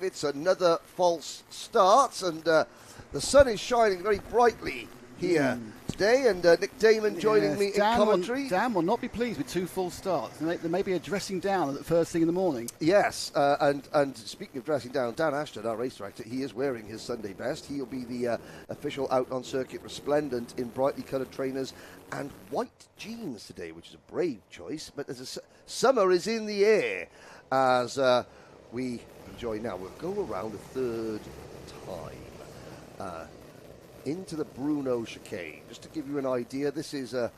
believe it's another false start, and the sun is shining very brightly here today, and Nick Damon joining me in commentary. Dan will not be pleased with 2 full starts. There may be a dressing down at the first thing in the morning. Yes, and speaking of dressing down, Dan Ashton, our race director, he is wearing his Sunday best. He'll be the official out on circuit, resplendent in brightly coloured trainers and white jeans today, which is a brave choice, but as summer is in the air as we enjoy now. We'll go around a third time. Into the Bruno chicane. Just to give you an idea, this is one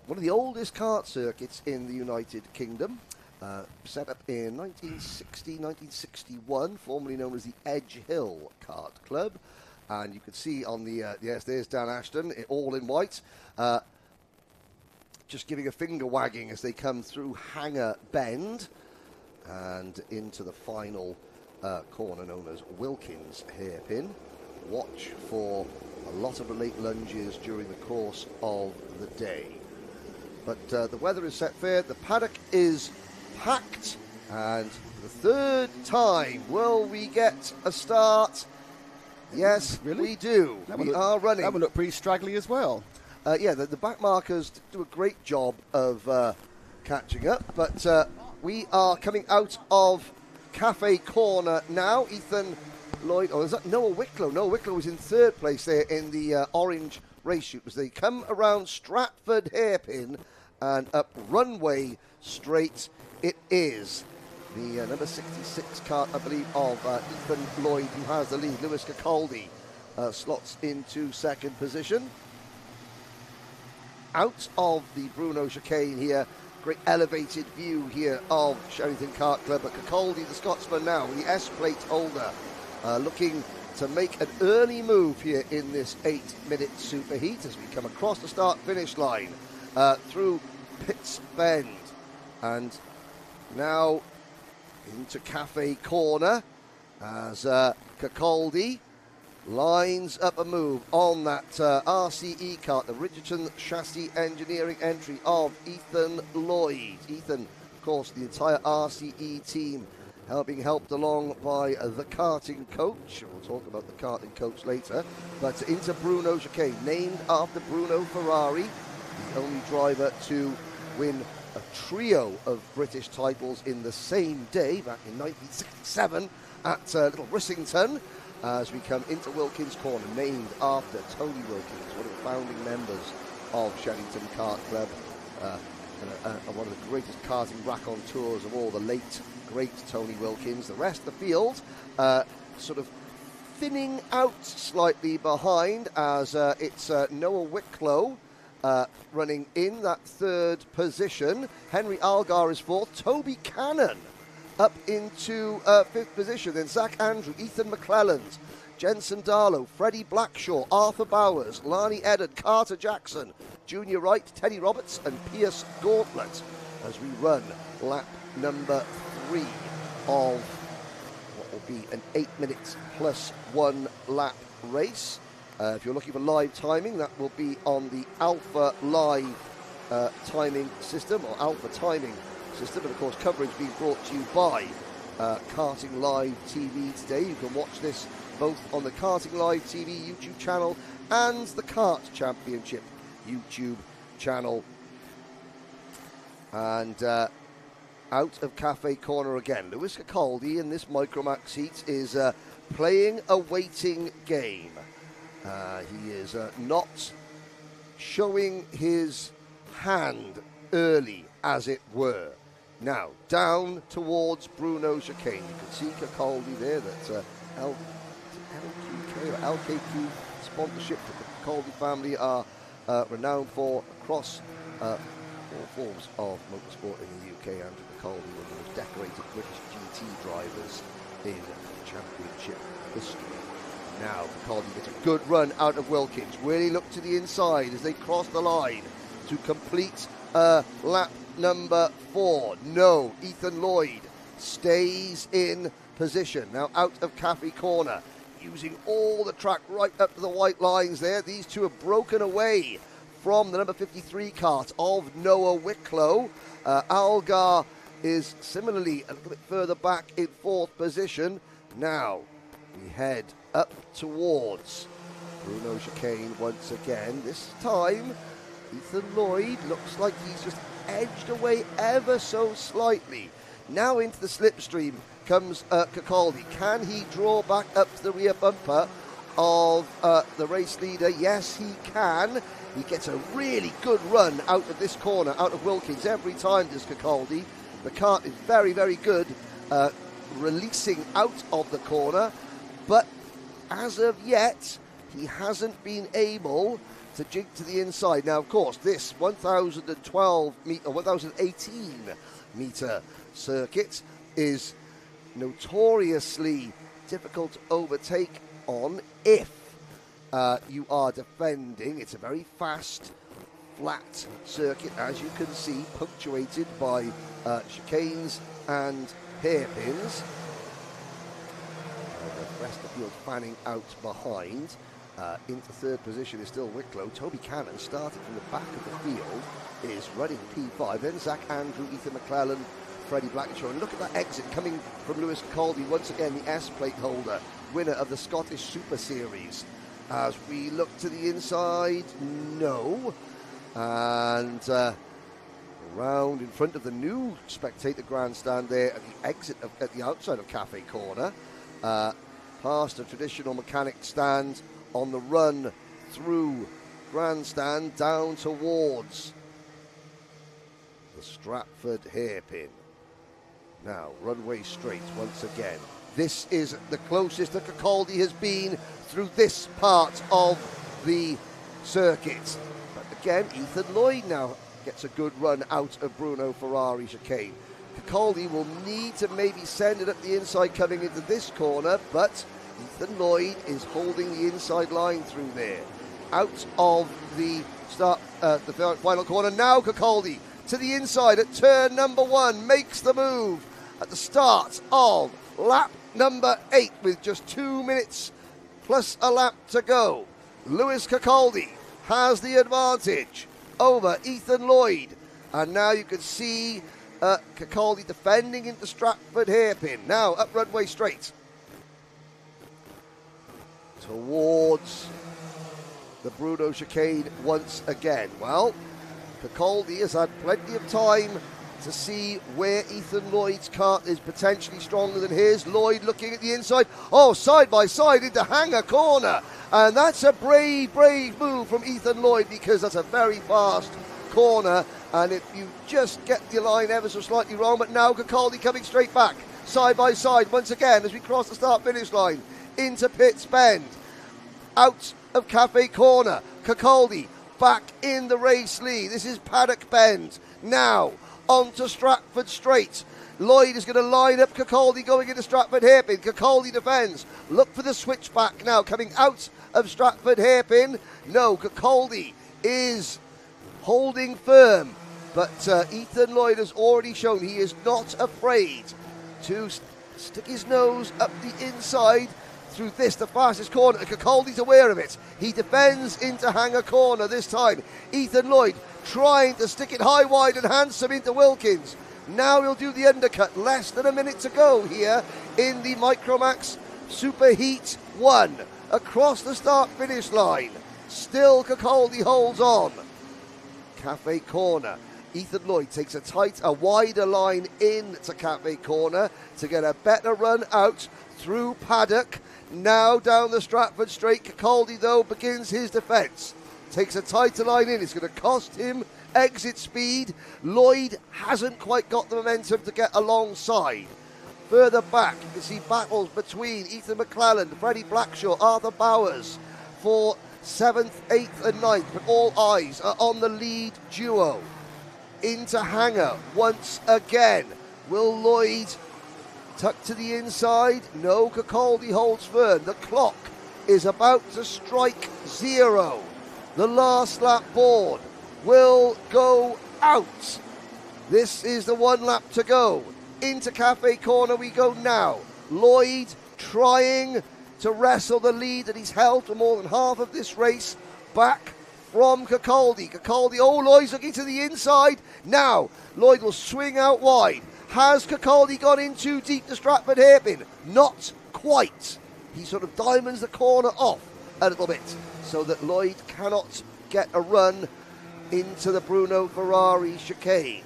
of the oldest kart circuits in the United Kingdom. Set up in 1960, 1961, formerly known as the Edge Hill Kart Club. And you can see on the, yes, there's Dan Ashton, all in white. Just giving a finger wagging as they come through Hanger Bend and into the final corner known as Wilkins hairpin. Watch for a lot of late lunges during the course of the day. But the weather is set fair, the paddock is packed, and for the third time, will we get a start? Yes, really? We do. We are running. That would look pretty straggly as well. Yeah, the back markers do a great job of catching up, but we are coming out of Cafe Corner now. Ethan Lloyd, is that Noah Wicklow? Noah Wicklow was in third place there in the orange race shoot as they come around Stratford hairpin and up Runway Straight. It is the number 66 kart, I believe, of Ethan Lloyd, who has the lead. Lewis Cacaldi slots into second position. Out of the Bruno chicane here, great elevated view here of Shennington Kart Club. But Cacaldi, the Scotsman now, the S-plate holder, looking to make an early move here in this 8-minute superheat as we come across the start-finish line through Pitts Bend. And now into Cafe Corner as Cacaldi lines up a move on that RCE kart, the Richardson Chassis Engineering entry of Ethan Lloyd. Ethan, of course, the entire RCE team helped along by the karting coach. We'll talk about the karting coach later. But into Bruno chicane, named after Bruno Ferrari, the only driver to win a trio of British titles in the same day back in 1967 at Little Rissington. As we come into Wilkins Corner, named after Tony Wilkins, one of the founding members of Shennington Kart Club, and one of the greatest karting raconteurs of all, the late great Tony Wilkins. The rest of the field sort of thinning out slightly behind as it's Noah Wicklow running in that third position. Henry Algar is fourth. Toby Cannon up into fifth position. Then Zach Andrew, Ethan McClelland, Jensen Darlow, Freddie Blackshaw, Arthur Bowers, Lani Eddard, Carter Jackson, Junior Wright, Teddy Roberts and Pierce Gauntlet as we run lap number 3 of what will be an 8 minutes plus 1 lap race. If you're looking for live timing, that will be on the Alpha Live timing system, or Alpha timing system. And of course, coverage being brought to you by Karting Live TV today. You can watch this both on the Karting Live TV YouTube channel and the Kart Championship YouTube channel. And out of Cafe Corner again, Lewis Cacaldi in this Micromax heat is playing a waiting game. He is not showing his hand early, as it were. Now, down towards Bruno chicane. You can see Cacaldi there. That's LQK or LKQ sponsorship that the Cacaldi family are renowned for across all forms of motorsport in the UK. Andrew Cacaldi, one of the most decorated British GT drivers in championship history. Now, Cacaldi gets a good run out of Wilkins. Really look to the inside as they cross the line to complete lap number 4. No, Ethan Lloyd stays in position. Now out of Cafe Corner, using all the track right up to the white lines there. These two have broken away from the number 53 kart of Noah Wicklow. Algar is similarly a little bit further back in 4th position. Now we head up towards Bruno Chicane once again. This time, Ethan Lloyd looks like he's just edged away ever so slightly. Now into the slipstream comes Cacaldi. Can he draw back up to the rear bumper of the race leader? Yes, he can. He gets a really good run out of this corner, out of Wilkins every time, does Cacaldi. The kart is very, very good releasing out of the corner, but as of yet, he hasn't been able to jig to the inside. Now, of course, this 1018 metre circuit is notoriously difficult to overtake on if you are defending. It's a very fast, flat circuit, as you can see, punctuated by chicanes and hairpins. The rest of the field fanning out behind. Into 3rd position is still Wicklow. Toby Cannon, starting from the back of the field, is running P5. Then Zach Andrew, Ethan McClellan, Freddie Blackshaw. And look at that exit coming from Lewis Cacaldi, once again the S-plate holder, winner of the Scottish Super Series. As we look to the inside, no. And around in front of the new spectator grandstand there at the exit at the outside of Cafe Corner, past a traditional mechanic stand on the run through grandstand down towards the Stratford hairpin. Now runway straight once again. This is the closest that Cacaldi has been through this part of the circuit. But again, Ethan Lloyd now gets a good run out of Bruno Ferrari chicane. Cacaldi will need to maybe send it up the inside coming into this corner, but Ethan Lloyd is holding the inside line through there. Out of the final corner. Now Cacaldi to the inside at turn number 1, makes the move at the start of lap number 8 with just 2 minutes plus a lap to go. Lewis Cacaldi has the advantage over Ethan Lloyd, and now you can see Cacaldi defending into Stratford hairpin. Now up runway straight towards the Bruno chicane once again. Well, Cacaldi has had plenty of time to see where Ethan Lloyd's kart is potentially stronger than his. Lloyd looking at the inside. Oh, side by side into Hanger Corner. And that's a brave, brave move from Ethan Lloyd, because that's a very fast corner. And if you just get the line ever so slightly wrong, but now Cacaldi coming straight back, side by side once again as we cross the start-finish line into Pitts Bend. Out of Cafe Corner, Cacaldi back in the race lead. This is Paddock Bend. Now onto Stratford Straight. Lloyd is going to line up Cacaldi going into Stratford hairpin. Cacaldi defends. Look for the switchback now coming out of Stratford hairpin. No, Cacaldi is holding firm, but Ethan Lloyd has already shown he is not afraid to stick his nose up the inside through this, the fastest corner. Cacaldi's aware of it. He defends into Hanger Corner this time. Ethan Lloyd trying to stick it high, wide and handsome into Wilkins. Now he'll do the undercut. Less than a minute to go here in the Micromax Superheat 1. Across the start-finish line. Still Cacaldi holds on. Cafe Corner. Ethan Lloyd takes a wider line in to Cafe Corner to get a better run out through Paddock. Now down the Stratford Straight. Cacaldi, though, begins his defence. Takes a tighter line in. It's going to cost him exit speed. Lloyd hasn't quite got the momentum to get alongside. Further back, you can see battles between Ethan McClellan, Freddie Blackshaw, Arthur Bowers for 7th, 8th and 9th. But all eyes are on the lead duo. Into Hanger once again. Will Lloyd tuck to the inside? No, Cacaldi holds firm. The clock is about to strike 0. The last lap board will go out. This is the 1 lap to go. Into Cafe Corner we go now. Lloyd trying to wrestle the lead that he's held for more than half of this race back from Cacaldi. Cacaldi, oh, Lloyd's looking to the inside. Now, Lloyd will swing out wide. Has Kirkcaldy gone in too deep to Stratford Hairpin? Not quite. He sort of diamonds the corner off a little bit so that Lloyd cannot get a run into the Bruno Ferrari chicane.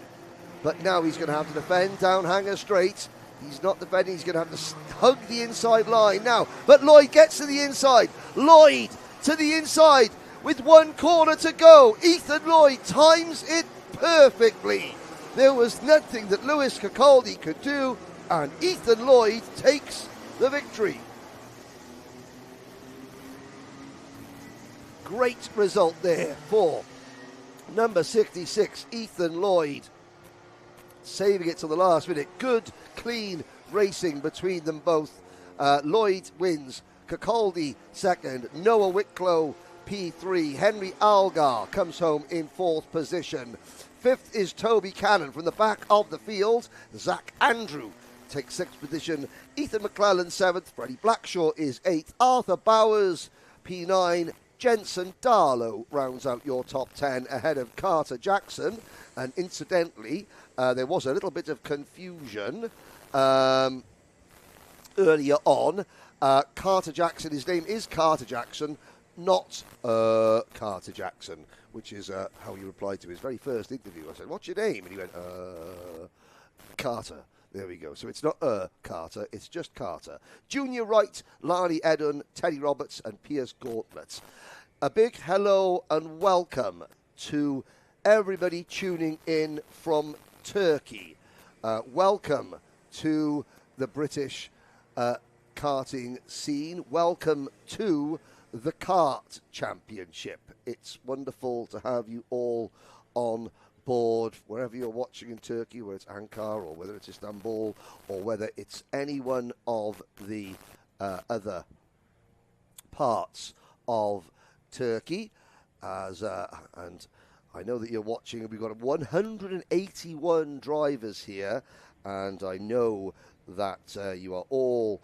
But now he's going to have to defend down Hanger Straight. He's not defending, he's going to have to hug the inside line now. But Lloyd gets to the inside. Lloyd to the inside with one corner to go. Ethan Lloyd times it perfectly. There was nothing that Lewis Kirkcaldy could do, and Ethan Lloyd takes the victory. Great result there for number 66, Ethan Lloyd, saving it to the last minute. Good, clean racing between them both. Lloyd wins, Kirkcaldy second, Noah Wicklow P3, Henry Algar comes home in fourth position. Fifth is Toby Cannon from the back of the field. Zach Andrew takes sixth position. Ethan McClellan seventh. Freddie Blackshaw is eighth. Arthur Bowers P9. Jensen Darlow rounds out your top 10 ahead of Carter Jackson. And incidentally, there was a little bit of confusion earlier on. Carter Jackson, his name is Carter Jackson, not Carter Jackson, which is how he replied to his very first interview. I said, "What's your name?" And he went, Carter. There we go. So it's not Carter, it's just Carter. Junior Wright, Lani Edun, Teddy Roberts and Piers Gauntlet. A big hello and welcome to everybody tuning in from Turkey. Welcome to the British karting scene. Welcome to the Kart Championship. It's wonderful to have you all on board wherever you're watching in Turkey, whether it's Ankara or whether it's Istanbul or whether it's any one of the other parts of Turkey. And I know that you're watching. We've got 181 drivers here, and I know that you are all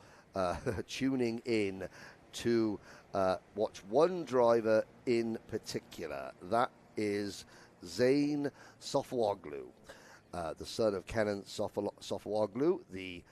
tuning in to watch one driver in particular. That is Zain Sofawoglu, the son of Kenan Sofawoglu, the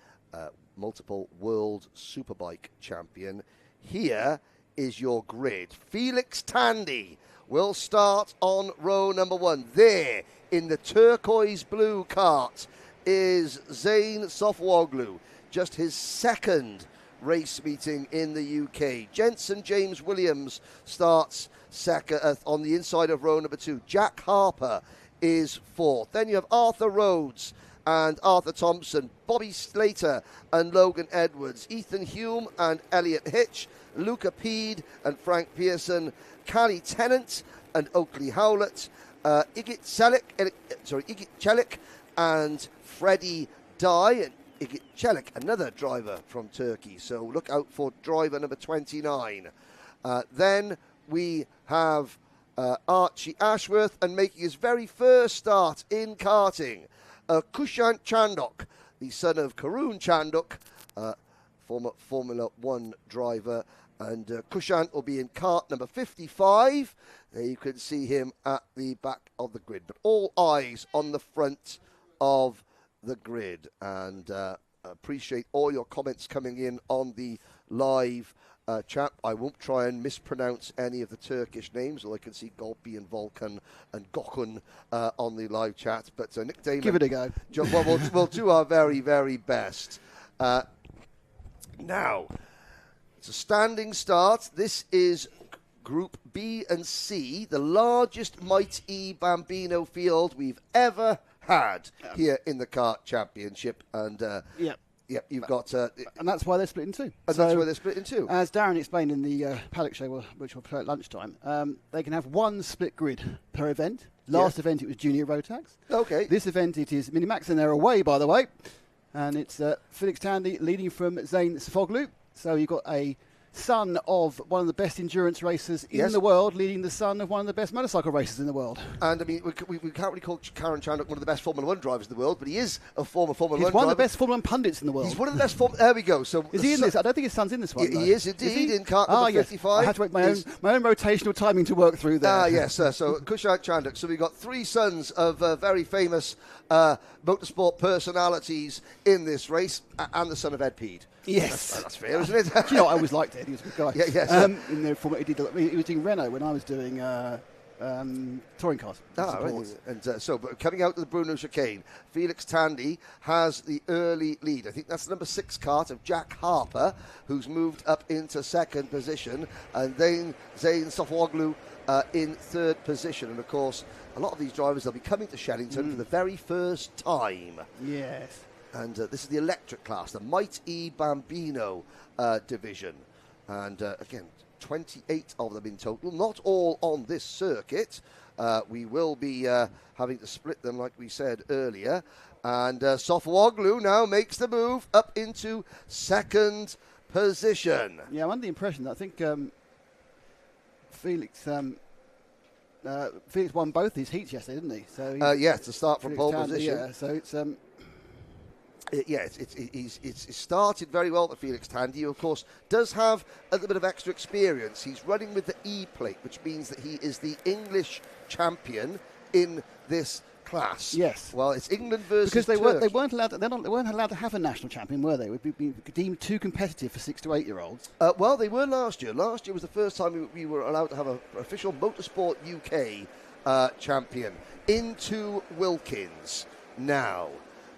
multiple world superbike champion. Here is your grid. Felix Tandy will start on row number one. There, in the turquoise blue kart, is Zain Sofawoglu, just his second race meeting in the UK. Jensen James Williams starts second on the inside of row number two. Jack Harper is fourth. Then you have Arthur Rhodes and Arthur Thompson, Bobby Slater and Logan Edwards, Ethan Hume and Elliot Hitch, Luca Peed and Frank Pearson, Callie Tennant and Oakley Howlett, Igit Celik and Freddie Dye, and Igit Celik, another driver from Turkey. So look out for driver number 29. Then we have Archie Ashworth, and making his very first start in karting, Kushant Chandok, the son of Karun Chandok, former Formula One driver. And Kushant will be in kart number 55. There you can see him at the back of the grid. But all eyes on the front of the grid. And appreciate all your comments coming in on the live chat. I won't try and mispronounce any of the Turkish names, although I can see Golpi and Volkan and Gokun on the live chat. But Nick Damon... Give it a go. We'll do our very, very best. Now... It's a standing start. This is Group B and C, the largest Might E Bambino field we've ever had here in the Kart Championship. And you've got... and that's why they're split in two. And that's why they're split in two. As Darren explained in the paddock show, which we'll play at lunchtime, they can have one split grid per event. Last event, it was Junior Rotax. Okay. This event, it is Minimax, and they're away, by the way. And it's Felix Tandy leading from Zain Sofoglu. So you've got a son of one of the best endurance racers in the world, leading the son of one of the best motorcycle racers in the world. And I mean, we can't really call Kart Championship one of the best Formula 1 drivers in the world, but he is a former Formula 1 driver. He's one of the best Formula 1 pundits in the world. He's one of the best There we go. So is he in this? I don't think his son's in this one. He is indeed in Kart number 55. I had to make my own rotational timing to work through there. Yes. So Kart Chandok. So we've got three sons of very famous motorsport personalities in this race, and the son of Ed Peed. Yes, that's fair, isn't it? Do you know, I always liked Ed. He was a good guy. Yeah, yes. In the format he was doing Renault when I was doing touring cars. Right. And but coming out of the Bruno chicane, Felix Tandy has the early lead. I think that's the number 6 kart of Jack Harper, who's moved up into second position, and then Zayn Sofwoglu in third position. And of course, a lot of these drivers, they'll be coming to Shennington for the very first time. Yes. And this is the electric class, the Might E Bambino division. And again, 28 of them in total, not all on this circuit. We will be having to split them, like we said earlier. And Sofwoglu now makes the move up into second position. Yeah, I'm under the impression that I think Felix won both his heats yesterday, didn't he? So to start from pole position. Yeah, so it's it's started very well for Felix Tandy, who of course does have a little bit of extra experience. He's running with the E plate, which means that he is the English champion in this class. Yes. Well, it's England versus because they Turkey. weren't allowed to have a national champion, were they? It would be deemed too competitive for 6 to 8 year olds. Well, they were last year. Last year was the first time we were allowed to have an official Motorsport UK champion. Into Wilkins now.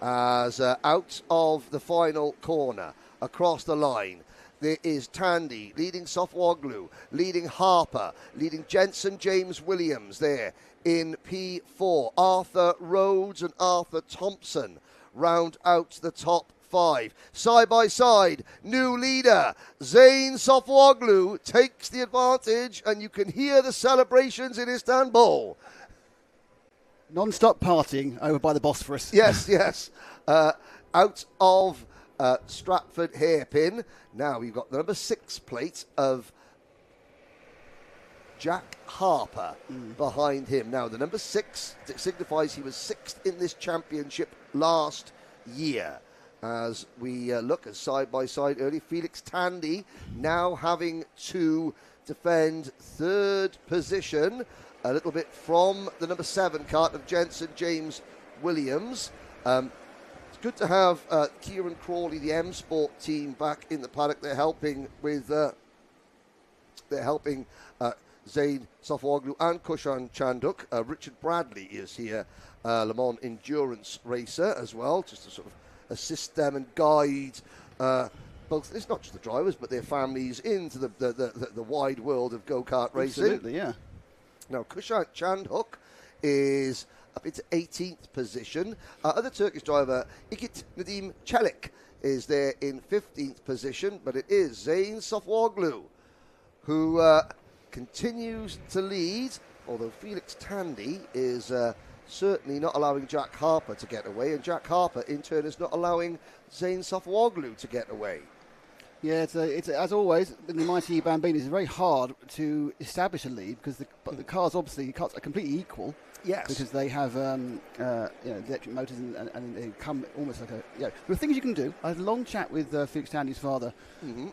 As out of the final corner, across the line, there is Tandy leading Sofwoglu, leading Harper, leading Jensen James Williams there in P4. Arthur Rhodes and Arthur Thompson round out the top 5. Side by side, new leader, Zayn Sofwoglu takes the advantage, and you can hear the celebrations in Istanbul. Non-stop partying over by the Bosphorus. Yes. Out of Stratford Hairpin. Now we've got the number 6 plate of Jack Harper behind him. Now the number 6 signifies he was 6th in this championship last year. As we look at side by side early, Felix Tandy now having to defend third position, a little bit from the number 7 kart of Jensen James Williams. It's good to have Kieran Crawley, the M Sport team, back in the paddock. They're helping with Zayn Sofwoglu and Kushan Chanduk. Richard Bradley is here, Le Mans endurance racer as well, just to sort of assist them and guide both. It's not just the drivers, but their families into the wide world of go-kart racing. Absolutely, yeah. Now, Kushan Chanduk is up into 18th position. Other Turkish driver, Ikit Nadim Çelik, is there in 15th position, but it is Zayn Sofwoglu who continues to lead, although Felix Tandy is certainly not allowing Jack Harper to get away, and Jack Harper, in turn, is not allowing Zayn Sofwoglu to get away. Yeah, it's as always in the Mighty Bambini. It's very hard to establish a lead because the cars are completely equal. Yes, because they have the electric motors and they come almost like a. There are things you can do. I had a long chat with Felix Tandy's father,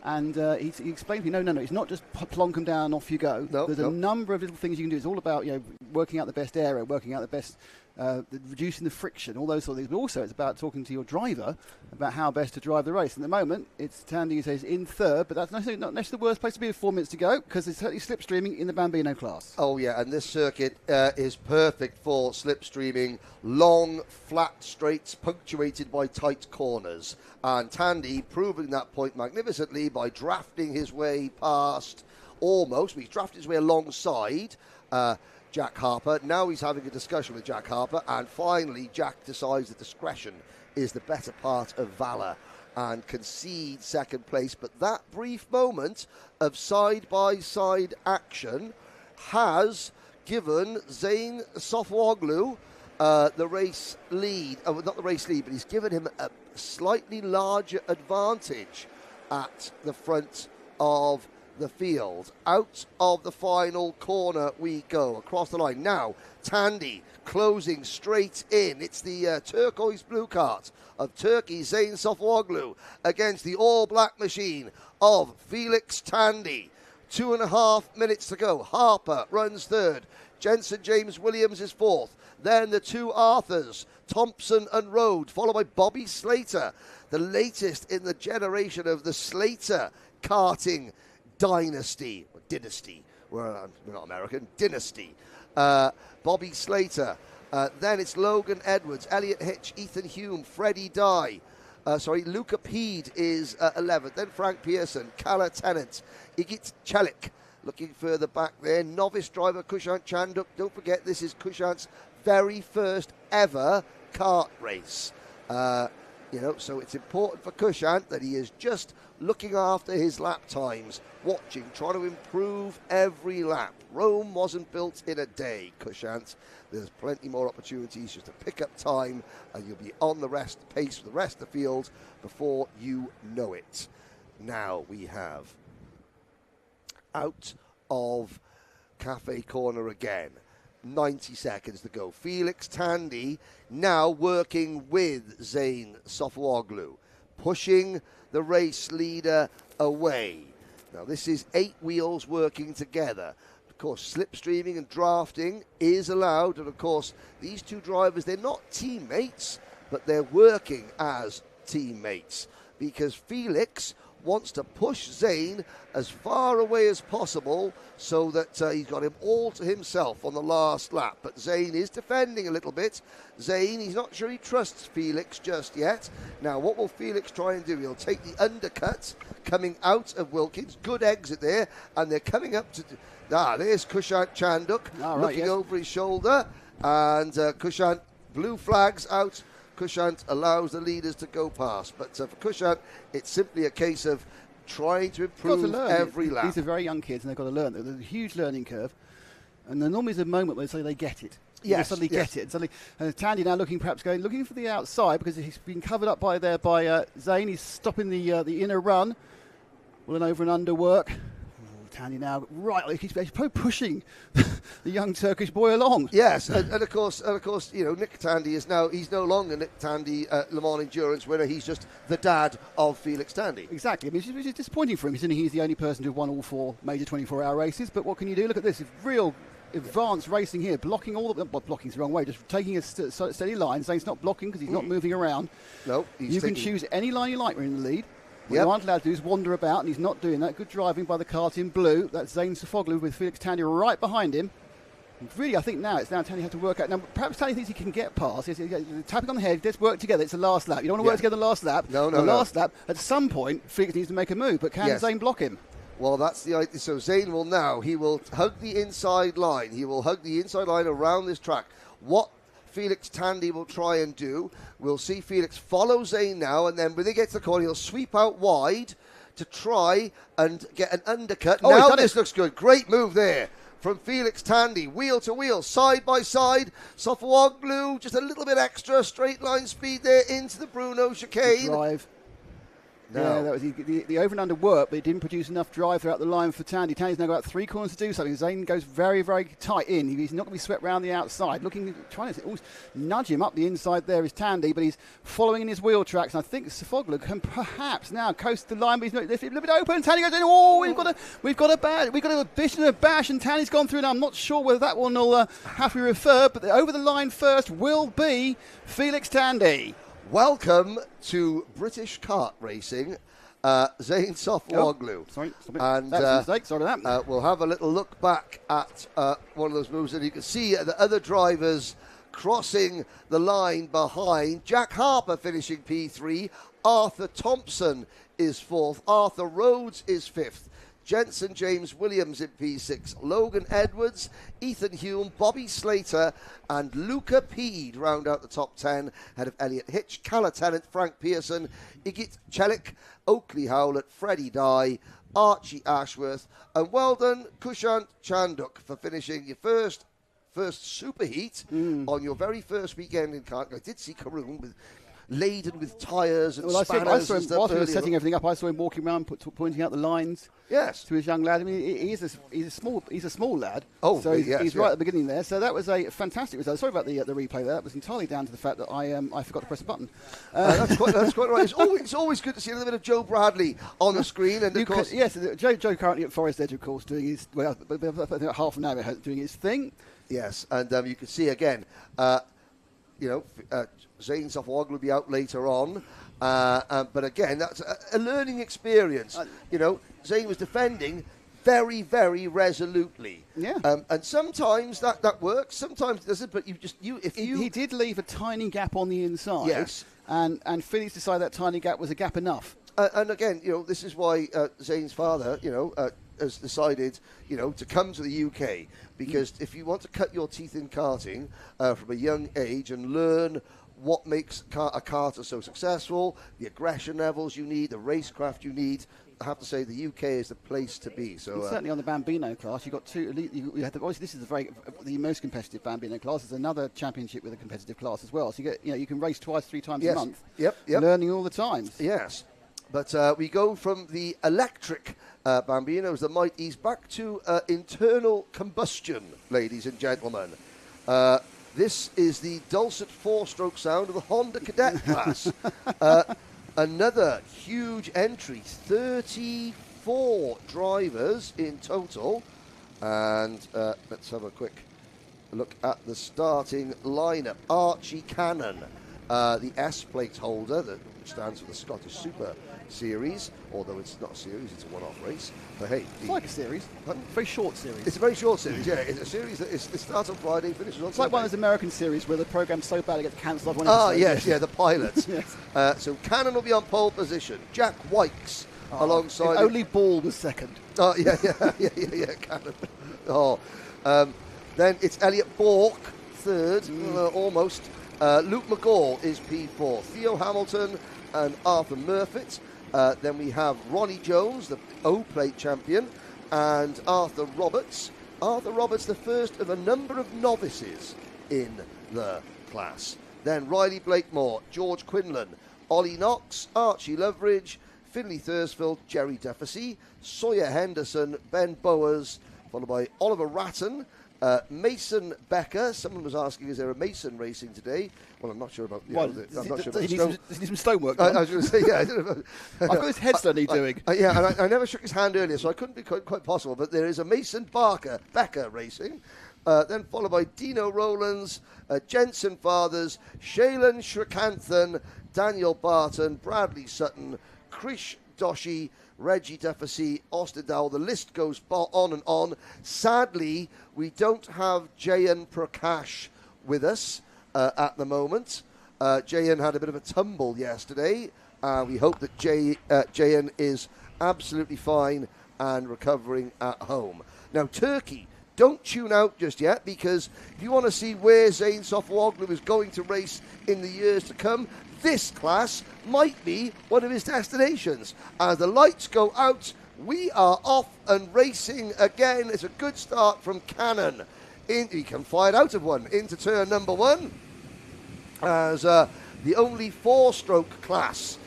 and he explained to me, no, it's not just plonk them down and off you go. There's a number of little things you can do. It's all about working out the best aero, working out the best. Reducing the friction, all those sort of things. But also it's about talking to your driver about how best to drive the race. And at the moment, it's Tandy who says in third, but that's not necessarily the worst place to be with 4 minutes to go, because it's certainly slipstreaming in the Bambino class. Oh, yeah, and this circuit is perfect for slipstreaming, long, flat straights punctuated by tight corners. And Tandy proving that point magnificently by drafting his way past he's drafted his way alongside Jack Harper. Now he's having a discussion with Jack Harper, and finally Jack decides that discretion is the better part of valour and concedes second place. But that brief moment of side-by-side action has given Zayn Sofwoglu the race lead. Not the race lead, but he's given him a slightly larger advantage at the front of the field. Out of the final corner we go, across the line. Now, Tandy closing straight in. It's the turquoise blue cart of Turkey Zain Sofwoglu against the all-black machine of Felix Tandy. 2.5 minutes to go. Harper runs third. Jensen James Williams is fourth. Then the two Arthurs, Thompson and Rode, followed by Bobby Slater, the latest in the generation of the Slater karting dynasty. We're not American. Dynasty. Bobby Slater. Then it's Logan Edwards, Elliot Hitch, Ethan Hume, Freddie Dye. Luca Peed is 11th. Then Frank Pearson, Calla Tennant, Igit Chelik looking further back there. Novice driver Kushant Chanduk. Don't forget, this is Kushant's very first ever kart race. So it's important for Kushant that he is just looking after his lap times, watching, trying to improve every lap. Rome wasn't built in a day, Kushant. There's plenty more opportunities just to pick up time, and you'll be on the pace for the rest of the field before you know it. Now we have out of Cafe Corner again. 90 seconds to go. Felix Tandy now working with Zain Sofwoglu, pushing the race leader away. Now this is 8 wheels working together. Of course, slipstreaming and drafting is allowed, and of course these two drivers, they're not teammates, but they're working as teammates, because Felix wants to push Zain as far away as possible so that he's got him all to himself on the last lap. But Zain is defending a little bit. Zain, he's not sure he trusts Felix just yet. Now, what will Felix try and do? He'll take the undercut coming out of Wilkins. Good exit there. And they're coming up to... there's Kushant Chanduk looking over his shoulder. And Kushant, blue flags out. Kushant allows the leaders to go past. But for Kushant, it's simply a case of trying to improve every lap. These are very young kids, and they've got to learn. There's a huge learning curve. And there normally is a moment where they get it. They suddenly get it. And suddenly, Tandy now looking for the outside, because he's been covered up by Zain. He's stopping the inner run. Well, an over and under work. Tandy now, he's probably pushing the young Turkish boy along. Yes, and of course, Nick Tandy he's no longer Nick Tandy, Le Mans Endurance winner. He's just the dad of Felix Tandy. Exactly. I mean, which is disappointing for him. He's the only person to have won all 4 major 24-hour races. But what can you do? Look at this. It's real advanced racing here, blocking blocking's the wrong way, just taking a steady line, saying it's not blocking because he's not moving around. No, you can choose any line you like when you're in the lead. What you aren't allowed to do is wander about, and he's not doing that. Good driving by the kart in blue. That's Zain Sofwoglu with Felix Tandy right behind him. And really, I think now Tandy has to work out. Now, perhaps Tandy thinks he can get past. He's tapping on the head. Let's work together. It's the last lap. You don't want to work together the last lap. No. Last lap, at some point, Felix needs to make a move, but can Zain block him? Well, that's the idea. So Zain will hug the inside line. He will hug the inside line around this track. What Felix Tandy will try and do, we'll see Felix follow Zain now, and then when they get to the corner, he'll sweep out wide to try and get an undercut. Now this looks good. Great move there from Felix Tandy. Wheel to wheel, side by side. Sofwoglu, just a little bit extra. Straight line speed there into the Bruno chicane. Drive. No. Yeah, that was the over and under work, but it didn't produce enough drive throughout the line for Tandy. Tandy's now got 3 corners to do something. Zain goes very, very tight in. He's not going to be swept round the outside. Trying to almost nudge him up the inside there is Tandy, but he's following in his wheel tracks. And I think Sofwoglu can perhaps now coast the line, but he's not. It's a little bit open. Tandy goes in. Oh, we've got a bish and a bash, and Tandy's gone through. And I'm not sure whether that one will have to be referred, but over the line first will be Felix Tandy. Welcome to British kart racing, Zain Sofwoglu. Sorry, and that's a mistake. Sorry about that. We'll have a little look back at one of those moves, and you can see the other drivers crossing the line behind. Jack Harper finishing P3. Arthur Thompson is 4th. Arthur Rhodes is 5th. Jensen James Williams in P6, Logan Edwards, Ethan Hume, Bobby Slater, and Luca Peed round out the top 10, ahead of Elliot Hitch, Calla Tennant, Frank Pearson, Igit Chelik, Oakley Howlett, Freddie Dye, Archie Ashworth, and well done, Kushant Chanduk, for finishing your first superheat on your very first weekend in kart. I did see Karoon with laden with tyres and I spanners saw and him, stuff. whilst we were earlier. setting everything up, I saw him walking around, pointing out the lines. Yes. To his young lad. I mean, he's a small lad. Oh, so yes, he's right at the beginning there. So that was a fantastic result. Sorry about the replay there. That was entirely down to the fact that I forgot to press a button. That's quite right. It's always good to see a little bit of Joe Bradley on the screen, and of course, yes, Joe currently at Forest Edge, of course, doing his half an hour doing his thing. yes, and you can see again, Zane Safwag will be out later on. But again, that's a learning experience. Zane was defending very, very resolutely. Yeah. And sometimes that works, sometimes it doesn't. But he did leave a tiny gap on the inside. Yes. And Phillies decided that tiny gap was a gap enough. And again, this is why Zane's father, has decided, to come to the UK, because if you want to cut your teeth in karting from a young age and learn what makes a karter so successful, the aggression levels you need, the racecraft you need, I have to say the UK is the place to be. So certainly on the Bambino class, you got two. You had obviously this is the most competitive Bambino class. There's another championship with a competitive class as well. So you get you can race twice, 3 times a month. Yep. Learning all the time. Yes, but we go from the electric Bambinos, the Mighties, back to internal combustion, ladies and gentlemen. This is the dulcet 4-stroke sound of the Honda Cadet class. Another huge entry, 34 drivers in total. And let's have a quick look at the starting lineup. Archie Cannon, the S-plate holder, that stands for the Scottish Super Series, although it's not a series, it's a one-off race. But hey, it's like a series, very short series. It's a very short series, yeah. It's a series that it starts on Friday, finishes on It's Sunday. like one of those American series where the program's so bad it gets cancelled. Yes, the pilots. Yes. So Cannon will be on pole position. Jack Wykes alongside. Only Ball was second. Oh yeah, Cannon. Then it's Elliot Bork third, almost. Luke McGaw is P4. Theo Hamilton and Arthur Murfitt. Then we have Ronnie Jones, the O-plate champion, and Arthur Roberts. Arthur Roberts, the first of a number of novices in the class. Then Riley Blakemore, George Quinlan, Ollie Knox, Archie Loveridge, Finley Thursfield, Jerry Duffy, Sawyer Henderson, Ben Bowers, followed by Oliver Ratton, Mason Becker. Someone was asking, is there a Mason racing today? Well, I'm not sure about. I'm not sure about Does he need some stonework done? I was going to say, yeah. I don't know. I've got his headstone he's doing. Yeah, and I never shook his hand earlier, so I couldn't be quite possible. But there is a Mason Becker racing, then followed by Dino Rowlands, Jensen Fathers, Shailen Shrikanthan, Daniel Barton, Bradley Sutton, Krish Doshi, Reggie Duffy, Austin Dowell. The list goes on and on. Sadly, we don't have Jayan Prakash with us at the moment. Jayan had a bit of a tumble yesterday. We hope that Jayan is absolutely fine and recovering at home. Now, Turkey, don't tune out just yet, because if you want to see where Zane Sofawoglu is going to race in the years to come, this class might be one of his destinations. As the lights go out, we are off and racing again. It's a good start from Cannon. He can fly it out of one into turn number 1 as the only 4-stroke class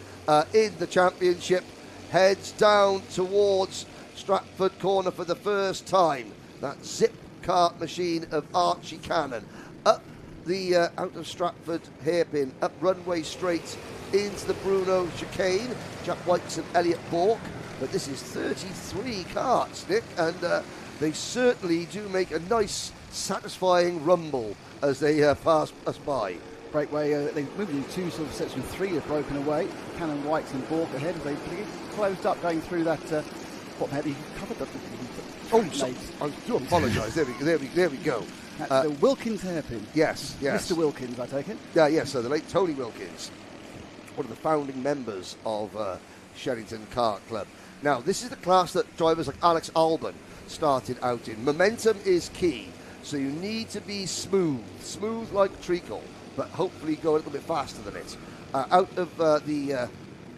in the championship heads down towards Stratford Corner for the first time. That zip kart machine of Archie Cannon. Up the out of Stratford hairpin, up runway straight into the Bruno chicane. Jack Wykes and Elliot Bork. But this is 33 karts, Nick, and they certainly do make a nice, satisfying rumble as they pass us by. Breakaway, they moved in 2 sort of sets, with 3 have broken away. Cannon, Wykes and Bork ahead. They closed up going through that. What had he covered up? I do apologise. There we go. That's the Wilkins hairpin. Yes. Mr. Wilkins, I take it. Yes. So the late Tony Wilkins, one of the founding members of Shennington Kart Club. Now, this is the class that drivers like Alex Albon started out in. Momentum is key, so you need to be smooth like treacle, but hopefully go a little bit faster than it. Out of the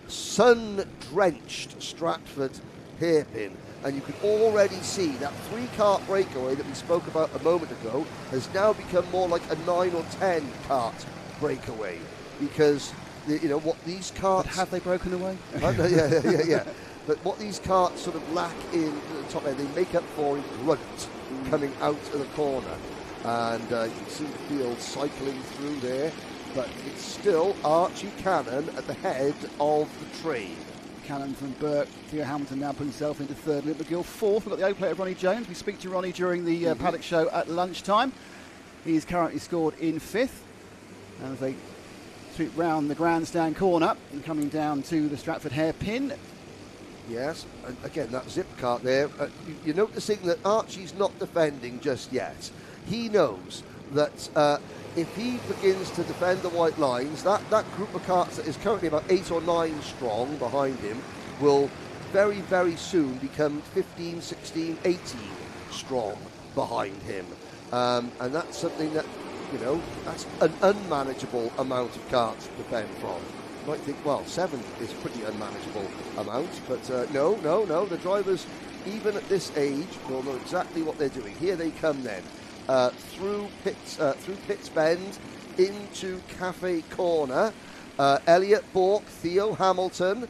sun-drenched Stratford hairpin, and you can already see that 3-kart breakaway that we spoke about a moment ago has now become more like a 9 or 10 kart breakaway, because what these But karts have they broken away? yeah. But what these karts sort of lack in the top end, they make up for in grunt coming out of the corner. And you can see the field cycling through there, but it's still Archie Cannon at the head of the train. Cannon from Burke. Theo Hamilton now put himself into third. Luke McGill fourth. We've got the O-player Ronnie Jones. We speak to Ronnie during the paddock show at lunchtime. He's currently scored in fifth. And as they sweep round the grandstand corner and coming down to the Stratford hairpin. Yes, and again, that zip kart there, you're noticing that Archie's not defending just yet. He knows that if he begins to defend the white lines, that group of karts that is currently about 8 or 9 strong behind him will very, very soon become 15, 16, 18 strong behind him. And that's something that, that's an unmanageable amount of karts to defend from. You might think, well, 7 is a pretty unmanageable amount, but no, the drivers, even at this age, will know exactly what they're doing. Here they come then, through Pitts Bend into Cafe Corner. Elliot Bourke, Theo Hamilton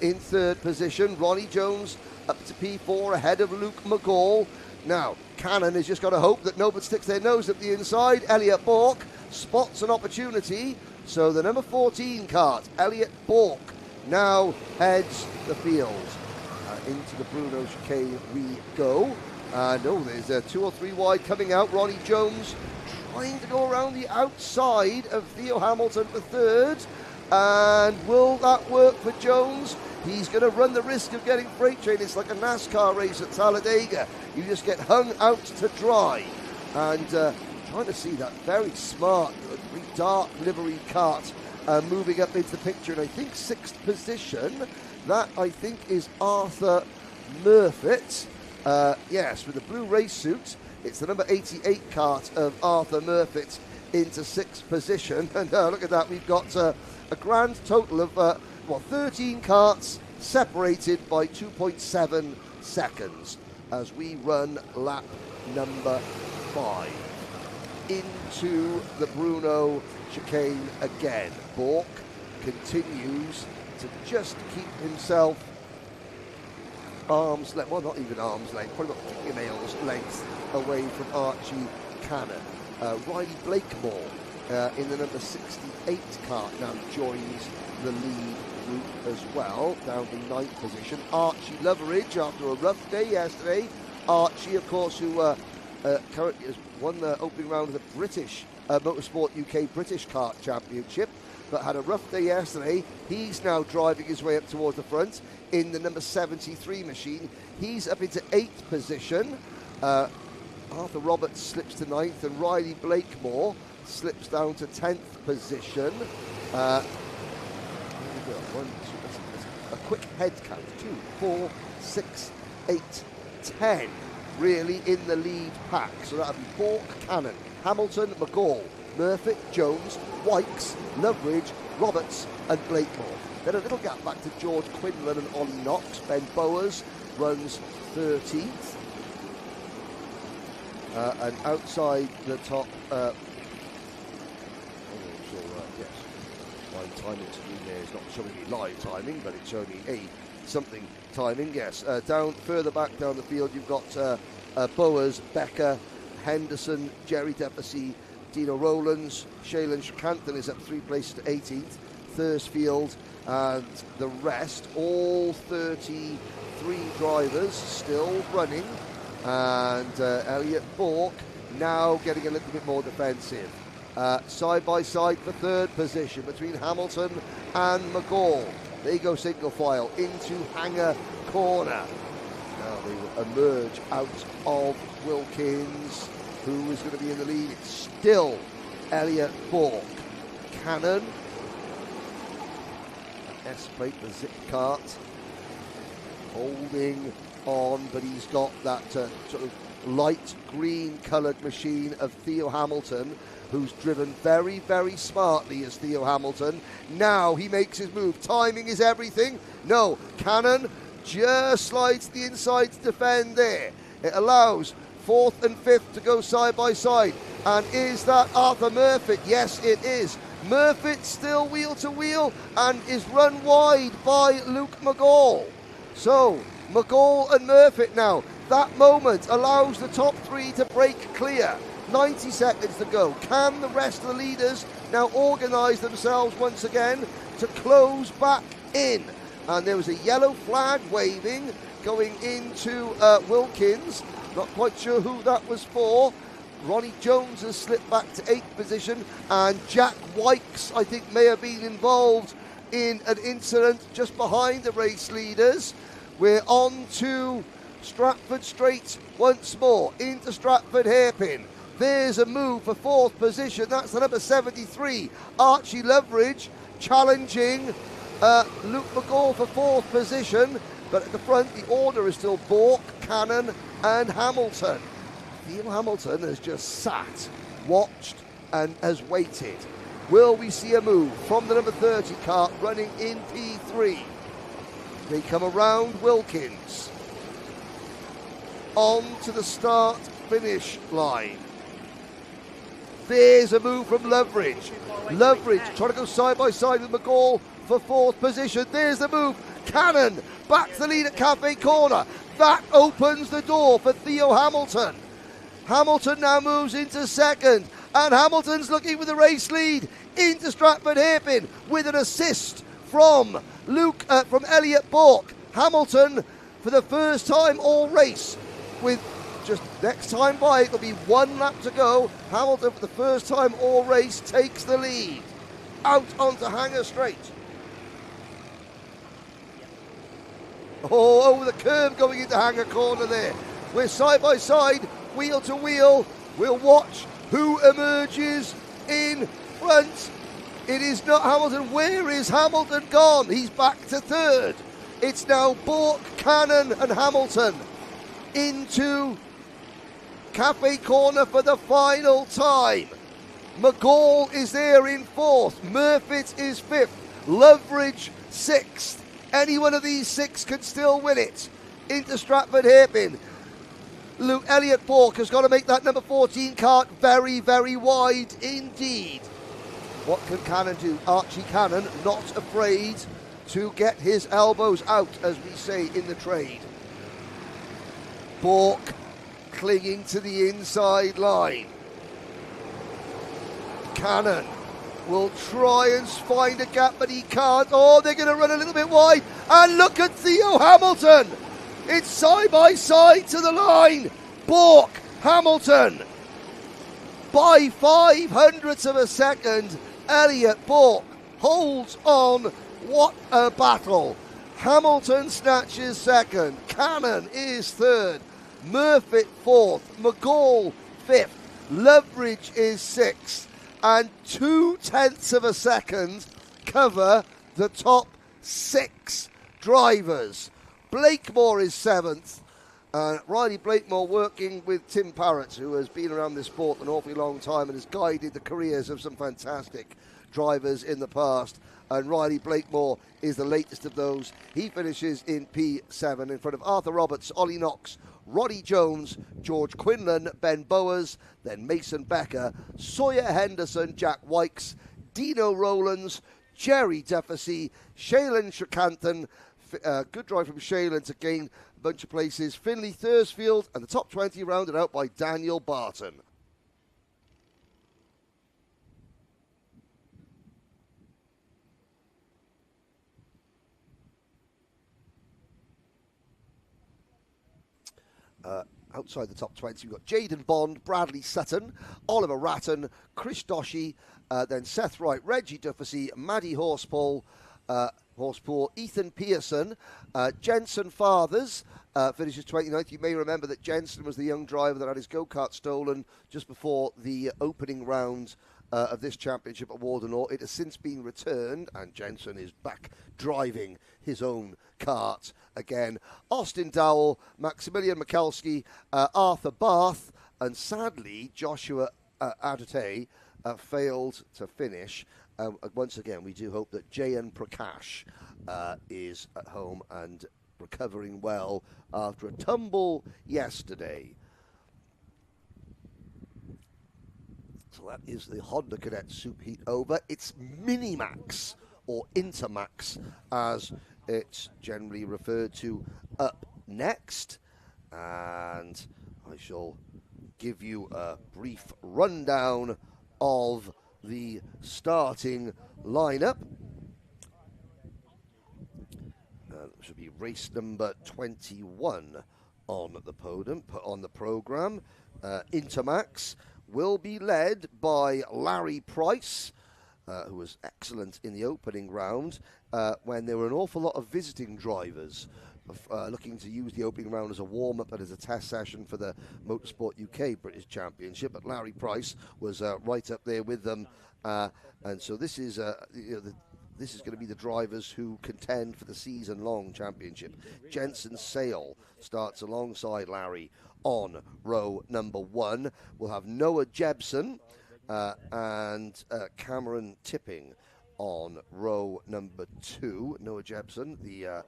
in third position. Ronnie Jones up to P4 ahead of Luke McGall. Now, Cannon has just got to hope that nobody sticks their nose up the inside. Elliot Bourke spots an opportunity. So the number 14 kart, Elliot Bourke, now heads the field. Into the Bruno chicane we go. And there's 2 or 3 wide coming out. Ronnie Jones trying to go around the outside of Theo Hamilton for third. And will that work for Jones? He's going to run the risk of getting freight train. It's like a NASCAR race at Talladega. You just get hung out to dry. And trying to see that very smart, dark livery kart moving up into the picture. And I think 6th position, that I think is Arthur Murfitt. Yes, with the blue race suit. It's the number 88 kart of Arthur Murfitt into 6th position. And look at that, we've got a grand total of 13 karts separated by 2.7 seconds as we run lap number 5 into the Bruno chicane again. Bourke continues to just keep himself arm's length, well, not even arm's length, probably about fingernails length away from Archie Cannon. Riley Blakemore in the number 68 kart now joins the lead group as well, down to 9th position. Archie Loveridge, after a rough day yesterday. Archie, of course, who currently has won the opening round of the British Motorsport UK British Kart Championship, but had a rough day yesterday. He's now driving his way up towards the front in the number 73 machine. He's up into 8th position. Arthur Roberts slips to 9th, and Riley Blakemore slips down to 10th position. A quick head count: 2, 4, 6, 8, 10. Really in the lead pack. So that'll be Bourke, Cannon, Hamilton, McGall, Murfitt, Jones, Wykes, Loveridge, Roberts and Blakemore. Then a little gap back to George Quinlan and Ollie Knox. Ben Bowers runs 13th. And outside the top, yes, my timing screen there is not showing me live timing, but it's showing me something timing, yes. Down further back down the field, you've got Bowers, Becker, Henderson, Jerry Depacy, Dino Rowlands, Shaylan Shrikanthan is up 3 places to 18th, Thursfield, and the rest, all 33 drivers still running, and Elliot Bourke now getting a little bit more defensive. Side by side for third position between Hamilton and McGall. They go single file into Hangar Corner. Now they will emerge out of Wilkins, who is going to be in the lead. It's still Elliot Bourke. Cannon, S-plate, the zip kart, holding on, but he's got that sort of light green coloured machine of Theo Hamilton, who's driven very, very smartly as Theo Hamilton. Now he makes his move. Timing is everything. No, Cannon just slides to the inside to defend there. It allows 4th and 5th to go side by side. And is that Arthur Murfitt? Yes, it is. Murfitt still wheel to wheel and is run wide by Luke McGall. So McGall and Murfitt now. That moment allows the top three to break clear. 90 seconds to go. Can the rest of the leaders now organise themselves once again to close back in? And there was a yellow flag waving going into Wilkins. Not quite sure who that was for. Ronnie Jones has slipped back to 8th position, and Jack Wykes, I think, may have been involved in an incident just behind the race leaders. We're on to Stratford Straight once more, into Stratford Hairpin. There's a move for 4th position. That's the number 73, Archie Loveridge, challenging Luke McGall for 4th position. But at the front, the order is still Bork, Cannon and Hamilton. Theo Hamilton has just sat, watched and has waited. Will we see a move from the number 30 car running in P3? They come around Wilkins. On to the start-finish line. There's a move from Loveridge. Loveridge trying to go side by side with McGall for 4th position. There's the move. Cannon back to the lead at Cafe Corner. That opens the door for Theo Hamilton. Hamilton now moves into 2nd, and Hamilton's looking for the race lead into Stratford Hairpin with an assist from Elliot Bork. Hamilton for the first time all race, with just next time by it'll be 1 lap to go. Hamilton for the first time all race takes the lead out onto Hanger Straight. Oh, over the curb going into Hanger Corner there. We're side by side, wheel to wheel. We'll watch who emerges in front. It is not Hamilton. Where is Hamilton gone? He's back to 3rd. It's now Bork, Cannon and Hamilton into Cafe Corner for the final time. McGall is there in 4th. Murfitt is 5th. Loveridge 6th. Any one of these 6 can still win it. Into Stratford Hairpin. Elliot Bork has got to make that number 14 cart very, very wide indeed. What can Cannon do? Archie Cannon not afraid to get his elbows out, as we say in the trade. Bork clinging to the inside line. Cannon will try and find a gap, but he can't. Oh, they're going to run a little bit wide. And look at Theo Hamilton. It's side by side to the line. Bork, Hamilton. By 0.05 of a second, Elliot Bork holds on. What a battle. Hamilton snatches 2nd. Cannon is 3rd. Murfitt 4th. McGall 5th. Loveridge is 6th. And 0.2 of a second cover the top 6 drivers. Blakemore is 7th. Riley Blakemore working with Tim Parrott, who has been around this sport an awfully long time and has guided the careers of some fantastic drivers in the past. And Riley Blakemore is the latest of those. He finishes in P7 in front of Arthur Roberts, Ollie Knox, Roddy Jones, George Quinlan, Ben Bowers, then Mason Becker, Sawyer Henderson, Jack Wykes, Dino Rowlands, Jerry Duffy, Shailen Shrikanthan. Good drive from Shailen to gain a bunch of places. Finley Thursfield, and the top 20 rounded out by Daniel Barton. Outside the top 20, we've got Jaden Bond, Bradley Sutton, Oliver Ratton, Chris Doshi, then Seth Wright, Reggie Duffy, Maddie Horspool, Ethan Pearson, Jensen Fathers finishes 29th. You may remember that Jensen was the young driver that had his go-kart stolen just before the opening round of this championship at Wardenor. It has since been returned, and Jensen is back driving his own kart again. Austin Dowell, Maximilian Mikalski, Arthur Barth, and sadly Joshua Adate failed to finish. Once again, we do hope that Jayan Prakash is at home and recovering well after a tumble yesterday. So that is the Honda Cadet Superheat over. It's Minimax, or Intermax, as it's generally referred to, up next. And I shall give you a brief rundown of the starting lineup. Should be race number 21 on the podium, on the programme. Intermax will be led by Larry Price, who was excellent in the opening round when there were an awful lot of visiting drivers looking to use the opening round as a warm-up and as a test session for the Motorsport UK British Championship. But Larry Price was right up there with them, and so this is this is going to be the drivers who contend for the season-long championship. Jensen Sale starts alongside Larry on row number 1. We'll have Noah Jebson and Cameron Tipping on row number 2. Noah Jebson, the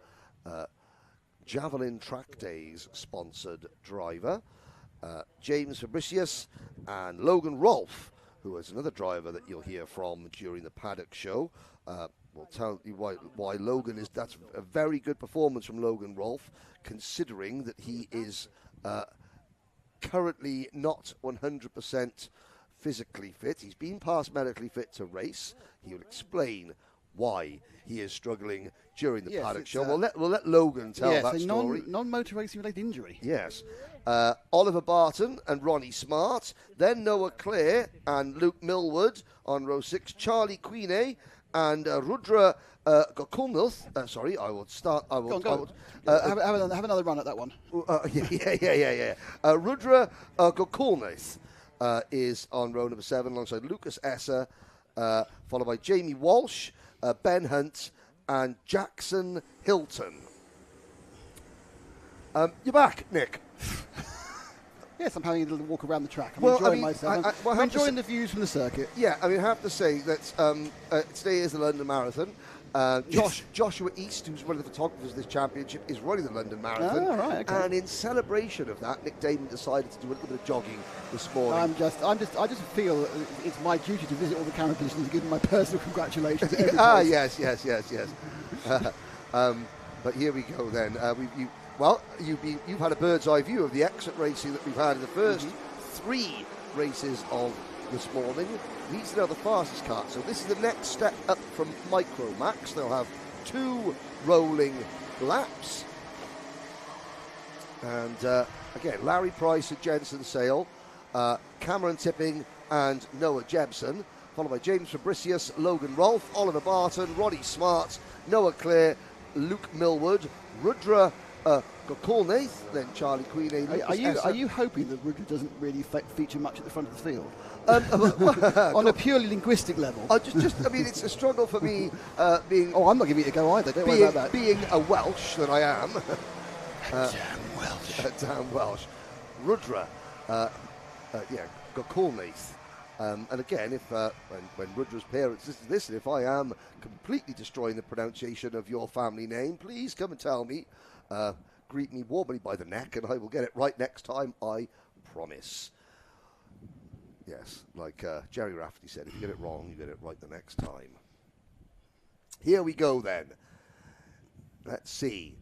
Javelin Track Days sponsored driver. James Fabricius and Logan Rolfe, who is another driver that you'll hear from during the paddock show. We'll tell you why Logan is. That's a very good performance from Logan Rolfe, considering that he is currently not 100% physically fit. He's been past medically fit to race. He will explain why he is struggling during the paddock show. We'll let Logan tell that story. Non-motor racing related injury. Yes. Oliver Barton and Ronnie Smart. Then Noah Clare and Luke Millwood on row 6. Charlie Queenie and Rudra Gokulnuth. Sorry, I will start. I will. Go on. Have another run at that one. Yeah. Rudra Gokulnuth is on row number 7 alongside Lucas Esser, followed by Jamie Walsh, Ben Hunt, and Jackson Hilton. You're back, Nick. Yes, I'm having a little walk around the track. I'm enjoying myself. I'm enjoying the views from the circuit. Yeah, I have to say that today is the London Marathon. Joshua East, who's one of the photographers of this championship, is running the London Marathon. Oh, right, okay. And in celebration of that, Nick Damon decided to do a little bit of jogging this morning. I just feel it's my duty to visit all the camera positions and give them my personal congratulations. Yes. But here we go then. You've had a bird's eye view of the exit racing that we've had in the first 3 races of this morning. These are now the fastest carts. So this is the next step up from Micromax. They'll have 2 rolling laps. And again, Larry Price and Jensen Sale, Cameron Tipping and Noah Jebson, followed by James Fabricius, Logan Rolfe, Oliver Barton, Roddy Smart, Noah Clare, Luke Millwood, Rudra Gokulnath, then Charlie Queenie. Are you hoping that Rudra doesn't really feature much at the front of the field? On a purely linguistic level. It's a struggle for me being... Oh, I'm not giving it a go either, don't worry about that. Being a Welsh that I am. Damn Welsh. Rudra, Gokulnath. And again, if when Rudra's parents listen to this, and if I am completely destroying the pronunciation of your family name, please come and tell me. Greet me warmly by the neck, and I will get it right next time, I promise. Yes, like Jerry Rafferty said, if you get it wrong, you get it right the next time. Here we go then. Let's see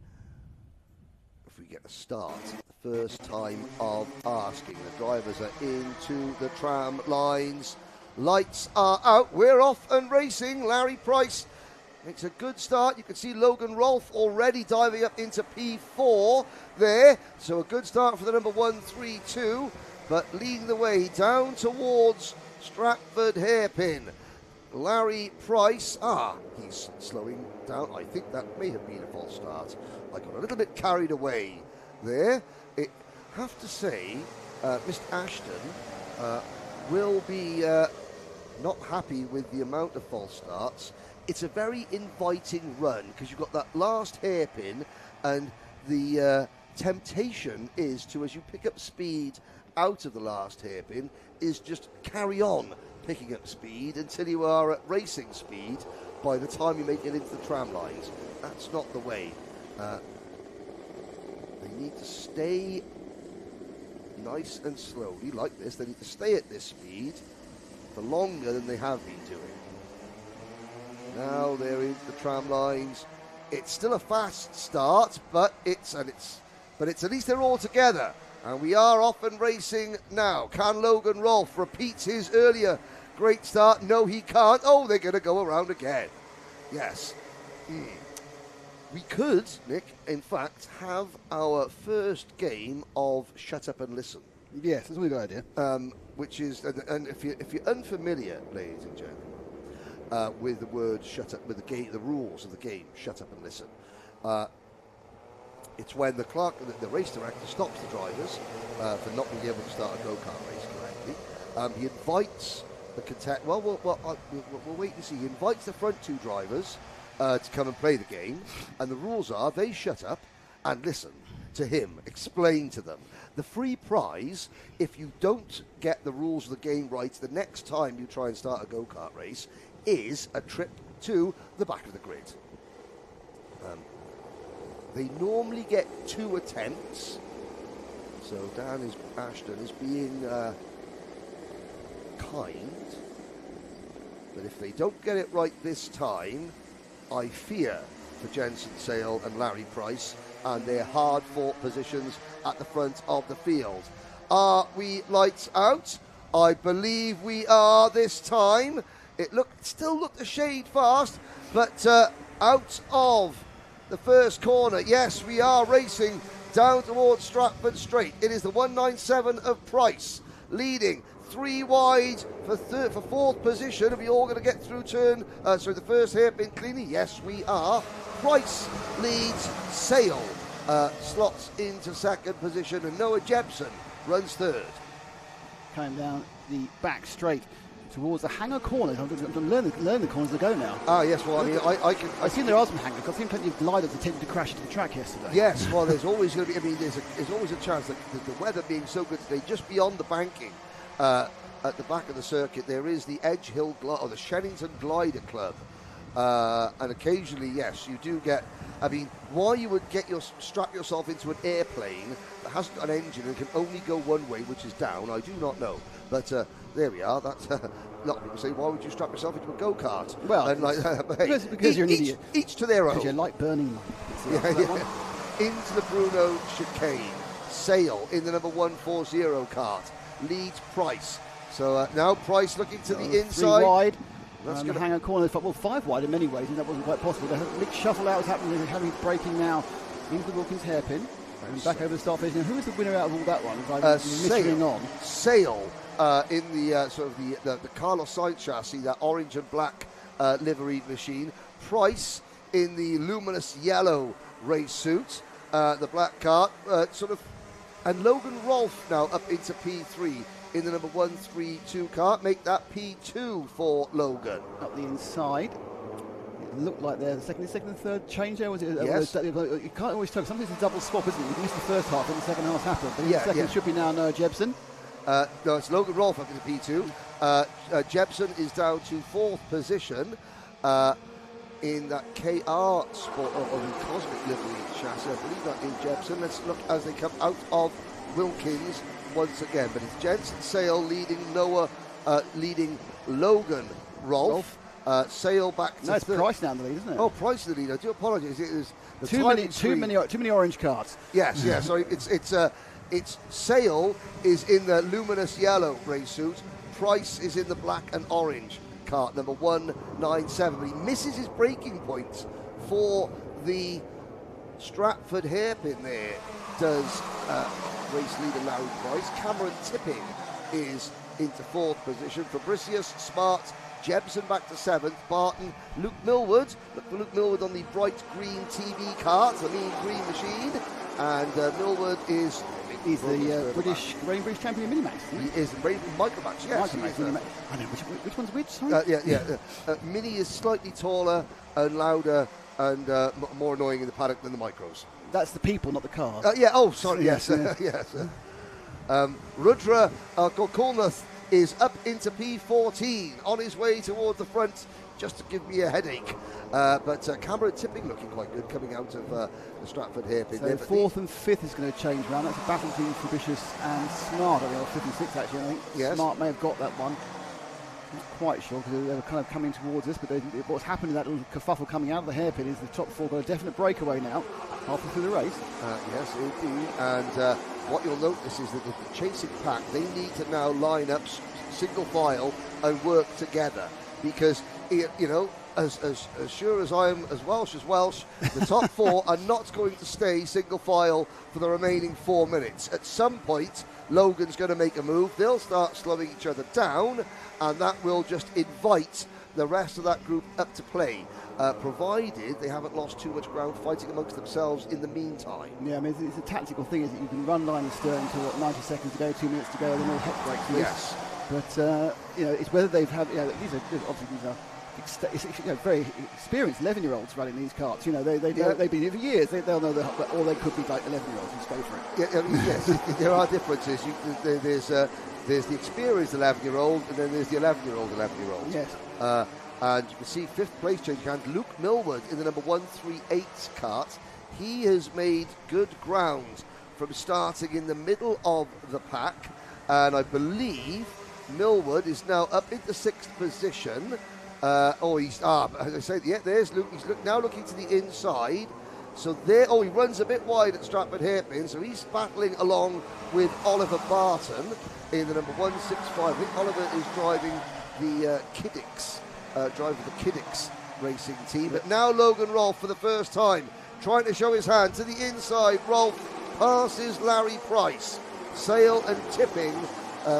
if we get a start. The first time of asking. The drivers are into the tram lines. Lights are out. We're off and racing. Larry Price makes a good start. You can see Logan Rolfe already diving up into P4 there. So a good start for the number 132. But leading the way down towards Stratford Hairpin. Larry Price, he's slowing down. I think that may have been a false start. I got a little bit carried away there. I have to say, Mr. Ashton will be not happy with the amount of false starts. It's a very inviting run because you've got that last hairpin, and the temptation is to, as you pick up speed out of the last hairpin, is just carry on picking up speed until you are at racing speed by the time you make it into the tram lines. That's not the way. They need to stay nice and slowly like this. They need to stay at this speed for longer than they have been doing. Now they're into the tram lines. It's still a fast start, but it's at least they're all together. And we are off and racing now. Can Logan Rolfe repeat his earlier great start? No, he can't. Oh, they're going to go around again. Yes. We could, Nick, in fact, have our first game of Shut Up and Listen. Yes, that's a really good idea. Which is, and if you're unfamiliar, ladies and gentlemen, with the word "shut up," with the game, the rules of the game, "Shut Up and Listen," it's when the clerk, the race director, stops the drivers for not being able to start a go-kart race correctly. He invites the contest. Well, we'll wait and see. He invites the front two drivers to come and play the game, and the rules are they shut up and listen to him explain to them. The free prize, if you don't get the rules of the game right the next time you try and start a go-kart race, is a trip to the back of the grid. They normally get 2 attempts, so Ashton is being kind, but if they don't get it right this time, I fear for Jensen Sale and Larry Price and their hard-fought positions at the front of the field. Are we lights out? I believe we are this time. It still looked a shade fast, but out of the first corner, yes, we are racing down towards Stratford Straight. It is the 197 of Price leading 3 wide for fourth position. Are we all going to get through the first hairpin cleanly? Yes, we are. Price leads. Sale slots into second position, and Noah Jepson runs third. Coming down the back straight towards the hangar corners. I'm going to learn the corners to go now. Ah, yes. Well, I mean, I've seen there are some hangars. I've seen plenty of gliders attempting to crash into the track yesterday. Yes. Well, there's always going to be. I mean, there's always a chance that the weather being so good today, just beyond the banking, at the back of the circuit, there is the Edge Hill or the Shennington Glider Club, and occasionally, yes, you do get. I mean, why you would strap yourself into an airplane that hasn't got an engine and can only go one way, which is down, I do not know. But there we are. That's a lot of people say, why would you strap yourself into a go-kart? Well, and because you're an idiot. Each to their own. Because you like burning money. Into the Bruno chicane. Sale in the number 140 cart leads Price. So now Price looking to the inside. 3 wide. That's going to hang a corner. Well, 5 wide in many ways, and that wasn't quite possible. The big shuffle out is happening. They're having braking now into the Wilkins hairpin. And back over the start finish. Now, who is the winner out of all that one? Sale in the Carlos Sainz chassis, that orange and black livery machine. Price in the luminous yellow race suit, the black cart, and Logan Rolfe now up into P3 in the number 132 cart. Make that P2 for Logan. Up the inside. It looked like they're the second and third change there. Was it? Yes. You can't always tell. Sometimes it's a double swap, isn't it? You miss the first half and the second half happened. But in the second should be now Noah Jepson. No, it's Logan Rolfe up into P2. Jepson is down to 4th position in that KR Sport or the Cosmic livery chassis. I believe that is Jepson. Let's look as they come out of Wilkins once again. But it's Jensen Sale leading Logan Rolfe. Sale back to it's Price now in the lead, isn't it? Oh, Price in the lead. I do apologise. It is too many orange cards. Yes, yes. Sorry, it's Sale is in the luminous yellow race suit. Price is in the black and orange cart, number 197. But he misses his braking points for the Stratford hairpin there. Does race leader Larry Price. Cameron Tipping is into 4th position. Fabricius, Smart, Jebson back to 7th. Barton, Luke Millward. Look for Luke Millward on the bright green TV cart, the mean green machine. And Millward is... He's the British champion in Minimax. He is the Micromax, yes. Micromax, I know which one's which, sorry? Mini is slightly taller and louder and more annoying in the paddock than the Micros. That's the people, not the cars. Sorry, yes. Rudra Gokulnath is up into P14 on his way towards the front, just to give me a headache. But Cameron Tipping looking quite good coming out of the Stratford hairpin. So 4th and 5th is going to change around. That's a battle between Fabricius and Smart. I think 5th and 6th actually, I think. Yes. Smart may have got that one. Not quite sure because they were kind of coming towards us, but what's happened in that little kerfuffle coming out of the hairpin is the top four got a definite breakaway now, halfway through the race. Yes, indeed. And what you'll notice is that the chasing pack, they need to now line up single file and work together, because, as sure as I am as Welsh, the top four are not going to stay single file for the remaining 4 minutes. At some point, Logan's going to make a move. They'll start slowing each other down, and that will just invite the rest of that group up to play, provided they haven't lost too much ground fighting amongst themselves in the meantime. Yeah, I mean, it's a tactical thing, is that you can run line and stern until 90 seconds to go, 2 minutes to go, and then all heck breaks loose. Yes. But, it's whether they've had, these are very experienced 11-year-olds running these karts. They've been here for years. They'll know that, or they could be like 11-year-olds. Just go for it. Yeah, yes, there are differences. There's the experienced 11-year-old, and then there's the 11-year-old 11-year-old. Yes. And you can see fifth place change hand Luke Millward in the number 138 kart. He has made good ground from starting in the middle of the pack, and I believe Millward is now up into sixth position. As I say, there's Luke. He's now looking to the inside. So there, he runs a bit wide at Stratford Hairpin, so he's battling along with Oliver Barton in the number 165. I think Oliver is driving the Kiddix racing team. But now Logan Rolfe for the first time, trying to show his hand to the inside. Rolfe passes Larry Price. Sale and Tipping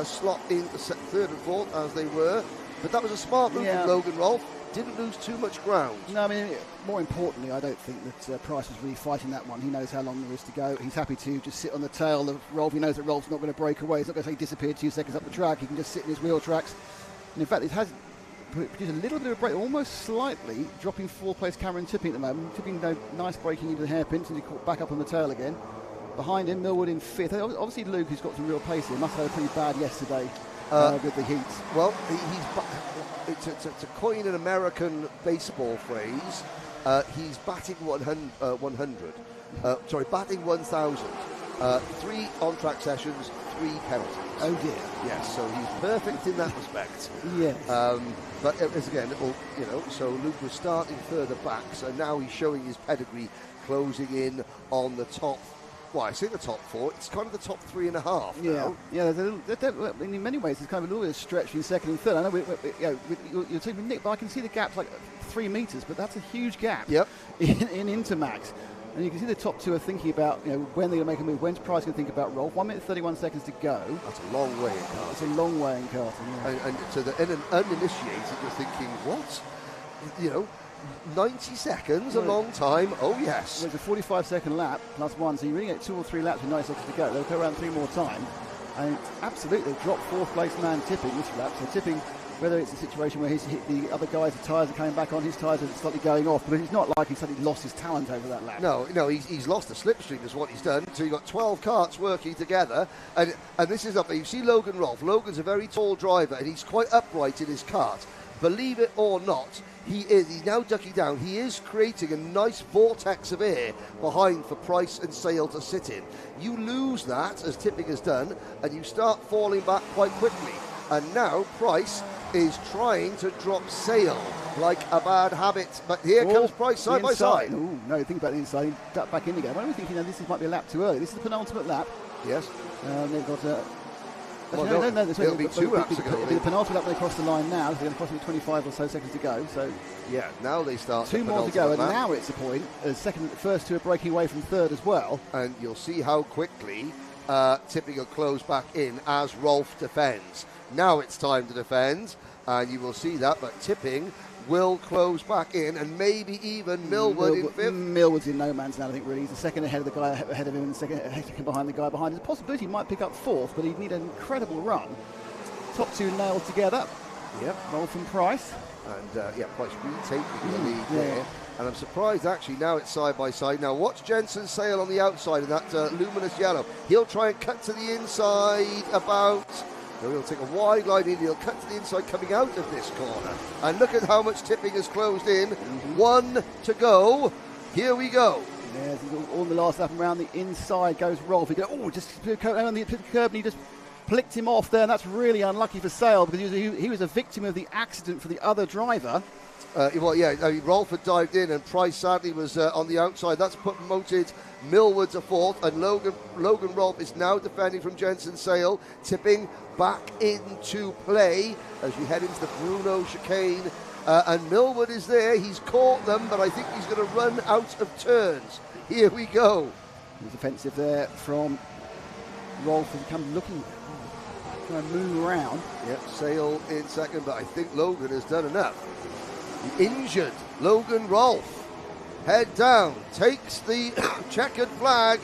slot in third and fourth as they were. But that was a smart move from Logan Rolfe. Didn't lose too much ground. No, I mean, more importantly, I don't think that Price was really fighting that one. He knows how long there is to go. He's happy to just sit on the tail of Rolfe. He knows that Rolfe's not going to break away. He's not going to say he disappeared 2 seconds up the track. He can just sit in his wheel tracks. And in fact, it has produced a little bit of a break, almost slightly, dropping fourth place Cameron Tipping at the moment. Tipping, nice braking into the hairpin since he caught back up on the tail again. Behind him, Millward in fifth. Obviously, Luke, who's got some real pace here, must have had a pretty bad yesterday with the heat. Well, to coin an American baseball phrase, he's batting 100. Batting 1,000. 3 on-track sessions, 3 penalties. Oh dear. Yes, so he's perfect in that respect. Yes. But again, so Luke was starting further back, so now he's showing his pedigree, closing in on the top. Well, I say the top 4. It's kind of the top 3.5 now. Yeah. In many ways, it's kind of a little bit of stretch between second and third. I know you're taking Nick, but I can see the gap's like 3 metres, but that's a huge gap. Yep. In Intermax. And you can see the top 2 are thinking about when they're going to make a move. When's Price going to think about Rolfe? 1 minute 31 seconds to go. That's a long way in karting. It's a long way in karting. Yeah. And to the uninitiated, you're thinking, what? 90 seconds, a long time. Oh yes. Well, it's a 45-second lap plus 1, so you really get 2 or 3 laps with 90 seconds to go. They'll go around 3 more times. And absolutely, they've dropped fourth place man Tipping this lap. So Tipping, whether it's a situation where he's hit the other guys, the tyres are coming back on, his tyres are slightly going off, but it's not like he's suddenly lost his talent over that lap. No, he's lost the slipstream is what he's done. So you've got 12 karts working together, and this is up there. You see Logan Rolfe. Logan's a very tall driver, and he's quite upright in his kart. Believe it or not, he's now ducking down. He is creating a nice vortex of air behind for Price and Sale to sit in. You lose that, as Tipping has done, and you start falling back quite quickly. And now Price is trying to drop Sale like a bad habit. But here comes Price side by side. Ooh, no, think about the inside. He ducked back in again. Why are we thinking this might be a lap too early? This is the penultimate lap. Yes. They've got no, it'll be 2 laps ago. It'll be the penultimate lap when they cross the line now. So they're going to cross with 25 or so seconds to go. So yeah, now they start 2 more to go, and now it's a point. First 2 are breaking away from third as well. And you'll see how quickly Tipping will close back in as Rolfe defends. Now it's time to defend, and you will see that. But Tipping will close back in, and maybe even Millward in fifth. Millward's in no man's land, I think, really. He's the second ahead of the guy ahead of him, and the second behind the guy behind. There's a possibility he might pick up fourth, but he'd need an incredible run. Top 2 nailed together. Yep. Rolfe and Price. And Price retaking the lead there. And I'm surprised, actually, now it's side by side. Now watch Jensen Sale on the outside in that luminous yellow. He'll try and cut to the inside about... So he'll take a wide line in, he'll cut to the inside coming out of this corner. And look at how much Tipping has closed in. 1 to go. Here we go. Yeah, all in the last lap and around the inside goes Rolfe. He goes, just on the curb, and he just flicked him off there, and that's really unlucky for Sale because he was a victim of the accident for the other driver. Well, yeah, I mean, Rolfe had dived in, and Price sadly was on the outside. That's promoted Millward to fourth, and Logan Rolfe is now defending from Jensen Sale, tipping back into play as we head into the Bruno chicane. And Millward is there. He's caught them, but I think he's going to run out of turns. Here we go. He's offensive there from Rolfe. He comes looking, trying to move around. Yep, Sale in second, but I think Logan has done enough. The injured Logan Rolfe, head down, takes the checkered flag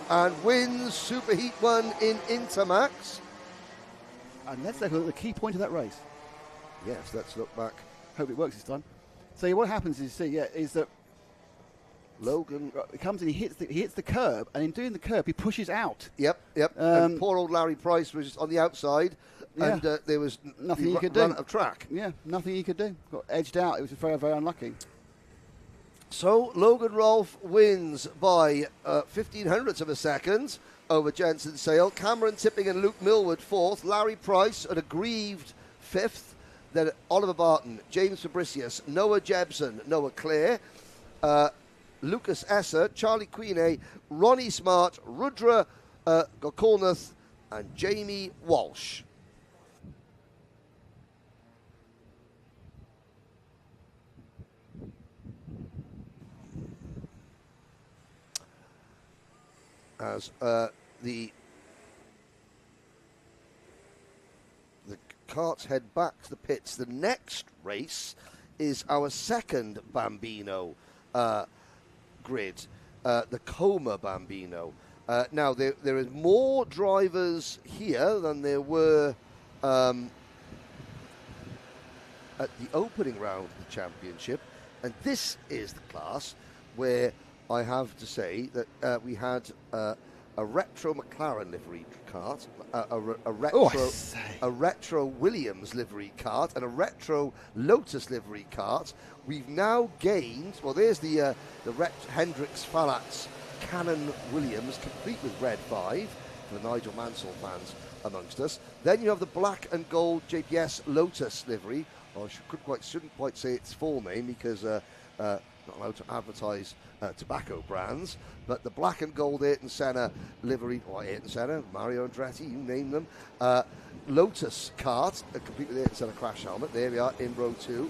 and wins Superheat 1 in Intermax. And let's look at the key point of that race. Yes, let's look back. Hope it works this time. So what happens is that Logan comes in, he hits the curb, and in doing the curb, he pushes out. Yep. And poor old Larry Price was on the outside, and there was nothing he could do. Run out of track. Yeah, nothing he could do. Got edged out. It was very, very unlucky. So Logan Rolfe wins by 0.15 of a second over Jensen Sale. Cameron Tipping and Luke Millward fourth. Larry Price an aggrieved fifth. Then Oliver Barton, James Fabricius, Noah Jebson, Noah Clare, Lucas Esser, Charlie Queenie, Ronnie Smart, Rudra Gokolnath, and Jamie Walsh. As the carts head back to the pits. The next race is our second Bambino grid, the Coma Bambino. Now, there is more drivers here than there were at the opening round of the championship, and this is the class where I have to say that we had a retro McLaren livery kart, a retro Williams livery kart, and a retro Lotus livery kart. We've now gained, well, there's the Hendricks Falats Canon Williams, complete with red 5 for the Nigel Mansell fans amongst us. Then you have the black and gold JPS Lotus livery. I shouldn't quite say its full name because not allowed to advertise tobacco brands, but the black and gold Ayrton Senna livery, or Ayrton Senna, Mario Andretti, you name them. Lotus kart, complete with Ayrton Senna crash helmet. There we are in row 2.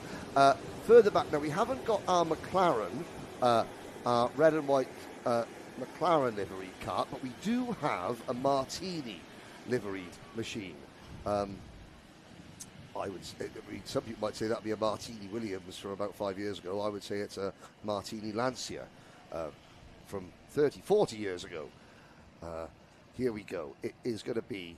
Further back, now we haven't got our McLaren, our red and white McLaren livery kart, but we do have a Martini liveried machine. I would say, some people might say that would be a Martini Williams from about 5 years ago. I would say it's a Martini Lancia from 30, 40 years ago. Here we go. It is going to be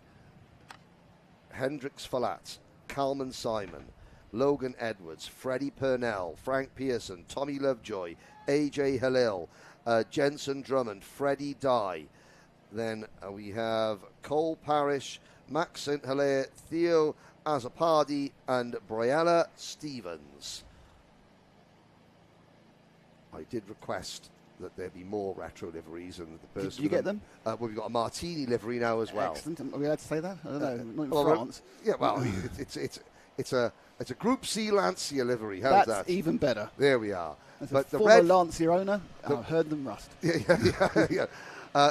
Hendricks Falat, Kalman Simon, Logan Edwards, Freddie Purnell, Frank Pearson, Tommy Lovejoy, AJ Halil, Jensen Drummond, Freddie Dye. Then we have Cole Parrish, Max St. Hilaire, Theo Azzopardi, and Briella Stevens. I did request that there be more retro liveries, and the person. Did you get them? Well, we've got a Martini livery now as well. Excellent. Are we allowed to say that? I don't know. Not in well, France. Yeah, well, it's a Group C Lancia livery. How's that? That's even better. There we are. As but a the former red Lancia owner, I've heard them rust. Yeah.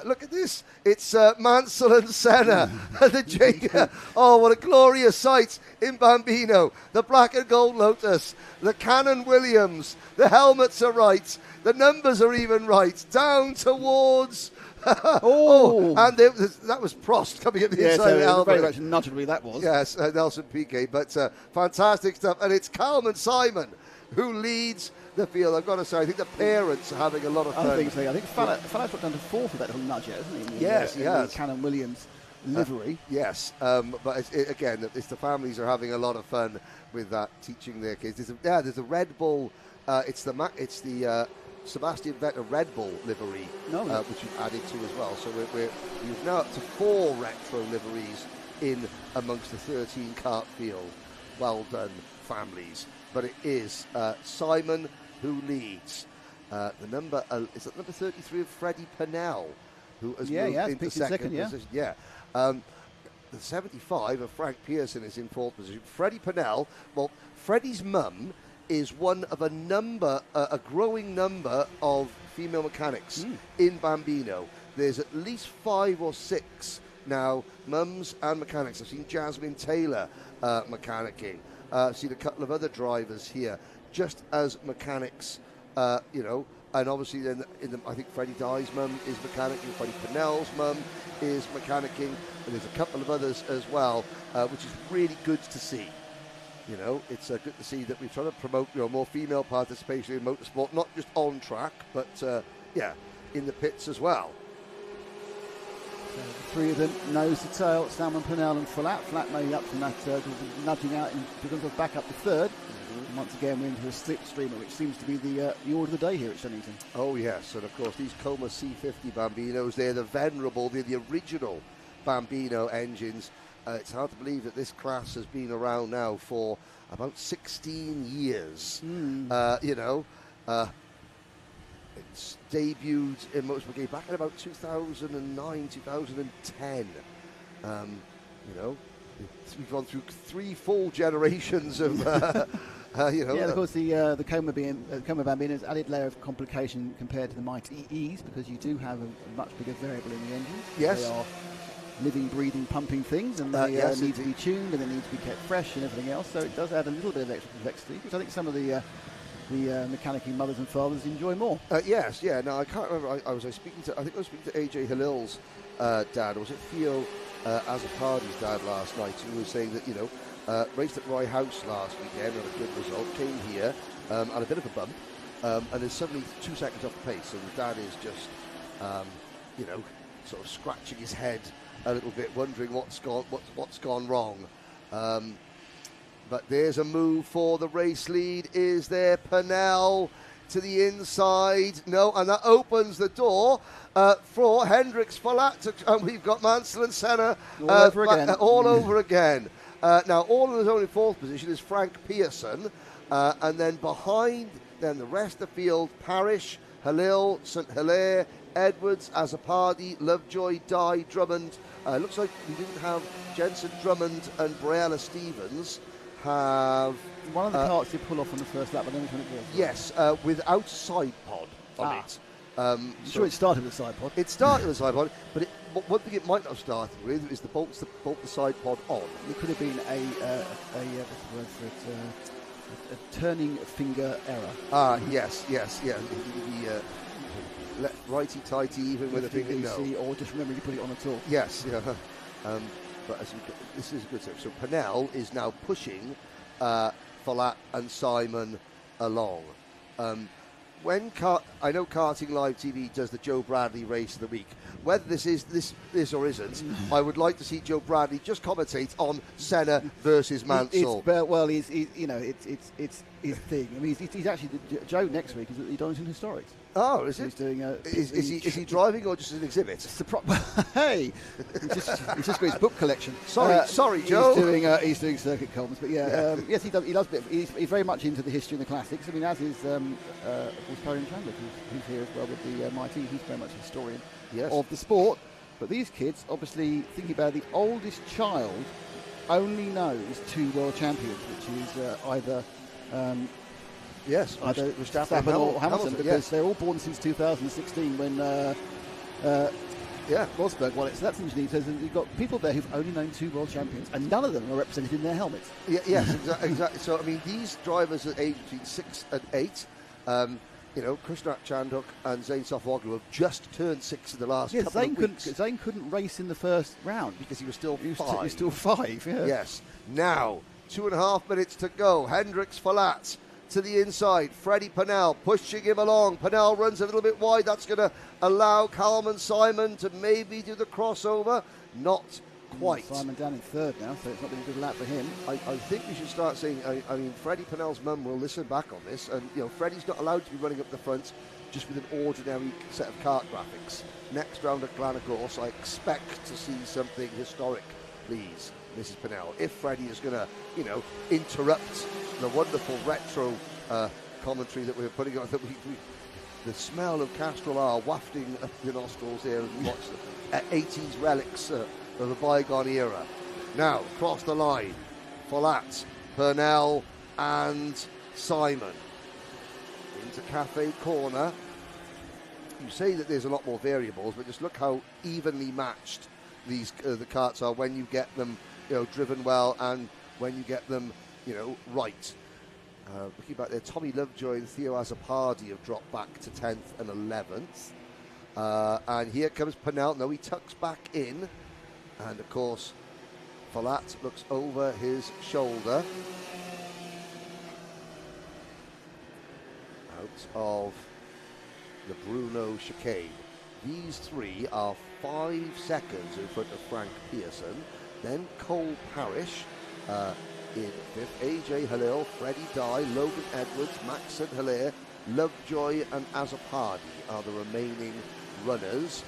Look at this. It's Mansell and Senna. The Jacob. Oh, what a glorious sight in Bambino. The black and gold Lotus. The Canon Williams. The helmets are right. The numbers are even right. Down towards... and that was Prost coming at the inside of the helmet. Very much nudgery that was. Yes, Nelson Piquet. But fantastic stuff. And it's Kalman Simon who leads the field. I've got to say, I think the parents are having a lot of fun. I think so. I think Fallat's got down to 4th with that little nudge, hasn't he? Yes, he has. Canon Williams livery. Yes, but again, it's the families are having a lot of fun with that, teaching their kids. There's a Red Bull. It's the Sebastian Vettel Red Bull livery, which you've added to as well. So we're now up to 4 retro liveries in amongst the 13 kart field. Well done, families. But it is Simon who leads. The number is it number 33 of Freddie Purnell, who has moved into second position. Yeah. The the 75 of Frank Pearson is in fourth position. Freddie Pennell, well, Freddie's mum is one of a growing number of female mechanics in Bambino. There's at least 5 or 6 now, mums and mechanics. I've seen Jasmine Taylor mechanicking. I've seen a couple of other drivers here, just as mechanics, and obviously then I think Freddie Dye's mum is mechanicking, Freddie Pennell's mum is mechanicking, and there's a couple of others as well, which is really good to see. It's good to see that we're trying to promote more female participation in motorsport, not just on track, but in the pits as well. So the 3 of them, nose to tail, Salmon, Pennell and Flat. Flat made up from that, nudging out and back up to third. And once again, we're into a slipstreamer, which seems to be the order of the day here at Shennington. Oh, yes, and of course, these Coma C50 Bambinos, they're the original Bambino engines. It's hard to believe that this class has been around now for about 16 years. It's debuted in motorsport back in about 2009, 2010. We've gone through 3 full generations of, Yeah, of course, the Coma Bambino has added layer of complication compared to the Mighty E's, because you do have a much bigger variable in the engine. Yes. They are living, breathing, pumping things, and they need to be tuned, and they need to be kept fresh and everything else. So it does add a little bit of extra complexity, which I think some of the mechanicking mothers and fathers enjoy more. Yes, yeah. Now I can't remember. I was speaking to AJ Halil's dad, or was it Theo Azapardi's dad last night, who was saying that raced at Roy House last weekend, had a good result, came here, had a bit of a bump, and is suddenly 2 seconds off the pace. So the dad is just, sort of scratching his head a little bit, wondering what's gone wrong. But there's a move for the race lead. Is there? Pennell to the inside. No, and that opens the door for Hendricks Folat. And we've got Mansell and Senna all over again. Now, all on his own in fourth position is Frank Pearson. And then behind then the rest of the field, Parrish, Halil, St. Hilaire, Edwards, Azapardi, Lovejoy, Dye, Drummond. Looks like we didn't have Jensen Drummond and Briella Stevens. Have one of the carts did pull off on the first lap, but then which one it was? Yes, without side pod on it. Sure, it started with a side pod. It started with a side pod, but one thing it might not have started with is the bolts that bolt the side pod on. It could have been a turning finger error. Yes, yeah. Righty-tighty, even with a finger. No. Or just remember to put it on at all. Yes, yeah. But this is a good step. So Pennell is now pushing Folat and Simon along. I know Karting Live TV does the Joe Bradley race of the week. Whether this or isn't, I would like to see Joe Bradley just commentate on Senna versus Mansell. It's his thing. I mean, he's actually Joe next week is at the Donington Historics. Oh, is it? He's doing is he driving or just an exhibit? Hey, he's just got his book collection. Sorry, Joe. He's doing circuit comms, but yes, he does. He loves a bit. He's very much into the history and the classics. I mean, as is of course Perrin Chandler, who's here as well with the Mighty. He's very much a historian of the sport. But these kids, obviously, thinking about it, the oldest child only knows 2 world champions, which is either Verstappen or Hamilton, because they're all born since 2016 when Rosberg won it. So that's interesting. So you've got people there who've only known 2 world champions, and none of them are represented in their helmets. Yes, exactly. So I mean, these drivers at age between 6 and 8. Krishna Chandhok and Zane Sofoglu have just turned 6 in the last couple of weeks. Zane couldn't race in the first round because he was still 5. He was still 5. Yeah. Yes. Now 2.5 minutes to go. Hendricks Folat to the inside. Freddie Pennell pushing him along. Pennell runs a little bit wide. That's going to allow Calman Simon to maybe do the crossover. Not quite. Simon down in third now, so it's not been a good lap for him. I think we should start saying, I mean, Freddie Pennell's mum will listen back on this, and Freddie's not allowed to be running up the front just with an ordinary set of kart graphics. Next round at Glenagorse, I expect to see something historic, please, Mrs. Pennell. If Freddie is going to, interrupt the wonderful retro commentary that we're putting on, that the smell of Castrol R wafting up your nostrils here as we watch the 80s relics of a bygone era. Now, across the line, Follett, Purnell and Simon. Into Cafe Corner. You say that there's a lot more variables, but just look how evenly matched these the karts are when you get them, driven well, and when you get them, right. Looking back there, Tommy Lovejoy and Theo Azzopardi have dropped back to 10th and 11th. And here comes Purnell. No, he tucks back in. And, of course, Follett looks over his shoulder. Out of the Bruno chicane. These three are 5 seconds in front of Frank Pearson. Then Cole Parrish in 5th. AJ Halil, Freddie Dye, Logan Edwards, Max St. Hilaire, Lovejoy and Azzopardi are the remaining runners.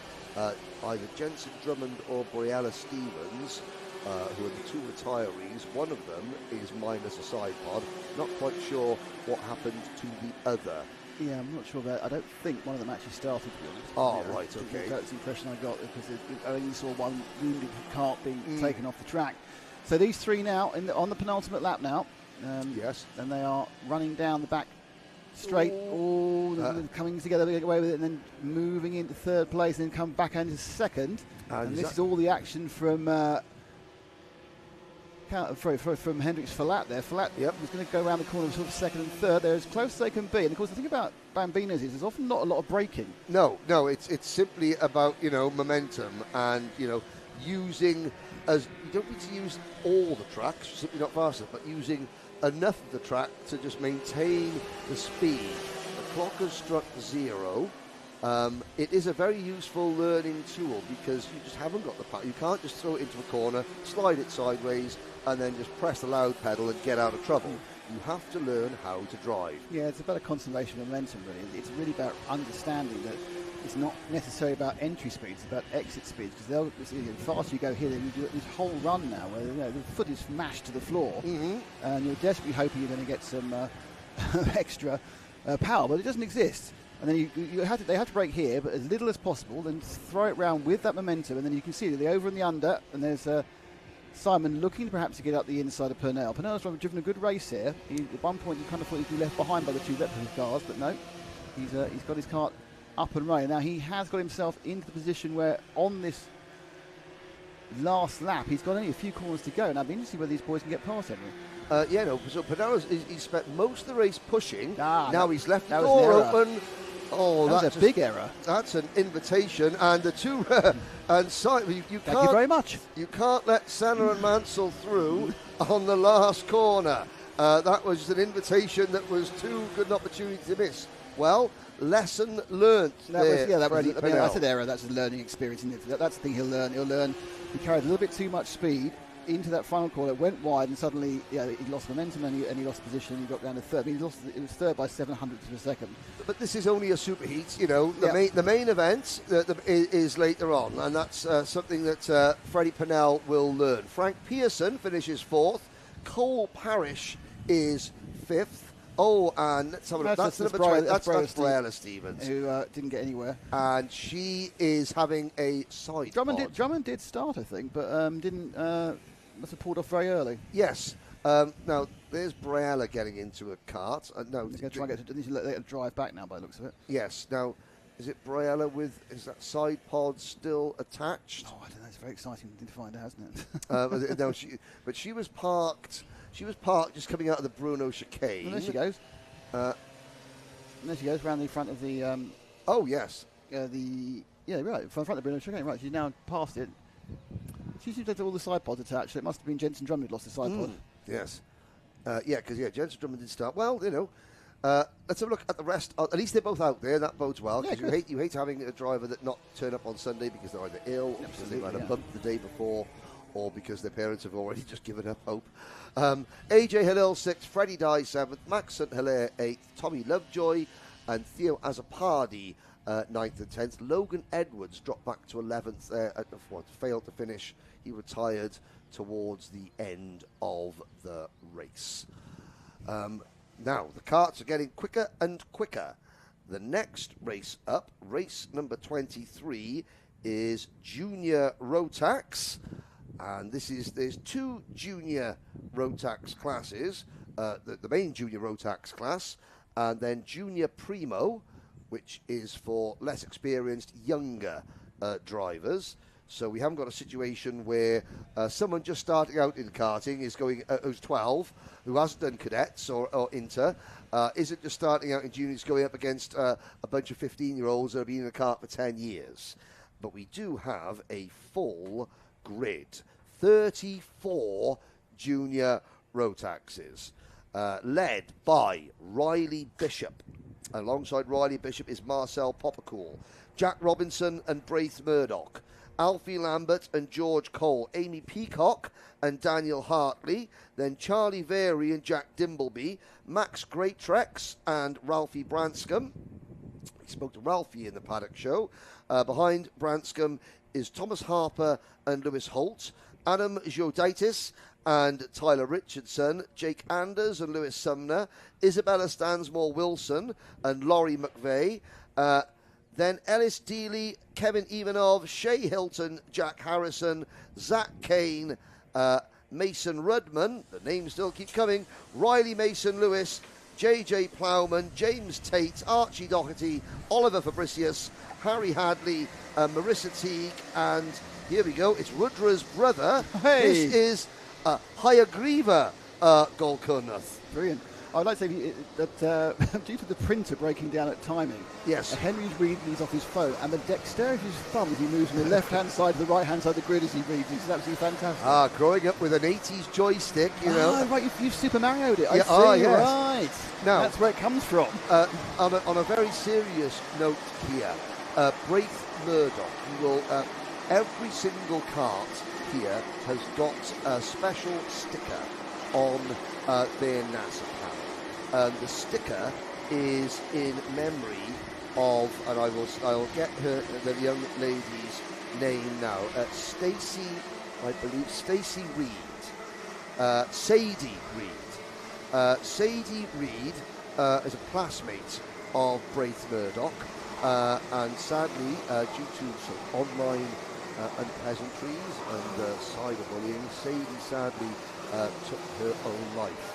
Either Jensen Drummond or Briella Stevens, who are the two retirees. One of them is minus a side pod. Not quite sure what happened to the other. Yeah, I'm not sure about. I don't think one of them actually started, to be honest. Oh, right, okay. That's the impression I got, because I only saw one wounded cart being taken off the track. So these three now on the penultimate lap now. Yes. And they are running down the back straight, coming together to get away with it, and then moving into third place, and then come back into second. And this is all the action from from Hendrix Follett there. Follett was going to go around the corner sort of second and third. They're as close as they can be. And of course, the thing about Bambinas is there's often not a lot of braking. No, it's simply about momentum and using you don't need to use all the tracks, simply not fast enough, but using enough of the track to just maintain the speed. The clock has struck 0. It is a very useful learning tool because you just haven't got the power. You can't just throw it into a corner, slide it sideways, and then just press the loud pedal and get out of trouble. You have to learn how to drive. Yeah, it's about a conservation of momentum, really. It's really about understanding that it's not necessarily about entry speeds, it's about exit speeds. Because the faster you go here, then you do this whole run now where the foot is mashed to the floor, and you're desperately hoping you're going to get some extra power, but it doesn't exist. And then they have to brake here, but as little as possible, then throw it round with that momentum, and then you can see the over and the under, and there's Simon looking perhaps to get up the inside of Purnell. Purnell's driven a good race here. At one point you kind of thought he'd be left behind by the two replica cars, but no, he's got his kart up and running. Now he has got himself into the position where on this last lap he's got only a few corners to go, and I'd be interested to see whether these boys can get past Henry. So Purnell he's spent most of the race pushing. Now he's left the door open. Oh, that's a big error. That's an invitation, and the two and Simon, you can't. Thank you very much. You can't let Senna and Mansell through on the last corner. That was an invitation that was too good an opportunity to miss. Well, lesson learnt. I said error. That's a learning experience, isn't it? That's the thing he'll learn. He carried a little bit too much speed into that final corner, went wide, and suddenly he lost momentum and he lost position, and he got down to third. It was third by 700ths of a second. But this is only a superheat, the main event is later on, and that's something that Freddie Purnell will learn. Frank Pearson finishes 4th, Cole Parrish is 5th. Oh, and let's have a look. That's number 20. That's Briella Stevens, who didn't get anywhere, and she is having a side pod. Drummond did start, I think, but didn't. Must have pulled off very early. Yes. Now there's Briella getting into a kart. No, he's going to try and let it drive back now, by the looks of it. Yes. Now, is it Briella is that side pod still attached? Oh, I don't know. It's a very exciting thing to find out, isn't it? No, she was parked. She was parked just coming out of the Bruno chicane. Well, there she goes. There she goes round the front of the. Oh yes. Right, in front of the Bruno chicane. Right, she's now past it. She seems to have all the side pods attached, so it must have been Jensen Drummond who lost the side pod. Yes. Because Jensen Drummond did start. Well, let's have a look at the rest. At least they're both out there. That bodes well. Because you hate having a driver that not turn up on Sunday because they're either ill, or because they've had a bump the day before, or because their parents have already just given up hope. AJ Halil 6th, Freddie Dye 7th, Max St. Hilaire 8th, Tommy Lovejoy and Theo Azzopardi 9th and 10th. Logan Edwards dropped back to 11th there, failed to finish. He retired towards the end of the race. Now, the karts are getting quicker and quicker. The next race up, race number 23, is Junior Rotax. And there's 2 junior Rotax classes, the main junior Rotax class, and then junior Primo, which is for less experienced, younger drivers. So we haven't got a situation where someone just starting out in karting is going, who's 12, who hasn't done cadets or inter, isn't just starting out in juniors going up against a bunch of 15-year-olds that have been in the kart for 10 years. But we do have a full grid, 34 junior Rotaxes, led by Riley Bishop. Alongside Riley Bishop is Marcel Poppercool, Jack Robinson and Braith Murdoch, Alfie Lambert and George Cole, Amy Peacock and Daniel Hartley, then Charlie Vary and Jack Dimbleby, Max Greatrex and Ralphie Branscombe. We spoke to Ralphie in the paddock show. Behind Branscombe is Thomas Harper and Lewis Holt, Adam Jodaitis and Tyler Richardson, Jake Anders and Lewis Sumner, Isabella Stansmore Wilson and Laurie McVeigh, then Ellis Dealey, Kevin Ivanov, Shay Hilton, Jack Harrison, Zach Kane, Mason Rudman, the names still keep coming, Riley Mason Lewis, JJ Plowman, James Tate, Archie Doherty, Oliver Fabricius, Harry Hadley, Marissa Teague, and here we go, it's Rudra's brother. Hey. This is Hayagriva Golkunath. Brilliant. I'd like to say that due to the printer breaking down at timing, Yes. Henry's reading these off his phone, and the dexterity of his thumb as he moves from the left-hand side to the right-hand side of the grid as he reads. It's absolutely fantastic. Growing up with an 80s joystick, you know. Oh, right, you've Super Mario'd it. I Yeah, see, yes. right. Now, that's where it comes from. on a very serious note here, Braith Murdoch, will, every single cart here has got a special sticker on their NASA panel. The sticker is in memory of, and I'll get the young lady's name now, Stacey, I believe, Stacey Reed, Sadie Reed. Sadie Reed is a classmate of Braith Murdoch, and sadly, due to some online unpleasantries and cyberbullying, Sadie sadly took her own life.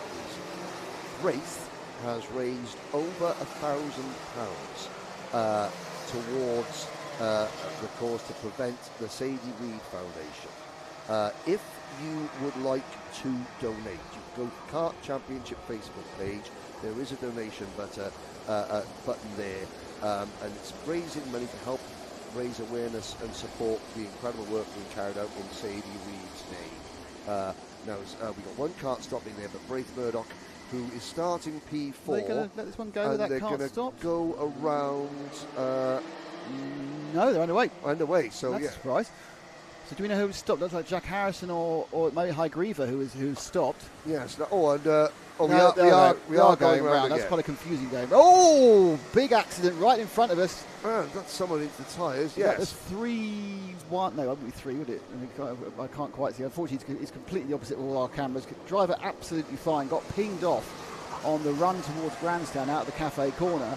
Braith has raised over £1,000 towards the cause to prevent the Sadie Reed Foundation. If you would like to donate, you go to the Kart Championship Facebook page. There is a donation button there, and it's raising money to help raise awareness and support the incredible work being carried out in Sadie Reed's name. Now, we've got one kart stopping there, but Braith Murdoch, who is starting P4. Are they going to let this one go with that kart stop? Go around. No, they're underway. Underway, so That's yeah. a surprise. So do we know who stopped? Looks like Jack Harrison or maybe Hygriva who's stopped. Yes. We are are going around round. again. That's quite a confusing game. Oh, big accident right in front of us. That's someone into the tyres. That was Yes. 3-1. No, it wouldn't be 3, would it? I can't quite see. Unfortunately, it's completely the opposite of all our cameras. Driver absolutely fine. Got pinged off on the run towards Grandstand out of the cafe corner.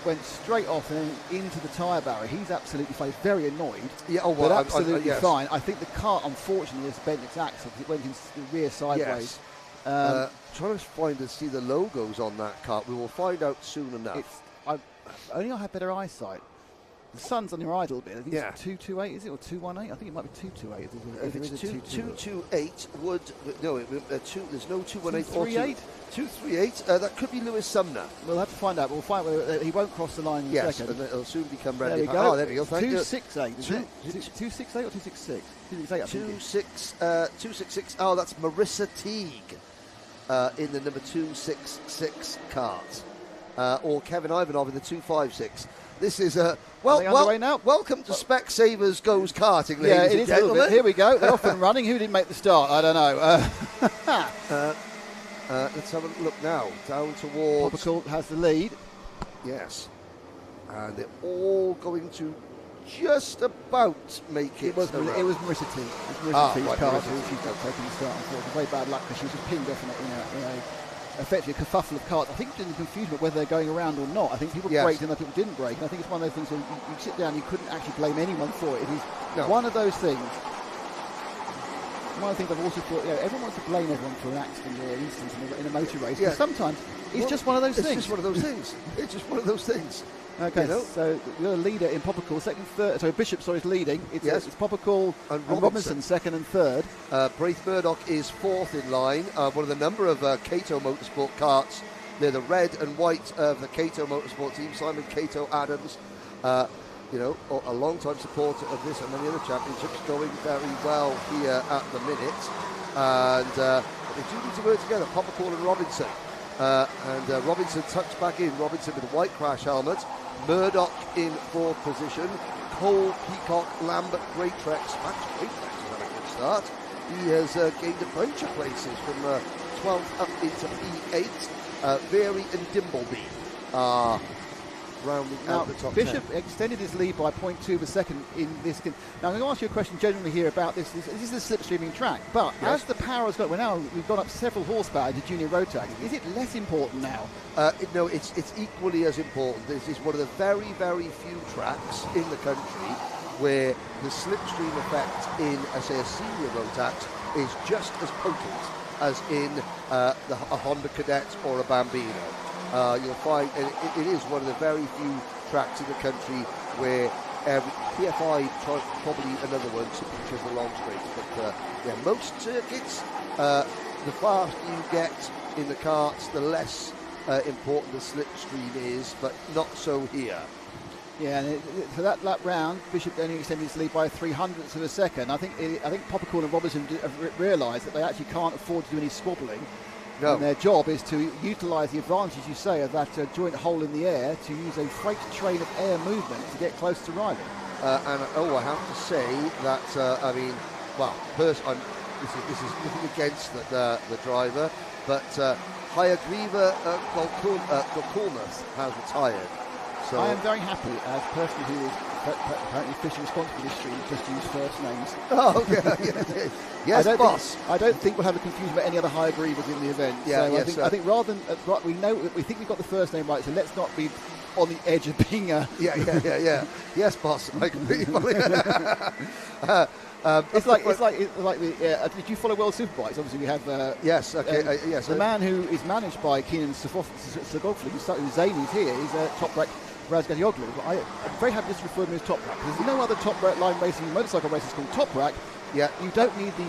Went straight off and into the tyre barrier. He's absolutely fine. Very annoyed. Yeah. But absolutely yes. fine. I think the car, unfortunately, has bent its axle because it went into the rear sideways. Yes. Trying to see the logos on that kart. We will find out soon enough. Only I had better eyesight. The sun's on your eye a little bit. I think Yeah. it's 228, is it, or 218? I think it might be 228. If it's 228, there's no 218 or 238. 238. That could be Lewis Sumner. We'll have to find out. We'll find whether he won't cross the line in a Yes, second. and it'll soon become There ready. we go. There we go. Thank you. 268. Is it? 268 or 266? 268. I think. 266. Oh, that's Marissa Teague in the number 266 kart, or Kevin Ivanov in the 256. This is welcome to Specsavers Goes Karting, ladies and it is a little gentlemen. bit. Here we go. They're off and running. Who didn't make the start? I don't know. Let's have a look now. Down towards. Poppercool has the lead. Yes, and they're all going to just about make it. It was around. Marissa Teague. It was Marissa Teague's right, car. Marissa She's got taking the start. Unfortunately, very bad luck because she was just pinged off in a effectively a kerfuffle of carts. I think it's in confusion about whether they're going around or not. I think people braked and other people didn't brake. And I think it's one of those things where you sit down, you couldn't actually blame anyone for it. It is one of those things one of the things I've also thought, everyone wants to blame everyone for an accident or an incident in a motor race. Yeah. But sometimes it's just one of those things. It's just one of those things. It's just one of those things. Okay, so the leader in Poppercool, second, third. So Bishop, is leading. It's Poppercool and Robinson, second and third. Braith Murdoch is fourth in line. One of the number of Cato Motorsport karts. They're the red and white of the Cato Motorsport team. Simon Cato Adams, a long-time supporter of this and many other championships, going very well here at the minute. And they do need to work together. Poppercool and Robinson. And Robinson tucks back in. Robinson with a white crash helmet. Murdoch in fourth position. Cole, Peacock, Lambert, Greatrex. Max Greatrex has had a good start. He has gained a bunch of places from 12th up into P8. Very and Dimbleby rounding out the top Bishop 10. extended his lead by 0.2 of a second in this. Now I'm going to ask you a question generally here about this. This is a slipstreaming track, but as the power has got, we've gone up several horsepower to junior road tracks. Is it less important now? No, it's equally as important. This is one of the very, very few tracks in the country where the slipstream effect in, say, a senior road tax is just as potent as in a Honda Cadet or a Bambino. You'll find it is one of the very few tracks in the country where PFI probably another one simply because of the long straights. But most circuits, the faster you get in the karts, the less important the slipstream is, but not so here. Yeah, and for that lap round, Bishop only extended his lead by 0.03 of a second. I think Poppercool and Robinson have realised that they actually can't afford to do any squabbling. No. And their job is to utilise the advantage, you say, of that joint hole in the air to use a freight train of air movement to get close to Riley. I have to say that this is nothing against the driver, but Hayagriva Gokulnath has retired. So I am very happy as a person who is apparently officially responsible for this stream, just use first names. Oh, yeah. Yes, boss. I don't think we'll have a confusion about any other high grievers in the event. Yeah, so I think rather than we think we've got the first name right, so let's not be on the edge of being a yeah. Yes, boss. I completely follow. It's like the. Did you follow World Superbikes? Obviously, we have. Yes. Okay. Yes. The man who is managed by Keenan Sagoglu, who's Zani's here, is Top Rack Razgadioglu. But I'm very happy just to refer to him as Top Rack. There's no other Top Rack line racing motorcycle races called Top Rack. Yeah. You don't need the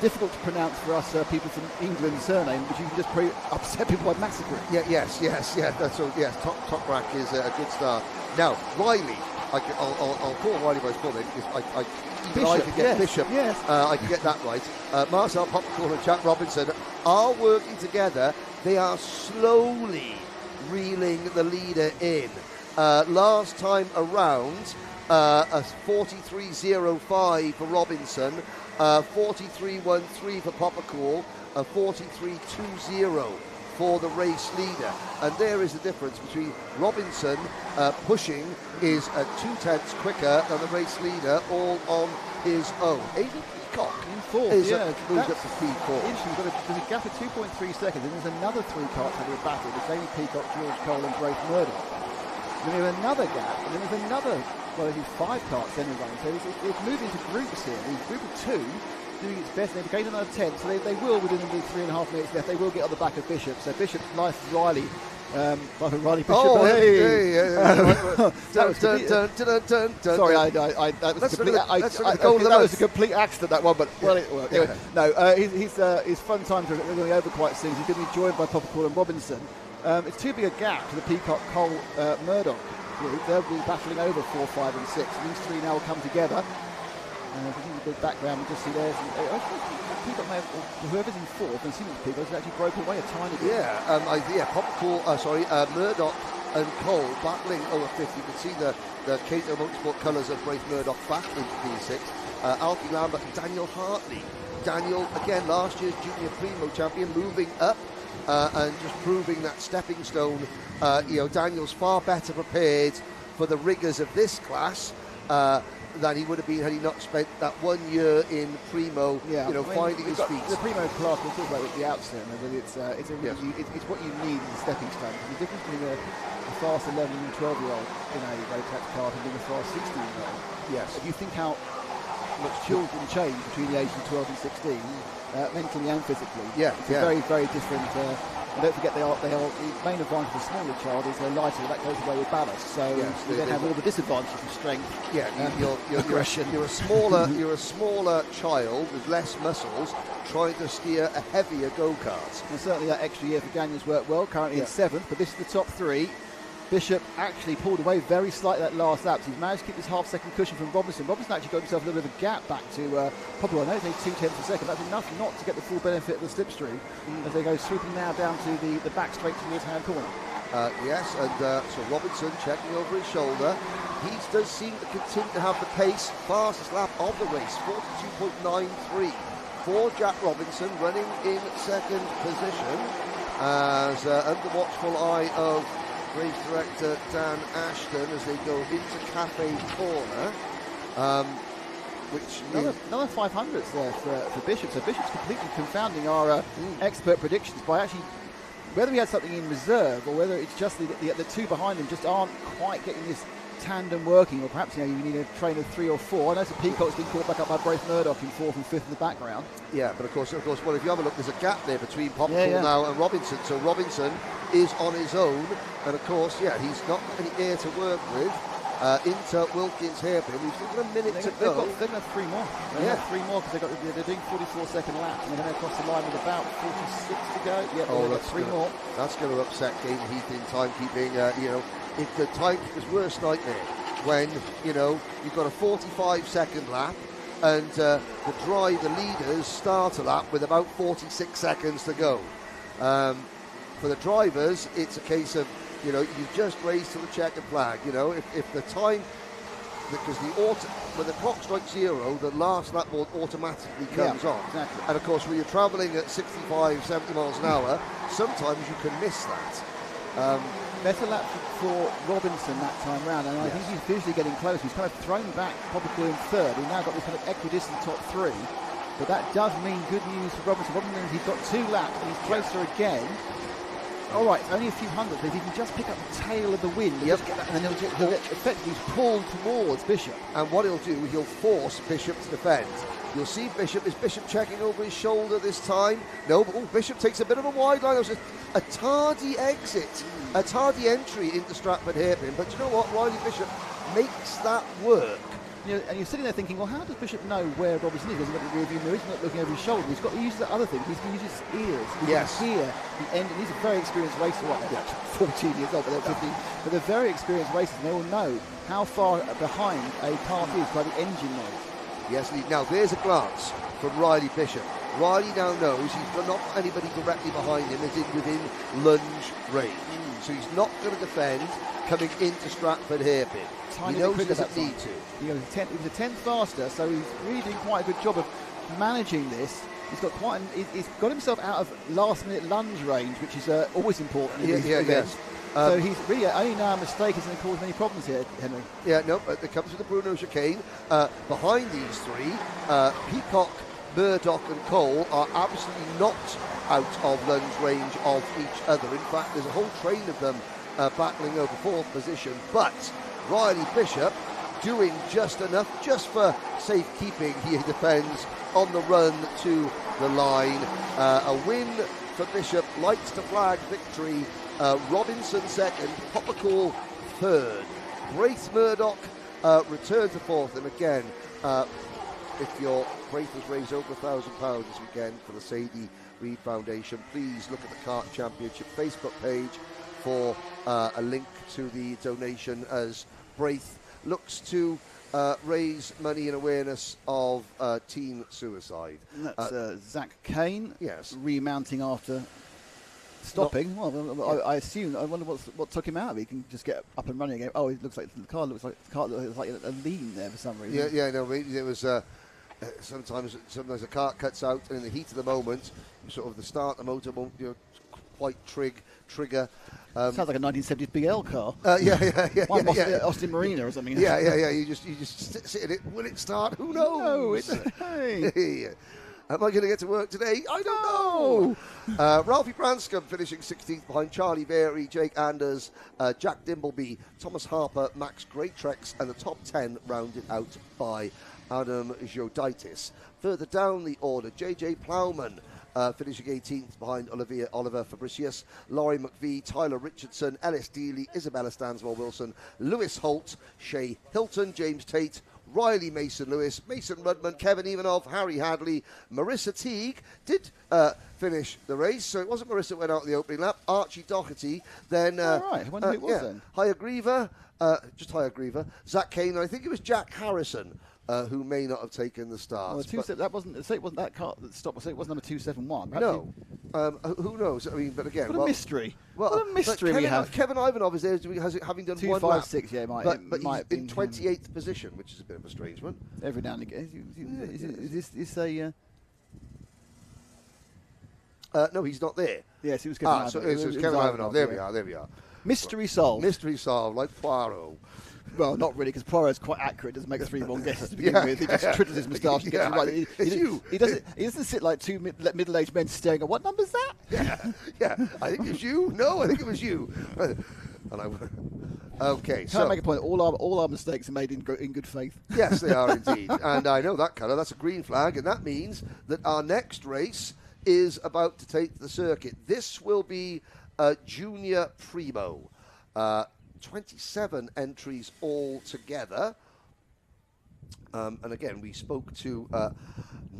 difficult to pronounce for us people from England surname, but you can just upset people by massacring. Yeah. Yes. That's all. Yes. Top Rack is a good start. Now Riley. I'll call Riley by his full name because I can get Bishop. Yes. I can get that right. Marcel Poppercool and Jack Robinson are working together. They are slowly reeling the leader in. Last time around, a 43.05 for Robinson, 43.13 for Poppercool, a 43.20 for the race leader. And there is the difference between Robinson pushing is 0.2 quicker than the race leader, all on his own. Adrian Peacock in fourth, moved up to P4. Interesting, there's a gap of 2.3 seconds, and there's another three karts under a battle. It's Amy Peacock, George Cole, and Braith Murdoch. Then we have another gap, and then there's another, five karts then running. So it's moving into groups here. The group of two doing its best. They've gained another 10, so they will, within the 3.5 minutes left, they will get on the back of Bishop. So Bishop's nice Riley. Riley Bishop. Oh, hey! Sorry, that was a complete accident, that one, but it worked. Anyway, no, his fun times are going to be over quite soon. He's going to be joined by Poppercool and Robinson. It's too big a gap to the Peacock, Cole, Murdoch group. They'll be battling over 4, 5 and 6. These three now will come together. If you see the big background, we just see there's Peacock may have, whoever's in fourth, and seems Peacock has actually broken away a tiny bit. Poppercool, Murdoch and Cole battling over 50. You can see the Cato Motorsport colours of Braith Murdoch back in P6. Alfie Lambert and Daniel Hartley. Daniel, again, last year's Junior Primo champion, moving up and just proving that stepping stone. Daniel's far better prepared for the rigours of this class than he would have been had he not spent that 1 year in Primo, finding his feet. The Primo class, we'll talk about it at the outset, but it's what you need as a stepping stone. The difference between a fast 11 and 12-year-old in a road tax car and being a fast 16-year-old. Yes. If you think how much children change between the ages of 12 and 16, mentally and physically. Yeah, it's a very, very different. And don't forget, they are the main advantage of a smaller child is they're lighter. That goes away with ballast, so you then have all the disadvantages of strength. Yeah, aggression. You're a smaller child with less muscles trying to steer a heavier go-kart. And certainly that extra year for Daniel's worked well. Currently in 7th, but this is the top 3. Bishop actually pulled away very slightly that last lap. So he's managed to keep this half-second cushion from Robinson. Robinson actually got himself a little bit of a gap back to probably, I know, 2/10 a second. That's enough not to get the full benefit of the slipstream as they go swooping now down to the back straight towards hand corner. Yes, and so Robinson checking over his shoulder. He does seem to continue to have the pace. Fastest lap of the race, 42.93 for Jack Robinson, running in second position as under watchful eye of race director Dan Ashton as they go into Cafe Corner, which another 500s there for Bishop. So Bishop's completely confounding our expert predictions by actually, whether he had something in reserve or whether it's just the two behind him just aren't quite getting this tandem working, or perhaps you need a train of 3 or 4. I know Peacock's been caught back up by Braith Murdoch in 4th and 5th in the background. Yeah, but of course, well, if you have a look, there's a gap there between Popcorn now and Robinson. So Robinson is on his own, and of course, he's not got any air to work with. Into Wilkins hairpin. We've still got a minute to go. They're going to have 3 more. Three more because they're doing 44-second laps, and they're going to cross the line with about 46 to go. That's 3 more. That's going to upset Game Heath in timekeeping. It's the timekeeper's worst nightmare when you've got a 45-second lap, and the leaders start a lap with about 46 seconds to go. For the drivers, it's a case of you've just raced to the checkered flag. If the time, because when the clock strikes 0, the last lap automatically comes on. Exactly. And of course, when you're travelling at 65, 70 miles an hour, sometimes you can miss that. Better lap for Robinson that time round, and I think he's visually getting close. He's kind of thrown back, probably in 3rd. He's now got this kind of equidistant top 3, but that does mean good news for Robinson. Robinson, he's got 2 laps, and he's closer again. All right, it's only a few hundredths, but if he can just pick up the tail of the wind, and then he'll get effectively pulled towards Bishop. And what he'll do, he'll force Bishop to defend. You'll see Bishop. Is Bishop checking over his shoulder this time? No, but Bishop takes a bit of a wide line. It was a tardy exit, a tardy entry into Stratford Hairpin. But you know what? Riley Bishop makes that work. And you're sitting there thinking, well, how does Bishop know where Robinson is? He hasn't got the rear view mirror, he's not looking over his shoulder. He's got to use the other thing. He's going to use his ears. He can hear the end. And he's a very experienced racer. 14 years old, but they're 15. But they're very experienced racers, and they will know how far behind a car is by the engine noise. Yes, indeed. Now, there's a glance from Riley Bishop. Riley now knows he's got not anybody directly behind him, as in within lunge range. So he's not going to defend coming into Stratford Hairpin. He knows he doesn't need to. He was a tenth faster, so he's really doing quite a good job of managing this. He's got himself out of last-minute lunge range, which is always important in these events. So he's really only now a mistake is going to cause many problems here, Henry. Yeah, no, but it comes with the Bruno chicane. Behind these 3, Peacock, Murdoch and Cole are absolutely not out of lunge range of each other. In fact, there's a whole train of them battling over 4th position. But Riley Bishop doing just enough, just for safekeeping. He defends on the run to the line. A win for Bishop, lights to flag victory. Robinson 2nd, Poppercall 3rd. Braith Murdoch returned to 4th, and again, if your Braith has raised over £1,000 this weekend for the Sadie Reed Foundation, please look at the Kart Championship Facebook page for a link to the donation as Braith looks to raise money in awareness of teen suicide. And that's Zach Kane, remounting after stopping. I assume. I wonder what took him out of it. He can just get up and running again. Oh, it looks like the car looks like a lean there for some reason. It was. Sometimes the car cuts out, and in the heat of the moment, sort of the start, the motor won't quite trigger. Sounds like a 1970s Big L car. Austin Marina or something. You just sit in it. Will it start? Who knows? Am I going to get to work today? I don't know. Ralphie Branscombe finishing 16th behind Charlie Berry, Jake Anders, Jack Dimbleby, Thomas Harper, Max Greatrex, and the top 10 rounded out by Adam Jodaitis. Further down the order, JJ Plowman finishing 18th behind Oliver Fabricius, Laurie McVie, Tyler Richardson, Ellis Dealey, Isabella Stanswell-Wilson, Lewis Holt, Shay Hilton, James Tate, Riley Mason-Lewis, Mason Rudman, Kevin Ivanov, Harry Hadley, Marissa Teague did finish the race, so it wasn't Marissa that went out in the opening lap, Archie Doherty, then I wonder who it was then. Just Higher Griever, Zach Kane, and I think it was Jack Harrison who may not have taken the start. Well, that wasn't that car that stopped. So it was number 271. No, who knows? I mean, but again, what a mystery. Well, what a mystery we have. Kevin Ivanov is there, having done 1 lap. 256, yeah, but he's in 28th position, which is a bit of a strange one. Every now and again, is this a? No, he's not there. Yes, it was Kevin Ivanov. So it was Kevin Ivanov. There we are. Mystery solved. Mystery solved, like Poirot. Well, not really, because Poirot's quite accurate. Doesn't make 3 wrong guesses to begin with. He just twiddles his moustache and gets it right. He doesn't sit like 2 middle-aged men staring at, what number's that? Yeah. I think it was you. No, I think it was you. Okay, Can I make a point? All our mistakes are made in good faith. Yes, they are indeed. And I know that colour. That's a green flag, and that means that our next race is about to take the circuit. This will be a Junior Primo. 27 entries all together. And again, we spoke to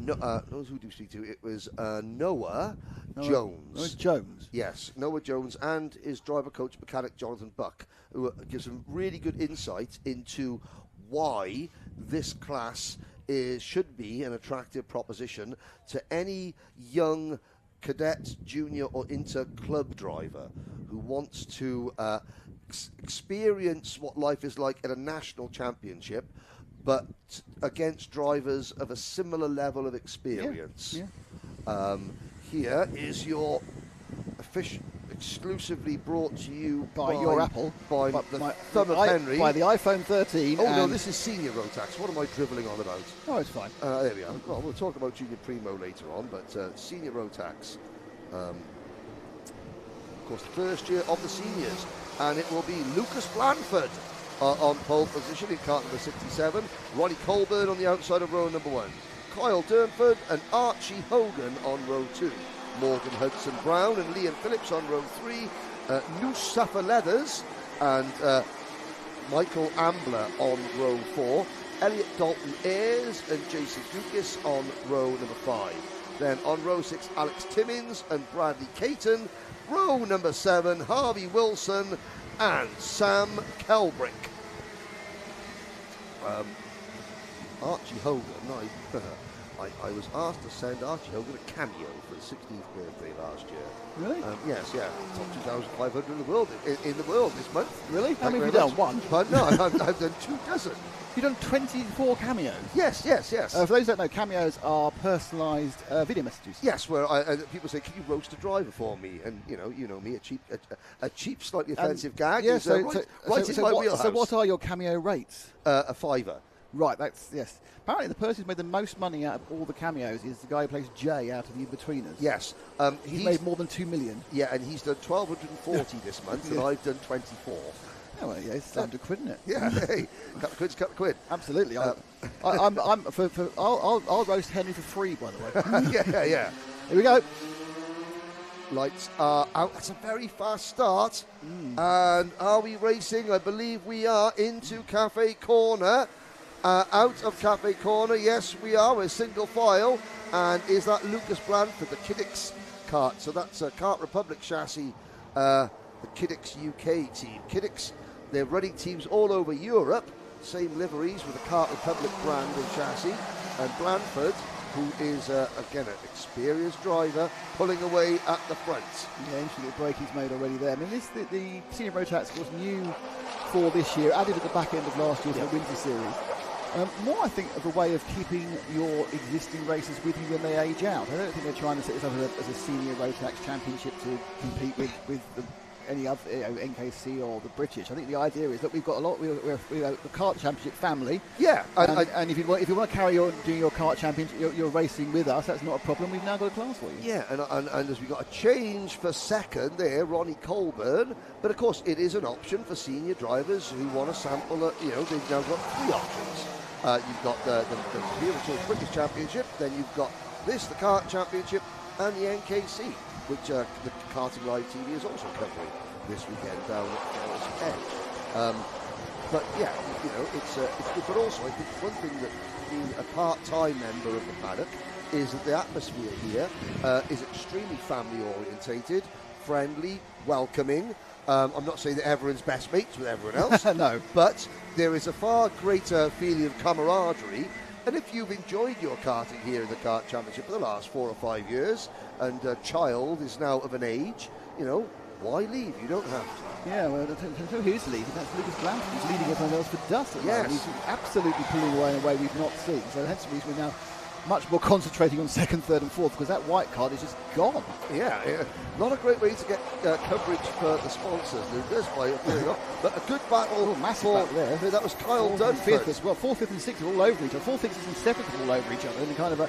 who did we speak to? It was Noah Jones. Noah Jones. Yes, Noah Jones and his driver coach mechanic Jonathan Buck, who gives some really good insight into why this class should be an attractive proposition to any young cadet, junior or inter club driver who wants to experience what life is like at a national championship, but against drivers of a similar level of experience. Yeah. Here is your exclusively brought to you by your Apple, by the thumb of Henry, by the iPhone 13. Oh no, this is Senior Rotax. What am I dribbling on about? Oh, it's fine. There we are. Well, we'll talk about Junior Primo later on, but Senior Rotax. Of course, the first year of the seniors, and it will be Lucas Blanford on pole position in kart number 67, Ronnie Colburn on the outside of row number 1, Kyle Durnford and Archie Hogan on row 2, Morgan Hudson Brown and Liam Phillips on row 3, Noosh Leathers and Michael Ambler on row 4, Elliot Dalton Ayres and Jason Lucas on row number 5. Then on row 6, Alex Timmins and Bradley Caton. Row number 7, Harvey Wilson and Sam Kelbrick. Archie Hogan, I was asked to send Archie Hogan a cameo for his 16th birthday last year. Really? Yes, yeah. Top 2,500 in the world this month. Really? How many have you done? One? But no, I've done 24. You've done 24 cameos? Yes. For those that don't know, cameos are personalised video messages. Yes, where people say, "Can you roast a driver for me?" And you know me, a cheap, slightly offensive gag. Yeah, is, right in my wheelhouse. So what are your cameo rates? A £5. Right, yes. Apparently the person who's made the most money out of all the cameos is the guy who plays Jay out of the In-Betweeners. Yes. He's made more than 2 million. Yeah, and he's done 1,240 this month, and I've done 24. Oh, well, yeah, it's $100 quid, isn't it? Yeah, hey, cut the quid. Absolutely. I'll roast Henry for free, by the way. Yeah. Here we go. Lights are out. That's a very fast start. And are we racing? I believe we are into Cafe Corner. Out of Cafe Corner, yes, we are. We're single file. And is that Lucas Blanford, the Kiddix kart? So that's a Kart Republic chassis, the Kiddix UK team. Kiddix, they're running teams all over Europe. Same liveries with the Kart Republic brand and chassis. And Blanford, who is, again, an experienced driver, pulling away at the front. Yeah, interesting little break he's made already there. I mean, the Senior Rotax was new for this year, added at the back end of last year for the Winter Series. More, I think, of a way of keeping your existing racers with you when they age out. I don't think they're trying to set this up as a Senior Rotax Championship to compete with any other NKC or the British. I think the idea is that we've got we're the Kart Championship family. Yeah, and if you want to carry on doing your Kart Championship, you're racing with us. That's not a problem. We've now got a class for you. Yeah, and as we got a change for second there, Ronnie Colburn. But of course, it is an option for senior drivers who want to sample. They've now got 3 options. You've got the Tour British Championship, then you've got this, the Kart Championship, and the NKC, which the Karting Live TV is also covering this weekend down at Forest Edge. But yeah, you know, it's good. But also, I think one thing that being a part-time member of the paddock is that the atmosphere here is extremely family-orientated, friendly, welcoming. I'm not saying that everyone's best mates with everyone else, no, but there is a far greater feeling of camaraderie. And if you've enjoyed your karting here in the Kart Championship for the last 4 or 5 years, and a child is now of an age, you know, why leave? You don't have to. Yeah, well, so who's leading? That's Lucas Blanford. He's leading everyone else for dust at the moment. Yes. He's absolutely pulling away in a way we've not seen. So hence the reason we're now much more concentrating on second, third and fourth, because that white card is just gone. Yeah, not a great way to get coverage for the sponsors, Lucas, by pulling off. But a good battle. Massive battle there. That was Kyle Dunford. Fifth as well. Fourth, fifth and sixth are all over each other. Fourth, fifth and seventh are all over each other. And kind of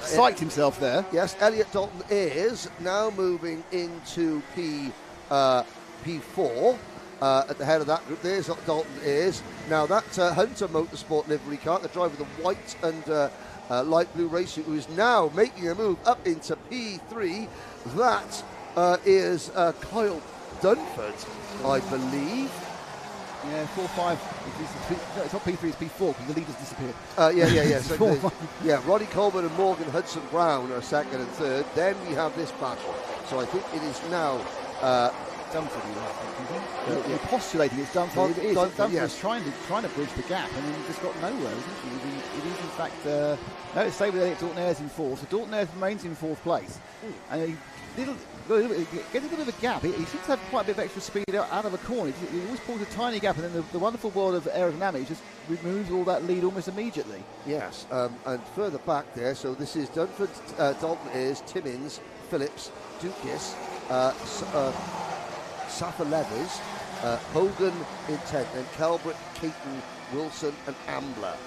psyched himself there. Yes, Elliot Dalton is now moving into P4 at the head of that group. There's Dalton is. Now that Hunter Motorsport livery car, the driver with the white and light blue race suit, who is now making a move up into P3. That is Kyle Dunford, I believe. Yeah, 4-5. No, it's not P3, it's P4 because the leaders disappeared. Yeah. So Ronnie Colburn and Morgan Hudson Brown are second and third. Then we have this battle. So I think it is now Dunford. You're postulating it's Dunford. It is. Dunford yes. is trying to bridge the gap, and then he just got nowhere, isn't he? It is in fact. No, it's stayed with Elliot Dalton Ayres in fourth. So Dalton Ayres remains in fourth place, and he gets a bit of a gap. He seems to have quite a bit of extra speed out of a corner. He always pulls a tiny gap, and then the wonderful world of aerodynamics just removes all that lead almost immediately. Yes, and further back there, so this is Dunford, Dalton Ayres, Timmins, Phillips, Dukis, Safa Leathers, Hogan in 10th, and Kelbrick, Caton, Wilson and Ambler.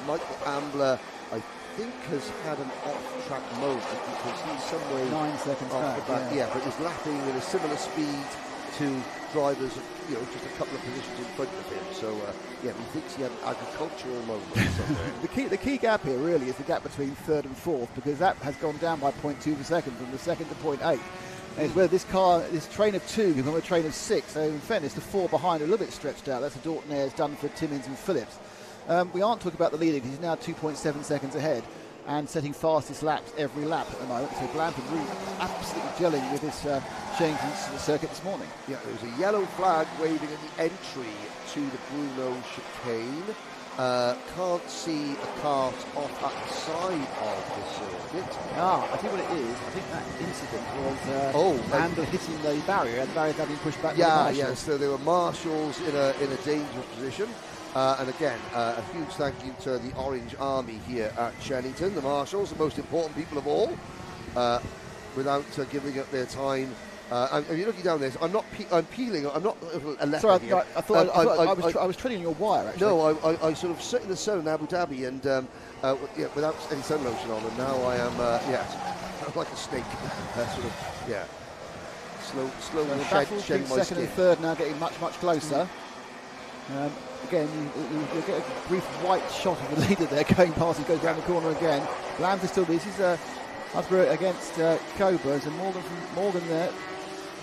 Michael Ambler, I think, has had an off-track moment because he's somewhere 9 seconds back. Yeah, but is lapping at a similar speed to drivers, you know, just a couple of positions in front of him. So, he thinks he had an agricultural moment somewhere. the key gap here really is the gap between third and fourth, because that has gone down by 0.2 per second from the second to 0.8. And it's where this train of two become a train of six. So in fairness, the four behind are a little bit stretched out. That's the Dalton Ayres, Dunford, Timmins and Phillips. We aren't talking about the leader because he's now 2.7 seconds ahead and setting fastest laps every lap at the moment. So Blanford really absolutely gelling with this Shennington circuit this morning. Yeah, there was a yellow flag waving at the entry to the Bruno chicane. Can't see a cart off at the side of the circuit. I think what it is, I think that incident was Ambler hitting the barrier, and the barrier had been pushed back. Yeah. So there were marshals in a dangerous position. And again, a huge thank you to the Orange Army here at Shennington. The marshals, the most important people of all, without giving up their time. If you're looking down this, I'm peeling. I'm not a left. Sorry, I thought I was treading on your wire. Actually, no, I sort of sit in the sun in Abu Dhabi and without any sun lotion on, and now I am like a snake, slowly shedding my second skin. and third now getting much closer. Again, you get a brief white shot of the leader there going past. He goes down the corner again. Blanford still. This is Husborough against Coburn, and Morgan there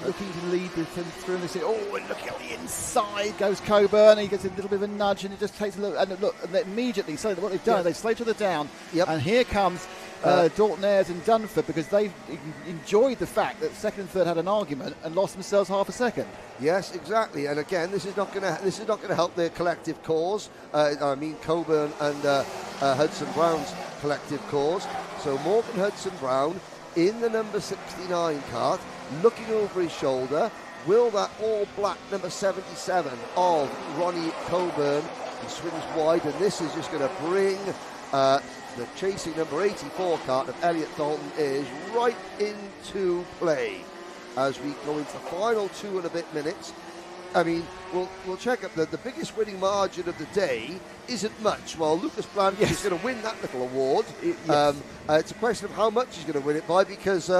looking to lead through, and they say, and look on the inside goes Coburn. He gets a little bit of a nudge, and it just takes a look. And immediately, so what they've done, they slow each other down. Yep. And here comes Dalton Ayres and Dunford, because they've enjoyed the fact that second and third had an argument and lost themselves half a second. Yes, exactly. And again, this is not going to help their collective cause. I mean, Coburn and Hudson Brown's collective cause. So Morgan Hudson Brown in the number 69 cart, looking over his shoulder. Will that all-black number 77 of Ronnie Coburn? He swings wide, and this is just going to bring the chasing number 84 cart of Elliot Dalton is right into play as we go into the final 2 and a bit minutes. I mean, we'll check up the biggest winning margin of the day isn't much. Well, Lucas Blanford is going to win that little award. It's a question of how much he's going to win it by, because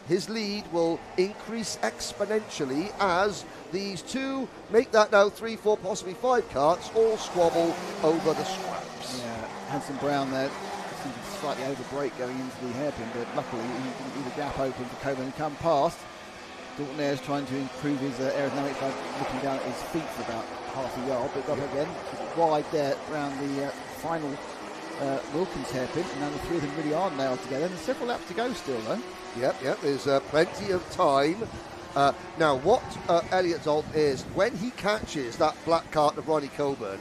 his lead will increase exponentially as these two make that now 3, 4, possibly 5 carts all squabble over the scraps. Hudson Brown there seemed to slightly over brake going into the hairpin, but luckily he didn't leave a gap open for Coburn to come past. Dalton Ayres trying to improve his aerodynamics by looking down at his feet for about half a yard, but up again, wide there around the final Wilkins hairpin, and now the three of them really are nailed together. There's several laps to go still, though. Yep, there's plenty of time. Now, what Elliot Dalton is, when he catches that black cart of Ronnie Coburn,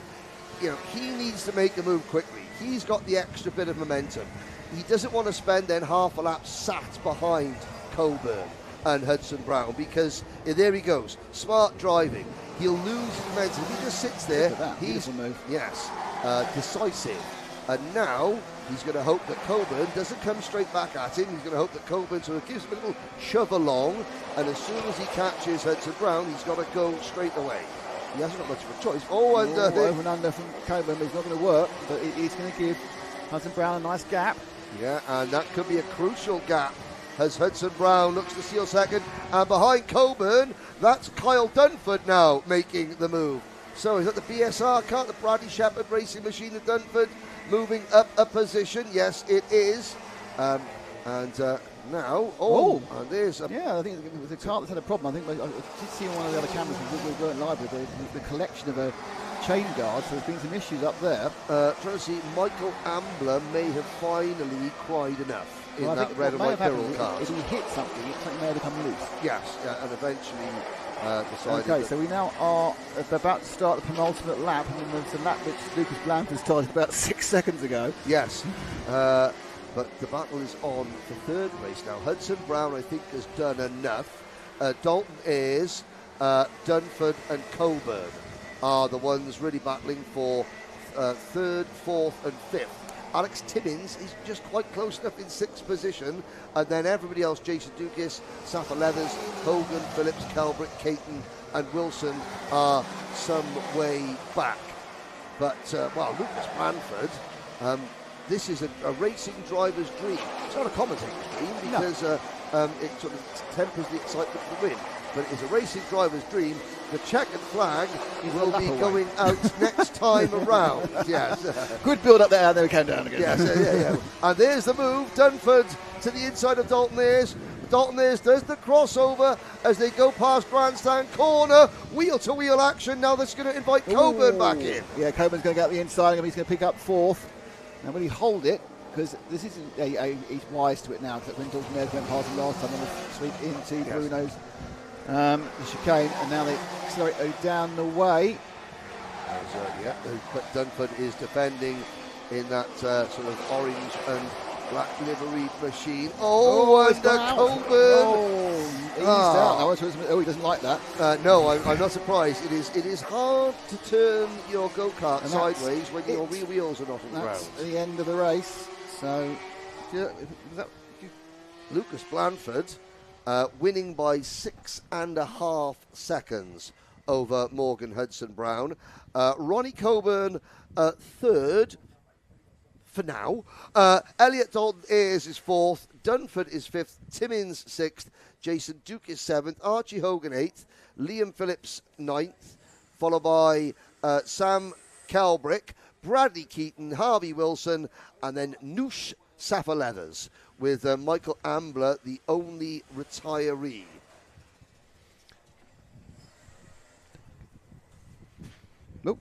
he needs to make the move quickly. He's got the extra bit of momentum. He doesn't want to spend then half a lap sat behind Coburn and Hudson Brown, because there he goes, smart driving. He'll lose his momentum. He just sits there. He's move. Yes, decisive. And now he's going to hope that Coburn doesn't come straight back at him. He's going to hope that Coburn sort of gives him a little shove along, and as soon as he catches Hudson Brown, he's got to go straight away. He hasn't got much of a choice. Over and under from Coburn, but it's not going to work. But it's going to give Hudson Brown a nice gap. Yeah, and that could be a crucial gap as Hudson Brown looks to steal second. And behind Coburn, that's Kyle Dunford now making the move. So is that the BSR car, the Bradley Shepherd Racing Machine of Dunford, moving up a position? Yes, it is. Now, and there's a... Yeah, I think the car that's had a problem. I think I did see on one of the other cameras we weren't live with the collection of chain guards. So there's been some issues up there. Trying to see, Michael Ambler may have finally cried enough in that red and white Birrell car. If he hit something, it may have become loose. Yes, and eventually decided. Okay, so we now are about to start the penultimate lap, and there's a lap which Lucas Blanford started about 6 seconds ago. Yes, but the battle is on for third place now. Hudson Brown, I think, has done enough. Dalton Ayres, Dunford and Coburn are the ones really battling for third, fourth and fifth. Alex Timmins is just quite close enough in sixth position, and then everybody else, Jason Dukas, Safa Leathers, Hogan, Phillips, Calbrick, Caton and Wilson are some way back. But, Lucas Blanford, this is a racing driver's dream. It's not a commentator's dream, because it sort of tempers the excitement of the win. But it's a racing driver's dream. The checkered flag will be going out next time around. Yes. Good build up there, and then we came down again. Yes, yeah. And there's the move. Dunford to the inside of Dalton Ayres. Dalton Ayres does the crossover as they go past Grandstand Corner. Wheel-to-wheel action. Now that's going to invite Coburn back in. Yeah, Coburn's going to get the inside, and he's going to pick up fourth. Now, will he hold it? Because this isn't, he's wise to it now, because when Dalton Ayres went past him last time on the sweep into Bruno's the chicane, and now they accelerate down the way. But Dunford is defending in that sort of orange and black livery machine. And Coburn. He doesn't like that. No, I'm not surprised. It is hard to turn your go-kart sideways when your rear wheels are not on the ground. That's the end of the race. So, Lucas Blanford winning by 6.5 seconds over Morgan Hudson Brown. Ronnie Coburn third for now. Elliot Dalton Ayres is fourth. Dunford is fifth. Timmins sixth. Jason Duke is seventh. Archie Hogan eighth. Liam Phillips ninth. Followed by Sam Calbrick, Bradley Keaton, Harvey Wilson, and then Noosh Safa Leathers, with Michael Ambler, the only retiree. Nope.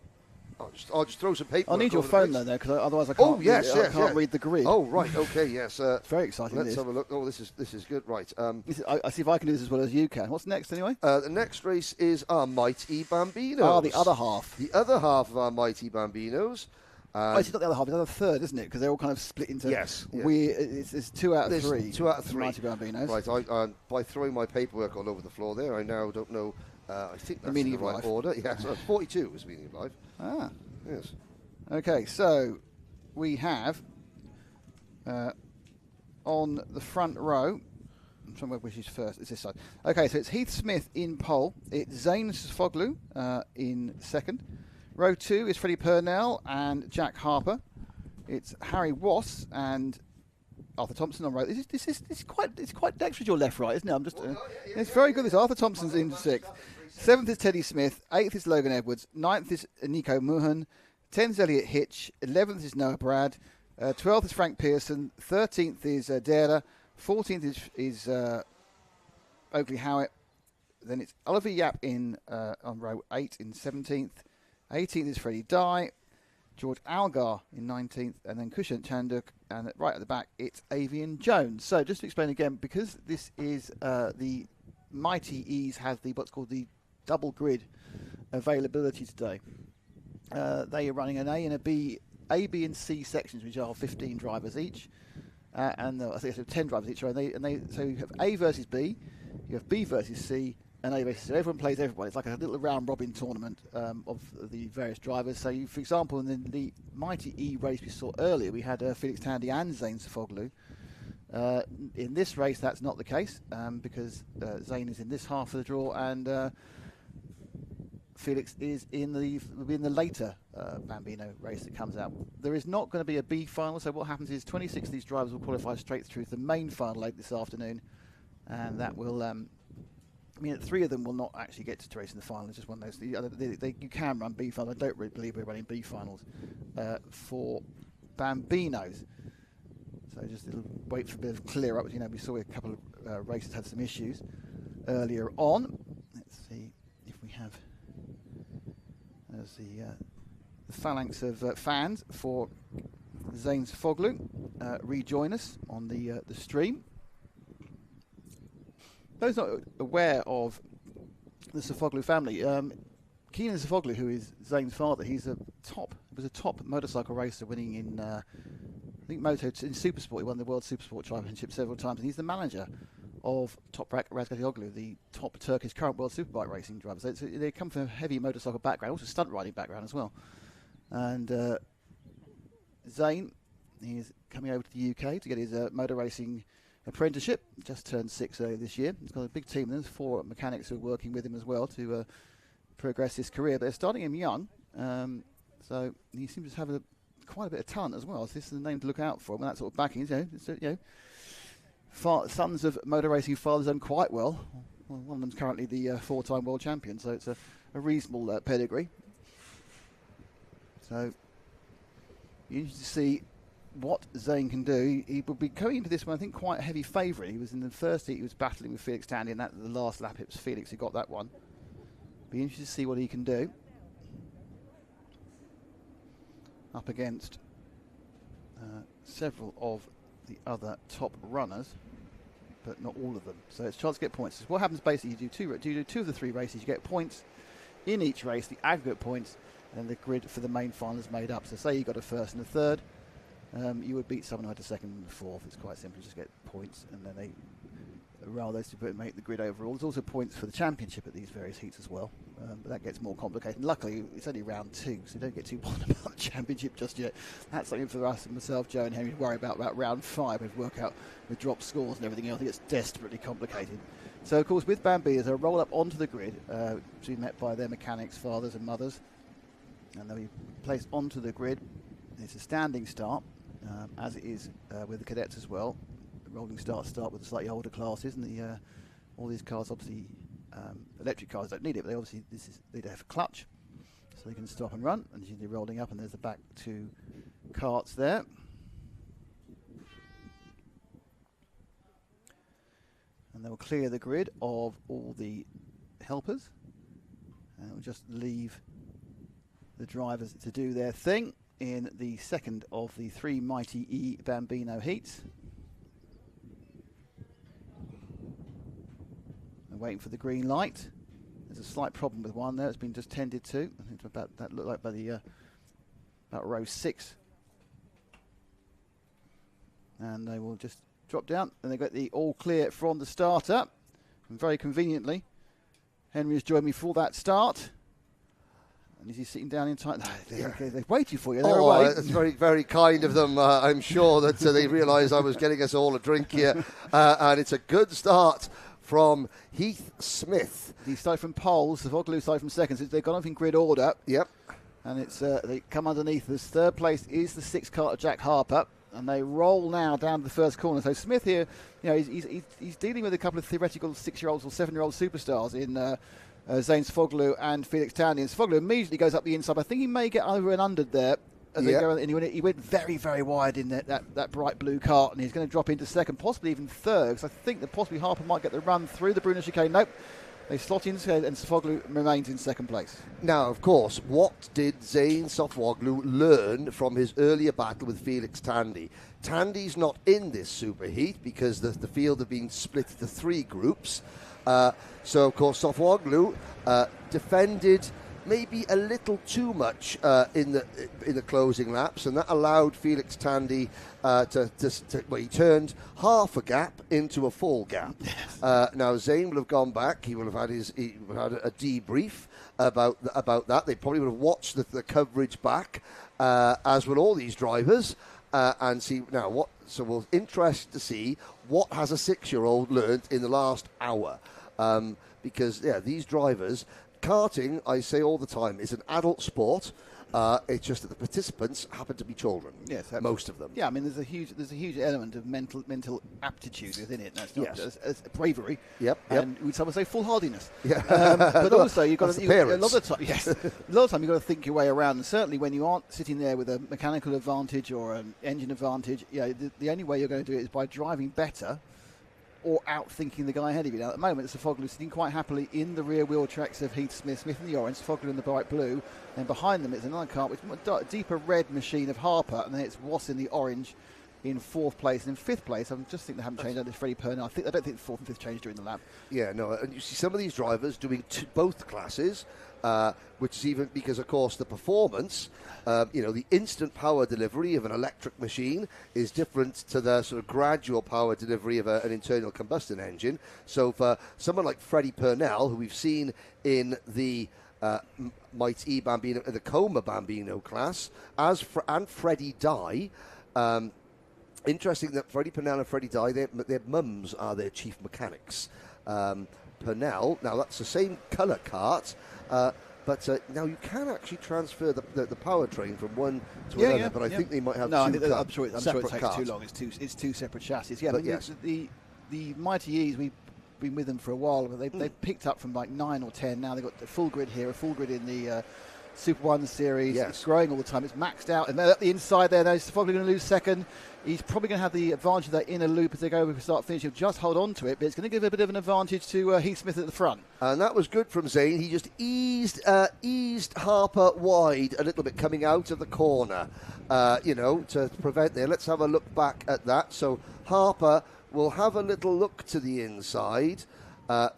I'll just throw some paper. I'll need your phone though, because otherwise I can't. I can't read the grid. Oh right, okay, yes. It's very exciting. Let's have a look. Oh, this is good. Right. I see if I can do this as well as you can. What's next anyway? The next race is our Mighty Bambinos. The other half. The other half of our Mighty Bambinos. It's not the other half, it's the other third, isn't it? Because they're all kind of split into. Yes. It's 2 out of 3. 2 out of 3. Mighty Bambinos. Right. By throwing my paperwork all over the floor there, I now don't know. I think that's the meaning the right life. order. Yes. 42 is meaning of life. Ah. Yes. Okay, so we have on the front row. I'm trying to which is first. It's this side. Okay, so it's Heath Smith in pole. It's Zane Sfoglu in second. Row 2 is Freddie Purnell and Jack Harper. It's Harry Wass and Arthur Thompson on row. This is quite dexterous your left right, isn't it? I'm just. It's very good. This Arthur Thompson's in sixth. 7th is Teddy Smith. 8th is Logan Edwards. 9th is Nico Muhan. 10th is Elliot Hitch, 11th is Noah Brad, 12th is Frank Pearson, 13th is Dara, 14th is Oakley Howitt, then it's Oliver Yap on row 8 in 17th, 18th is Freddie Dye, George Algar in 19th, and then Kushan Chanduk, and right at the back it's Avian Jones. So just to explain again, because this is the Mighty E's has what's called the double grid availability today. They are running an A and a B, and C sections, which are 15 drivers each, and I think it's 10 drivers each. So you have A versus B, you have B versus C, and A versus C. So everyone plays everybody. It's like a little round robin tournament of the various drivers. So, for example, in the Mighty E race we saw earlier, we had Felix Tandy and Zane Sofoglu. In this race, that's not the case because Zane is in this half of the draw, and Felix is will be in the later Bambino race that comes out. There is not going to be a B final, so what happens is 26 of these drivers will qualify straight through to the main final late this afternoon, and that will. I mean, 3 of them will not actually get to race in the final. It's just one of those. You can run B finals. I don't really believe we're running B finals for Bambinos. So just wait for a bit of clear up. We saw a couple of races had some issues earlier on. Let's see if we have the phalanx of fans for Zane Sofoglu rejoin us on the stream. Those not aware of the Sofoglu family, Keenan Sofoglu, who is Zane's father, was a top motorcycle racer, winning in I think in Supersport. He won the World Supersport Championship several times, and he's the manager of Toprak Razgatlioglu, the top Turkish current World Superbike racing driver. So they come from a heavy motorcycle background, also stunt riding background as well. And Zane, he is coming over to the UK to get his motor racing apprenticeship. Just turned 6 earlier this year. He's got a big team. There's 4 mechanics who are working with him as well to progress his career. They're starting him young, so he seems to have quite a bit of talent as well. So this is the name to look out for. And that sort of backing, sons of motor racing fathers done quite well. One of them's currently the 4-time world champion, so it's a reasonable pedigree. So you need to see what Zane can do. He will be going into this one, I think, quite a heavy favourite. He was in the first heat, he was battling with Felix Tandy, and the last lap it was Felix who got that one. Be interested to see what he can do up against several of the other top runners, but not all of them. So it's a chance to get points. So what happens basically, you do 2 of the 3 races, you get points in each race, the aggregate points, and the grid for the main final is made up. So say you got a first and a third, you would beat someone who had a second and a fourth. It's quite simple, just get points, and then they roll those to make the grid overall. There's also points for the championship at these various heats as well, but that gets more complicated. And luckily, it's only round 2, so you don't get too bothered about the championship just yet. That's something for us and myself, Joe and Henry, to worry about round 5 and work out with drop scores and everything else. It gets desperately complicated. So, of course, with Bambias, they'll roll up onto the grid to be met by their mechanics, fathers and mothers, and they'll be placed onto the grid. It's a standing start, as it is with the cadets as well. The rolling start with the slightly older classes, and all these cars, obviously, electric cars don't need it, but they have a clutch, so they can stop and run. And they're rolling up, and there's the back 2 carts there. And they'll clear the grid of all the helpers, and we'll just leave the drivers to do their thing in the second of the 3 Mighty E Bambino heats. They're waiting for the green light. There's a slight problem with one there. It's been just tended to. I think that looked like by the about row 6. And they will just drop down, and they got the all clear from the starter. And very conveniently, Henry has joined me for that start. And is he sitting down in time? They've waited for you. They're away. That's very, very kind of them. I'm sure that they realised I was getting us all a drink here. And it's a good start from Heath Smith. He started from poles. The Sofoglu started from second. So they've gone off in grid order. Yep. And it's they come underneath. This third place is the 6 car of Jack Harper. And they roll now down to the first corner. So Smith here, he's dealing with a couple of theoretical 6-year-olds or 7-year-old superstars in Zane Sfoglu and Felix Tandy. And Sfoglu immediately goes up the inside. I think he may get over and under there. As they go, and he went very, very wide in that bright blue cart, and he's going to drop into second, possibly even third, because I think that possibly Harper might get the run through the Bruno chicane. Nope. They slot in, and Sfoglu remains in second place. Now, of course, what did Zane Sfoglu learn from his earlier battle with Felix Tandy? Tandy's not in this superheat because the field have been split into 3 groups. So, of course, Sfoglu defended maybe a little too much in the closing laps, and that allowed Felix Tandy he turned half a gap into a full gap. Now Zane will have gone back. He will have had a debrief about that. They probably would have watched the coverage back, as will all these drivers, and see now what. So we're interested to see what has a 6-year-old learned in the last hour, because these drivers. Karting, I say all the time, is an adult sport. It's just that the participants happen to be children. Yes, absolutely. Most of them. Yeah, I mean, there's a huge element of mental aptitude within it. That's not just as bravery. Yep. And would someone say foolhardiness? Yeah. But also you've got to a lot of time. Yes, a lot of time you've got to think your way around. And certainly when you aren't sitting there with a mechanical advantage or an engine advantage, the only way you're going to do it is by driving better. Or outthinking the guy ahead of you. Now, at the moment, Sfoglu sitting quite happily in the rear wheel tracks of Heath Smith in the orange, Sfoglu in the bright blue, and behind them is another car with a deeper red machine of Harper, and then it's Wass in the orange in 4th place. And in 5th place, I just think they haven't changed. It's Freddie Purnell. I don't think 4th and 5th changed during the lap. Yeah, no, and you see some of these drivers doing both classes, which is even because, of course, the performance, the instant power delivery of an electric machine is different to the sort of gradual power delivery of an internal combustion engine. So for someone like Freddie Purnell, who we've seen in the Might E Bambino, the Coma Bambino class, and Freddie Dye. Interesting that Freddie Purnell and Freddie Dye, their mums are their chief mechanics. Purnell, now that's the same colour kart, but now you can actually transfer the powertrain from one to another, but I think they might have I'm sure it takes cars. Too long. It's 2 separate chassis. Yeah, but yes. The Mighty E's, we've been with them for a while, but they've picked up from like 9 or 10. Now they've got the full grid here, a full grid in the Super 1 series. Yes. It's growing all the time. It's maxed out. And they're at the inside there. Now he's probably going to lose second. He's probably going to have the advantage of that inner loop as they go over start finish. He'll just hold on to it, but it's going to give a bit of an advantage to Heath Smith at the front. And that was good from Zane. He just eased Harper wide a little bit coming out of the corner, to prevent there. Let's have a look back at that. So Harper will have a little look to the inside.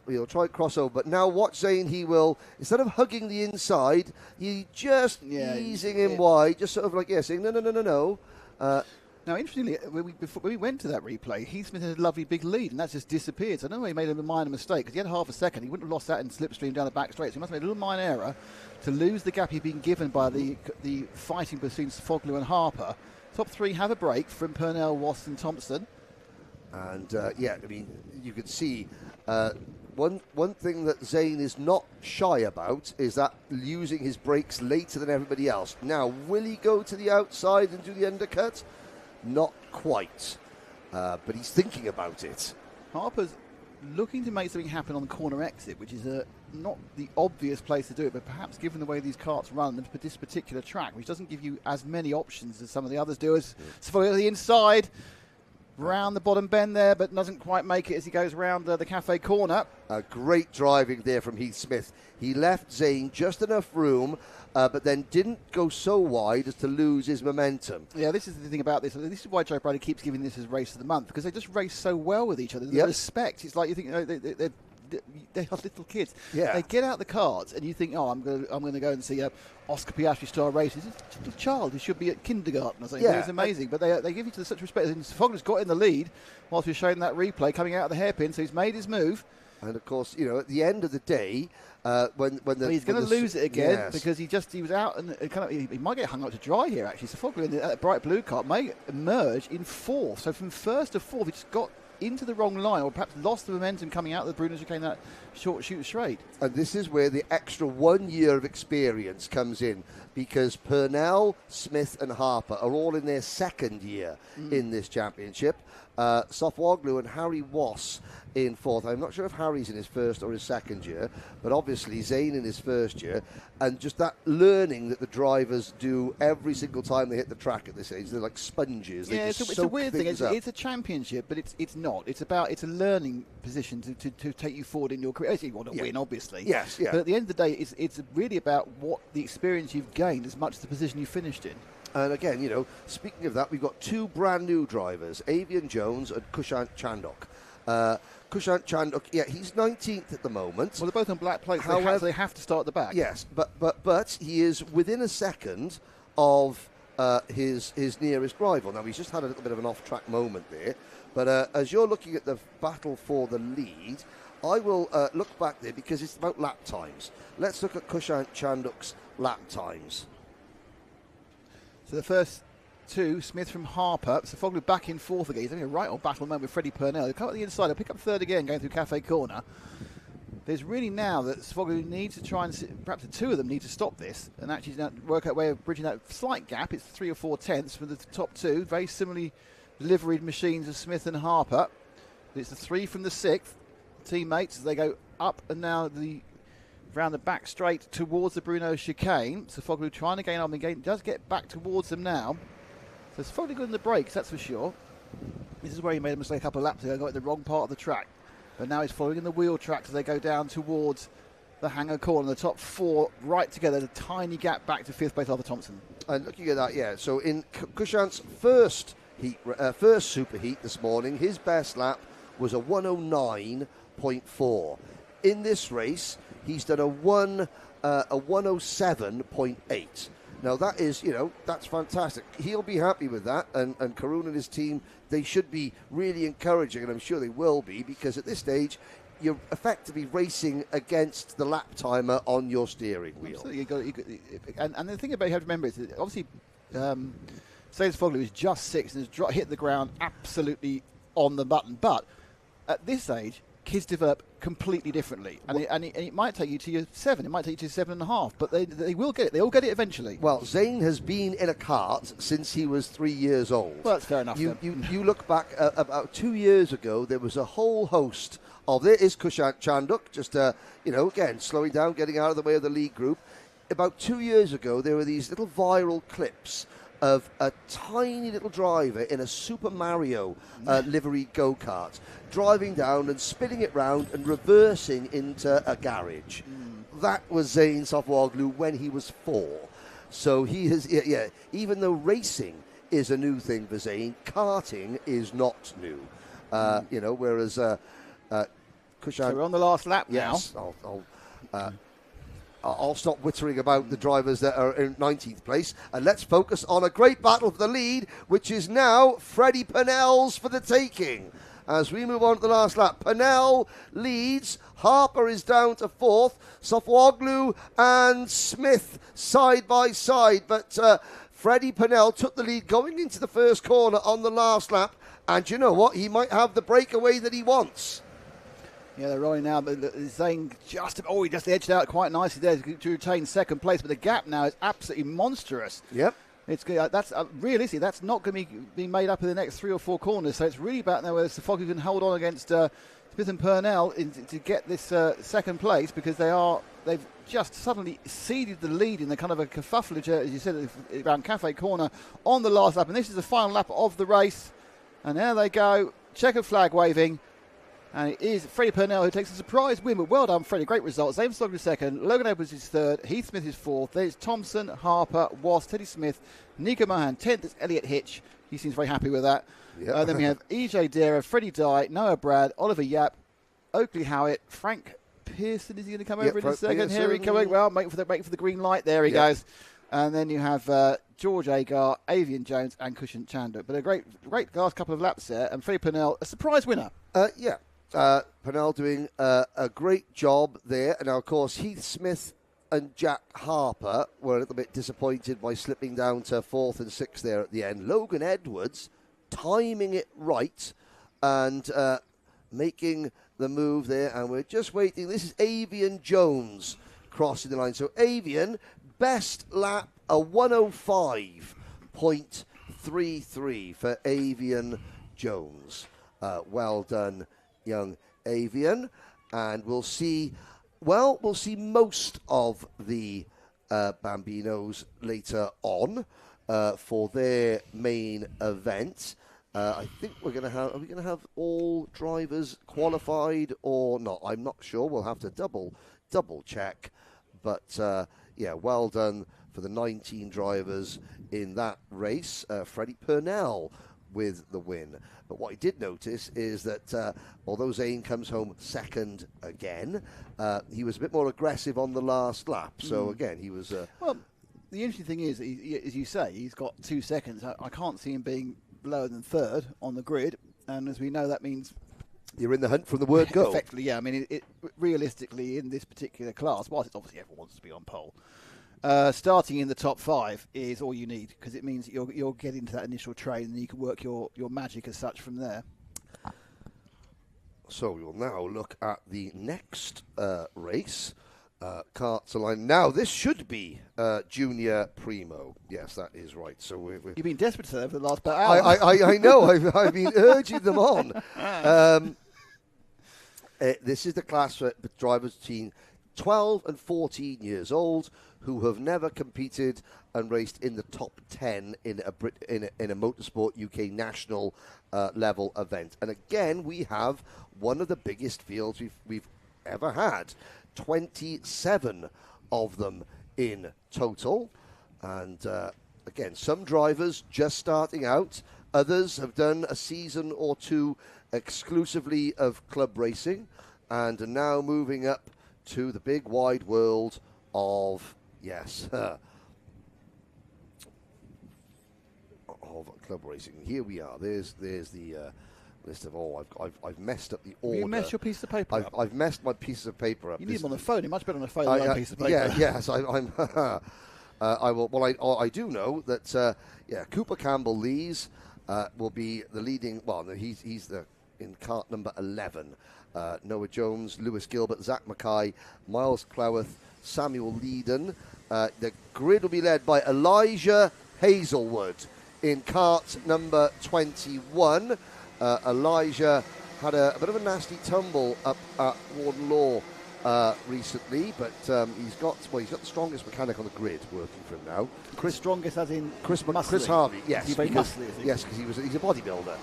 He'll try crossover, but now watch Zane. He will, instead of hugging the inside, he just easing him wide, just sort of like saying no. Now, interestingly, when we went to that replay, Heath Smith had a lovely big lead, and that's just disappeared. So I don't know, he made a minor mistake because he had half a second. He wouldn't have lost that in slipstream down the back straight. So he must have made a little minor error to lose the gap he'd been given by the fighting between Sfoglu and Harper. Top 3 have a break from Purnell, Wass, and Thompson. And you can see one thing that Zane is not shy about is that using his brakes later than everybody else. Now, will he go to the outside and do the undercut? Not quite, but he's thinking about it. Harper's looking to make something happen on the corner exit, which is not the obvious place to do it, but perhaps given the way these karts run at this particular track, which doesn't give you as many options as some of the others do. As Sfoglu to the inside, round the bottom bend there, but doesn't quite make it as he goes round the cafe corner. Great driving there from Heath Smith. He left Zane just enough room, but then didn't go so wide as to lose his momentum. Yeah, this is the thing about this. This is why Joe Brady keeps giving this as race of the month, because they just race so well with each other. The respect, it's like you think they're little kids. Yeah. They get out the cards, and you think, I'm going to go and see Oscar Piastri style races. It's just a child who should be at kindergarten or something. Yeah. It's amazing, but they give you to such respect. And Sfoglu's got in the lead whilst we're showing that replay coming out of the hairpin, so he's made his move. And of course, at the end of the day, he's going to lose it again because he was out and he might get hung up to dry here. Actually, Sfoglu in that bright blue car may emerge in 4th. So from 1st to 4th, he just got into the wrong line, or perhaps lost the momentum coming out of the Bruno chicane that short shoot straight. And this is where the extra 1 year of experience comes in, because Purnell, Smith and Harper are all in their second year in this championship. Softwoglu and Harry Wass in fourth. I'm not sure if Harry's in his first or his second year, but obviously Zane in his first year. And just that learning that the drivers do every single time they hit the track at this age. They're like sponges. Yeah, it's a weird thing. It's a championship, but it's not. It's a learning position to take you forward in your career. You want to win, obviously. Yes, yeah. But at the end of the day, it's really about what the experience you've gained as much as the position you finished in. And again, you know, speaking of that, we've got two brand new drivers, Avian Jones and Kushant Chandok. Kushant Chandok, he's 19th at the moment. Well, they're both on black plates. However, they have to start at the back. Yes, but he is within a second of his nearest rival. Now, he's just had a little bit of an off-track moment there. But as you're looking at the battle for the lead, I will look back there because it's about lap times. Let's look at Kushant Chandok's lap times. So the first two, Smith from Harper. Softwoglu back in fourth again. He's having a right-on battle moment with Freddie Purnell. He'll come at the inside. He'll pick up third again, going through Cafe Corner. There's really now that Softwoglu needs to try and, perhaps the two of them need to stop this and actually now work out a way of bridging that slight gap. It's 3 or 4 tenths for the top two. Very similarly liveried machines of Smith and Harper. It's the 3 from the 6th. Teammates as they go up and now round the back straight towards the Bruno chicane. Softwoglu trying to gain on the game. Does get back towards them now. So Softwoglu good in the brakes, that's for sure. This is where he made a mistake a couple of laps ago. Got in the wrong part of the track. But now he's following in the wheel tracks as they go down towards the hangar corner. The top 4 right together. A tiny gap back to 5th place Arthur Thompson. And looking at that, so in Kushant's first super heat this morning, his best lap was a 109.4. In this race, he's done a 107.8. Now that is, that's fantastic. He'll be happy with that, and Karun and his team, they should be really encouraging, and I'm sure they will be, because at this stage, you're effectively racing against the lap timer on your steering wheel. Absolutely. And the thing about you have to remember is that obviously, Softwoglu is just 6 and has hit the ground absolutely on the button, but at this age, kids develop completely differently, and it might take you to your 7, it might take you to 7.5, but they will get it. They all get it eventually. Well, Zane has been in a kart since he was 3 years old. Well, that's fair enough. You look back about 2 years ago, there was a whole host of. There is Kushant Chandok, just again slowing down, getting out of the way of the lead group. About 2 years ago, there were these little viral clips of a tiny little driver in a Super Mario livery go-kart, driving down and spinning it round and reversing into a garage. That was Zane Softwoglu when he was 4. So he has, even though racing is a new thing for Zane, karting is not new. Whereas Kushant... So we're on the last lap now. Yes, I'll stop wittering about the drivers that are in 19th place, and let's focus on a great battle for the lead, which is now Freddie Purnell's for the taking. As we move on to the last lap, Purnell leads, Harper is down to 4th, Softwoglu and Smith side by side, but Freddie Purnell took the lead going into the first corner on the last lap, and you know what, he might have the breakaway that he wants. Yeah, they're rolling now, but Zane he just edged out quite nicely there to retain second place, but the gap now is absolutely monstrous. Yep. It's that's realistically that's not going to be made up in the next 3 or 4 corners, so it's really about now whether Softwoglu can hold on against Smith and Purnell to get this second place, because they've just suddenly ceded the lead in the kind of a kerfuffle, as you said, around Cafe Corner on the last lap, and this is the final lap of the race, and there they go, checkered flag waving. And it is Freddie Purnell who takes a surprise win, but well done, Freddie. Great result. Zane Softwoglu second, Logan Edwards is third, Heath Smith is 4th. There's Thompson, Harper, Wass, Teddy Smith, Nico Mohan 10th. It's Elliot Hitch. He seems very happy with that. Yep. Then we have EJ Dara, Freddie Dye, Noah Brad, Oliver Yap, Oakley Howitt, Frank Pearson. Is he going to come over in a second? Here he coming. Well, waiting for the green light. There he goes. And then you have George Agar, Avian Jones, and Kushant Chandok. But a great last couple of laps there. And Freddie Purnell, a surprise winner. Purnell doing a great job there. And now, of course, Heath Smith and Jack Harper were a little bit disappointed by slipping down to 4th and 6th there at the end. Logan Edwards timing it right and making the move there. And we're just waiting. This is Avian Jones crossing the line. So Avian, best lap, a 105.33 for Avian Jones. Well done, young Avian. And we'll see most of the Bambinos later on for their main event. I think are we going to have all drivers qualified or not? I'm not sure. We'll have to double check. But well done for the 19 drivers in that race. Freddie Purnell with the win. But what I did notice is that although Zane comes home second again, he was a bit more aggressive on the last lap. So again, he was... well, the interesting thing is, as you say, he's got 2 seconds. I can't see him being lower than third on the grid. And as we know, that means... You're in the hunt from the word go. Effectively, yeah. I mean, realistically, in this particular class, whilst it's obviously everyone wants to be on pole, starting in the top 5 is all you need, because it means that you're getting to that initial train and you can work your magic as such from there. So we will now look at the next race. Kart line. Now, this should be Junior Primo. Yes, that is right. So you've been desperate to say that for the last about hour. I know. I've been urging them on. This is the class for drivers between 12 and 14 years old who have never competed and raced in the top 10 in a Motorsport UK national level event. And again, we have one of the biggest fields we've ever had. 27 of them in total. And again, some drivers just starting out. Others have done a season or two exclusively of club racing and are now moving up to the big wide world of, of club racing. Here we are. There's the list of all. I've messed up the order. You messed your piece of paper up? I've messed my piece of paper up. You need them on the phone. You're much better on the phone than on a piece of paper. Yes, I'm... I will. Well, I do know that. Cooper Campbell Lees will be the leading. Well, no, he's in cart number 11. Noah Jones, Lewis Gilbert, Zach Mackay, Miles Cloworth, Samuel Leedon. The grid will be led by Elijah Hazelwood in cart number 21. Elijah had a bit of a nasty tumble up at Warden Law recently, but he's got the strongest mechanic on the grid working for him now. Strongest as in Chris Harvey, yes. He's very muscly, is he? Yes, because he's a bodybuilder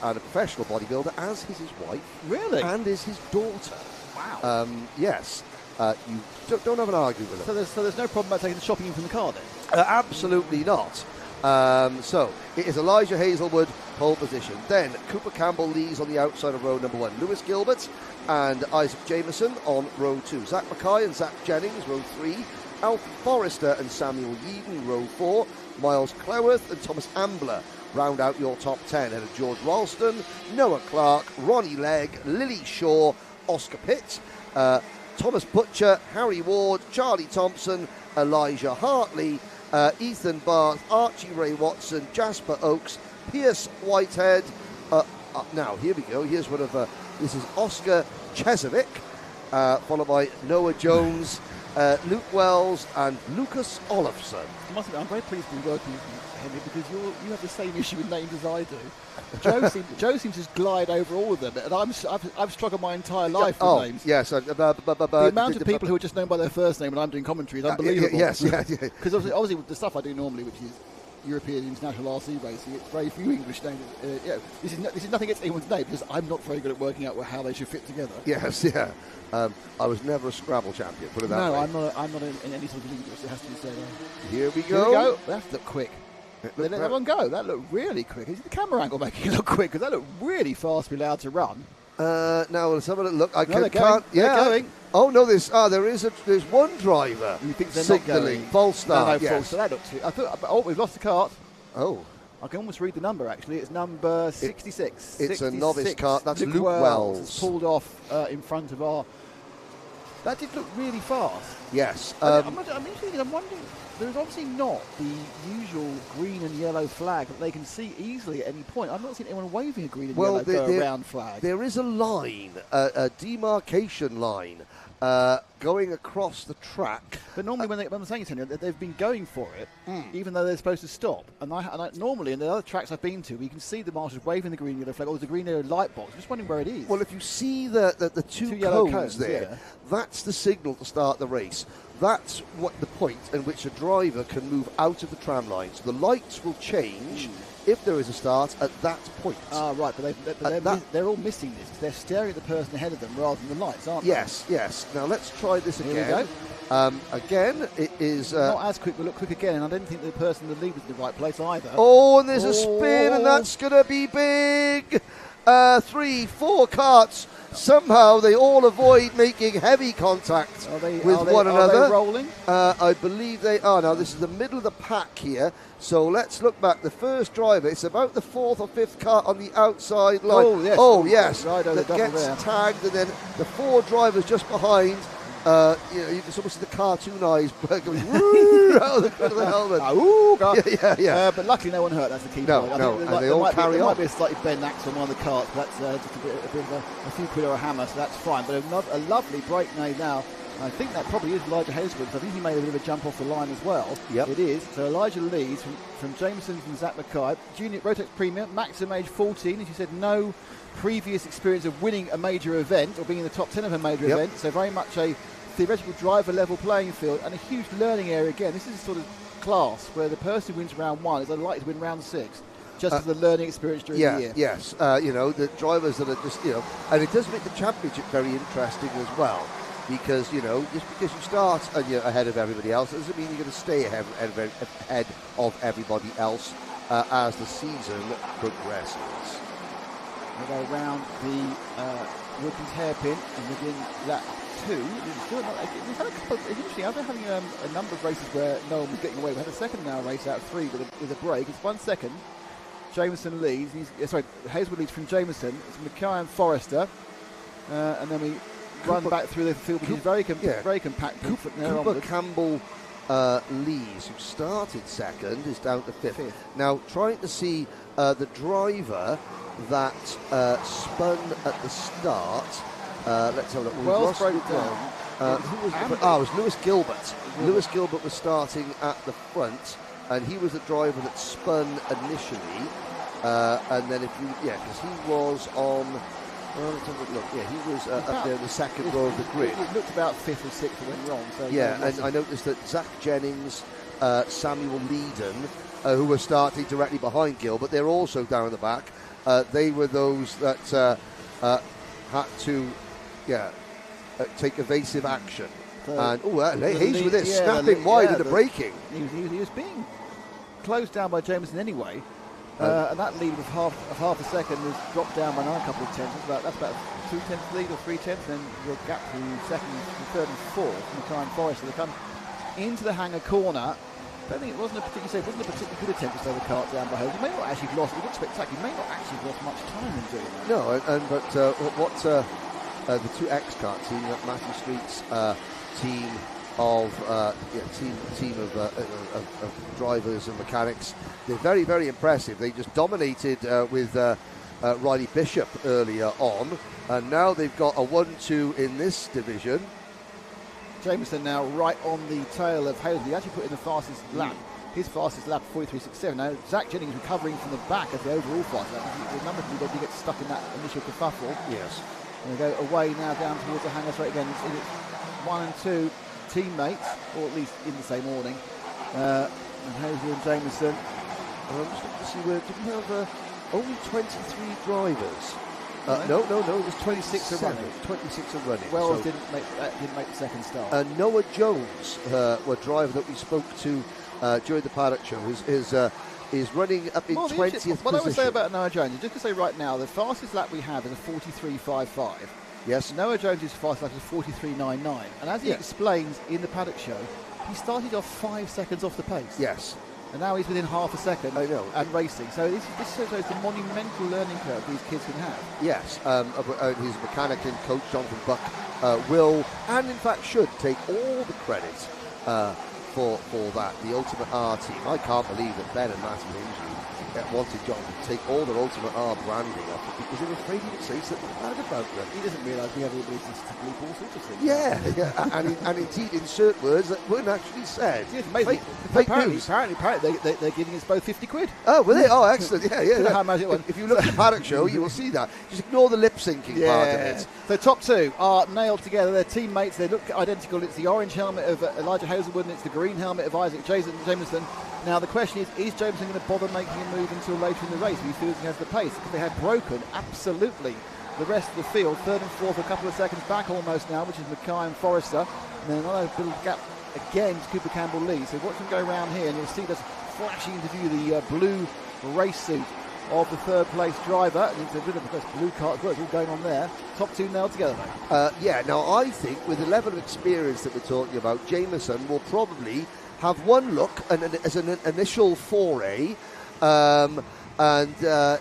and a professional bodybuilder, as is his wife. Really? And is his daughter. Wow. Yes. You don't have an argument with him. So there's no problem about taking the shopping in from the car then? Absolutely not. So it is Elijah Hazelwood, pole position. Then Cooper Campbell leads on the outside of row number 1. Lewis Gilbert and Isaac Jameson on row 2. Zach Mackay and Zach Jennings, row 3. Alfie Forrester and Samuel Yeadon, row 4. Miles Cloworth and Thomas Ambler round out your top 10. And George Ralston, Noah Clark, Ronnie Legg, Lily Shaw, Oscar Pitt, Thomas Butcher, Harry Ward, Charlie Thompson, Elijah Hartley, Ethan Barth, Archie Ray Watson, Jasper Oakes, Pierce Whitehead. Now, here we go. Here's one of... this is Oscar Chesovic, followed by Noah Jones, Luke Wells, and Lucas Olofsson. I'm very pleased to be working with you, Henry, because you have the same issue with names as I do. Joe seems to just glide over all of them, and I've struggled my entire life with names. Yes. The amount of people who are just known by their first name when I'm doing commentary is unbelievable. Yes. Because obviously with the stuff I do normally, which is European international RC racing, it's very few English names. This is nothing against anyone's name, because I'm not very good at working out how they should fit together. Yes, yeah. I was never a Scrabble champion, put it that way. No, I'm not in any sort of league, it has to be said. Here we go. That looked quick. Let everyone go. That looked really quick. Is the camera angle making it look quick? Because that looked really fast to be allowed to run. Now let's have a look. They're going. Oh no, there's one driver. You think they're signaling not going? false start? No, false. So that looked. I thought we've lost the cart. Oh. I can almost read the number, actually. It's number 66. It's a novice cart. That's Luke Wells. Wells. It's pulled off in front of our... That did look really fast. Yes. I'm wondering, there's obviously not the usual green and yellow flag that they can see easily at any point. I've not seen anyone waving a green and yellow go-around flag. There is a line, a demarcation line, going across the track. But normally when I'm saying it, Tony, they've been going for it, even though they're supposed to stop. And normally in the other tracks I've been to, we can see the marshals waving the green and yellow flag, or there's a green and yellow light box. I'm just wondering where it is. Well, if you see the two yellow cones there, yeah. that's the signal to start the race. That's what the point in which a driver can move out of the tram line. So the lights will change if there is a start at that point. Ah, right, but they're all missing this because they're staring at the person ahead of them rather than the lights, aren't they? Yes. Now let's try this again. Here we go. Again, it is... not as quick, but look quick again, and I don't think the person in the lead was in the right place either. Oh, and there's a spin, and that's going to be big. 3, 4 karts. Somehow they all avoid making heavy contact with one another. Are they rolling? I believe they are. Now, this is the middle of the pack here. So let's look back. The first driver, it's about the 4th or 5th kart on the outside line. Oh, yes. That gets tagged, and then the 4 drivers just behind. You can almost see the cartoon eyes going out of the front of the helmet. Yeah. But luckily no one hurt, that's the key No, point. I no, think and they all carry on. There might be a slightly bent axe on one of the carts, but that's just a bit of a few quid or a hammer, so that's fine. But a lovely break made now. I think that probably is Elijah Hazelwood, because I think he made a bit of a jump off the line as well. Yep. It is. So Elijah leads from Jameson and Zach Mackay. Junior Rotex Premier, maximum age 14, as you said, no previous experience of winning a major event or being in the top 10 of a major event, so very much a theoretical driver level playing field and a huge learning area again. This is a sort of class where the person who wins round 1 is likely to win round 6, just as a learning experience during the year. Yes, the drivers that are just, and it does make the championship very interesting as well, because, just because you start and you're ahead of everybody else doesn't mean you're going to stay ahead of everybody else as the season progresses. We go round the Wilkins hairpin and within lap 2. We've had a couple. It's interesting. I've been having a number of races where no one was getting away. We had a second now race out of 3 with a break. It's 1 second. Jameson leads. Hazelwood leads from Jameson. It's Mackay and Forrester, and then we run back through the field, which is very compact. Cooper Campbell Lees, who started second, is down to 5th. Now, trying to see the driver that spun at the start. Let's have a look. Wells broke down. It was Lewis Gilbert. Lewis Gilbert was starting at the front, and he was the driver that spun initially. And then because he was on. Well, let's have a look. Yeah, he was up there in the second row of the grid. It looked about 5th or 6th that went wrong. So and I noticed that Zach Jennings, Samuel Leedon, who were starting directly behind Gilbert, they're also down the back. They were those that had to take evasive action. And Hayes with this, snapping wide at the braking. He was being closed down by Jameson anyway. And that lead of half a second was dropped down by another couple of tenths. That's about 2/10 lead or 3/10. Then your gap to second, third, and fourth from the time Forest. So they come into the hangar corner. I don't think it wasn't a particularly good attempt to slow the kart down by Hayes. He may not actually have lost. It looked spectacular. He may not actually have lost much time in doing that. No, but what the two X-Kart team, Matthew Street's team of drivers and mechanics, they're very, very impressive. They just dominated with Riley Bishop earlier on, and now they've got a 1-2 in this division. Jameson now right on the tail of Hazelwood. He actually put in the fastest lap. His fastest lap, 43.67. Now, Zach Jennings recovering from the back of the overall fastest lap. The number of people that get stuck in that initial kerfuffle. Yes. And they go away now down towards the hangar straight again. It's 1 and 2 teammates, or at least in the same ordering. And Hazelwood and Jameson. I'm just looking to see where, did we have only 23 drivers? No, there's 26 are running. 26 are running. Wells didn't make the second start. Noah Jones, were driver that we spoke to during the paddock show, is running up in 20th position. What I would say about Noah Jones, just to say right now, the fastest lap we have is a 43.55. Yes. Noah Jones' fastest lap is 43.99. And as he explains in the paddock show, he started off 5 seconds off the pace. Yes. And now he's within half a second. I know. And racing. So this shows the monumental learning curve these kids can have. Yes, his mechanic and coach, Jonathan Buck, will, and in fact should, take all the credit for that. The Ultimate R team. I can't believe that Ben and Matty Lindsay wanted John to take all their Ultimate R branding off it because they were afraid he would say something bad about them. He doesn't realise we have the ability to bleep all sorts of things. Yeah, and indeed insert words that weren't actually said. It's amazing. Fake apparently, news. Apparently they're giving us both 50 quid. Oh, were they? Oh, excellent. Yeah. How much it was. If you look at the Paddock Show, you will see that. Just ignore the lip syncing part of it. So top two are nailed together. They're teammates. They look identical. It's the orange helmet of Elijah Hazelwood and it's the green helmet of Isaac Jameson. Now the question is Jameson going to bother making a move until later in the race? He feels he has the pace. Because they have broken absolutely the rest of the field. Third and fourth, a couple of seconds back almost now, which is Mackay and Forrester. And then another little gap again to Cooper Campbell-Lee. So watch them go around here and you'll see this flashing into view the blue race suit of the third place driver. And it's a bit of a blue car as well. It's all going on there. Top two nailed together, mate. Now I think with the level of experience that we're talking about, Jameson will probably have one look as an initial foray, and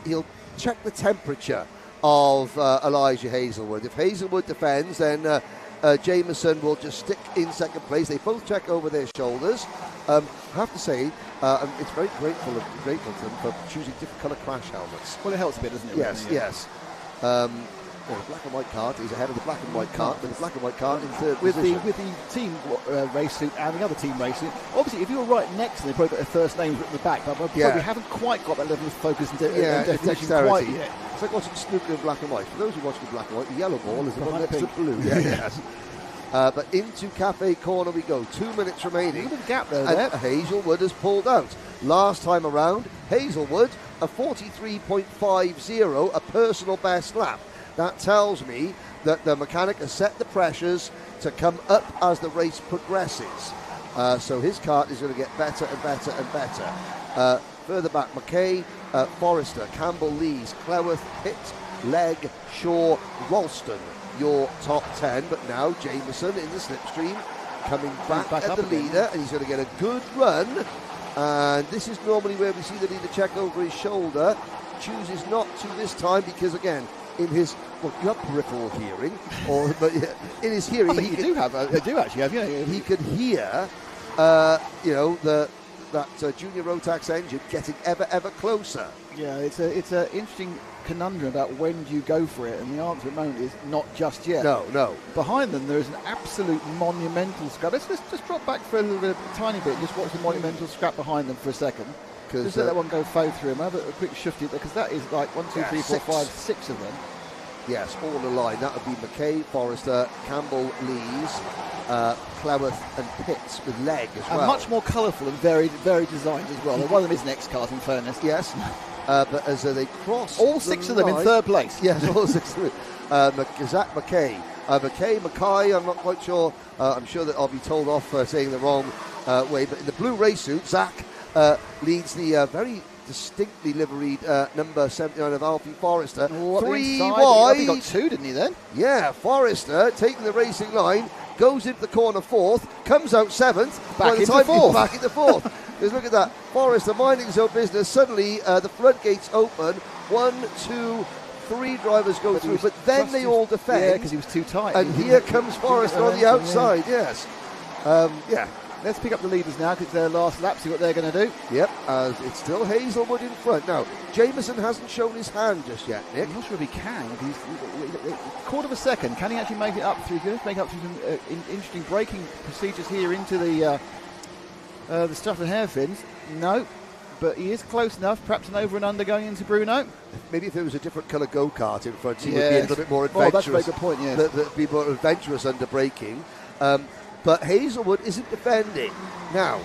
he'll check the temperature of Elijah Hazelwood. If Hazelwood defends, then Jameson will just stick in second place. They both check over their shoulders. I have to say, it's very grateful to them for choosing different colour crash helmets. Well, it helps a bit, doesn't it? Yes. The black and white cart is ahead of the black and white cart, but the black and white cart in third with position. With the team race suit and the other team race suit. Obviously, if you were right next to them, they've probably got their first names written in the back, but we haven't quite got that level of focus and definition quite yet. It's like watching snooker in black and white. For those who watch in black and white, the yellow ball is the one next to pink. blue. Yes. But into Cafe Corner we go. 2 minutes remaining. Look at the gap there. And Hazelwood has pulled out. Last time around, Hazelwood, a 43.50, a personal best lap. That tells me that the mechanic has set the pressures to come up as the race progresses. So his kart is going to get better and better and better. Further back, Mackay, Forrester, Campbell-Lees, Cleworth, Pitt, Legg, Shaw, Ralston, your top 10. But now Jameson in the slipstream, coming back at the leader, and he's going to get a good run. And this is normally where we see the leader check over his shoulder. Chooses not to this time because, again, in his, you have peripheral hearing, but in his hearing, they do actually have. He could hear, that Junior Rotax engine getting ever closer. Yeah, it's an interesting conundrum about when do you go for it, and the answer at the moment is not just yet. No. Behind them, there is an absolute monumental scrap. Let's just drop back for a tiny bit and just watch the monumental scrap behind them for a second. Just let that one go flow through him. Have a quick shift it because that is like 1, 2, 3, 4, 5, 6 of them. Yes, all in a line. That would be Mackay, Forrester, Campbell, Lees, Cleworth and Pitts with Legg as well. And much more colourful and very designed as well. One of them is an X-Kart, in fairness. Yes, but as they cross all 6 of them in third place. Yes, all 6 of them. Zach Mackay. Mackay, I'm not quite sure. I'm sure that I'll be told off for saying the wrong way. But in the blue race suit, Zach leads the very distinctly liveried number 79 of Alfie Forrester. 3 wide. He got 2, didn't he then? Yeah, Forrester taking the racing line, goes into the corner 4th, comes out 7th. Back into 4th. Back into 4th. Because look at that, Forrester minding his own business. Suddenly the floodgates open. 1, 2, 3 drivers go through, but then they all defend. Yeah, because he was too tight. And here comes Forrester on the outside, yes. Let's pick up the leaders now because it's their last lap, see what they're going to do. Yep, it's still Hazelwood in front. Now, Jameson hasn't shown his hand just yet, Nick. I'm not sure if he can. He's a quarter of a second. Can he actually make it up through? Make up through some interesting braking procedures here into the Stratford hairpins? No, but he is close enough. Perhaps an over and under going into Bruno. Maybe if there was a different colour go-kart in front, he would be a little bit more adventurous. Oh, that's a very good point, yes. That'd be more adventurous under braking. But Hazelwood isn't defending. Now,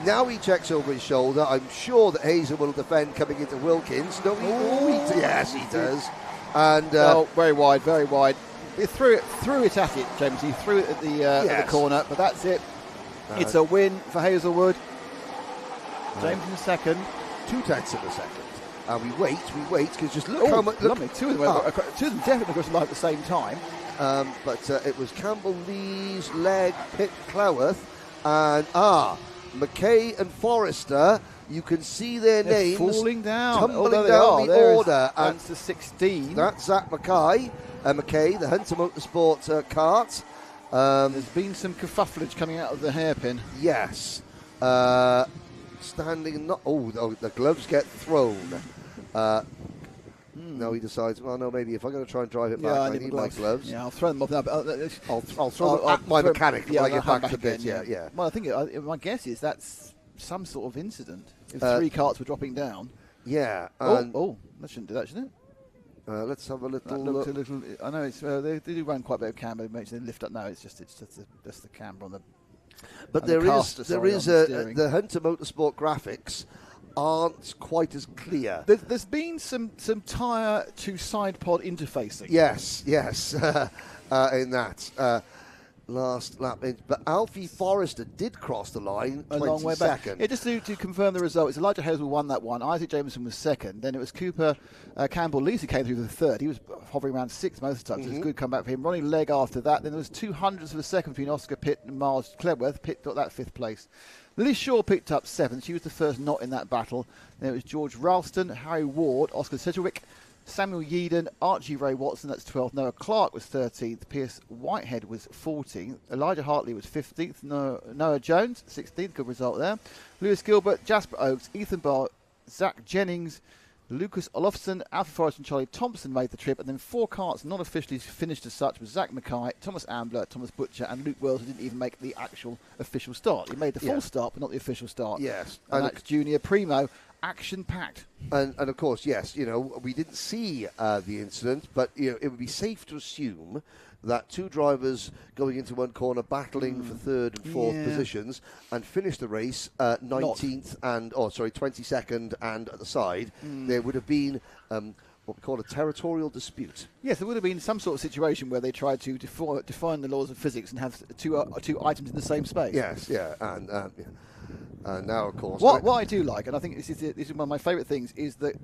now he checks over his shoulder. I'm sure that Hazelwood will defend coming into Wilkins. Yes, he does. And very wide. He threw it at it, James. He threw it at the corner, but that's it. It's a win for Hazelwood. James in second. 0.2 of a second. And we wait, because just look how much... Two of them definitely got to live at the same time. But it was Campbell, Lees, Legg, Pitt, Cleworth, and McKay and Forrester, you can see their They're names falling down. tumbling there they down are. the order. And that's the 16. that's Zach McKay, the Hunter Motorsport kart. There's been some kerfufflage coming out of the hairpin. Yes. Standing, the gloves get thrown. No, he decides, well, no, maybe if I'm going to try and drive it back, I need my gloves. Yeah, I'll throw them off now. I'll throw them at my mechanic when I get back to the pit. Yeah. Well, I think my guess is that's some sort of incident. If 3 karts were dropping down. Yeah. That shouldn't do that, should it? Let's have a little look. look. I know it's they do run quite a bit of camber. It makes them lift up. No, it's just the camber on the. But there is the Hunter Motorsport graphics aren't quite as clear. There's been some tyre to side pod interfacing. Yes, in that last lap. But Alfie Forrester did cross the line a long way back. Yeah, just to confirm the result, it's Elijah Hazel won that one. Isaac Jameson was second. Then it was Cooper Campbell Lees who came through the third. He was hovering around 6th most of the time. So it was a good comeback for him. Ronnie Legg after that. Then there was 200s for the second between Oscar Pitt and Miles Cledworth. Pitt got that 5th place. Liz Shaw picked up 7th. She was the first not in that battle. Then it was George Ralston, Harry Ward, Oscar Sedgwick, Samuel Yeadon, Archie Ray Watson, that's 12th. Noah Clark was 13th. Pierce Whitehead was 14th. Elijah Hartley was 15th. Noah Jones, 16th. Good result there. Lewis Gilbert, Jasper Oakes, Ethan Barr, Zach Jennings, Lucas Olofsson, Alfie Forrest and Charlie Thompson made the trip. And then 4 karts not officially finished as such was Zach Mackay, Thomas Ambler, Thomas Butcher and Luke Wells, who didn't even make the actual official start. He made the full start, but not the official start. Yes. And that's Junior Primo. Action-packed. And of course, yes, we didn't see the incident, but it would be safe to assume that 2 drivers going into one corner battling for 3rd and 4th positions and finished the race 19th 22nd and at the side, there would have been what we call a territorial dispute. Yes, there would have been some sort of situation where they tried to define the laws of physics and have two items in the same space. Yes, yeah, and now, of course... What I do like, and I think this is one of my favourite things, is that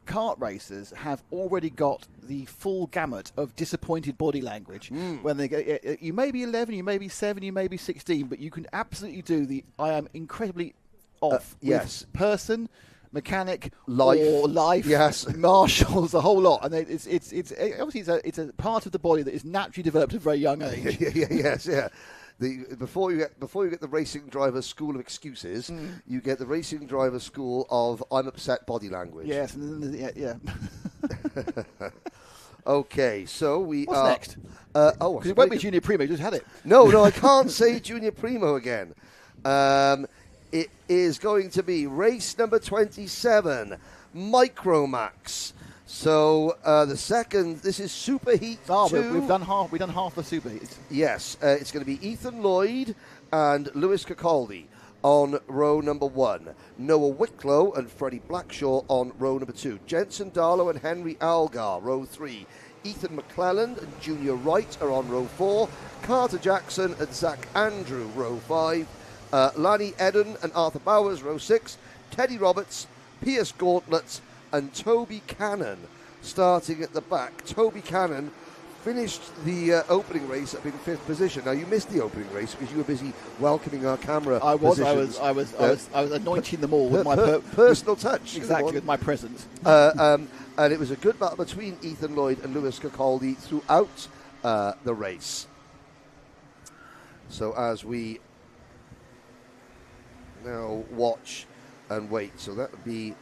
kart racers have already got the full gamut of disappointed body language. When they go, you may be 11, you may be 7, you may be 16, but you can absolutely do the I am incredibly off with person, mechanic, life, yes, marshals, a whole lot. And it's obviously it's a part of the body that is naturally developed at a very young age. Yes. Before you get the racing driver school of excuses, you get the racing driver school of I'm upset body language. Yes, yeah. Okay, so what's next? Because it won't be Junior Primo. You just had it. No, I can't say Junior Primo again. It is going to be race number 27, Micromax. So the second, this is Superheat 2. We've done half the Superheat. Yes, it's going to be Ethan Lloyd and Lewis Cacaldi on row number 1. Noah Wicklow and Freddie Blackshaw on row number 2. Jensen Darlow and Henry Algar, row 3. Ethan McClelland and Junior Wright are on row 4. Carter Jackson and Zach Andrew, row 5. Lanny Eden and Arthur Bowers, row 6. Teddy Roberts, Pierce Gauntlett and Toby Cannon starting at the back. Toby Cannon finished the opening race up in 5th position. Now, you missed the opening race because you were busy welcoming our camera positions. I was anointing them all with my personal touch. Exactly, with my presence. And it was a good battle between Ethan Lloyd and Lewis Cacaldi throughout the race. So as we now watch and wait, so that would be...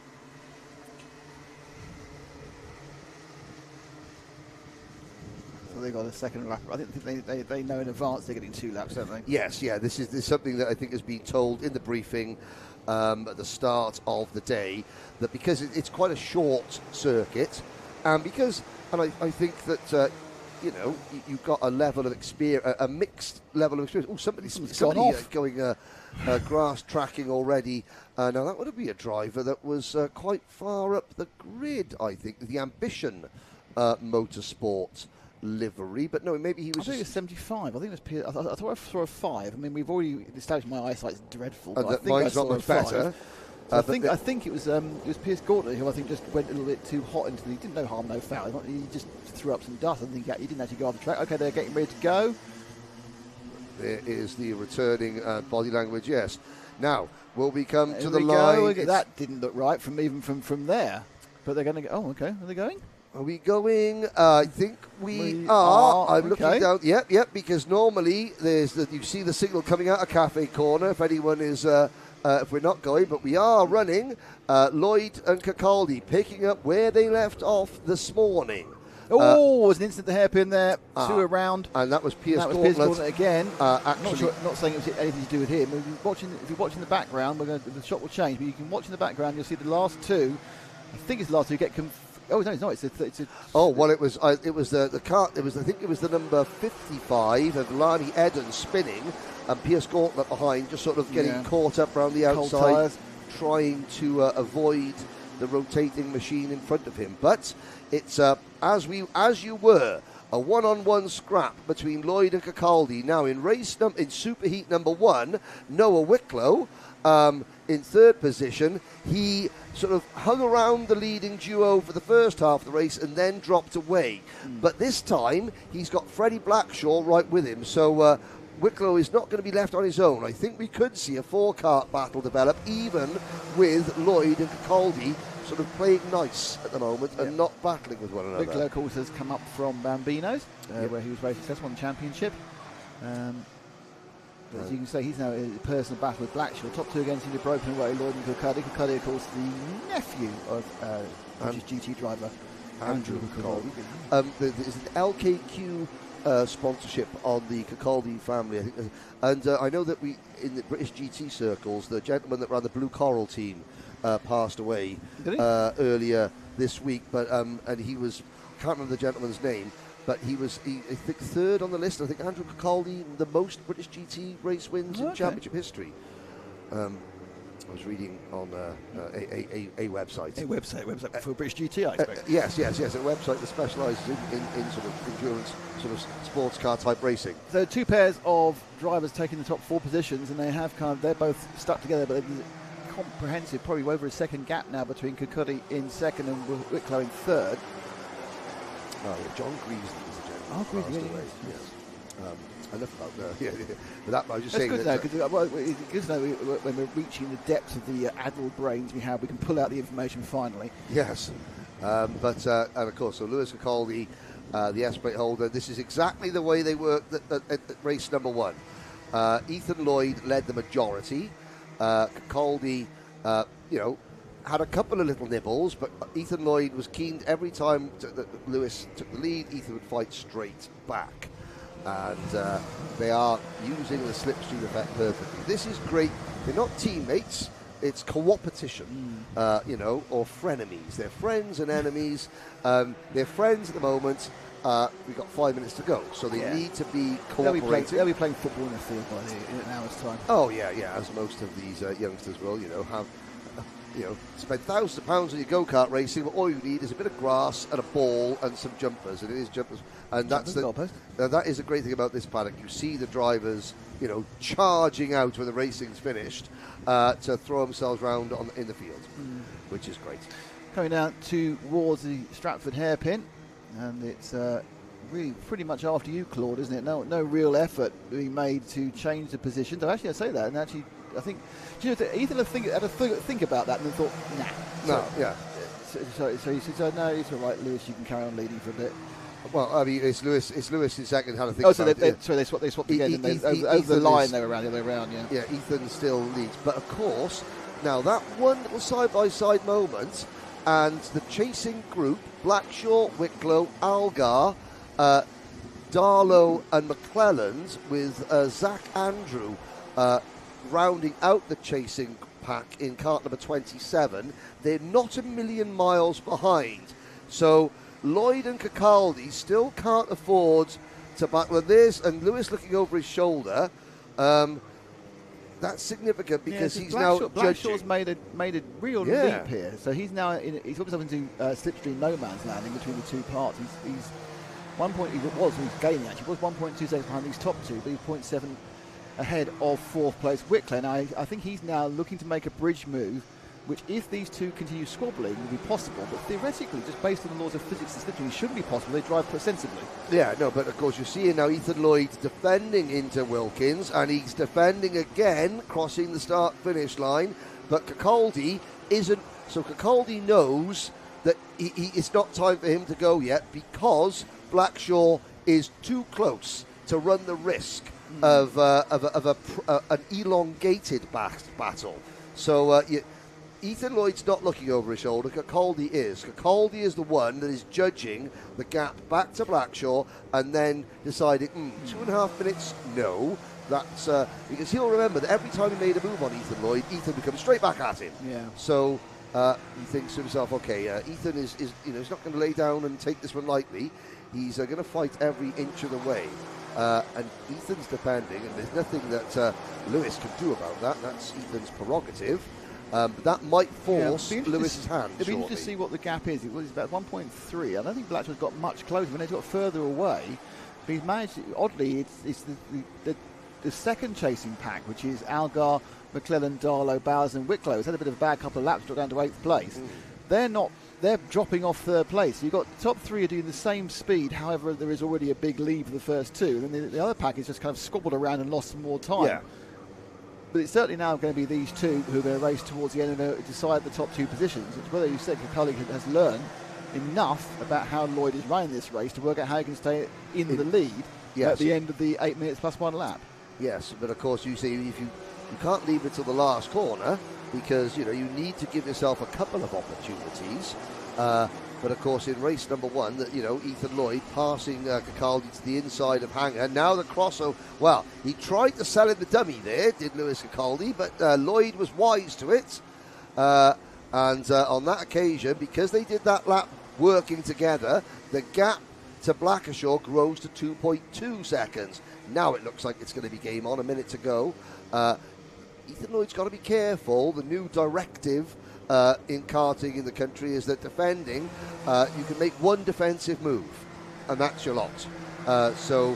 So they got a second lap. I think they know in advance they're getting 2 laps, don't they? Yes, yeah. This is something that I think has been told in the briefing at the start of the day, that because it's quite a short circuit, and I think that you've got a level of experience, a mixed level of experience. Oh, somebody's going grass tracking already. Now that would be a driver that was quite far up the grid. I think the Ambition Motorsport livery, but no, maybe he was. I think it was 75. I think it was. I thought I saw a 5. I mean, we've already established my eyesight's dreadful. And that mine's not much better. So I think it was Pierce Gauntlett who I think just went a little bit too hot into the. He didn't know harm, no foul. He just threw up some dust. I think he didn't actually go off the track. Okay, they're getting ready to go. There is the returning body language. Yes. Now, will we come to Here the we line? go. That didn't look right from there. But they're going to go. Oh, okay. Are they going? Are we going? I think we are. I'm looking down. Yep. Because normally you see the signal coming out of Cafe Corner. If anyone is, if we're not going, but we are running. Lloyd and Cacaldi picking up where they left off this morning. Oh, was an instant the hairpin there. Two around. And that was Piers Gauntlet again. Actually, not saying it was anything to do with him. If you're watching the background, the shot will change. But you can watch in the background. You'll see the last two. I think it's the last two get. Oh no, it's not. It's a. Oh well, it was the car. I think it was the number 55 of Lani Eden spinning, and Piers Gauntlet behind, just sort of getting caught up around the outside, trying to avoid the rotating machine in front of him. But it's as you were, a one-on-one scrap between Lloyd and Cacaldi. Now in superheat number 1, Noah Wicklow in third position. He sort of hung around the leading duo for the first half of the race and then dropped away. But this time he's got Freddie Blackshaw right with him. So Wicklow is not going to be left on his own. I think we could see a 4-kart battle develop, even with Lloyd and Cacaldi sort of playing nice at the moment and not battling with one another. Wicklow, of course, has come up from Bambino's, where he was very successful on the championship. But as you can say, he's now in a personal battle with Blackshaw. Top two against him, they've broken away, Lloyd and Cacaldi. Cacaldi, of course, the nephew of British GT driver Andrew Cacaldi. There's an LKQ sponsorship on the Cacaldi family, I think. And I know that in the British GT circles, the gentleman that ran the Blue Coral team passed away earlier this week. But and he was, I can't remember the gentleman's name, but he was, I think, third on the list. I think Andrew Cacaldi, the most British GT race wins in championship history. I was reading on a website. A website for British GT, I expect. Yes. A website that specialises in sort of endurance, sort of sports car type racing. So 2 pairs of drivers taking the top 4 positions, and they have they're both stuck together, but there's a comprehensive, probably over a second gap now between Cacaldi in second and Wicklow in third. Oh, yeah, John Greasley is a gentleman. Oh, Greasley, yes. Enough about but that, I was just That's saying good that. It's good to know when we're reaching the depths of the addled brains we have, we can pull out the information finally. Yes. And of course, so Lewis Cacaldi, the S-plate holder, this is exactly the way they worked at race number 1. Ethan Lloyd led the majority. Cacaldi, had a couple of little nibbles, but Ethan Lloyd was keen every time that Lewis took the lead. Ethan would fight straight back. And they are using the slipstream effect perfectly. This is great. They're not teammates, it's co-opetition, or frenemies. They're friends and enemies. They're friends at the moment. We've got 5 minutes to go, so they need to be cooperating. They'll be playing football in the field in an hour's time. Oh, yeah, as most of these youngsters will, have... spend thousands of pounds on your go-kart racing, but all you need is a bit of grass and a ball and some jumpers, and it is jumpers. And that is a great thing about this paddock. You see the drivers, charging out when the racing's finished to throw themselves around in the field, which is great. Coming down towards the Stratford hairpin, and it's really pretty much after you, Claude, isn't it? No real effort being made to change the position. Though actually, I say that, and actually, I think Ethan had to think about that and then thought, So he said, no, it's all right, Lewis, you can carry on leading for a bit. Well, I mean, it's Lewis in second. How to think? So they swapped again. Over the line, they were around the other way around. Yeah. Ethan still leads, but of course, now that one little side-by-side moment, and the chasing group: Blackshaw, Wicklow, Algar, Darlow, and McClelland, with Zach Andrew rounding out the chasing pack in kart number 27. They're not a million miles behind, so Lloyd and Cacaldi still can't afford to battle this, and Lewis looking over his shoulder. That's significant because he's now Blackshaw's made a real leap here. So he's now he's got himself into slipstream no man's land in between the two parts. He's 1 point. He's gaining actually. He was 1.2 seconds behind these top two, but he's 0.7 ahead of fourth place Wicklow. Now I think he's now looking to make a bridge move which if these two continue squabbling will be possible, but theoretically, just based on the laws of physics and slipstream, it shouldn't be possible. They drive sensibly. Yeah, no, but of course you're seeing now Ethan Lloyd defending into Wilkins, and he's defending again, crossing the start-finish line, but Kirkcaldy isn't, so Kirkcaldy knows that it's not time for him to go yet because Blackshaw is too close to run the risk of an elongated battle. So Ethan Lloyd's not looking over his shoulder. Kirkcaldy is. Kirkcaldy is the one that is judging the gap back to Blackshaw and then deciding 2.5 minutes. No, that's because he'll remember that every time he made a move on Ethan Lloyd, Ethan would come straight back at him. Yeah. So he thinks to himself, okay, Ethan is he's not going to lay down and take this one lightly. He's going to fight every inch of the way. And Ethan's defending, and there's nothing that Lewis can do about that. That's Ethan's prerogative. But that might force Lewis's hand. It'd be interesting to see what the gap is. It was about 1.3. I don't think Blackshaw's got much closer. When he's got further away, but he's managed. Oddly, it's the second chasing pack, which is Algar, McClellan, Darlow, Bowers, and Wicklow. It's had a bit of a bad couple of laps, got down to 8th place. They're dropping off 3rd place. You've got the top 3 are doing the same speed, however, there is already a big lead for the first 2. And then the other pack is just kind of squabbled around and lost some more time. Yeah. But it's certainly now going to be these two who are going to race towards the end and decide the top 2 positions. It's whether you said Kirkcaldy has learned enough about how Lloyd is running this race to work out how he can stay in the lead at the end of the 8 minutes plus 1 lap. Yes, but of course you see if you can't leave it till the last corner because you need to give yourself a couple of opportunities. But of course in race number 1, that Ethan Lloyd passing Kirkcaldy to the inside of Hanger. Now the crossover. Well, he tried to sell in the dummy there, did Lewis Kirkcaldy, but Lloyd was wise to it. And on that occasion, because they did that lap working together, the gap to Blackshaw grows to 2.2 seconds. Now it looks like it's going to be game on, a minute to go. Ethan Lloyd's got to be careful. The new directive in karting in the country is that defending, you can make one defensive move, and that's your lot. So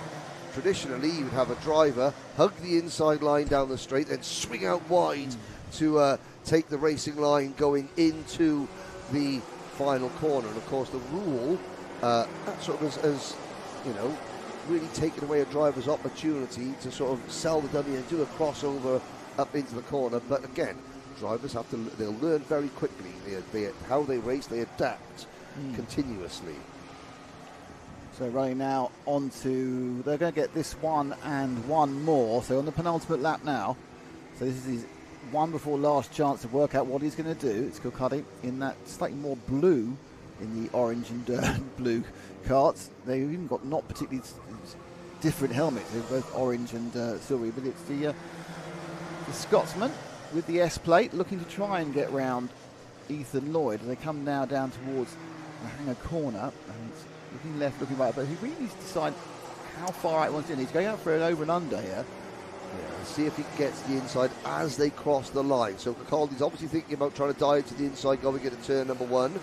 traditionally, you'd have a driver hug the inside line down the straight, then swing out wide to take the racing line going into the final corner. And of course, the rule that sort of has really taken away a driver's opportunity to sort of sell the dummy and do a crossover up into the corner. But again, drivers they'll learn very quickly. How they race, they adapt continuously. So running now onto, they're going to get this one and one more. So on the penultimate lap now. So this is his one before last chance to work out what he's going to do. It's Kirkcaldy in that slightly more blue in the orange and blue karts. They've even got not particularly different helmets. They're both orange and silvery, but it's the Scotsman with the S plate looking to try and get round Ethan Lloyd. They come now down towards the Hanger corner, and it's looking left, looking right, but he really needs to decide how far out he wants to. He's going out for an over and under here. Yeah, see if he gets the inside as they cross the line. So Kirkcaldy's obviously thinking about trying to dive to the inside, going into turn number 1.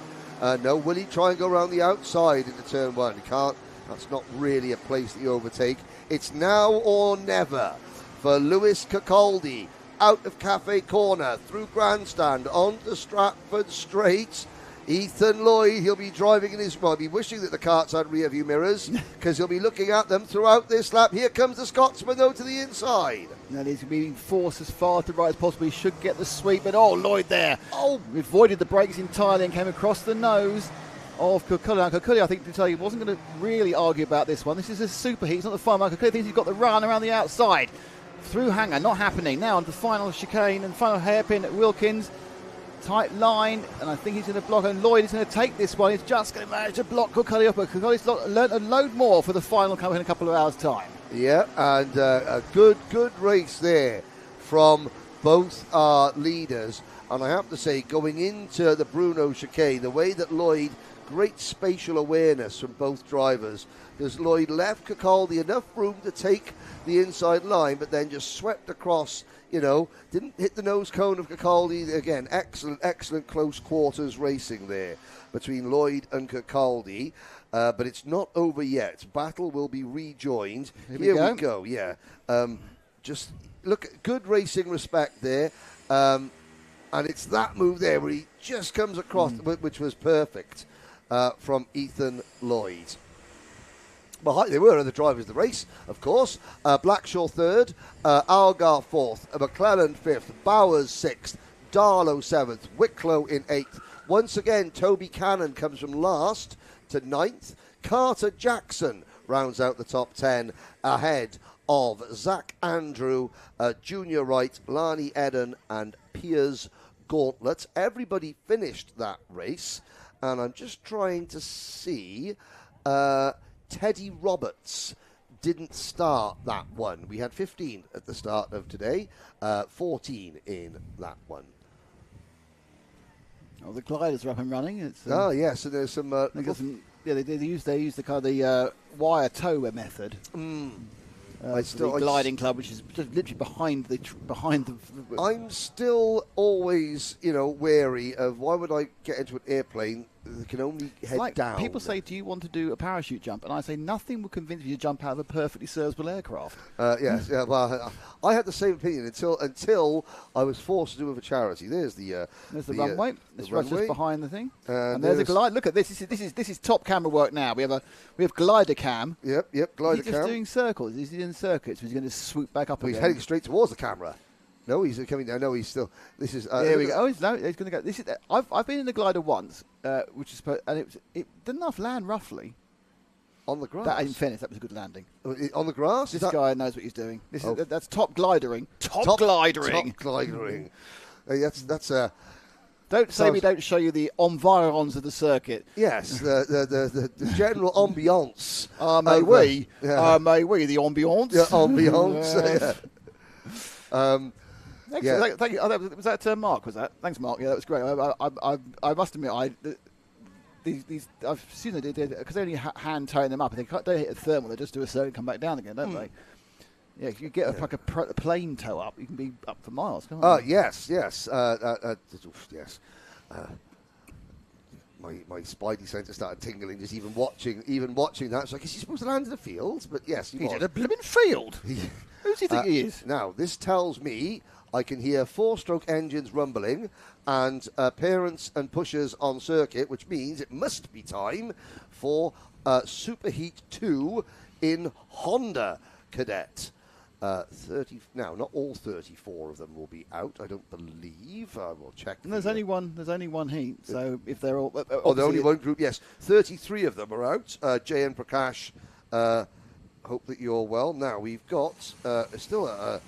No, will he try and go around the outside into turn 1? He can't. That's not really a place that you overtake. It's now or never for Lewis Kirkcaldy. Out of Cafe Corner, through Grandstand, onto Stratford Straight. Ethan Lloyd, he'll be driving in his... Well, he'll be wishing that the karts had rear view mirrors, because he'll be looking at them throughout this lap. Here comes the Scotsman, though, to the inside. Now he's being forced as far to the right as possible. He should get the sweep, but Lloyd there. Avoided the brakes entirely and came across the nose of Kirkcaldy. Now, Kirkcaldy, I think, to tell you, wasn't going to really argue about this one. This is a superheat. It's not the final. Kirkcaldy thinks he's got the run around the outside. Through Hanger, not happening. Now on the final chicane and final hairpin at Wilkins. Tight line, and I think he's going to block, and Lloyd is going to take this one. He's just going to manage to block Kirkcaldy up, but Kirkcaldy's learnt a load more for the final coming in a couple of hours' time. Yeah, and a good race there from both our leaders. And I have to say, going into the Bruno chicane, the way that Lloyd, great spatial awareness from both drivers, because Lloyd left Kirkcaldy enough room to take the inside line, but then just swept across, didn't hit the nose cone of Kirkcaldy. Again, excellent close quarters racing there between Lloyd and Kirkcaldy. But it's not over yet. Battle will be rejoined. Here we go. Yeah. Just look, good racing respect there. And it's that move there where he just comes across, which was perfect from Ethan Lloyd. Behind, they were in the drivers of the race, of course. Blackshaw third, Algar fourth, McClellan fifth, Bowers sixth, Darlow seventh, Wicklow in eighth. Once again, Toby Cannon comes from last to ninth. Carter Jackson rounds out the top 10 ahead of Zach Andrew, Junior Wright, Lani Eden and Piers Gauntlet. Everybody finished that race, and I'm just trying to see... Teddy Roberts didn't start that one. We had 15 at the start of today, 14 in that one. Oh, the gliders are up and running. It's, yes, so there's some... they use the kind of the wire tow method. The gliding club, which is just literally behind the. I'm still always, wary of why would I get into an airplane that can only head down. People say, "Do you want to do a parachute jump?" And I say, "Nothing will convince you to jump out of a perfectly serviceable aircraft." Yes, yeah. Well, I had the same opinion until I was forced to do it for charity. There's the runway. It's right just behind the thing. And there's a glide. Look at this. This is top camera work now. We have glider cam. Yep, glider cam. He's just doing circles. He's doing circuits. He's going to swoop back up. He's heading straight towards the camera. No, he's coming down. No, he's still. This is. There we go. Oh, he's going to go. This is. I've been in the glider once, which is, and it did enough land roughly. On the grass. That, in fairness, that was a good landing. On the grass. This guy knows what he's doing. That's top glidering. Top glidering. Top glidering. That's Don't say we don't show you the environs of the circuit. Yes, the general ambiance. May we the ambiance? Yeah, ambiance. Excellent. Thank you. Was that Mark? Was that? Thanks, Mark. Yeah, that was great. I must admit, I've seen they did because they only hand towing them up. They don't hit a thermal. They just do a circuit and come back down again, don't they? Yeah, if you get a plane tow up, you can be up for miles, can't you? Yes. Yes. My spidey sense started tingling just even watching that. So I guess he's supposed to land in the field, but yes, he's in a blooming field. Who does he think he is? Now, this tells me I can hear 4-stroke engines rumbling and parents and pushers on circuit, which means it must be time for Superheat 2 in Honda Cadet. 30 now, not all 34 of them will be out, I don't believe. We'll check. And there's only one heat, so if they're all... the only one group, yes. 33 of them are out. JN Prakash, hope that you're well. Now, we've got still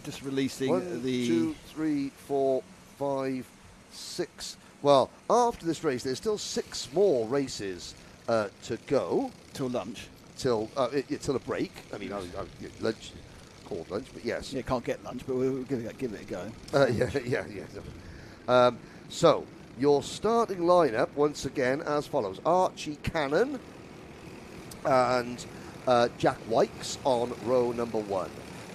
just releasing 1, 2, 3, 4, 5, 6. Well, after this race, there's still 6 more races to go. Till lunch. Till a break. I mean, lunch, called lunch, but yes. Yeah, can't get lunch, but we'll give it a go. So, your starting lineup, once again, as follows. Archie Cannon and Jack Wykes on row number 1.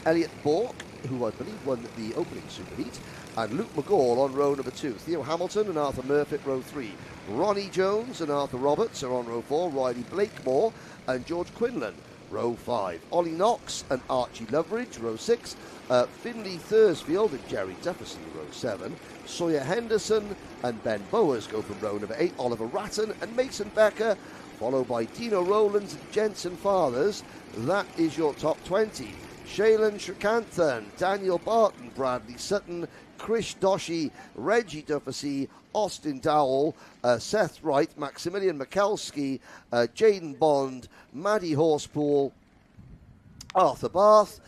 Elliot Bourke, who I believe won the opening superheat, and Luke McGall on row number 2. Theo Hamilton and Arthur Murfitt, row 3. Ronnie Jones and Arthur Roberts are on row 4. Riley Blakemore and George Quinlan, row 5. Ollie Knox and Archie Loveridge, row 6. Finley Thursfield and Jerry Jefferson, row 7. Sawyer Henderson and Ben Bowers go from row number 8. Oliver Ratton and Mason Becker, followed by Dino Rowlands and Jensen Fathers. That is your top 20. Shailen Shrikanthan, Daniel Barton, Bradley Sutton, Krish Doshi, Reggie Duffy, Austin Dowell, Seth Wright, Maximilian Mikulski, Jaden Bond, Maddie Horsepool, Arthur Bath,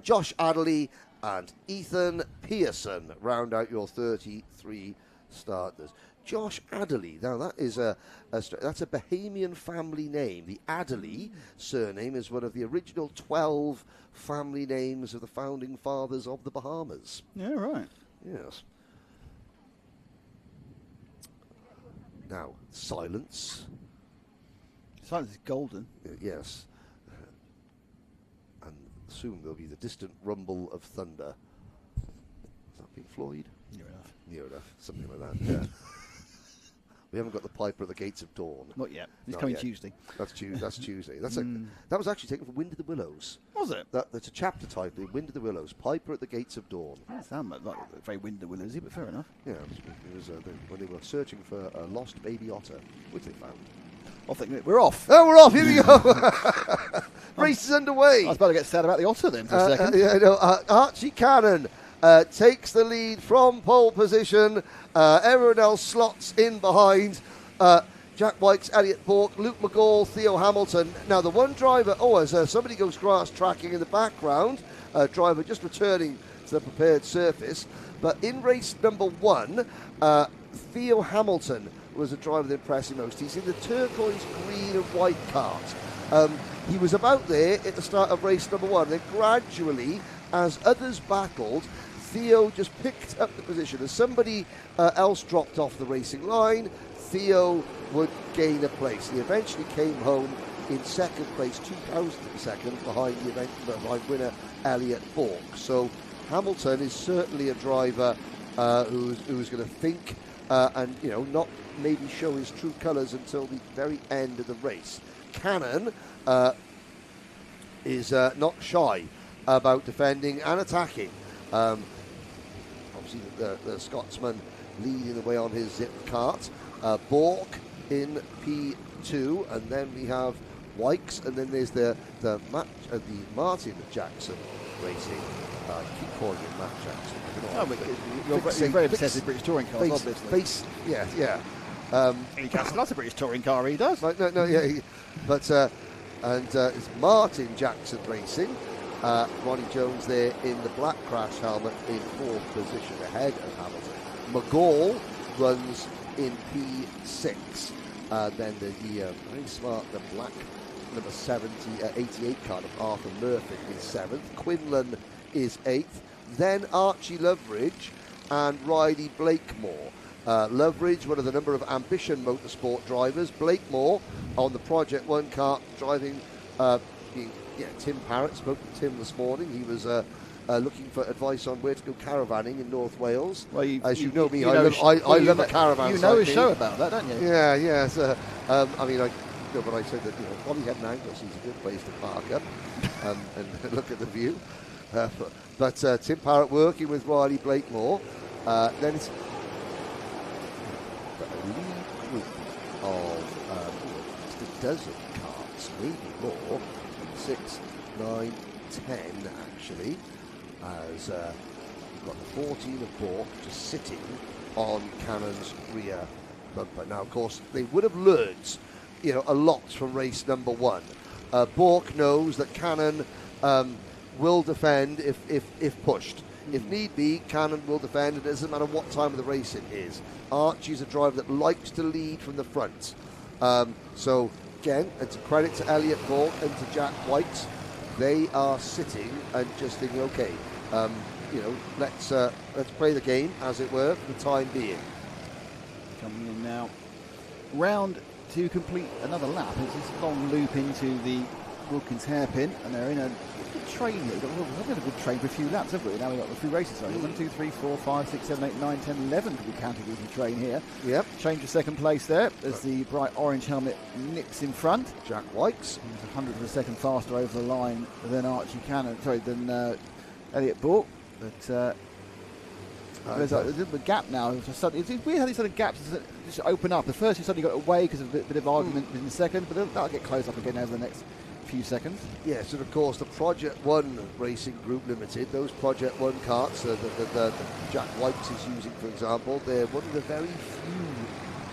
Josh Adderley, and Ethan Pearson round out your 33 starters. Josh Adderley, now that is that's a Bahamian family name. The Adderley surname is one of the original 12 family names of the founding fathers of the Bahamas. Yeah, right. Yes. Now, silence. Silence is golden. Yes. And soon there'll be the distant rumble of thunder. Is that Pink Floyd? Near enough. Near enough. Something like that, yeah. We haven't got the Piper at the Gates of Dawn. Not yet. It's Not coming yet. Tuesday. That's Tuesday. That was actually taken from Wind of the Willows. Was it? That's a chapter title, Wind of the Willows, Piper at the Gates of Dawn. That sounds like very Wind of the Willows, but fair enough. Yeah, it was when they were searching for a lost baby otter, which they found. I think we're off. Oh, we're off. Here we go. Race is underway. I was about to get sad about the otter then for a second. Archie Cannon takes the lead from pole position. Everyone else slots in behind. Jack Wykes, Elliot Bourke, Luke McGall, Theo Hamilton. Now the one driver, as somebody goes grass tracking in the background, driver just returning to the prepared surface. But in race number 1, Theo Hamilton was a driver that impressed him most. He's in the turquoise green and white kart. He was about there at the start of race number 1. Then gradually, as others battled, Theo just picked up the position. As somebody else dropped off the racing line, Theo would gain a place. He eventually came home in second place, 2,000th of a second behind winner Elliot Bourke. So Hamilton is certainly a driver who's going to think and not maybe show his true colours until the very end of the race. Cannon is not shy about defending and attacking. Obviously the Scotsman leading the way on his zip kart. Bourke in P2, and then we have Wykes, and then there's the Martin Jackson Racing. I keep calling it Matt Jackson. You're very obsessed with British touring cars, obviously. Yeah. He has lots of British touring car, he does. No, yeah. But it's Martin Jackson Racing. Ronnie Jones there in the black crash helmet in 4th position ahead of Hamilton. McGall runs in P6. Then the very smart, the black number 88 card of Arthur Murphy is 7th. Quinlan is 8th. Then Archie Loveridge and Riley Blakemore. Loveridge, one of the number of Ambition Motorsport drivers. Blakemore on the Project 1 kart driving Tim Parrott. Spoke to Tim this morning. He was looking for advice on where to go caravanning in North Wales. Well, as you know me, I love a caravan. You know his show about that, don't you? Yeah. So, but I said that Holyhead Angus is a good place to park up and look at the view. But Tim Parrott working with Riley Blakemore. Then it's a lead group of just a dozen carts, maybe more, 6, 9, 10 actually, as we've got the 14 of Bourke just sitting on Cannon's rear bumper. Now, of course, they would have learned, a lot from race number 1. Bourke knows that Cannon will defend if pushed. If need be, Cannon will defend. It doesn't matter what time of the race it is. Archie's a driver that likes to lead from the front. So again, it's a credit to Elliot Bourke and to Jack White. They are sitting and just thinking, okay, let's play the game, as it were, for the time being. Coming in now, round to complete another lap. It's this long loop into the Wilkins hairpin, and they're in a good train here. We've got a good train for a few laps, haven't we? Now we've got the 3 races. 1, 2, 3, 4, 5, 6, 7, 8, 9, 10, 11 could be counted as a train here. Yep. Change to second place there as the bright orange helmet nips in front. Jack Wykes. He's 100th of a second faster over the line than than Elliot Bourke. But there's a little gap now. It's weird how these sort of gaps just open up. The first you suddenly got away because of a bit of argument in the second, but that'll get closed up again over the next few seconds. Yes, and of course the Project 1 Racing Group Limited, those Project 1 carts that Jack Wykes is using, for example, they're one of the very few,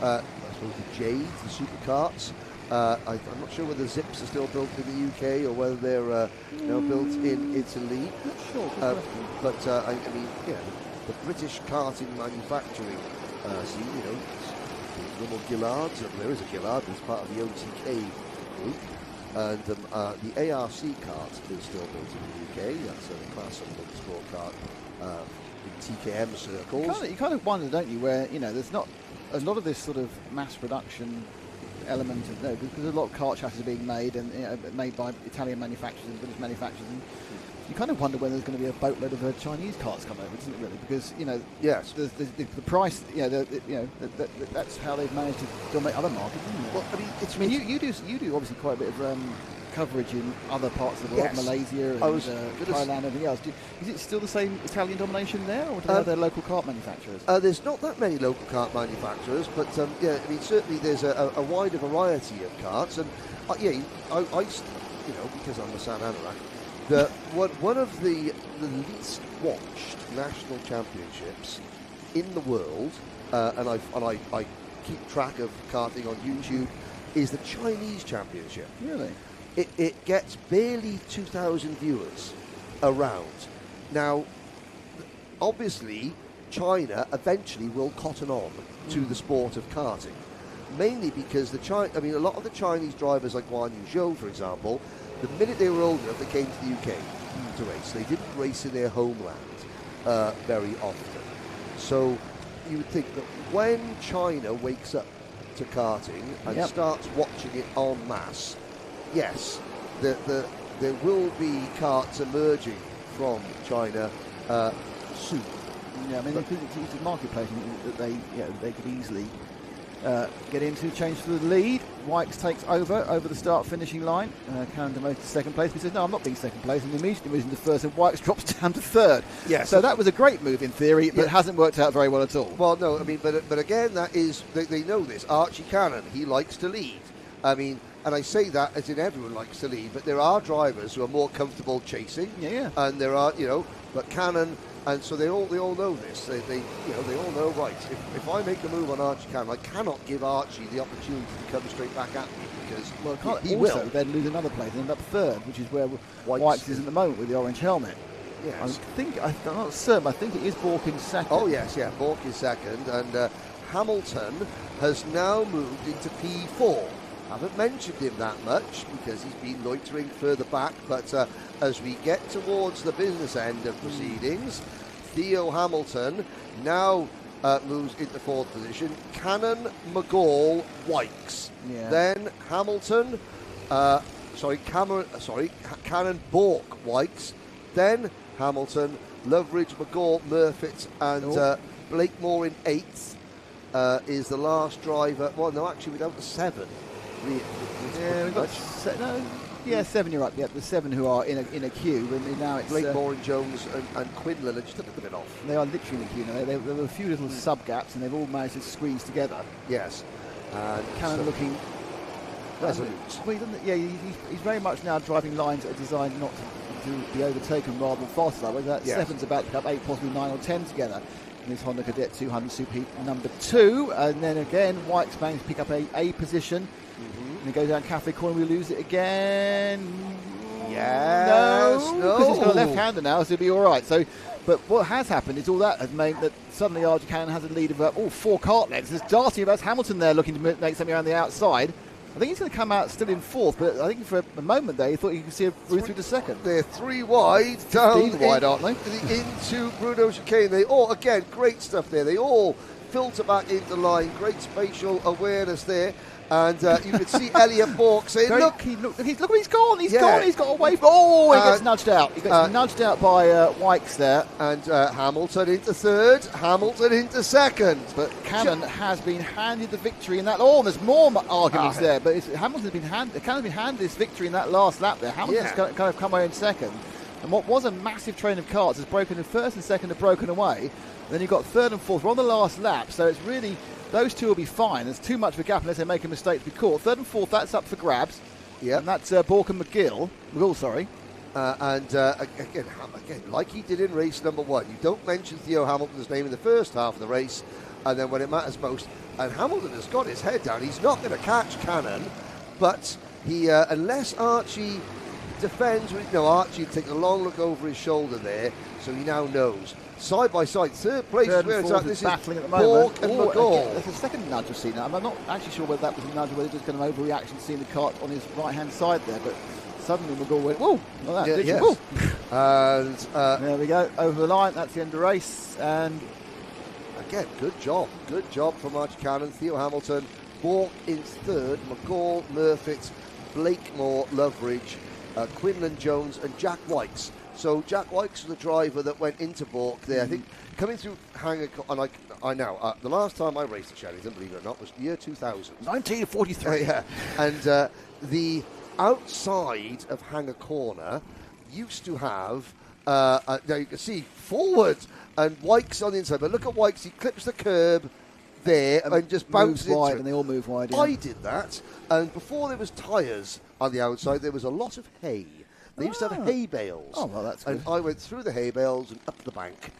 I suppose, the Jades, the supercarts. I'm not sure whether Zips are still built in the UK or whether they're built in Italy. Not sure. But the British karting manufacturing scene, the little Gillards, and there is a Gillard as part of the OTK group. And the ARC kart is still built in the UK. That's a class of motorsport kart in TKM circles. You kind of wonder, don't you, where there's not a lot of this sort of mass production element of because a lot of kart chassis are being made and made by Italian manufacturers and British manufacturers. And you kind of wonder when there's going to be a boatload of Chinese carts come over, isn't it? Really, because Yes. the price, that's how they've managed to dominate other markets, isn't it? Well, I mean, you do obviously quite a bit of coverage in other parts of the world, Yes. Malaysia and Thailand and everything else. Is it still the same Italian domination there, or do they have their local kart manufacturers? There's not that many local kart manufacturers, but certainly there's a wider variety of karts, and because I'm a San Anorak, one of the least watched national championships in the world, and I keep track of karting on YouTube, is the Chinese Championship. Really? It gets barely 2,000 viewers around. Now, obviously, China eventually will cotton on to the sport of karting, mainly because a lot of the Chinese drivers, like Guan Yu Zhou, for example, the minute they were old enough, they came to the UK to race. They didn't race in their homeland very often. So you would think that when China wakes up to karting and starts watching it en masse, yes, there will be karts emerging from China soon. Yeah, I mean, it's a marketplace that they could easily get into, change to the lead. Wykes takes over the start-finishing line. Cannon demoted to second place. He says, "No, I'm not being second place," and immediately moves into first, and Wykes drops down to third. Yes. So that was a great move in theory, but it hasn't worked out very well at all. Well, no, I mean, but again, that is they know this. Archie Cannon, he likes to lead. I mean, and I say that as in everyone likes to lead, but there are drivers who are more comfortable chasing. Yeah. And there are, but Cannon. And so they all know this. They all know, right, if I make a move on Archie Cannon, I cannot give Archie the opportunity to come straight back at me, because he will then lose another place and end up third, which is where Wykes is at the moment with the orange helmet. Yes. I'm not certain, but I think it is Bork in second. Oh yes, yeah, Bork is second, and Hamilton has now moved into P4. Haven't mentioned him that much because he's been loitering further back, but as we get towards the business end of proceedings, Theo Hamilton now moves into fourth position. Cannon, McGall, Wykes. Yeah. Then Hamilton, Cannon, Bork, Wykes. Then Hamilton, Loveridge, McGall, Murfitt, and Blakemore in eighth is the last driver. Well, no, actually, without the seven. We've got seven. You're right. Yeah, the seven who are in a queue, and now it's Blakemore and Jones and Quinlan are just a little bit off. They are literally in a queue now. There were a few little sub gaps, and they've all managed to squeeze together. Yes, and Cannon looking resolute. Well, he's very much now driving lines that are designed not to be overtaken rather than faster. That seven's about to pick up 8, possibly 9 or 10 together. In this Honda Cadet 200 Superheat number 2, and then again Wykes managed to pick up a position. And he goes down Cafe Corner, we lose it again. Yes, no, because he's got a left-hander now, so he'll be all right. So, but what has happened is all that has meant that suddenly Archie Cannon has a lead of 4 kart lengths. There's Darcy about Hamilton there looking to make something around the outside. I think he's going to come out still in fourth, but I think for a moment there, he thought you could see a route through to second. They're 3 wide down wide, aren't they? Into Bruno Chicane. They all, again, great stuff there. They all filter back into line. Great spatial awareness there. And you could see Elliot Bork saying, look, what he's gone. He's gone. He's got away from. Oh, he gets nudged out. He gets nudged out by Wykes there. And Hamilton into third, Hamilton into second. But Cannon has been handed the victory in that. Oh, there's more arguments there. But Cannon's been handed this victory in that last lap there. Hamilton's kind of come away in second. And what was a massive train of karts has broken in first and second have broken away. And then you've got third and fourth. We're on the last lap, so it's really... Those two will be fine. There's too much of a gap unless they make a mistake to be caught. Third and fourth, that's up for grabs. Yeah. And that's Bork and McGall, sorry. Again, like he did in race number 1, you don't mention Theo Hamilton's name in the first half of the race, and then when it matters most, and Hamilton has got his head down. He's not going to catch Cannon, but he, unless Archie defends, Archie takes a long look over his shoulder there, so he now knows. Side by side, third place is where it's at. This is battling at the moment. Bork and McGall. There's a second nudge I've seen. I'm not actually sure whether that was a nudge or whether just kind of overreaction seeing the kart on his right-hand side there, but suddenly McGall went, whoa, like that. Yes. Whoa. And there we go, over the line. That's the end of the race. And again, good job from Archie Cannon. Theo Hamilton, Bork in third, McGall, Murfitt, Blakemore, Loveridge, Quinlan Jones and Jack Wykes So Jack Wykes was the driver that went into Bork there. I think coming through Hanger, and I know the last time I raced at Shennington, believe it or not, was the year 2000. 1943. Yeah, and the outside of Hanger Corner used to have. Now you can see forward and Wykes on the inside, but look at Wykes. He clips the curb there and just bounces wide, into it. and they all move wide. Yeah. I did that, and before there was tyres on the outside, there was a lot of hay. They used to have hay bales. Oh, well, that's good. And I went through the hay bales and up the bank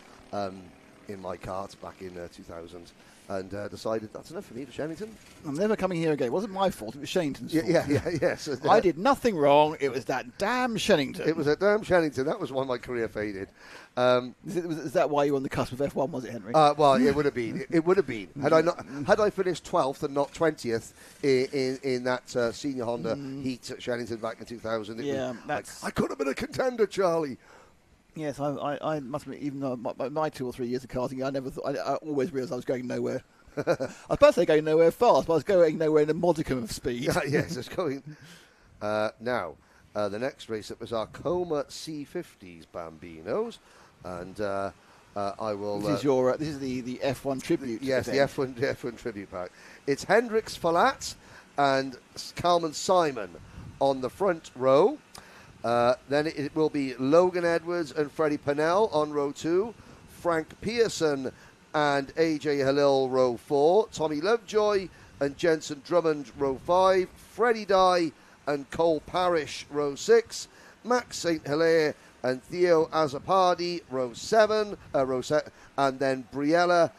in my cart back in 2000, and decided that's enough for me for Shennington. I'm never coming here again. It wasn't my fault. It was Shennington's fault. Yeah. So, I did nothing wrong. It was that damn Shennington. It was a damn Shennington. That was why my career faded. Is that why you were on the cusp of F1, was it, Henry? Well, it would have been. It would have been had I finished 12th and not 20th in that senior Honda heat at Shennington back in 2000. I could have been a contender, Charlie. Yes, I must admit, even though my 2 or 3 years of karting, I always realised I was going nowhere. I was about to say going nowhere fast, but I was going nowhere in a modicum of speed. Yes, it's going. Now, the next race up was our Coma C50s Bambinos, and I will. This is the F1 tribute. Yes, the F1 tribute pack. It's Hendrix Falat and Carmen Simon on the front row. Then it will be Logan Edwards and Freddie Pennell on row 2, Frank Pearson and AJ Halil row 4, Tommy Lovejoy and Jensen Drummond row 5, Freddie Dye and Cole Parrish row 6, Max St. Hilaire and Theo Azzopardi row 7, and then Briella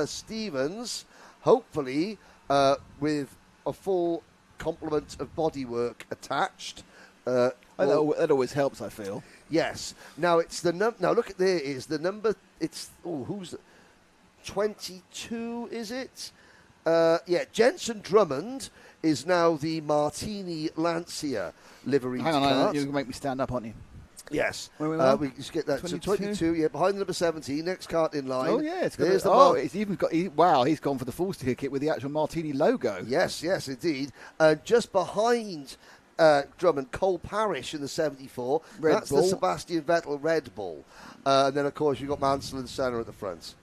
Stevens, hopefully with a full complement of bodywork attached. That always helps, I feel. Yes. Now it's the now look at there is the number. It's who's 22? Is it? Yeah. Jensen Drummond is now the Martini Lancia livery. Hang on, cart. you're going to make me stand up, aren't you? Yes. We just get that. 22? So 22. Yeah, behind the number 17. Next cart in line. Oh yeah, it's even got. He's gone for the full sticker kit with the actual Martini logo. Yes, indeed. Just behind Drummond, Cole Parrish in the 74. That's the Sebastian Vettel Red Bull. And then, of course, you've got Mansell and Senna at the front.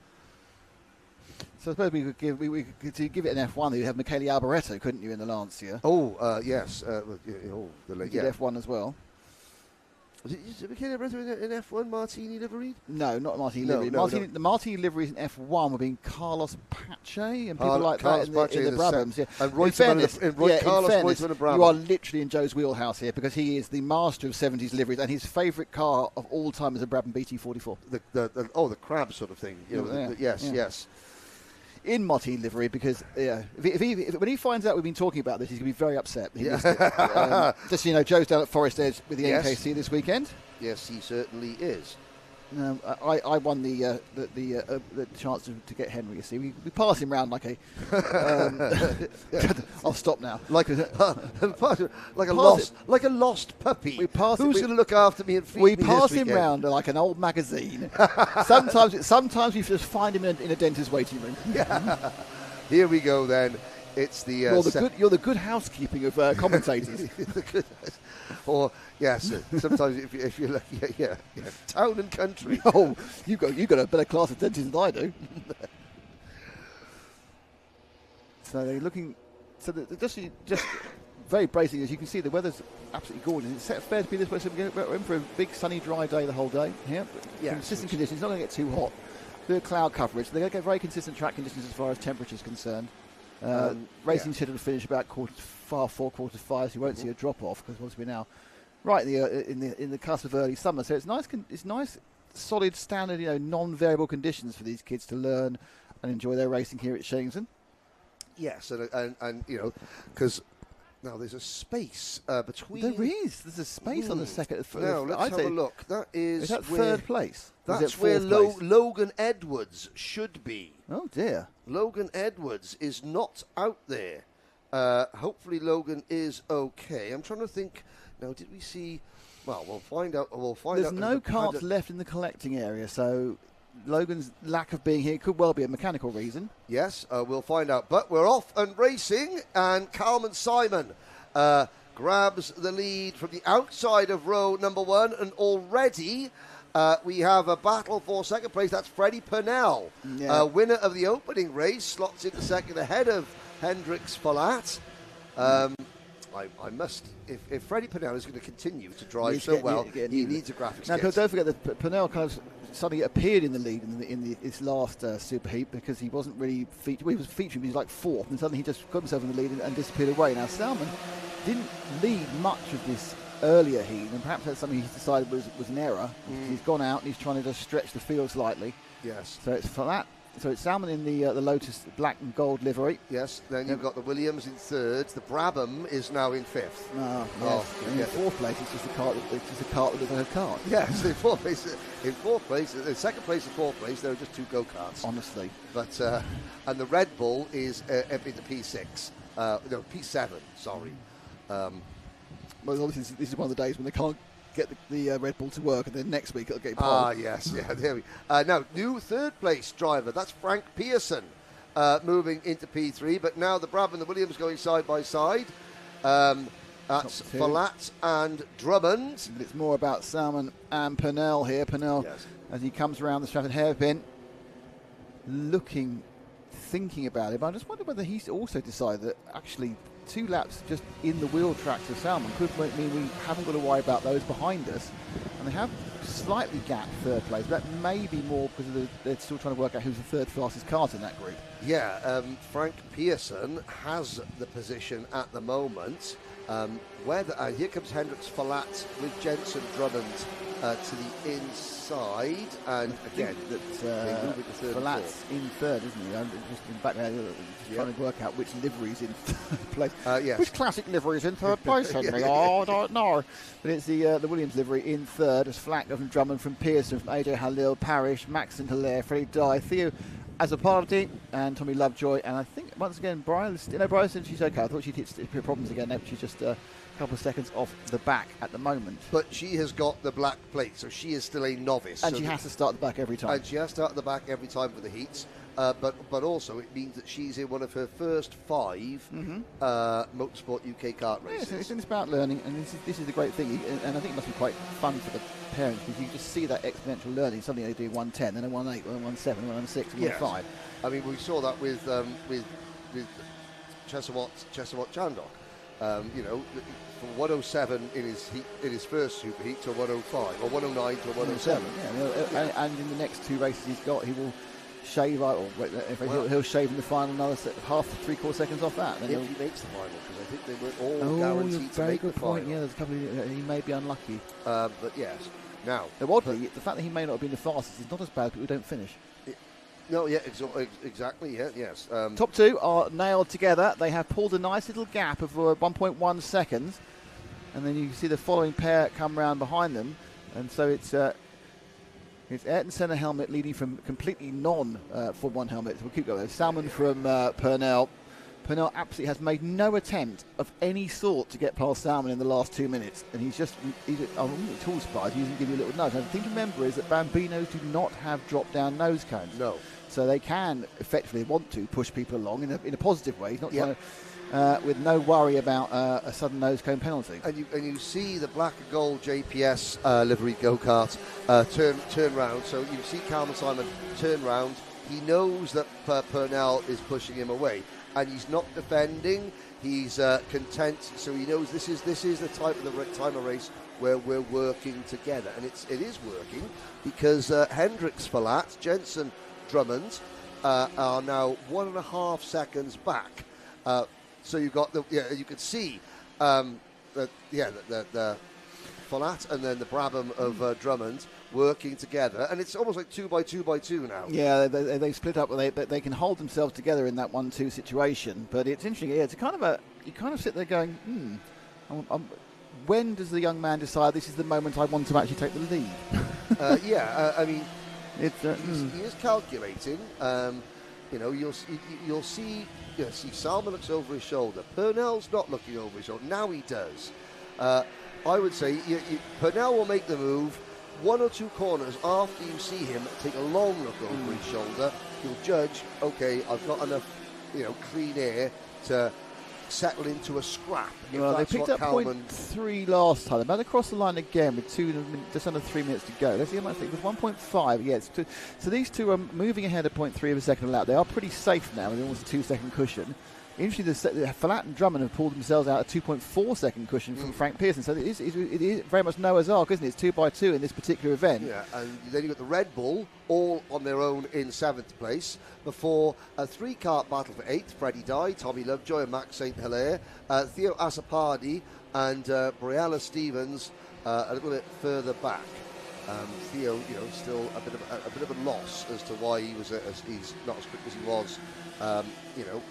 So I suppose we could give it an F1. You have Michele Alboreto, couldn't you, in the Lancia? Oh, yes. He did F1 as well. Was it Michele Alboreto in F1 Martini livery? No, not Martini livery. The Martini liveries in F1 were being Carlos Pache and people like Carlos that in the Brabhams. Yeah. And Carlos Reutemann and Brabham. You are literally in Joe's wheelhouse here because he is the master of 70s liveries, and his favourite car of all time is a Brabham BT44. The crab sort of thing. Yes. In Martini livery, because when he finds out we've been talking about this, he's going to be very upset. Just so you know, Joe's down at Forest Edge with the NKC this weekend. Yes, he certainly is. I won the chance to get Henry. You see, we pass him round like a. I'll stop now. Like a lost puppy. Who's going to look after me and feed me? We pass him round like an old magazine. Sometimes we just find him in a dentist's waiting room. Yeah. Here we go then. It's the you're the good housekeeping of commentators. Or yes, sometimes if you're lucky, yeah, town and country. Oh, you got a better class of dentists than I do. So they're looking. So just very bracing, as you can see, the weather's absolutely gorgeous. It's set fair to be this way, so we're in for a big sunny, dry day the whole day. Yeah, consistent conditions. It's not going to get too hot. Bit of cloud coverage. They're going to get very consistent track conditions as far as temperature is concerned. Racing scheduled to finish about 4:45, so you won't see a drop off because once we're now right in the cusp of early summer, so it's nice, solid, standard, non-variable conditions for these kids to learn and enjoy their racing here at Shennington. Yes, and because now there's a space between. There's a space on the second. Now let's have a look. Is that third place? That's where Logan Edwards should be. Oh dear. Logan Edwards is not out there. Hopefully Logan is okay. I'm trying to think. Now, did we see? Well, we'll find out. There's no carts left in the collecting area, so Logan's lack of being here could well be a mechanical reason. Yes, we'll find out. But we're off and racing, and Carmen Simon grabs the lead from the outside of row number 1, and already we have a battle for second place. That's Freddie Purnell, winner of the opening race, slots into second ahead of Hendricks Folat. I must, if Freddie Purnell is going to continue to drive so well, he needs a graphics now, kit. Don't forget that Purnell kind of suddenly appeared in the lead in this last super heat, because he wasn't really featured. Well, he was featuring, but he was like 4th, and suddenly he just got himself in the lead and disappeared away. Now, Salmon didn't lead much of this earlier heat, and perhaps that's something he's decided was an error. He's gone out and he's trying to just stretch the field slightly. Yes. So it's for that. So it's Salmon in the Lotus black and gold livery. Yes. Then you've got the Williams in 3rd. The Brabham is now in 5th. And in 4th place, it's just a cart. It's just a cart that looks like a cart. Yes. In 4th place. In 2nd place and 4th place, there are just 2 go-karts. Honestly. But and the Red Bull is in the P6. No, P7. Sorry. Well, obviously, this is one of the days when they can't get the Red Bull to work, and then next week it'll get pole. Yes, yeah, there we now, new 3rd place driver, that's Frank Pearson, moving into P3, but now the Brabham and the Williams going side by side. That's Folat and Drummond. But it's more about Salmon and Purnell here. Purnell, as he comes around the Stratford hairpin, thinking about it, but I just wonder whether he's also decided that actually 2 laps just in the wheel tracks of Salmon could mean we haven't got to worry about those behind us, and they have slightly gapped 3rd place. That may be more because they're still trying to work out who's the 3rd fastest kart in that group. Yeah, Frank Pearson has the position at the moment. Here comes Hendricks Folat with Jensen Drummond to the inside, and again they move into 3rd. Folat's in 3rd, isn't he? I'm just in the back there, trying to work out which livery's in 3rd place. Yes. Which classic livery is in 3rd place, Henry? I don't know. But it's the Williams livery in 3rd, as Flack from Drummond, from Pearson, from AJ Halil, Parrish, Max and Hilaire, Freddie Dye, Theo Azzopardi, and Tommy Lovejoy. And I think once again Brian said she's okay. I thought she'd hit problems again now, but she's just a couple of seconds off the back at the moment. But she has got the black plate, so she is still a novice. And she has to start at the back every time. And she has to start at the back every time for the heats. But also it means that she's in one of her first 5 Motorsport UK kart races. Yes, it's about learning, and this is the great thing, and I think it must be quite fun for the parents, because you just see that exponential learning. Suddenly they do 110, then a 1.8, then 1.7, then 1.6, 1.5. I mean, we saw that with Chesawat Chandok. From 107 in his first super heat to 105, or 109 to 107. Yeah, and in the next 2 races he will shave, he'll shave in the final another half, 3/4 seconds off that. Then if he makes the final, because I think they weren't all guaranteed to make the final. Point. Yeah, there's a couple he may be unlucky. But yes, now oddly, the fact that he may not have been the fastest is not as bad, but we don't finish. No, yeah, exactly, yeah, yes. Top 2 are nailed together. They have pulled a nice little gap of 1.1 seconds, and then you can see the following pair come round behind them, and so it's Ayrton Senna helmet leading from completely non-Formula 1 helmets. We'll keep going. Salmon from Purnell. Purnell absolutely has made no attempt of any sort to get past Salmon in the last 2 minutes, and he's I'm at all surprised he doesn't give you a little nudge. And the thing to remember is that Bambinos do not have drop-down nose cones. No. So they can effectively want to push people along in a positive way. He's not trying to, with no worry about a sudden nose cone penalty. And you see the black and gold JPS livery go-kart turn round. So you see Calvin Simon turn round. He knows that Purnell is pushing him away, and he's not defending. He's content. So he knows this is the type of race where we're working together, and it is working, because Hendricks Folat, Jensen Drummond are now 1.5 seconds back. So you've got you can see the Folat and then the Brabham of Drummond working together, and it's almost like 2 by 2 by 2 now. Yeah, they split up, but they can hold themselves together in that 1-2 situation. But it's interesting. Yeah, it's you kind of sit there going, when does the young man decide this is the moment I want to actually take the lead? I mean, it's he is calculating. You'll see Salmon looks over his shoulder. Purnell's not looking over his shoulder. Now he does. I would say Purnell will make the move 1 or 2 corners after you see him take a long look over his shoulder. He'll judge, okay, I've got enough clean air to settle into a scrap. Well, they picked up 0.3 last time. They're about to cross the line again with just under 3 minutes to go. Let's see how much it was. 1.5. Yes. So these two are moving ahead at 0.3 of a second a lap. They are pretty safe now with almost a 2-second cushion. Interestingly, Falat and Drummond have pulled themselves out a 2.4 second cushion from Frank Pearson. So it is very much Noah's Ark, isn't it? It's 2 by 2 in this particular event. Yeah, and then you've got the Red Bull all on their own in 7th place before a 3-kart battle for 8th. Freddie Dye, Tommy Lovejoy and Max St. Hilaire. Theo Asapardi and Brianna Stevens a little bit further back. Theo, still a bit of a loss as to why he's not as quick as he was,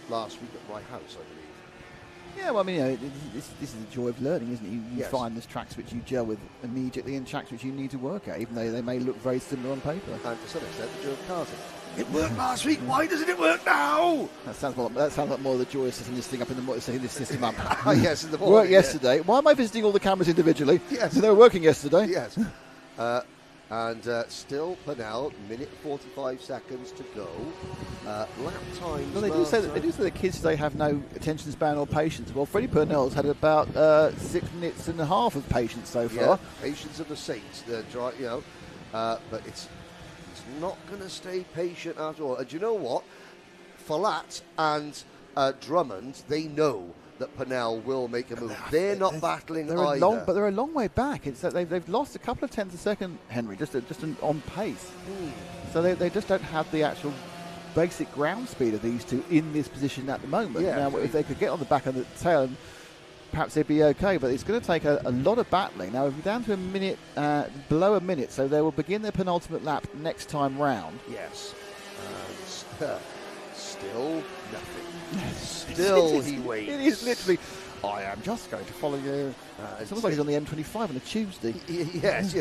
last week at Rye House, I believe. Yeah, well, I mean, this is the joy of learning, isn't it? You Yes. find there's tracks which you gel with immediately and tracks which you need to work at, even though they may look very similar on paper. And to some extent, the joy of karting. It worked last week. Why doesn't it work now? That sounds like more of the joy of setting this thing up setting this system up. Yes, in the morning. Worked yesterday. Why am I visiting all the cameras individually? Yes. So they were working yesterday. Yes. And still Purnell, minute 45 seconds to go. Lap times. Well, they do say that kids today have no attention span or patience. Well, Freddie Purnell's had about 6 minutes and a half of patience so far. Yeah, patience of the saints. But he's not going to stay patient after all. And do you know what? Falat and Drummond, they know that Purnell will make a move. They're not battling either. But they're a long way back. It's that they've lost a couple of tenths a second, Henry, just on pace. So they just don't have the actual basic ground speed of these two in this position at the moment. Yeah, now, if they could get on the back of the tail, perhaps they'd be okay, but it's going to take a lot of battling. Now, if we're down to a minute, below a minute, so they will begin their penultimate lap next time round. Yes. Still nothing. Still he waits. It is literally, I am just going to follow you. It's almost like he's on the M25 on a Tuesday. Yes,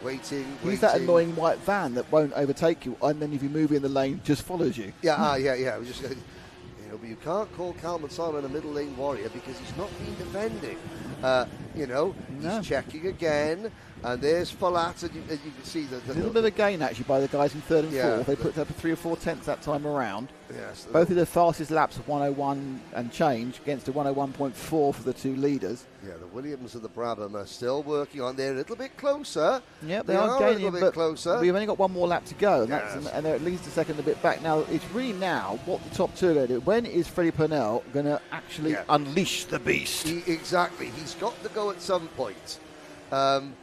waiting. He's that annoying white van that won't overtake you, and then if you move in the lane, just follows you. Yeah. We just, but you can't call Calvin Simon a middle lane warrior because he's not been defending. He's checking again, and there's Falat, and you can see the a little bit of a gain actually by the guys in 3rd and 4th. They put up 3 or 4 tenths that time around. Yes, both of the fastest laps of 101 and change against a 101.4 for the two leaders. Yeah, the Williams and the Brabham are still working on. They're a little bit closer. Yep, they are gaining a little bit closer. We've only got one more lap to go, and they're at least a second a bit back. Now, it's really now what the top two are going to do. When is Freddie Purnell going to actually unleash the beast? Exactly. He's got to go at some point. And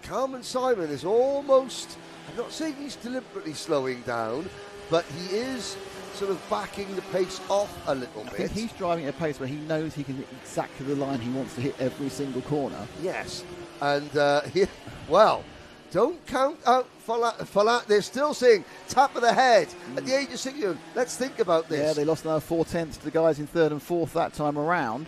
Carmen Simon is almost, I'm not saying he's deliberately slowing down, but he is sort of backing the pace off a little bit. I think he's driving at a pace where he knows he can hit exactly the line he wants to hit every single corner. Yes. And, don't count out Falat. They're still saying top of the head at the age of 60. Let's think about this. Yeah, they lost another 4 tenths to the guys in 3rd and 4th that time around.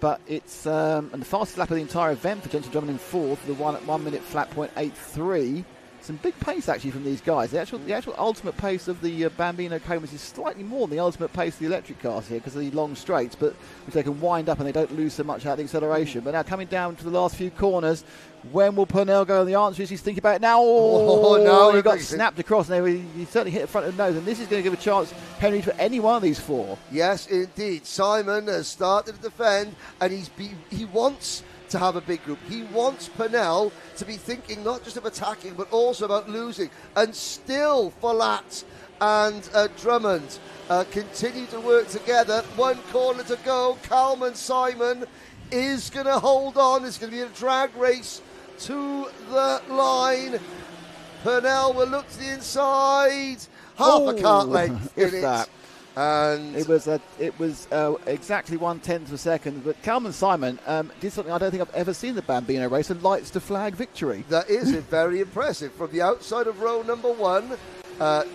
But it's and the fastest lap of the entire event for Jensen Drummond in 4th, the one at 1 minute flat .83. Some big pace actually from these guys. The actual ultimate pace of the Bambino Comas is slightly more than the ultimate pace of the electric cars here because of the long straights, but which they can wind up and they don't lose so much out of the acceleration. But now coming down to the last few corners, when will Purnell go? And the answer is he's thinking about it now. No, he got snapped across, and he certainly hit the front of the nose. And this is going to give a chance, Henry, for any one of these four. Yes, indeed. Simon has started to defend, and he wants to have a big group. He wants Purnell to be thinking not just of attacking but also about losing. And still Falat and Drummond continue to work together. 1 corner to go. Calman Simon is going to hold on. It's going to be a drag race to the line. Purnell will look to the inside. Half a kart length in it. And it was exactly 1/10 of a second, but Calman Simon did something I don't think I've ever seen in the Bambino race, a lights to flag victory. That is very impressive. From the outside of row number 1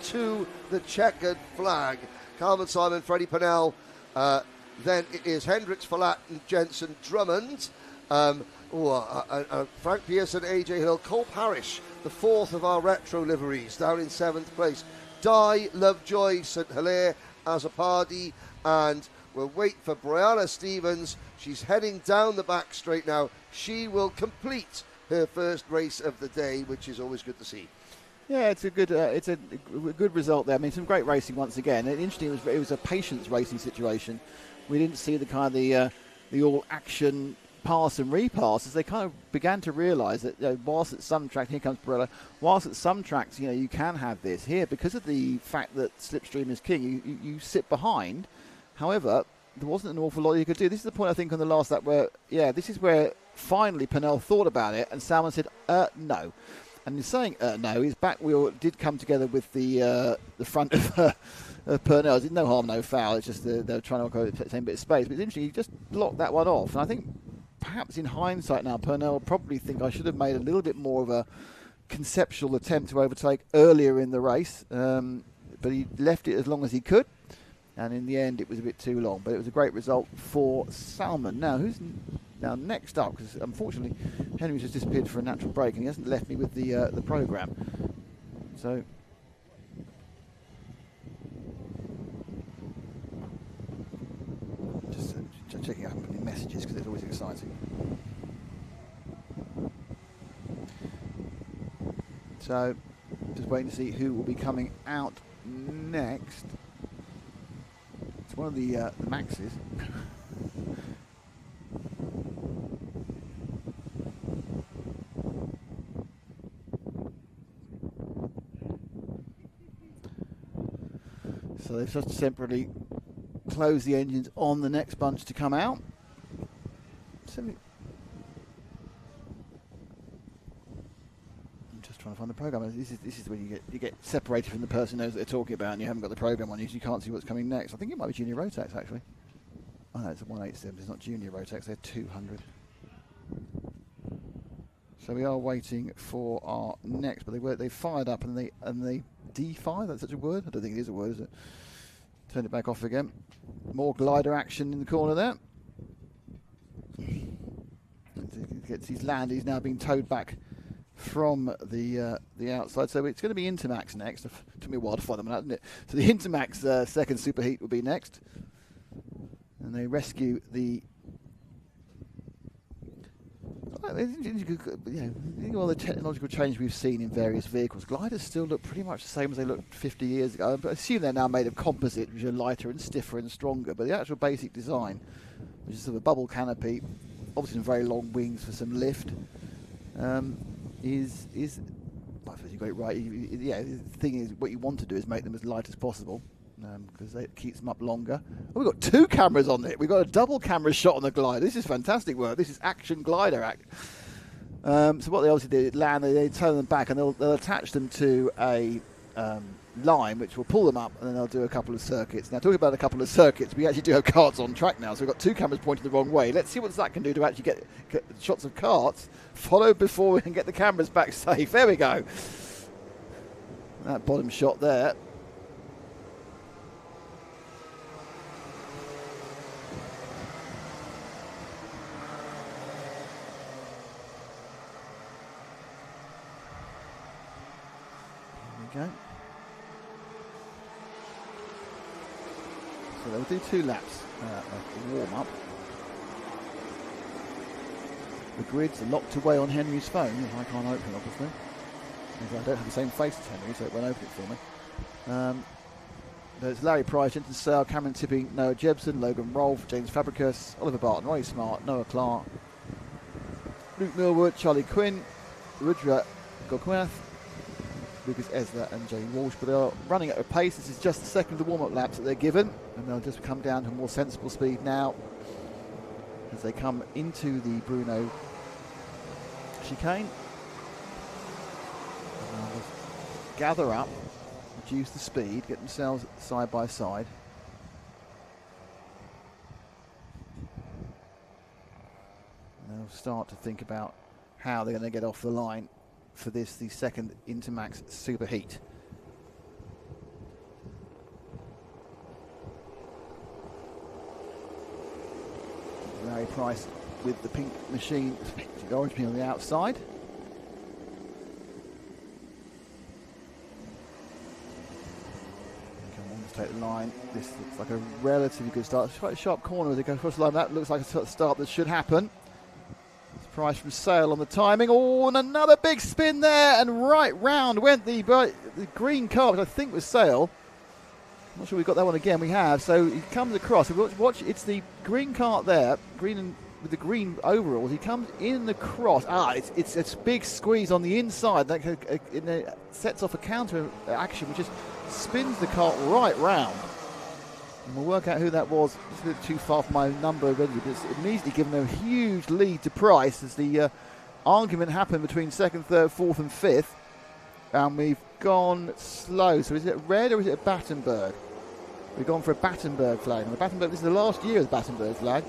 to the checkered flag. Calman Simon, Freddie Purnell, then it is Hendricks, Falat and Jensen Drummond. Frank Pearson, AJ Hill, Cole Parrish, the 4th of our retro liveries, down in 7th place. Dye, Lovejoy, St. Hilaire, Azapardi, and we'll wait for Brianna Stevens. She's heading down the back straight now. She will complete her first race of the day, which is always good to see. Yeah, it's a good result there. I mean, some great racing once again. And interesting, it was a patience racing situation we didn't see the kind of the all action pass and repass, as they kind of began to realise that whilst at some tracks, here comes Barella, whilst at some tracks, you can have this here because of the fact that slipstream is king. You sit behind. However, there wasn't an awful lot you could do. This is the point I think on the last lap where, this is where finally Purnell thought about it, and Salmon said, no. And in saying no, his back wheel did come together with the front of Purnell. It's no harm, no foul. It's just they're trying to occupy the same bit of space. But it's interesting, he just blocked that one off. And I think perhaps in hindsight now, Purnell will probably think I should have made a little bit more of a conceptual attempt to overtake earlier in the race. But he left it as long as he could. And in the end, it was a bit too long. But it was a great result for Salmon. Now, who's now next up? Because unfortunately, Henry's just disappeared for a natural break, and he hasn't left me with the programme. So, just checking up any messages because it's always exciting. So, just waiting to see who will be coming out next. It's one of the Maxes. So they've just temporarily closed the engines on the next bunch to come out. I'm just trying to find the program. This is when you get separated from the person who knows what they're talking about, and you haven't got the program on you, so you can't see what's coming next. I think it might be Junior Rotax actually. Oh no, it's a 187. It's not Junior Rotax. They're 200. So we are waiting for our next, but they fired up and they D5. That's such a word? I don't think it is a word, is it? Turn it back off again. More glider action in the corner there. Gets his land. He's now being towed back from the outside. So it's going to be Intermax next. It took me a while to find them out, didn't it? So the Intermax second superheat will be next, and they rescue the. All the technological change we've seen in various vehicles, gliders still look pretty much the same as they looked 50 years ago. I assume they're now made of composite, which are lighter and stiffer and stronger. But the actual basic design, which is sort of a bubble canopy, obviously some very long wings for some lift, is. I suppose you got it right. The thing is, what you want to do is make them as light as possible, because it keeps them up longer. Oh, we've got two cameras on it. We've got a double camera shot on the glider. This is fantastic work. This is action glider act. So what they obviously do, land, they turn them back, and they'll attach them to a line which will pull them up, and then they'll do a couple of circuits. Now, talking about a couple of circuits, we actually do have karts on track now, so we've got two cameras pointing the wrong way. Let's see what that can do to actually get shots of karts followed before we can get the cameras back safe. There we go. That bottom shot there. Go. So they'll do 2 laps of warm-up. The grids are locked away on Henry's phone. I can't open it, obviously. I don't have the same face as Henry, so it won't open it for me. There's Larry Price, Jensen Sale, Cameron Tipping, Noah Jebson, Logan Rolfe, James Fabricus, Oliver Barton, Ronnie Smart, Noah Clark, Luke Millwood, Charlie Quinn, Rudra Gokwath, Lucas Esler and Jane Walsh, but they are running at a pace. This is just the second of the warm-up laps that they're given, and they'll just come down to a more sensible speed now as they come into the Bruno chicane. And they'll gather up, reduce the speed, get themselves side by side. And they'll start to think about how they're going to get off the line for this, the second Intermax Superheat. Larry Price with the pink machine, the orange machine on the outside. Come on, let's take the line. This looks like a relatively good start. It's quite a sharp corner as they go across the line. That looks like a start that should happen. Price from Sale on the timing. Oh, and another big spin there, and right round went the green car, which I think was Sale. Not sure we've got that one again. We have. So he comes across. Watch. It's the green cart there, with the green overalls. He comes in the cross. It's a big squeeze on the inside. That sets off a counter action, which just spins the cart right round. And we'll work out who that was. It's a bit too far from my number already, but it's immediately given a huge lead to Price as the argument happened between second, third, fourth, and fifth. And we've gone slow. So is it red or is it a Battenberg? We've gone for a Battenberg flag. And the Battenberg, this is the last year of the Battenberg flag.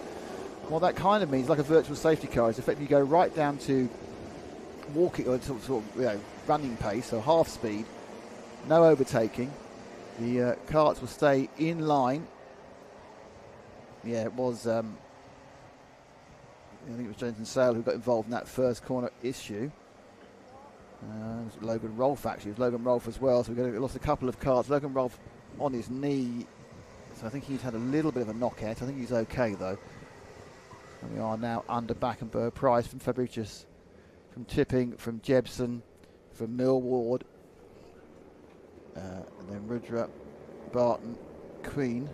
What that kind of means, like a virtual safety car, is effectively you go right down to walking or sort of running pace, so half speed, no overtaking. The carts will stay in line. Yeah, it was. I think it was Jonathan Sale who got involved in that first corner issue. It was Logan Rolfe actually. It was Logan Rolfe as well. So we lost a couple of carts. Logan Rolfe on his knee, so I think he's had a little bit of a knockout. I think he's okay though. And we are now under Backenberg. Price from Fabricius, from Tipping, from Jebson, from Millward, and then Rudra, Barton, Queen.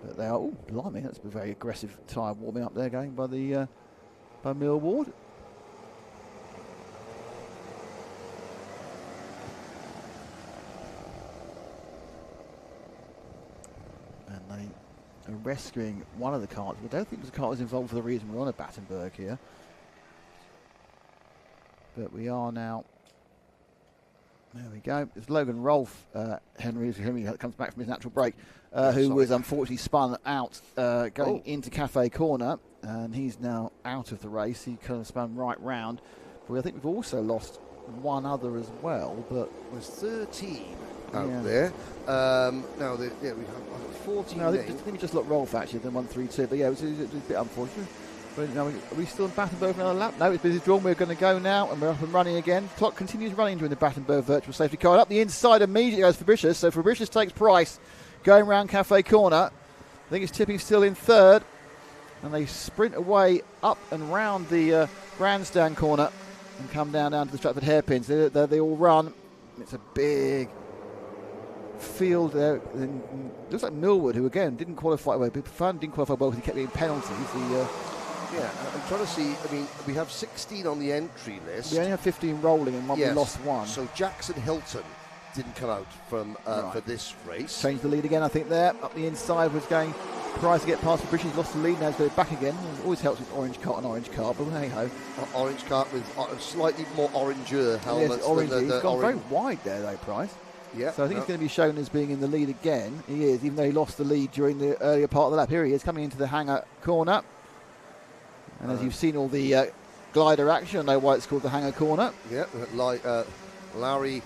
But they are, oh blimey, that's a very aggressive tyre warming up there going by Millward. And they are rescuing one of the carts. I don't think the cart was involved for the reason we're on a Battenberg here. But we are now. There we go. It's Logan Rolfe, Henry comes back from his natural break, who was unfortunately spun out going into Cafe Corner, and he's now out of the race. He kind of spun right round. But I think we've also lost one other as well. But there's 13 out there. Now, we have 14. No, I think we just looked Rolfe actually, then 1-3-2. But yeah, it was a bit unfortunate. But now, are we still in Battenberg for another lap? No, it's busy drawn. We're going to go now, and we're up and running again. Clock continues running during the Battenberg virtual safety car. And up the inside immediately goes Fabricius. So Fabricius takes Price going round Cafe Corner. I think it's Tipping still in third. And they sprint away up and round the grandstand corner and come down to the Stratford hairpins. They all run. It's a big field there. Looks like Millward, who again didn't qualify well. Didn't qualify well because he kept getting penalties. Yeah, I'm trying to see. I mean, we have 16 on the entry list. We only have 15 rolling, and we lost one. So Jackson Hilton didn't come out from for this race. Changed the lead again, I think. There up the inside was going Price to get past the British. He's lost the lead now. He's got it back again. It always helps with orange cart and orange cart, but hey ho. Orange cart with slightly more oranger helmets. Yes, he's gone very wide there, though, Price. Yeah. So I think he's going to be shown as being in the lead again. He is, even though he lost the lead during the earlier part of the lap. Here he is coming into the hangar corner. And as you've seen all the glider action, I know why it's called the hangar corner. Yeah, Larry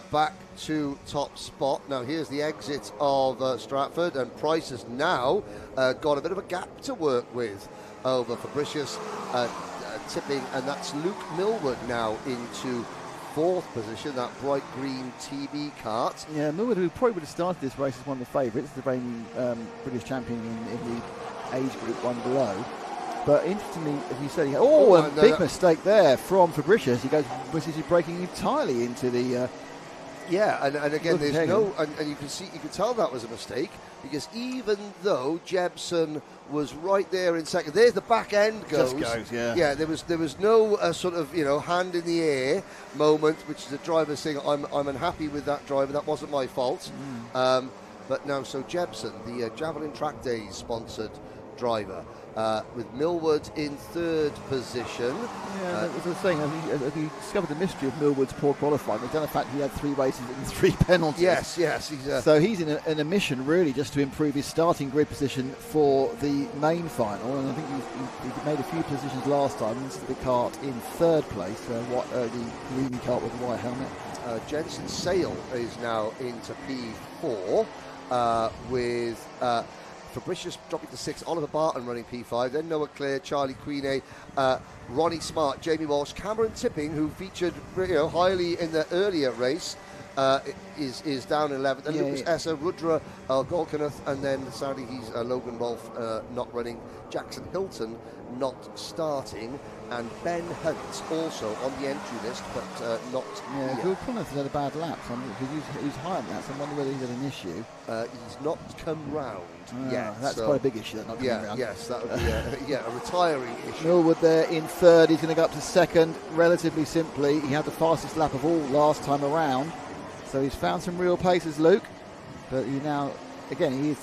back to top spot. Now here's the exit of Stratford, and Price has now got a bit of a gap to work with over Fabricius Tipping, and that's Luke Millward now into fourth position, that bright green TB kart. Yeah, Millward, who probably would have started this race as one of the favourites, the reigning British champion in the age group one below. But interestingly, as you said, a big mistake there from Fabricius. He goes breaking entirely into the. And again, there's and you can tell that was a mistake, because even though Jebson was right there in second, there's the back end goes. Just goes, yeah. Yeah, there was no sort of hand in the air moment, which is the driver saying I'm unhappy with that driver. That wasn't my fault. But now, so Jebson, the Javelin Track Days sponsored driver, with Millward in third position. Yeah, that was the thing. He discovered the mystery of Millward's poor qualifying. He's done the fact he had 3 races and 3 penalties. Yes. So he's in a mission really just to improve his starting grid position for the main final. And I think he made a few positions last time. Into the kart in third place. The green kart with the white helmet. Jensen Sale is now into P4 with. Fabricius dropping to 6, Oliver Barton running P5, then Noah Clare, Charlie Queene, Ronnie Smart, Jamie Walsh, Cameron Tipping, who featured highly in the earlier race, is down 11th, and Lucas Esser, Rudra Golkanath, and then sadly he's Logan Rolfe not running. Jackson Hilton not starting, and Ben Hunt also on the entry list, but not Yeah, here. Will Punneth has had a bad lap, because he's higher than that, so I wonder whether he's had an issue. He's not come round yet. That's quite a big issue, that not coming round. Yes, that would be a retiring issue. Millwood there in third. He's going to go up to second relatively simply. He had the fastest lap of all last time around, so he's found some real paces, Luke. But he now, again, he's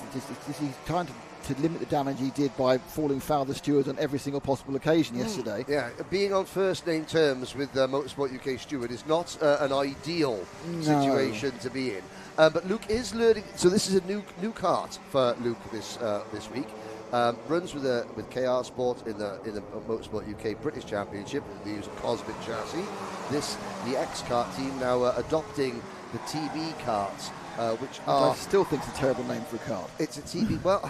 trying to limit the damage he did by falling foul of the stewards on every single possible occasion yesterday. Yeah, being on first name terms with Motorsport UK steward is not an ideal situation to be in. But Luke is learning. So this is a new kart for Luke this week. Runs with KR Sport in the Motorsport UK British Championship. They use a Cosmic chassis. The X-Kart team now adopting the TB karts, which I still think it's a terrible name for a kart. It's a TB. Well.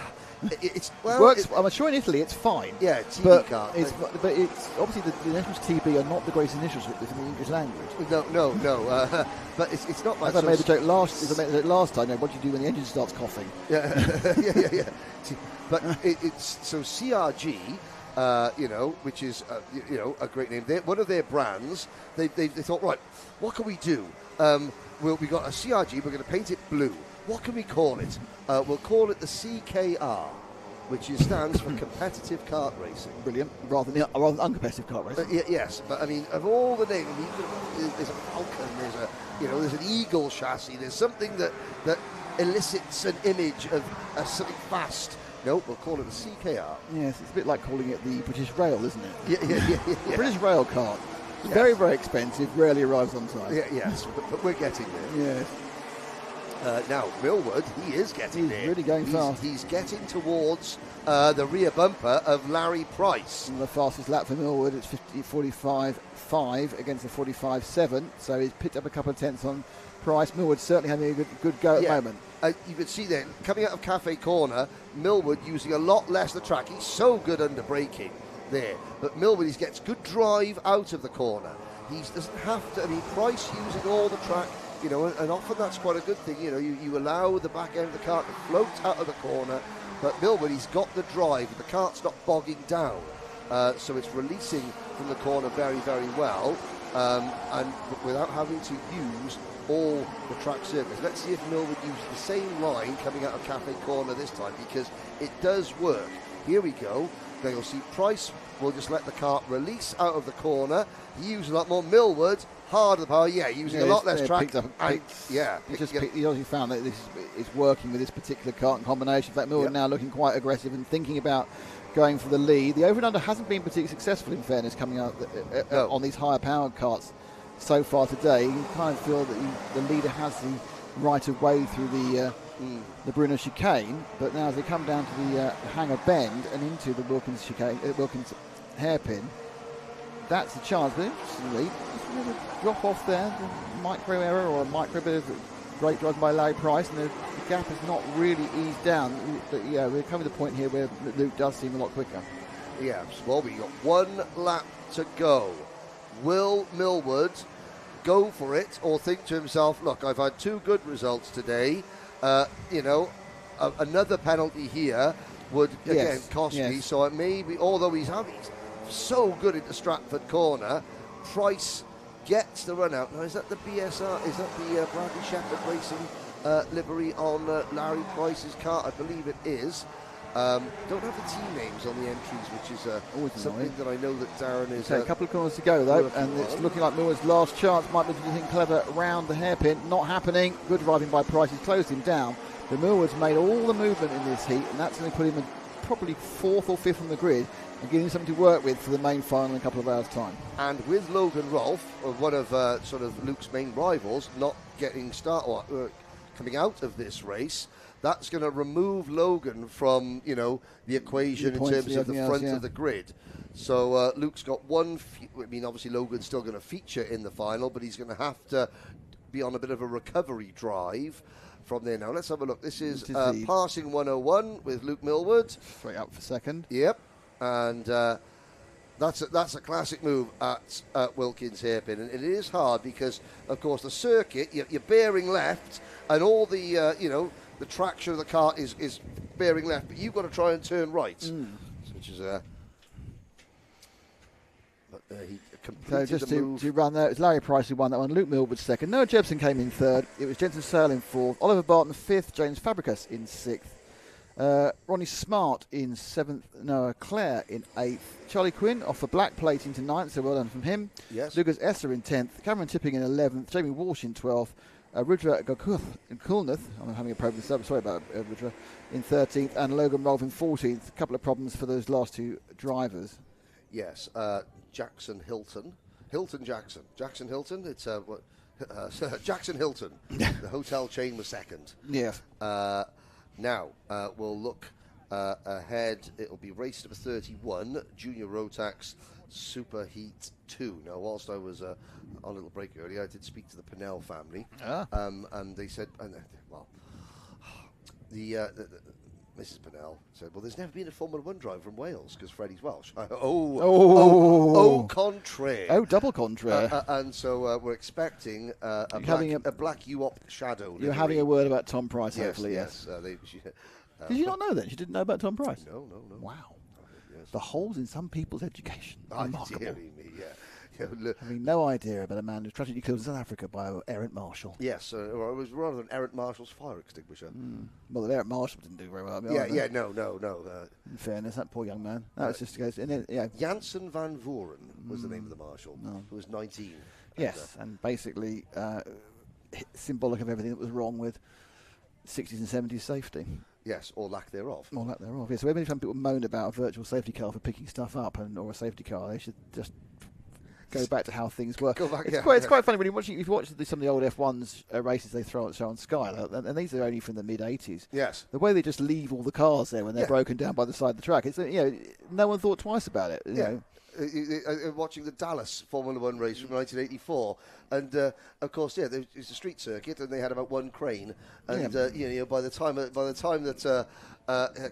It works. I'm sure in Italy it's fine. Yeah, TB kart. But it's obviously the initials TB are not the greatest initials in the English language. No. But it's not like. As I made the joke last time. What do you do when the engine starts coughing? Yeah. But it's so CRG. Which is a great name. One of their brands. They thought, right, what can we do? We got a CRG. We're going to paint it blue. What can we call it? We'll call it the CKR, which stands for competitive kart racing. Brilliant. Rather than uncompetitive kart racing. Yes, but I mean, of all the names, there's a Falcon, there's an Eagle chassis. There's something that elicits an image of something fast. No, we'll call it the CKR. Yes, it's a bit like calling it the British Rail, isn't it? Yeah. British Rail kart. Yes. Very, very expensive. Rarely arrives on time. Yes, but we're getting there. Yes. Now, Millwood, he is getting there. He's really going fast. He's getting towards the rear bumper of Larry Price. And the fastest lap for Millwood, it's 45.5 against the 45.7, so he's picked up a couple of tenths on Price. Millwood certainly having a good go at the moment. You can see then, coming out of Cafe Corner, Millwood using a lot less of the track. He's so good under braking there. But Millwood, he gets good drive out of the corner. He doesn't have to, Price using all the track, and often that's quite a good thing. You allow the back end of the kart to float out of the corner, but Millwood, he's got the drive. The kart's not bogging down, so it's releasing from the corner very, very well, and without having to use all the track surface. Let's see if Millwood uses the same line coming out of Cafe Corner this time, because it does work. Here we go. Now you'll see Price will just let the kart release out of the corner. He uses a lot more. Millwood, harder power, using a lot less track. He obviously found that this is working with this particular kart and combination. In fact, Millwood now looking quite aggressive and thinking about going for the lead. The over and under hasn't been particularly successful, in fairness, coming out on these higher powered karts so far today. You kind of feel that the leader has the right of way through the Bruno chicane, but now as they come down to the Hanger bend and into the Wilkins chicane, Wilkins hairpin, that's a chance. But interestingly, just a little drop off there, the micro error or a micro bit of great drive by Larry Price, and the gap has not really eased down. But we're coming to the point here where Luke does seem a lot quicker. Yeah, well, we got one lap to go. Will Millwood go for it or think to himself, look, I've had two good results today, another penalty here would again cost me, so it may be, although he's so good into Stratford Corner, Price gets the run out. Now, is that the BSR, is that the Bradley Shepherd Racing livery on Larry Price's car? I believe it is. Don't have the team names on the entries, which is something that I know that Darren is. A couple of corners to go though, and it's looking like Millwood's last chance. Might be anything clever around the hairpin. Not happening. Good driving by Price. He's closed him down. But Millwood's made all the movement in this heat, and that's going to put him in probably fourth or fifth on the grid and give him something to work with for the main final in a couple of hours' time. And with Logan Rolfe, one of sort of Luke's main rivals, not getting coming out of this race, that's going to remove Logan from, the equation in terms of the front of the grid. So Luke's got one. Obviously Logan's still going to feature in the final, but he's going to have to be on a bit of a recovery drive from there. Now let's have a look. This is passing 101 with Luke Millwood. Straight up for second. Yep, and that's a classic move at Wilkins hairpin, and it is hard because, of course, the circuit you're bearing left, and all the the traction of the car is bearing left, but you've got to try and turn right, which is he So completed just the move. to run there, it was Larry Price who won that one, Luke Millwood second, Noah Jebsen came in third, it was Jensen Searle in fourth, Oliver Barton fifth, James Fabricus in sixth, Ronnie Smart in seventh, Noah Clare in eighth, Charlie Quinn off the black plate into ninth, so well done from him. Yes. Lucas Esser in 10th, Cameron Tipping in 11th, Jamie Walsh in 12th, Rudra Gokuth in Coolness, I'm having a problem with this, sorry about Rudra, in 13th, and Logan Rolfe in 14th. A couple of problems for those last two drivers. Yes, Jackson Hilton. Jackson. Jackson Hilton, it's Jackson Hilton. The hotel chain was second. Yes. Now, we'll look ahead. It'll be race number 31, Junior Rotax Super Heat 2. Now, whilst I was on a little break earlier, I did speak to the Pinnell family. And they said, Mrs. Pinnell said, well, there's never been a Formula 1 driver from Wales because Freddie's Welsh. Au contraire. Oh, double contraire. And so we're expecting a black UOP shadow. You're having a word about Tom Price, hopefully, yes. Did you not know that? You didn't know about Tom Price? No. Wow. Yes. The holes in some people's education. Remarkable. Having no idea about a man who was tragically killed in South Africa by an errant marshal. Yes, or it was rather an errant marshal's fire extinguisher. Well, the errant marshal didn't do very well. No. In fairness, that poor young man. That was just goes. Janssen van Voren was the name of the marshal, who was 19. Yes, and basically symbolic of everything that was wrong with 60s and 70s safety. Yes, or lack thereof. Yes. So every time people moan about a virtual safety car for picking stuff up or a safety car, they should just go back to how things were. It's quite funny when you watch some of the old F1's races they show on Sky, and these are only from the mid '80s. Yes, the way they just leave all the cars there when they're broken down by the side of the track. It's no one thought twice about it. You know. Watching the Dallas Formula 1 race from 1984, and of course, it's a street circuit, and they had about one crane, and by the time that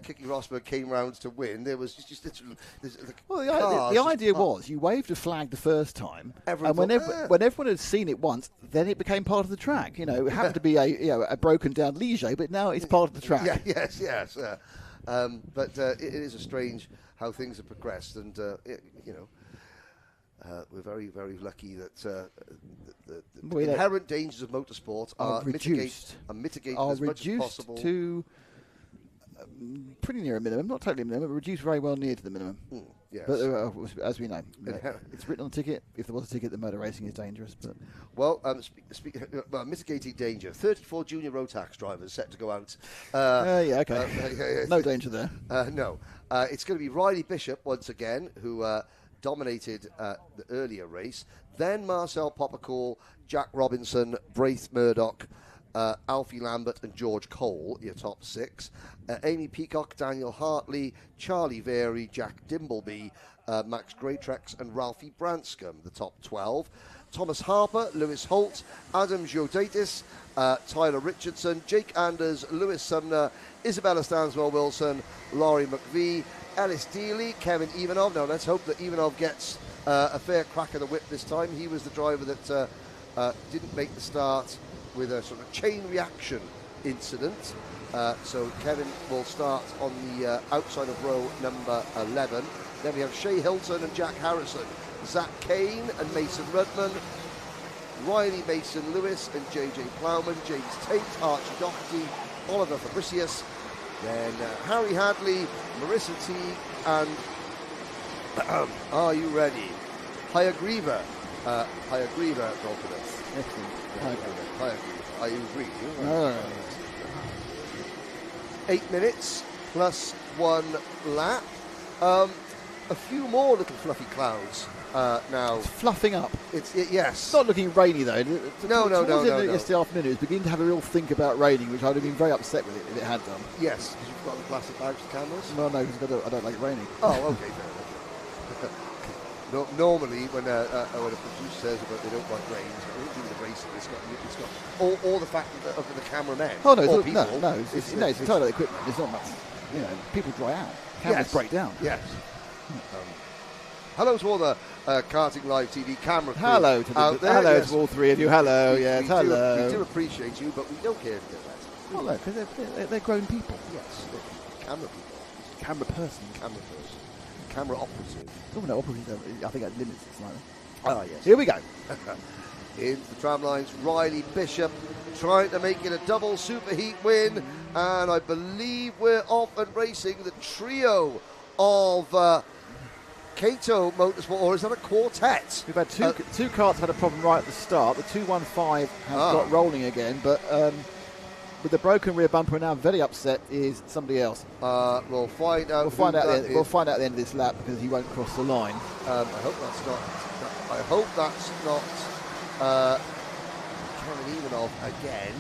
Kiki Rosberg came round to win, there was just literally. The idea was you waved a flag the first time, and when everyone had seen it once, then it became part of the track. It happened to be a broken down Ligier, but now it's part of the track. Yes. But it is a strange how things have progressed, and we're very, very lucky that the inherent dangers of motorsport are mitigated as much as possible to pretty near a minimum, not totally a minimum, but reduced very well near to the minimum. Yes. But as we know, it's written on the ticket. If there was a ticket, the motor racing is dangerous. But mitigating danger. 34 junior Rotax drivers set to go out. No danger there. No. It's going to be Riley Bishop once again, who dominated the earlier race. Then Marcel Poppercool, Jack Robinson, Braith Murdoch, Alfie Lambert and George Cole, your top six. Amy Peacock, Daniel Hartley, Charlie Very, Jack Dimbleby, Max Greytrex and Ralphie Branscombe, the top 12. Thomas Harper, Lewis Holt, Adam Geodaitis, Tyler Richardson, Jake Anders, Lewis Sumner, Isabella Stanswell-Wilson, Laurie McVie, Ellis Dealey, Kevin Ivanov. Now let's hope that Ivanov gets a fair crack of the whip this time. He was the driver that didn't make the start with a sort of chain reaction incident. So Kevin will start on the outside of row number 11. Then we have Shea Hilton and Jack Harrison, Zach Kane and Mason Rudman, Riley Mason Lewis and JJ Plowman, James Tate, Archie Doherty, Oliver Fabricius, then Harry Hadley, Marissa Teague and are you ready? Hayagriva Golfers. Are you agree? 8 minutes plus 1 lap. A few more little fluffy clouds now. It's fluffing up. Yes. It's not looking rainy though. No. Yesterday afternoon, it was beginning to have a real think about raining, which I'd have been very upset with it if it had done. Yes, because you've got the plastic bags for cameras. Well, no, because I don't like it raining. Oh, okay, fair enough. Normally, when a producer says about they don't like rain, it's got nothing to do with the racing. It's got all the fact of the cameramen. Oh no, it's entirely equipment. There's not much. People dry out. Cameras break down. Yes. Hello to all the Karting Live TV camera crew hello to all three of you. Hello, hello. We do appreciate you, but we don't care if they're less. Oh no, because they're grown people. Yes, camera people. Camera person. camera operative. Oh no, I think that limits it slightly. Ah, yes. Here we go. Into the tram lines, Riley Bishop trying to make it a double superheat win, and I believe we're off and racing. The trio of Kato Motorsport, or is that a quartet? We've had two karts had a problem right at the start. The 215 has got rolling again, but with the broken rear bumper and now very upset is somebody else. We'll find out. We'll find out at the end of this lap because he won't cross the line. I hope that's not Kevin Ivanov again.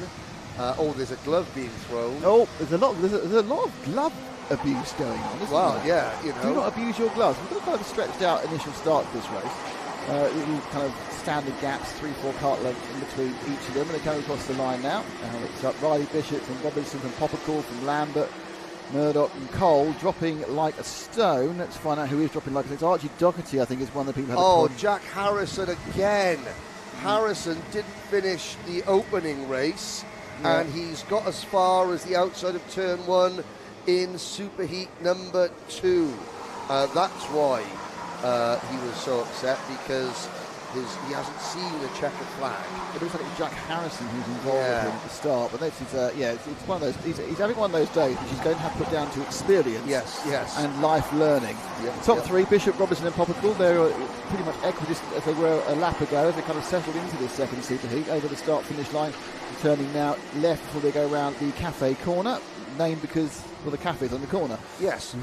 There's a glove being thrown. Oh, there's a lot of glove abuse going on. Well, yeah, you know. Do not abuse your gloves. We've got kind of a stretched out initial start to this race. Little kind of standard gaps, 3-4 kart lengths in between each of them, and they come across the line now. It's up Riley Bishop from Robinson, from Poppercool, from Lambert, Murdoch and Cole dropping like a stone. Let's find out who is dropping like a stone. It's Archie Doherty, I think, is one of the people who had a problem. Jack Harrison again. Harrison didn't finish the opening race, and he's got as far as the outside of turn 1 in superheat number 2. That's why he was so upset, because he hasn't seen a checkered flag. It looks like it's Jack Harrison who's involved with him at the start, but this is it's one of those. He's having one of those days which he's going to have to put down to experience, and life learning. Top 3: Bishop, Robinson, and Poppercool. They're pretty much equidistant as they were a lap ago, as they kind of settled into this second superheat over the start-finish line, turning now left before they go around the cafe corner, named because the cafe's on the corner. Yes,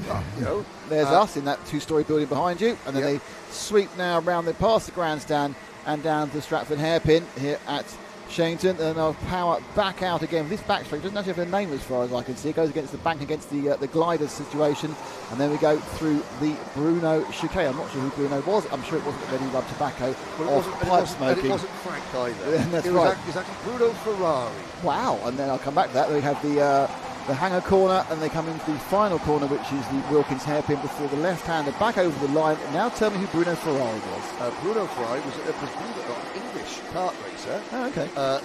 there's us in that 2-story building behind you, and then they sweep now around, they pass the grandstand and down to the Stratford hairpin here at Shennington, and they'll power back out again. This backstretch doesn't actually have a name as far as I can see. It goes against the bank, against the glider situation, and then we go through the Bruno chicane. I'm not sure who Bruno was. I'm sure it wasn't Ready Rub Tobacco or pipe smoking. It wasn't Frank either. That's it right. was actually Bruno Ferrari. Wow, and then I'll come back to that. We have the hanger corner, and they come into the final corner, which is the Wilkins hairpin before the left-hander back over the line. Now tell me who Bruno Ferrari was. Bruno Ferrari was an English kart racer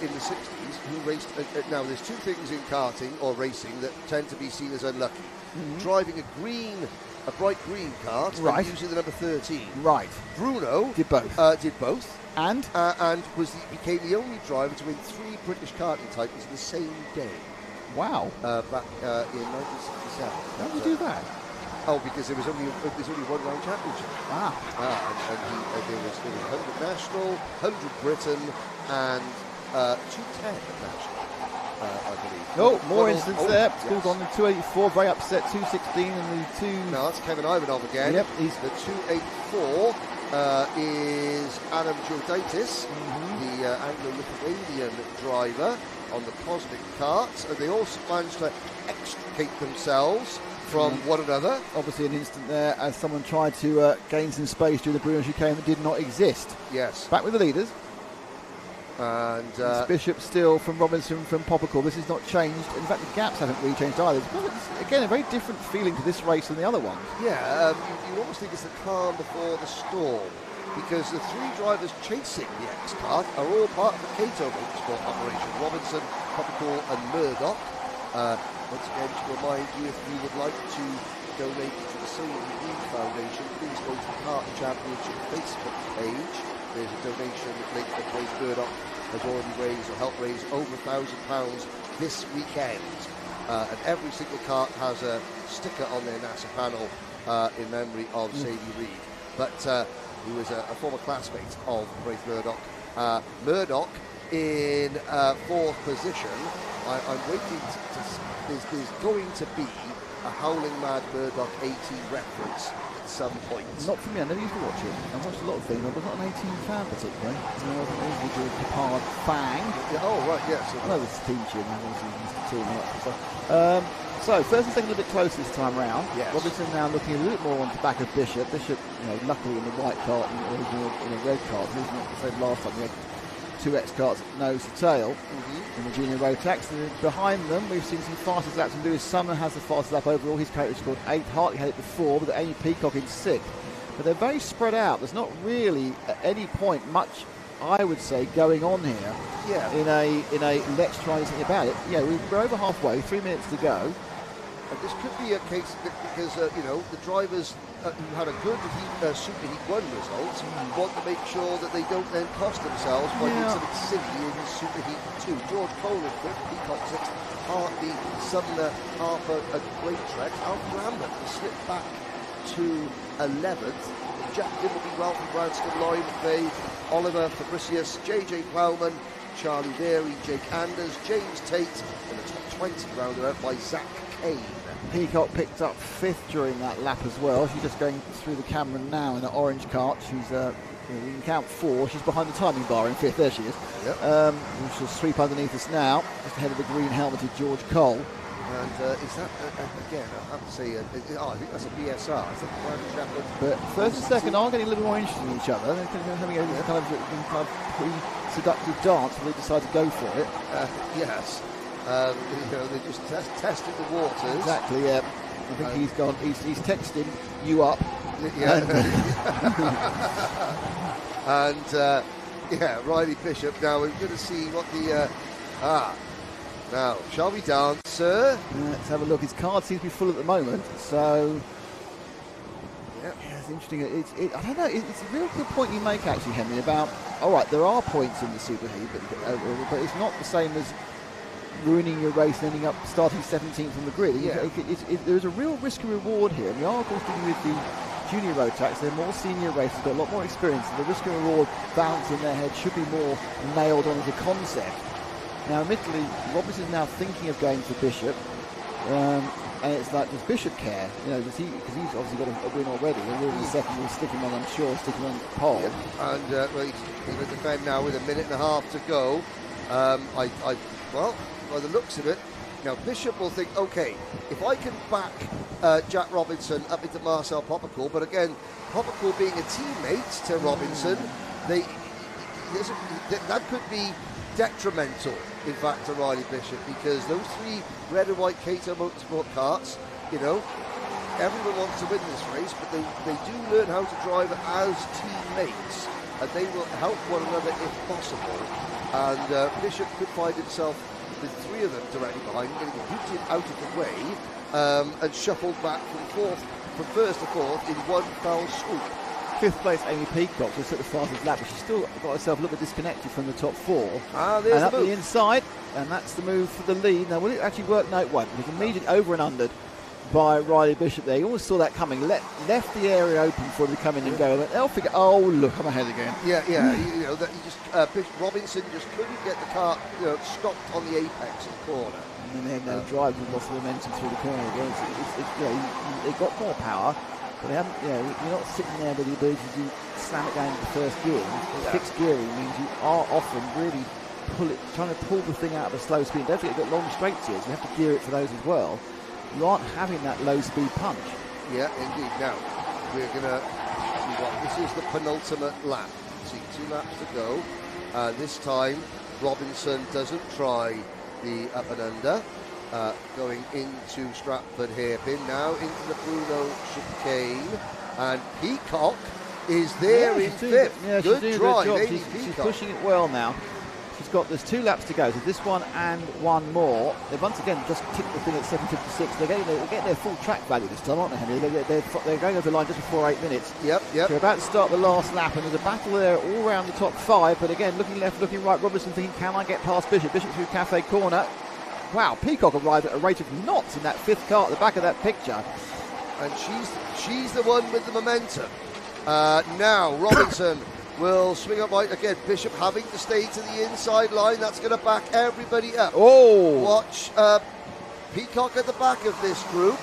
in the 60s who raced. Now, there's two things in karting or racing that tend to be seen as unlucky. Driving a bright green kart, and using the number 13. Right. Bruno did both. And became the only driver to win 3 British karting titles in the same day. Wow. Back in 1967. How did you do that? Oh, because there was only one round championship. Wow. And there was 100 national, 100 Britain, and 210 national, I believe. No, more instance there. Scores on the 284, very upset. 216 and the 2. No, that's Kevin Ivanov again. Yep. He's the 284 is Adam Jodaitis, the Anglo-Lithuanian driver on the Cosmic karts, and they also managed to extricate themselves from one another. Obviously an instant there as someone tried to gain some space during the Bruno chicane that did not exist. Yes. Back with the leaders. And it's Bishop still from Robinson from Poppercool. This is not changed. In fact, the gaps haven't really changed either. It's, again, a very different feeling to this race than the other ones. Yeah, you almost think it's the calm before the storm, because the 3 drivers chasing the X-Kart are all part of the Kato Motorsport operation. Robinson, Poppercool and Murdoch. Once again, to remind you, if you would like to donate to the Silver Green Foundation, please go to the Kart Championship Facebook page. There's a donation link that Grace Murdoch has already raised, or helped raise, over £1,000 this weekend. And every single kart has a sticker on their NASA panel in memory of Sadie Reed. But who is a former classmate of Grace Murdoch. Murdoch in 4th position. I'm waiting there's going to be a Howling Mad Murdoch 18 reference at some point. Not for me, I never used to watch it. I watched a lot of things, I was not an 18 fan particularly. I wasn't usually doing Capard Fang. Yeah, oh, right, yes. I know this team tune, I was used to talking about stuff. So, first and second a bit close this time round. Yes. Robinson now looking a little bit more on the back of Bishop. Bishop, luckily in the white cart and in a red cart. This is not the same last time. We had 2 X-Karts nose to tail in the junior road tracks. And behind them, we've seen some fastest laps. And Lewis Sumner has the fastest lap overall. His character scored 8th. Hartley had it before, with Amy Peacock in 6th. But they're very spread out. There's not really at any point much, I would say, going on here. Yeah. In a let's try something about it. Yeah, we're over halfway. 3 minutes to go. And this could be a case because, the drivers who had a good Super Heat 1 result want to make sure that they don't then cost themselves by doing something silly in Super Heat 2. George Cole is 5th, Peacock 6th, Hartley, Sumner, Harper, and Greatrex. Alf Lambert has slipped back to 11th. Jack Dimbleby, Ralph Branscombe, Lloyd McVeigh, Oliver Fabricius, JJ Plowman, Charlie Very, Jake Anders, James Tate, and the top 20 rounded out by Zach Kane. Peacock picked up 5th during that lap as well. She's just going through the camera now in the orange cart. She's, you can count 4. She's behind the timing bar in 5th. There she is. Yep. She'll sweep underneath us now, just ahead of the green helmeted George Cole. And is that, again, I have to say, I think that's a BSR. I think Kart Championship. But first and second are getting a little more interested in each other. They're having a kind of pre-seductive dance where they decide to go for it. Yes. They're just testing the waters. Exactly, yeah. I think he's gone, he's texting you up. Yeah. And Riley Bishop. Now we're going to see what the... Now, shall we dance, sir? Let's have a look. His card seems to be full at the moment, so... Yeah, it's interesting. I don't know, it's a real good point you make, actually, Henry, about... All right, there are points in the Super Heat, but it's not the same as ruining your race and ending up starting 17th on the grid. Yeah. There's a real risk and reward here. And we are, of course, dealing with the junior road tracks. They're more senior racers, got a lot more experience. So the risk and reward balance in their head should be more nailed on as a concept. Now, admittedly, Robinson's now thinking of going for Bishop, and it's like, does Bishop care? Because he's obviously got a win already. And really the second will stick him on, I'm sure, stick him on pole. Yep. And he's going to defend now with a minute and a half to go. Well, by the looks of it, now Bishop will think, okay, if I can back Jack Robinson up into Marcel Poppercourt, but again, Poppercourt being a teammate to Robinson, that could be detrimental, in fact, to Riley Bishop, because those 3 red and white Cato Motorsport karts, everyone wants to win this race, but they do learn how to drive as teammates, and they will help one another if possible. And Bishop could find himself with 3 of them directly behind him, getting booted out of the way and shuffled back from first to fourth in one foul swoop. 5th place, Amy Peacock, just at the fastest lap, but she's still got herself a little bit disconnected from the top 4. There's and up the inside, and that's the move for the lead. Now, will it actually work? No, it won't. It was immediately over and undered by Riley Bishop there. You almost saw that coming. Left the area open for him to come in and go. They'll figure, oh, look, I'm ahead again. Robinson just couldn't get the car stopped on the apex of the corner. And then they had no drive and lost the momentum through the corner again. They got more power. But they haven't, you're not sitting there with the ability to slam it down into the first gear. Fixed gearing means you are often really trying to pull the thing out of a slow speed. Don't forget you've got long straights here, so you have to gear it for those as well. You aren't having that low speed punch. Yeah, indeed. Now, we're going to see what this is, the penultimate lap. See, 2 laps to go. This time, Robinson doesn't try the up and under. Going into Stratford hairpin, now into the Bruno chicane, and Peacock is there in 5th. Yeah, good drive, Amy Peacock. She's pushing it well now. There's 2 laps to go, so this one and one more. They've once again just tipped the thing at 7:56. They're getting their full track value this time, aren't they, Henry? They're going over the line just before 8 minutes. Yep. They're about to start the last lap, and there's a battle there all around the top 5. But again, looking left, looking right, Robertson thinking, can I get past Bishop? Bishop through Cafe Corner. Wow, Peacock arrived at a rate of knots in that 5th car at the back of that picture. And she's the one with the momentum. Now, Robinson will swing up right again. Bishop having to stay to the inside line. That's going to back everybody up. Oh! Watch Peacock at the back of this group.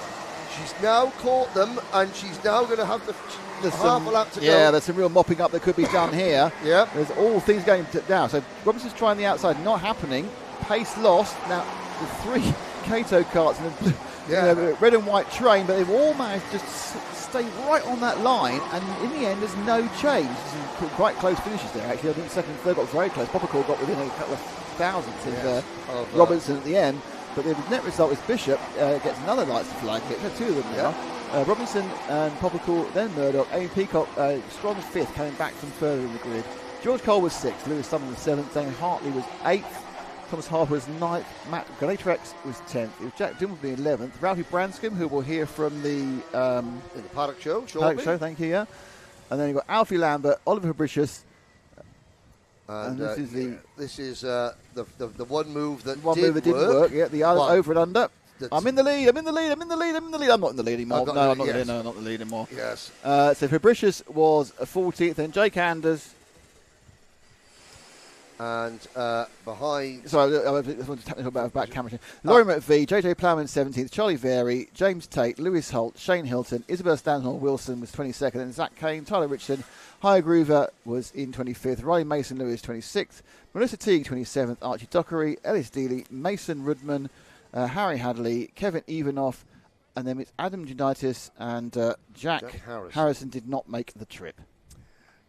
She's now caught them, and she's now going to have half a lap to go. Yeah, there's some real mopping up that could be done here. Yeah. There's all things going down. So Robinson's trying the outside, not happening. Pace lost. Now, the 3 Cato karts and the red and white train, but they've all managed to just stay right on that line, and in the end there's no change. Some quite close finishes there, actually. I think second and third got very close. Poppercourt got within a couple of thousandths of Robinson at the end, but the net result is Bishop gets another lights to flag kick. There are 2 of them now. Robinson and Poppercourt, then Murdoch. Amy Peacock, strong 5th, coming back from further in the grid. George Cole was 6th, Lewis Sumner was 7th, Dane Hartley was 8th, Thomas Harper was 9th. Matt Galatrex was 10th. It was Jack Dimbleby 11th. Ralphie Branscombe, who we'll hear from the in the Paddock Show, Paddock Show, thank you, yeah. And then you've got Alfie Lambert, Oliver Fabricius. And this is the one move that didn't work. Yeah, the other over and under. I'm in the lead. I'm not in the lead anymore. I'm not in the lead anymore. Yes. So Fabricius was 14th, and Jake Anders. And behind... Sorry, I just want to talk about camera. Laurie McVie, JJ Plowman 17th, Charlie Very, James Tate, Lewis Holt, Shane Hilton, Isabel Stanhill Wilson was 22nd, and Zach Kane, Tyler Richardson, High Groover was in 25th, Riley Mason Lewis 26th, Melissa Teague 27th, Archie Dockery, Ellis Dealey, Mason Rudman, Harry Hadley, Kevin Evanoff, and then it's Adam Junitis and Jack Harrison did not make the trip.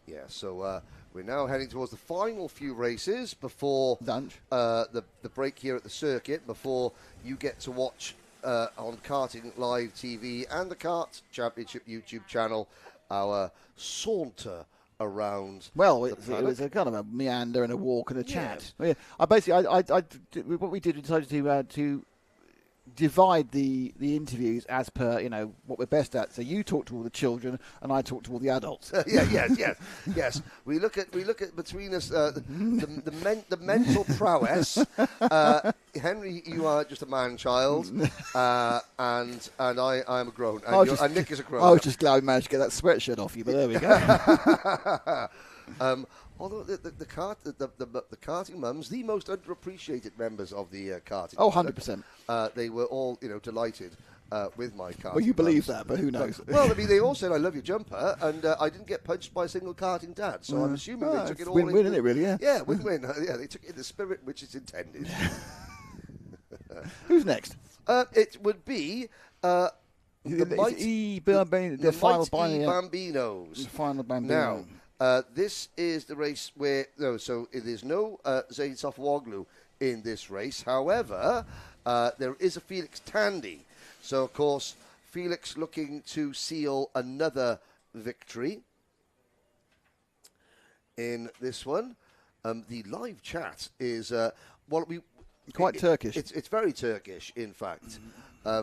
Yeah, so... we're now heading towards the final few races before the break here at the circuit, before you get to watch on Karting Live TV and the Kart Championship YouTube channel our saunter around. Well, it was a kind of a meander and a walk and a chat. Yeah. What we did, we decided to divide the interviews as per what we're best at. So you talk to all the children and I talk to all the adults. yes. We look at between us the mental prowess. Henry, you are just a man child, and I am a grown. And Nick is a grown. I was just glad we managed to get that sweatshirt off you, but there we go. Although the karting mums, the most underappreciated members of the karting. Oh, 100%. They were all, delighted with my karting. Well, you believe that, but who knows? Well, I mean, they all said, "I love your jumper," and I didn't get punched by a single karting dad, so I'm assuming they took it all. Win-win, isn't it? Really? Yeah. Yeah, win-win. Yeah, they took it in the spirit which is intended. Who's next? It would be. The final Bambinos. The final Bambinos. Now, this is the race where so there's no Zayn Safwoglu in this race. However, there is a Felix Tandy. So, of course, Felix looking to seal another victory in this one. The live chat is quite Turkish. It's very Turkish, in fact.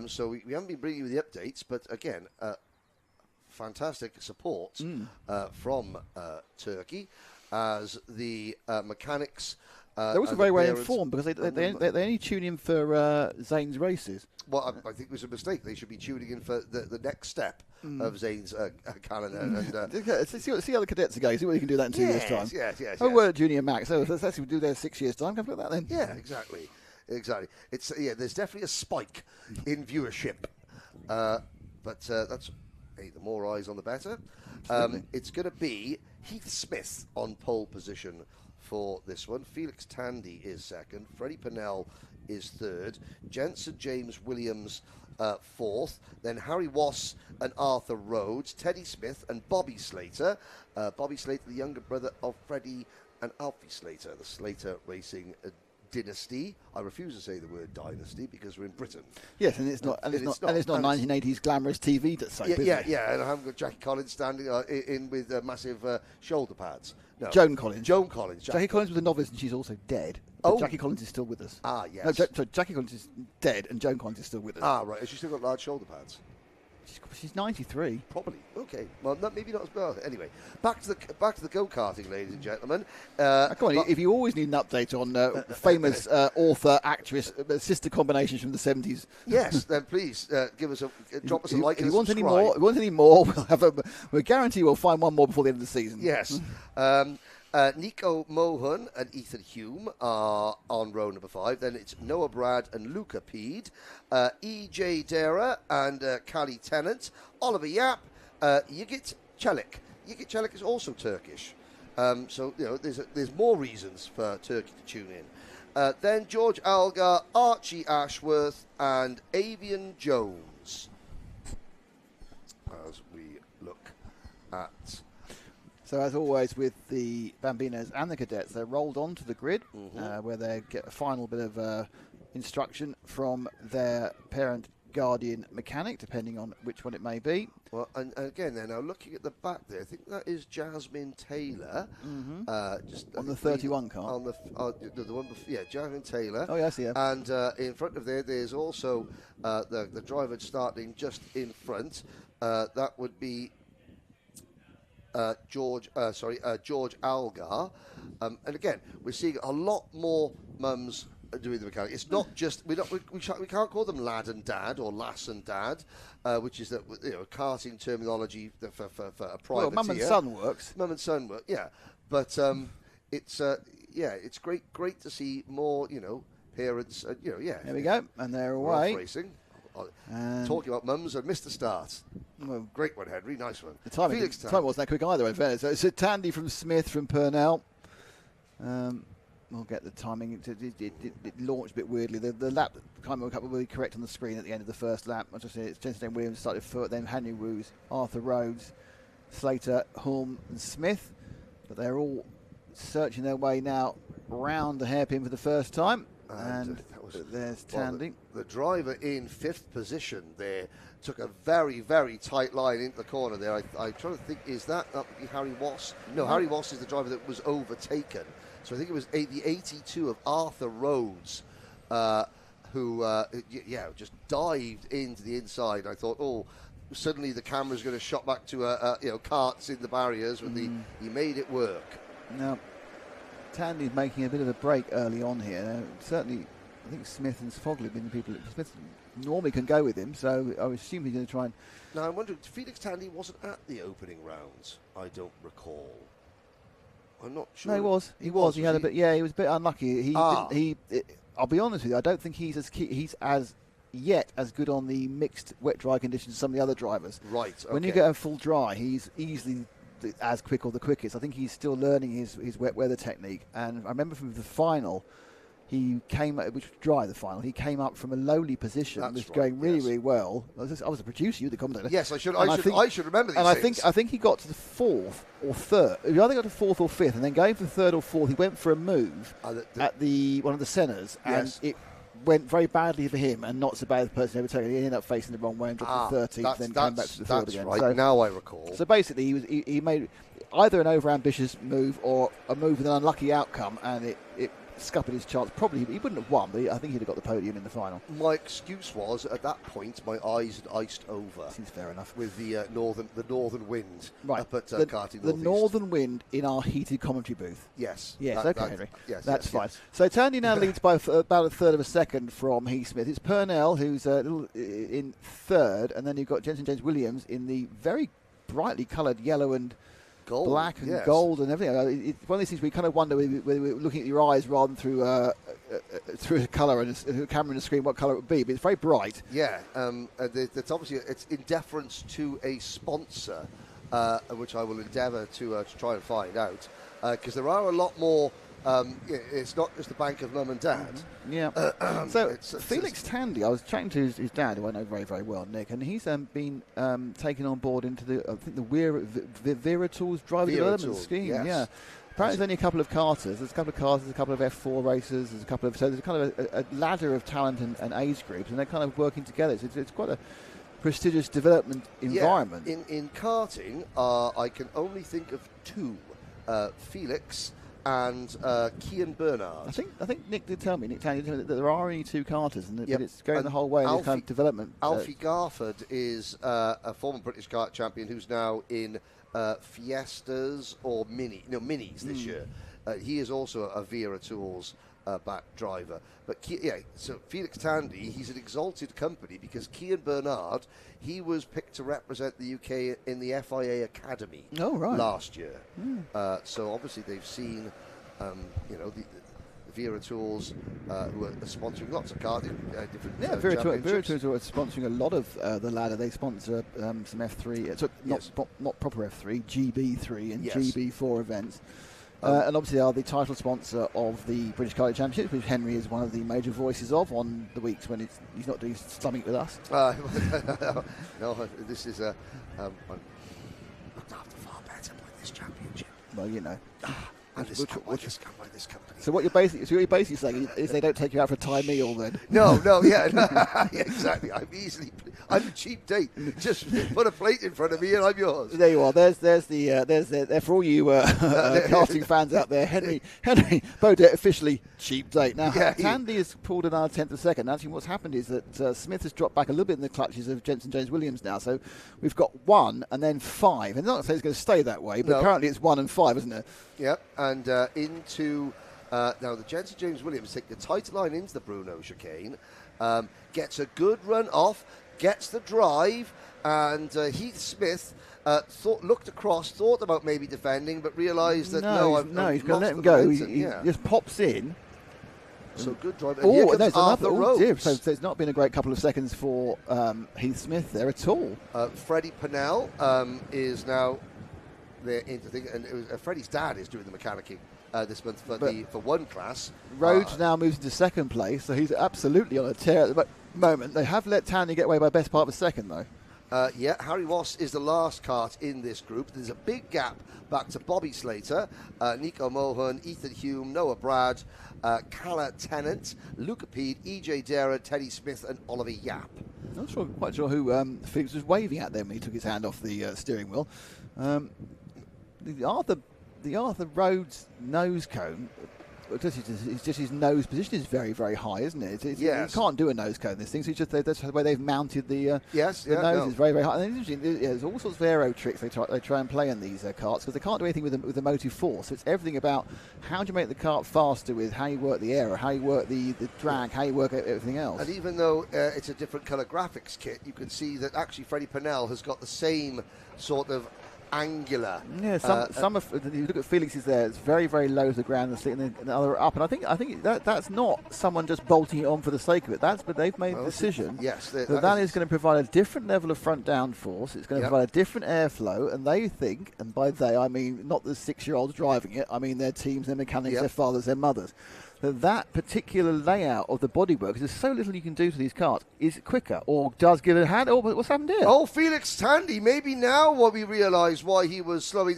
So we haven't been bringing you the updates, but again, fantastic support from Turkey as the mechanics. They're also very well informed because they only tune in for Zane's races. Well, I think it was a mistake. They should be tuning in for the next step of Zane's calendar. And see how the cadets are going. See what you can do that in 2 years' time. Yes. Oh, we're at Junior Max. So let's actually do that in 6 years' time. Come look at that then. Yeah, exactly. It's there's definitely a spike in viewership, but that's the more eyes on the better. It's going to be Heath Smith on pole position for this one. Felix Tandy is second. Freddie Pennell is third. Jensen James Williams fourth. Then Harry Wass and Arthur Rhodes. Teddy Smith and Bobby Slater. Bobby Slater, the younger brother of Freddie and Alfie Slater, the Slater Racing dynasty. I refuse to say the word dynasty because we're in Britain. Yes, and it's not 1980s glamorous TV soap. Yeah, and I haven't got Jackie Collins standing in with massive shoulder pads. No. Joan Collins. Jackie Collins was a novelist, and she's also dead. But Jackie Collins is still with us. Ah, yes. No, Jackie Collins is dead, and Joan Collins is still with us. Ah, right. Has she still got large shoulder pads? She's 93. Probably. Okay. Well, maybe not as well. Anyway, back to the go-karting, ladies and gentlemen. Come on, if you always need an update on famous author, actress, sister combinations from the 70s. Yes, then please drop us a like and if you subscribe. want any more, we'll guarantee we'll find one more before the end of the season. Yes. Nico Mohan and Ethan Hume are on row number 5. Then it's Noah Brad and Luca Peed. E.J. Dera and Kali Tennant. Oliver Yap. Yigit Çelik. Yigit Çelik is also Turkish. So, there's more reasons for Turkey to tune in. Then George Algar, Archie Ashworth, and Avian Jones. As we look at... So, as always, with the Bambinos and the cadets, they're rolled onto the grid where they get a final bit of instruction from their parent Guardian mechanic, depending on which one it may be. Well, and again, then now looking at the back there, I think that is Jasmine Taylor. Just On the 31 car. On the one before, yeah, Jasmine Taylor. Oh yes, yeah. And in front of there's also the driver starting just in front. That would be George Algar. And again, we're seeing a lot more mums doing the mechanic. It's not just we can't call them lad and dad or lass and dad, which is that karting terminology for a privateer. Well, mum and son works. Mum and son work, yeah. But it's great to see more parents. There we go, and they're away. Racing. Talking about mums and Mr. Start. Well, great one, Henry. Nice one. The time wasn't that quick either, in fairness. So it's a Tandy from Smith from Purnell. We'll get the timing. It launched a bit weirdly. The lap kind of will be correct on the screen at the end of the first lap. As I said, it's Jensen Williams started foot, then Henry Woos, Arthur Rhodes, Slater, Hulme and Smith. But they're all searching their way now round the hairpin for the first time. And there's Tandy. The driver in 5th position there took a very, very tight line into the corner there. I'm trying to think, is that Harry Wass? No, Harry Wass is the driver that was overtaken. So I think it was the 82 of Arthur Rhodes who just dived into the inside. I thought, suddenly the camera's going to shot back to karts in the barriers, but he made it work. No. Tandy's making a bit of a break early on here. Certainly, I think Smith and Fogley have been the people that Smith normally can go with him, so I assume he's going to try and... Now, I'm wondering, Felix Tandy wasn't at the opening rounds, I don't recall. I'm not sure. No, he was. He was. He was a bit unlucky. I'll be honest with you, I don't think he's as yet as good on the mixed wet-dry conditions as some of the other drivers. Right, okay. When you get him full dry, he's easily as quick or the quickest. I think he's still learning his wet weather technique. And I remember from the final, he came, which was dry, the final, he came up from a lowly position. That's was going really, really well. I was a producer, you the commentator. Yes, I should remember these things. I think he got to the 4th or 3rd. He either got to 4th or 5th, and then going for the 3rd or 4th, he went for a move at one of the centres, and it went very badly for him and not so bad for the person overtaking. He ended up facing the wrong way and dropped to 13th, then came back to the field again. Right. So, now I recall. So basically, he made either an over-ambitious move or a move with an unlucky outcome, and it scuppered his chance. Probably he wouldn't have won, but I think he'd have got the podium in the final. My excuse was, at that point, my eyes had iced over. Seems fair enough. With the northern wind up at Karting the northern wind in our heated commentary booth. Yes. Yes, okay, Henry. Yes, that's fine. Yes. So Tandy now leads by about a third of a second from Heath Smith. It's Purnell who's in 3rd, and then you've got Jensen James Williams in the very brightly coloured yellow and black and gold and everything. It's one of these things where you kind of wonder whether we're looking at your eyes rather than through a colour and a camera and a screen what colour it would be. But it's very bright. Yeah, that's obviously it's in deference to a sponsor, which I will endeavour to try and find out, because there are a lot more. It's not just the bank of mum and dad. Yeah. So Felix Tandy, I was chatting to his dad, who I know very, very well, Nick, and he's been taken on board into the Vera Tools driver development scheme. Yes. Yeah. Apparently, there's only a couple of karters. There's a couple of karters, there's a couple of F4 racers, there's kind of a ladder of talent and age groups, and they're kind of working together. So it's quite a prestigious development environment. In karting, I can only think of 2, Felix and Kian Bernard. I think Nick did tell me, that there are only 2 karters, and that it's going the whole way in this kind of development. Alfie Garford is a former British kart champion who's now in Fiestas or Minis this year. He is also a Vera Tools back driver. But so Felix Tandy, he's an exalted company because Kian Bernard, he was picked to represent the UK in the FIA Academy last year. So obviously they've seen, the Vera Tools, who are sponsoring lots of karting, different Vera Tools are sponsoring a lot of the ladder. They sponsor some F3, not proper F3, GB3 and GB4 events. And obviously they are the title sponsor of the British Kart Championship, which Henry is one of the major voices of on the weeks when he's not doing slumming with us. No, this is I'm looked after far better by this championship. Well, And this by this company. So what you're basically saying is they don't take you out for a Thai meal then? No, yeah, yeah, exactly. I'm a cheap date. Just put a plate in front of me and I'm yours. There you are. There's for all you karting fans out there. Henry Baudet officially cheap date. Now Tandy has pulled another 10th of a second. Actually, what's happened is that Smith has dropped back a little bit in the clutches of Jenson James Williams now. So we've got 1 and then 5. And not to say it's going to stay that way, but currently it's 1 and 5, isn't it? Yep. And into now the Jenson James Williams take the tight line into the Bruno chicane, gets a good run off, gets the drive, and Heath Smith looked across, thought about maybe defending, but realised that he's going to let him go. He just pops in. So good drive. And there's another. So there's not been a great couple of seconds for Heath Smith there at all. Freddie Pennell is now there into the thing, and Freddie's dad is doing the mechanicking this month for one class. Rhodes now moves into second place, so he's absolutely on a tear at the moment. They have let Tandy get away by best part of a second, though. Harry Ross is the last kart in this group. There's a big gap back to Bobby Slater, Nico Mohan, Ethan Hume, Noah Brad, Calla Tennant, Luca Peed, EJ Dara, Teddy Smith, and Oliver Yap. I'm not quite sure who Felix was waving at then when he took his hand off the steering wheel. The Arthur Rhodes nose cone, it's just his nose position is very, very high, isn't it? Yes. You can't do a nose cone. This thing, so that's the way they've mounted the nose is very, very high. And there's all sorts of aero tricks they try and play in these karts because they can't do anything with the Motu 4. So it's everything about how do you make the kart faster with how you work the aero, how you work the drag, how you work everything else. And even though it's a different colour graphics kit, you can see that actually Freddie Pennell has got the same sort of angular. Yeah, some of you look at Felix's there. It's very, very low to the ground, and the other up. And I think that's not someone just bolting it on for the sake of it. But they've made the decision. Yes, that is going to provide a different level of front downforce. It's going to provide a different airflow, and they think, and by they I mean not the 6-year-olds driving it. I mean their teams, their mechanics, their fathers, their mothers. That particular layout of the bodywork, there's so little you can do to these karts, is quicker or does give it a hand. Oh, but what's happened here? Oh, Felix Tandy, maybe now what we realise why he was slowing.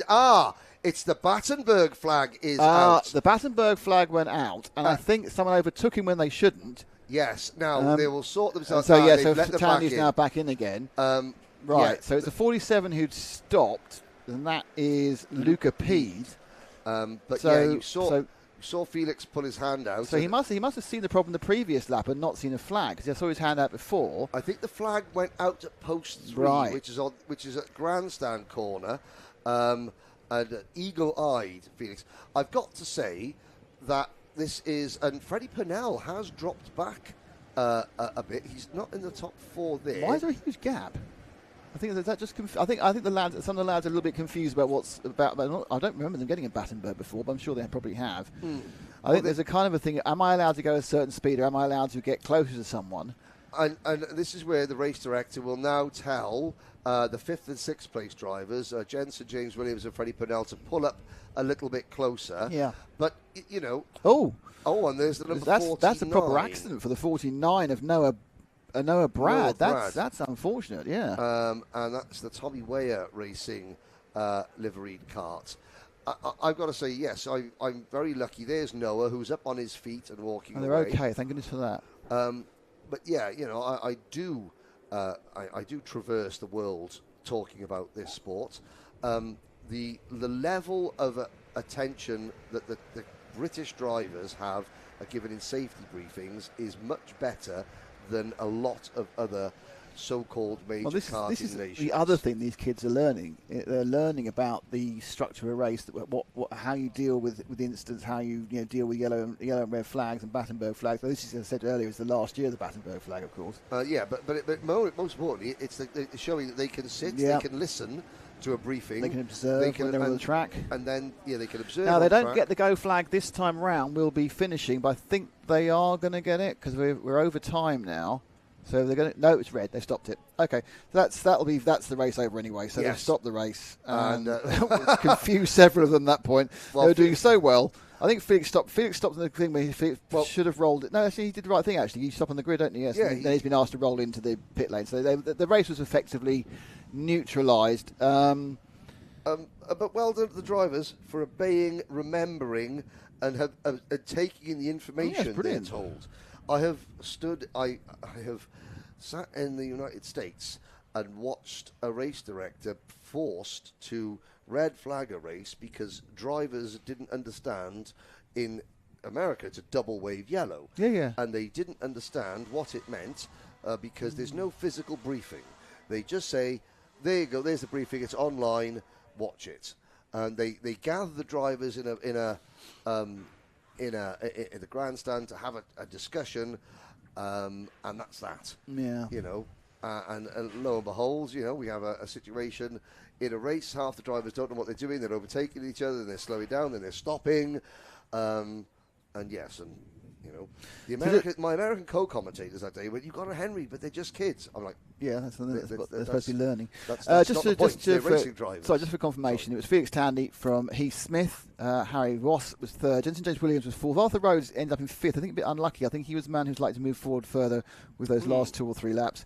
It's the Battenberg flag is out. The Battenberg flag went out, and I think someone overtook him when they shouldn't. Yes, now they will sort themselves out. So Tandy's now back in again. So it's a 47 who'd stopped, and that is Luca Peed. You saw Felix pull his hand out. So he must have seen the problem the previous lap and not seen a flag because I saw his hand out before. I think the flag went out at post 3, which is at grandstand corner, and eagle-eyed Felix. I've got to say that this is, and Freddie Pennell has dropped back a bit. He's not in the top 4 there. Why is there a huge gap? I think that just. I think the lads. Some of the lads are a little bit confused about what's about. I don't remember them getting a Battenberg before, but I'm sure they probably have. I think there's a kind of a thing. Am I allowed to go a certain speed, or am I allowed to get closer to someone? And this is where the race director will now tell the 5th and 6th place drivers, Jenson James Williams and Freddie Pennell, to pull up a little bit closer. Yeah. But you know. And there's the number 49. That's a proper accident for the 49 of Noah Brad. That's unfortunate, yeah. And that's the Tommy Weyer Racing liveried kart. I've got to say, yes, I'm very lucky. There's Noah, who's up on his feet and walking away. They're okay, thank goodness for that. But yeah, you know, I do traverse the world talking about this sport. The level of attention that the British drivers are given in safety briefings is much better than a lot of other so-called major karting this is nations. The other thing these kids are learning. They're learning about the structure of a race, how you deal with incidents, how you deal with yellow and red flags and Battenberg flags. So this is, as I said earlier, is the last year of the Battenberg flag, of course. But most importantly, it's showing that they can sit, they can listen to a briefing. They can observe when they're on the track. And then, they can observe. Now, they don't get the go flag this time round. We'll be finishing, but I think they are going to get it because we're over time now. So they're going to... No, it's red. They stopped it. Okay. That's the race over anyway. So they've stopped the race. And it's confused several of them at that point. They were doing so well. I think Felix stopped the thing where he should have rolled it. No, actually, he did the right thing, actually. You stop on the grid, don't you? Yes. And then he's been asked to roll into the pit lane. So the race was effectively neutralised. but well done to the drivers for obeying, remembering, and taking in the information they're told. I have sat in the United States and watched a race director forced to red flag a race because drivers didn't understand. In America, it's a double wave yellow. Yeah. And they didn't understand what it meant because there's no physical briefing. They just say, there you go, there's the briefing, it's online, watch it. And they gather the drivers in the grandstand to have a discussion, and that's that. Yeah. And lo and behold, we have a situation in a race. Half the drivers don't know what they're doing. They're overtaking each other, then they're slowing down, then they're stopping. My American co-commentators that day went, "You got a Henry, but they're just kids." I'm like, yeah, that's they're supposed to be learning. That's not the point. They're racing drivers. Sorry, just for confirmation, it was Felix Tandy from Heath Smith. Harry Ross was third. Jensen James Williams was fourth. Arthur Rhodes ended up in fifth. I think a bit unlucky. I think he was the man who's likely to move forward further with those last 2 or 3 laps.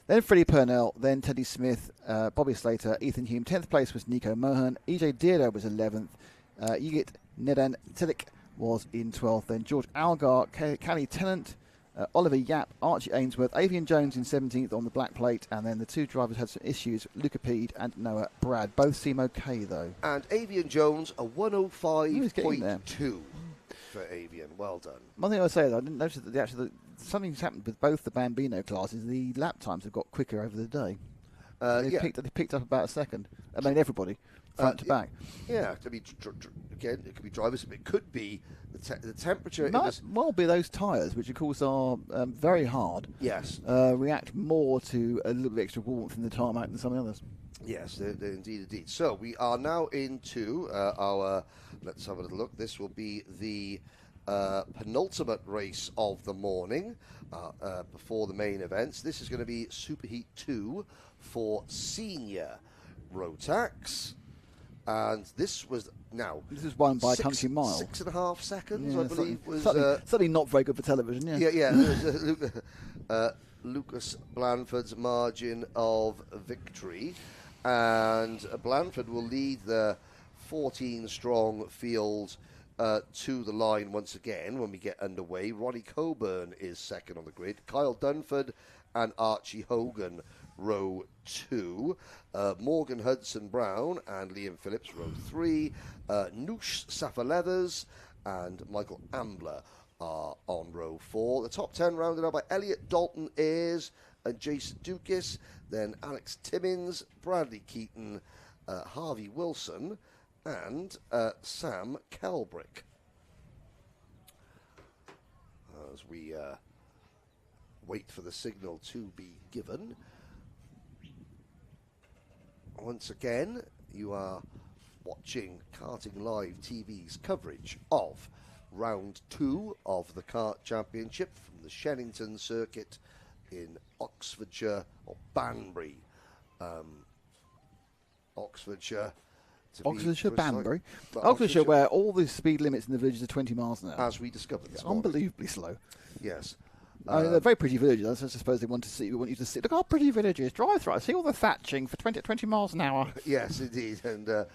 Then Freddie Purnell, then Teddy Smith, Bobby Slater, Ethan Hume. 10th place was Nico Mohan. EJ Deardo was 11th. Yigit Nedan Tilik was in 12th. Then George Algar, Callie Tennant, Oliver Yap, Archie Ainsworth, Avian Jones in 17th on the black plate. And then the 2 drivers had some issues, Luca Peed and Noah Brad. Both seem okay, though. And Avian Jones, a 105.2 for Avian. Well done. One thing I would say, though, I didn't notice that something's happened with both the Bambino classes. The lap times have got quicker over the day. They picked up about a second. I mean, everybody, front to back. Yeah, I mean, again, it could be drivers. It could be the temperature. It might well be those tyres, which of course are very hard. Yes. React more to a little bit extra warmth in the tarmac than some of the others. Yes, they're indeed. So we are now into our. Let's have a little look. This will be the penultimate race of the morning before the main events. This is going to be Superheat 2 for senior Rotax. And this was won by Country Mile. 6.5 seconds, I believe. Certainly not very good for television, yeah. Yeah. It was, Lucas Blanford's margin of victory. And Blanford will lead the 14-strong field to the line once again when we get underway. Ronnie Coburn is second on the grid. Kyle Dunford and Archie Hogan, row 2. Morgan Hudson Brown and Liam Phillips, row 3. Noosh Safa Leathers and Michael Ambler are on row 4. The top 10 rounded out by Elliot Dalton Ayres and Jason Dukis. Then Alex Timmins, Bradley Keaton, Harvey Wilson, and Sam Kelbrick. As we wait for the signal to be given. Once again, you are watching Karting Live TV's coverage of round 2 of the Kart Championship from the Shennington circuit in Oxfordshire, or Banbury, Oxfordshire. Banbury. Oxfordshire, where all the speed limits in the villages are 20 miles an hour. As we discovered this morning. Unbelievably slow. Yes. They're very pretty villages. I suppose they want you to see. Look how pretty villages. Drive through. See all the thatching for 20 miles an hour. Yes, indeed. And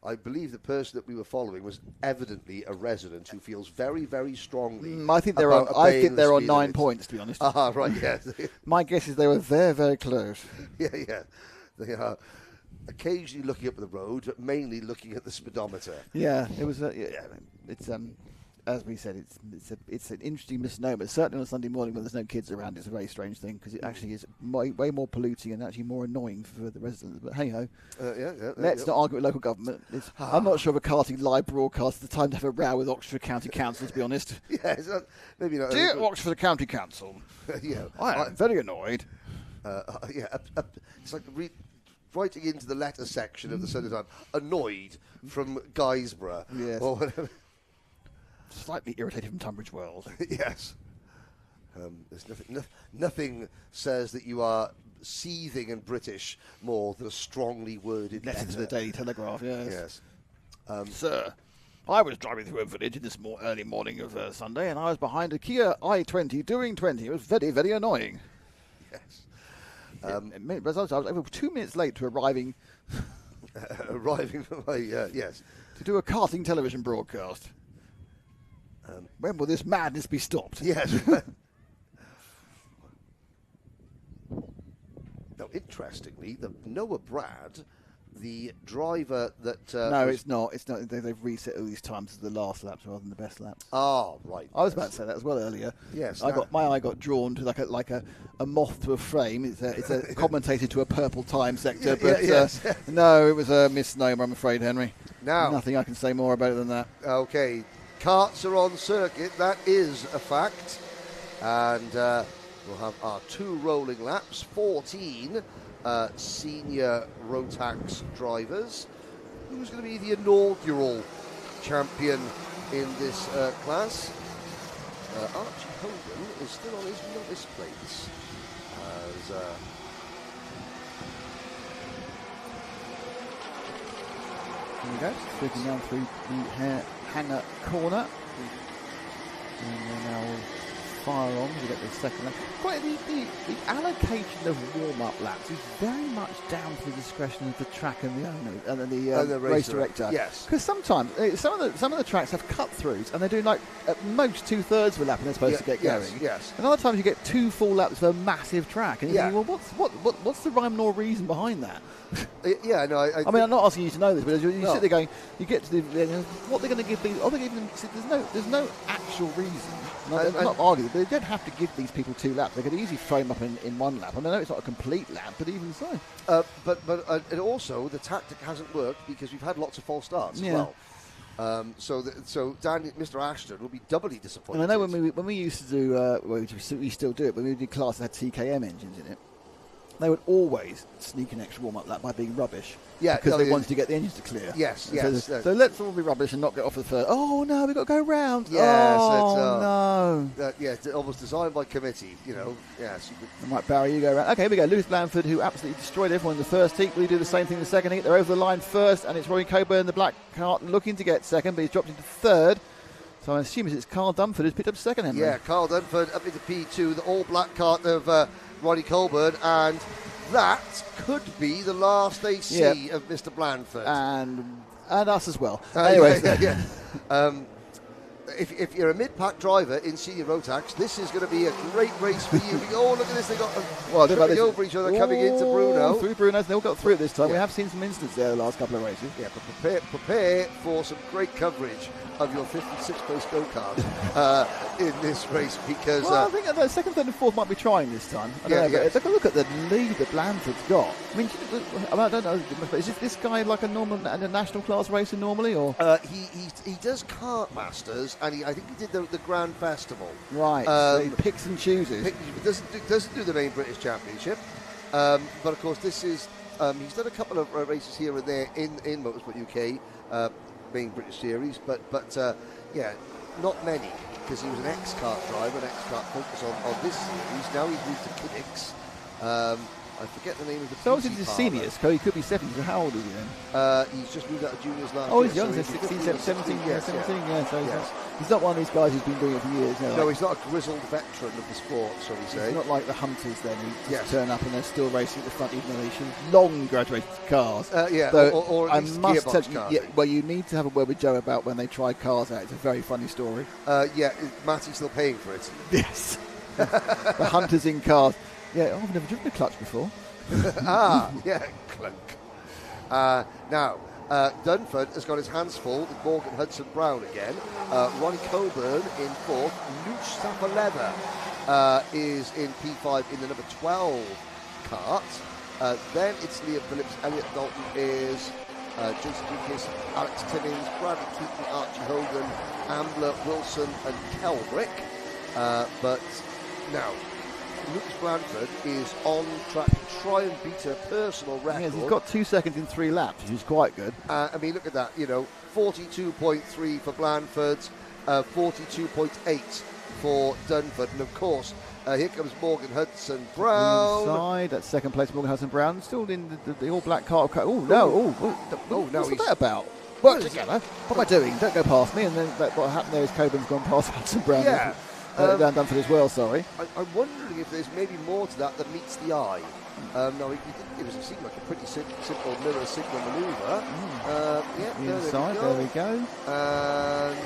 I believe the person that we were following was evidently a resident who feels very, very strongly. I think they're on 9 points, to be honest. Right. Yes. My guess is they were very, very close. Yeah. They are occasionally looking up the road, but mainly looking at the speedometer. Yeah, it was. It's as we said, it's an interesting misnomer. Certainly on a Sunday morning when there's no kids around, it's a very strange thing because it actually is way more polluting and actually more annoying for the residents. But hey ho, let's not argue with local government. I'm not sure if a karting live broadcast is the time to have a row with Oxford County Council. To be honest, maybe not. Dear Oxford County Council, I am very annoyed. It's like writing into the letter section of the Sunday Times, annoyed from Guysborough. Yes. Or whatever. Slightly irritated from Tunbridge Wells. Yes. There's nothing says that you are seething and British more than a strongly worded letter. To the Daily Telegraph, yes. Sir, I was driving through a village this early morning of Sunday, and I was behind a Kia i20 doing 20. It was very, very annoying. Yes. I was over 2 minutes late to arriving arriving from my, yes. To do a karting television broadcast. When will this madness be stopped? Yes. Now, interestingly, Noah Brad, the driver that... no, it's not. It's not. They've reset all these times as the last laps rather than the best laps. Oh, right. I was about to say that as well earlier. Yes. My eye got drawn to like a moth to a frame. It's a commentator to a purple time sector. But no, it was a misnomer, I'm afraid, Henry. Now, nothing I can say more about it than that. Okay, karts are on circuit. That is a fact. And we'll have our 2 rolling laps, 14 senior Rotax drivers. Who's going to be the inaugural champion in this class? Archie Hogan is still on his novice plates. Here we go, sweeping down through the hangar corner. And we're now fire on to get the second lap. Quite the allocation of warm-up laps is very much down to the discretion of the track and the owner and the race director. Yes, because sometimes some of the tracks have cut-throughs and they're doing like at most 2/3 of a lap and they're supposed to get going. Yes. And other times you get 2 full laps for a massive track, and you think, well, what's the rhyme nor reason behind that? I mean, I'm not asking you to know this, but you sit there going, you get to the what they're going to give these. Are they giving them? There's no actual reason. I'm not arguing, but they don't have to give these people 2 laps. They could easily frame up in 1 lap. I mean, I know it's not a complete lap, but even so. But also the tactic hasn't worked because we've had lots of false starts as well. So Mr. Ashton will be doubly disappointed. And I know when we used to do, we still do it, when we did class that had TKM engines in it, they would always sneak an extra warm-up lap by being rubbish. Yeah, because they wanted to get the engines to clear. Yes. So let's all be rubbish and not get off the first. Oh no, we've got to go round. Yes, no. It's almost designed by committee. Yes. I might Barry, you go around. Okay, here we go. Lewis Blandford, who absolutely destroyed everyone in the first heat. Will he do the same thing in the second heat? They're over the line first, and it's Rory Coburn, the black cart, looking to get second, but he's dropped into third. So I'm assuming it's Carl Dunford who's picked up second, Henry. Yeah, Carl Dunford up into P2, the all-black cart of Ronnie Colburn, and that could be the last they see of Mr. Blandford. And us as well. Anyway. If you're a mid-pack driver in senior Rotax, this is going to be a great race for you. Oh, look at this. They got tripping over each other coming into Bruno. Through Bruno's, they all got through it this time. We have seen some incidents there the last couple of races. Yeah, but prepare for some great coverage of your 56th place go-kart in this race because... I think the second, third and fourth might be trying this time. I don't know, but look at the lead that Blandford's got. I mean, I don't know, is this guy like a national class racer normally? Or he does kart masters, and I think he did the Grand Festival. Right, so he picks and chooses. Doesn't do the main British Championship, but of course this is... he's done a couple of races here and there in Motorsport UK, main British Series, but not many, because he was an ex-kart driver, an ex-kart focus on this series. Now he's moved to Kiddix. I forget the name of the... So he's a senior, so he could be 70. So how old is he then? He's just moved out of juniors last year. Oh, he's young, so 16, 17, so he's not one of these guys who's been doing it for years. No, he's not a grizzled veteran of the sport, shall we say. He's not like the Hunters then, who just turn up and they're still racing at the front, even though they should long graduated cars. Or at least I must tell you, cars. you need to have a word with Joe about when they tried cars out. It's a very funny story. Matty's still paying for it. Yes. The Hunters in cars. Yeah, I've never driven a clutch before. Clunk. Now, Dunford has got his hands full with Morgan Hudson Brown again. Ronnie Coburn in fourth. Luch Sapaleather is in P5 in the number 12 cart. Then it's Liam Phillips, Elliot Dalton is Jason Lucas, Alex Timmins, Bradley Keaton, Archie Hogan, Ambler, Wilson and Kelbrick. But now, Lucas Blandford is on track to try and beat a personal record. Yes, he's got 2 seconds in 3 laps, which is quite good. I mean, look at that, 42.3 for Blandford, 42.8 for Dunford. And of course, here comes Morgan Hudson Brown. Inside, that's second place, Morgan Hudson Brown. Still in the all-black car. Oh, no. What's that about? Work together. What am I doing? Don't go past me. And then what happened there is Coburn's gone past Hudson Brown. Yeah. Dunford as well, sorry. I'm wondering if there's maybe more to that meets the eye. No, it seemed like a pretty simple mirror signal manoeuvre. Inside, there we go. And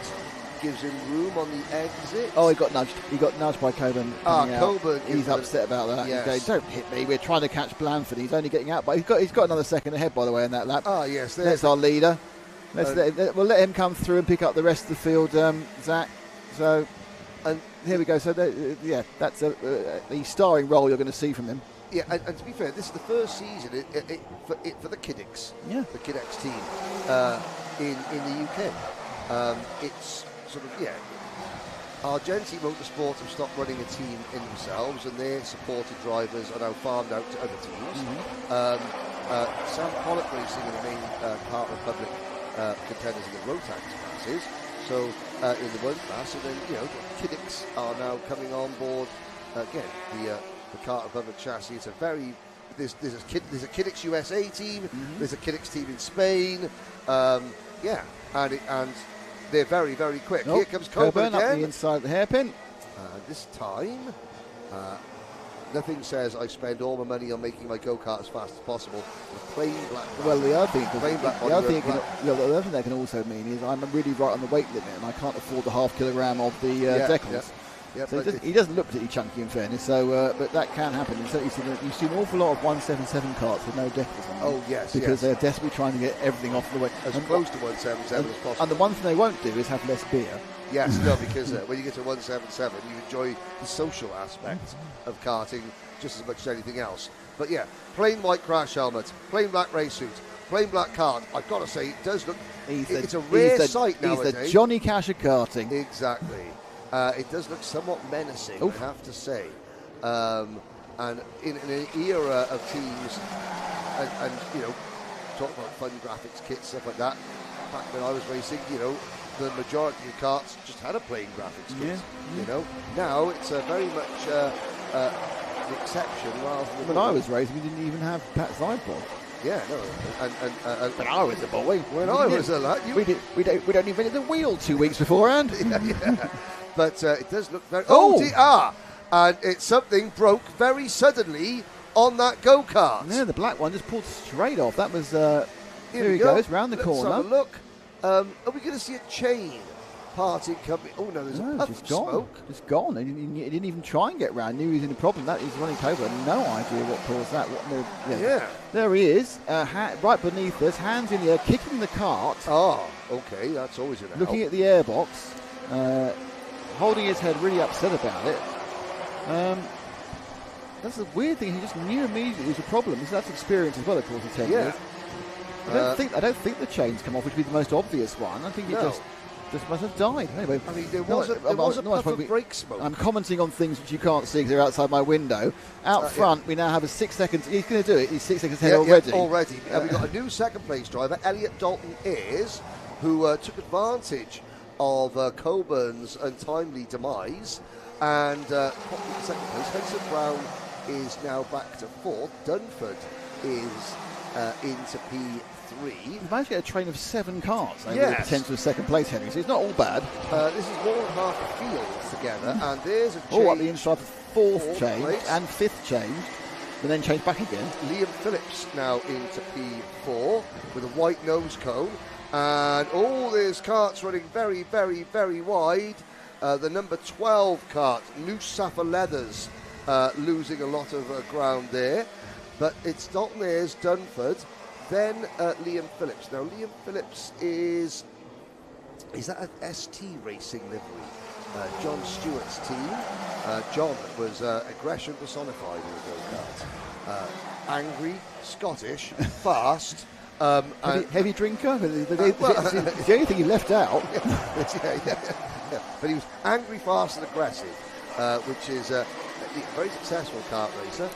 gives him room on the exit. Oh, he got nudged. He got nudged by Coburn. Coburn. He's upset about that. Yes. He's going, don't hit me. We're trying to catch Blanford. He's only getting out, but he's got another second ahead, by the way, in that lap. Yes. That's our leader. We'll let him come through and pick up the rest of the field, Zach. So, and here we go. So, that's the starring role you're going to see from him. Yeah, and to be fair, this is the first season for the Kidix, the Kidix team in the UK. It's sort of, Argenti Motorsport have stopped running a team in themselves, and their supported drivers are now farmed out to other teams. Sam Pollock Racing in the main Kart Republic contenders in the Rotax classes, so in the one class, and then Kidix are now coming on board again. The Kart Republic chassis. It's a very there's a Kidix USA team. There's a Kidix team in Spain. And they're very, very quick. Here comes Coburn again. Up the inside of the hairpin. This time, nothing says I spend all my money on making my go-kart as fast as possible. Plain black. Well, the other thing that can also mean is I'm really right on the weight limit, and I can't afford the half kilogram of the decals. So he doesn't look particularly chunky, in fairness. So, but that can happen. So you see an awful lot of 177 karts with no decals on them. Oh yes, because they're desperately trying to get everything off the way as close to 177 as possible. And the one thing they won't do is have less beer. Yes, no, because when you get to 177, you enjoy the social aspect of karting just as much as anything else. But yeah, plain white crash helmet, plain black race suit, plain black kart. I've got to say, it does look. It's a rare sight nowadays. He's the Johnny Cash of karting. Exactly. It does look somewhat menacing, I have to say. And in an era of teams, and talk about fun graphics kits, stuff like that. Back when I was racing, the majority of karts just had a plain graphics kit. Now it's very much the exception rather than. When I was racing, we didn't even have Pat Sideboard. Yeah, no. And when I was a boy, when I was a lad, we'd only invented the wheel 2 weeks beforehand. But it does look very. Oh dear! And something broke very suddenly on that go-kart. Yeah, the black one just pulled straight off. That was. Here he goes round the corner. Let's have a look. Are we going to see a chain parting coming? Oh no, there's a puff of smoke. Just gone. He didn't even try and get round. Knew he was in a problem. That is running over. No idea what caused that. There he is, right beneath us, hands in the air, kicking the cart. Oh, okay, that's always an looking at the airbox, holding his head, really upset about it. That's the weird thing. He just knew immediately it was a problem. That's experience as well, of course, in 10 years. I don't think the chains come off, which would be the most obvious one. I think it just must have died. Anyway, I mean, there was a puff of brake smoke. I'm commenting on things which you can't see because they're outside my window. Out front, we now have a 6 seconds. He's going to do it. He's 6 seconds ahead already. We've got a new second-place driver, Elliot Dalton Ayres, who took advantage of Coburn's untimely demise and popped into second place. Henson Brown is now back to fourth. Dunford is into P3. He's managed to get a train of 7 cars over the potential of second place, Henry, so it's not all bad. This is more than half the field together, and there's a change. Up the inside, fourth change and fifth change, but then change back again. Liam Phillips now into P4 with a white nose cone, and there's karts running very, very, very wide. The number 12 kart, Loose Sapphire Leathers, losing a lot of ground there, but it's Dalton Ayres, Dunford, then Liam Phillips. Now Liam Phillips is that an ST Racing livery? John Stewart's team. John was aggression personified in the go-kart. Angry, Scottish, fast. Heavy drinker? The only thing he left out. Yeah. But he was angry, fast and aggressive, which is a very successful kart racer.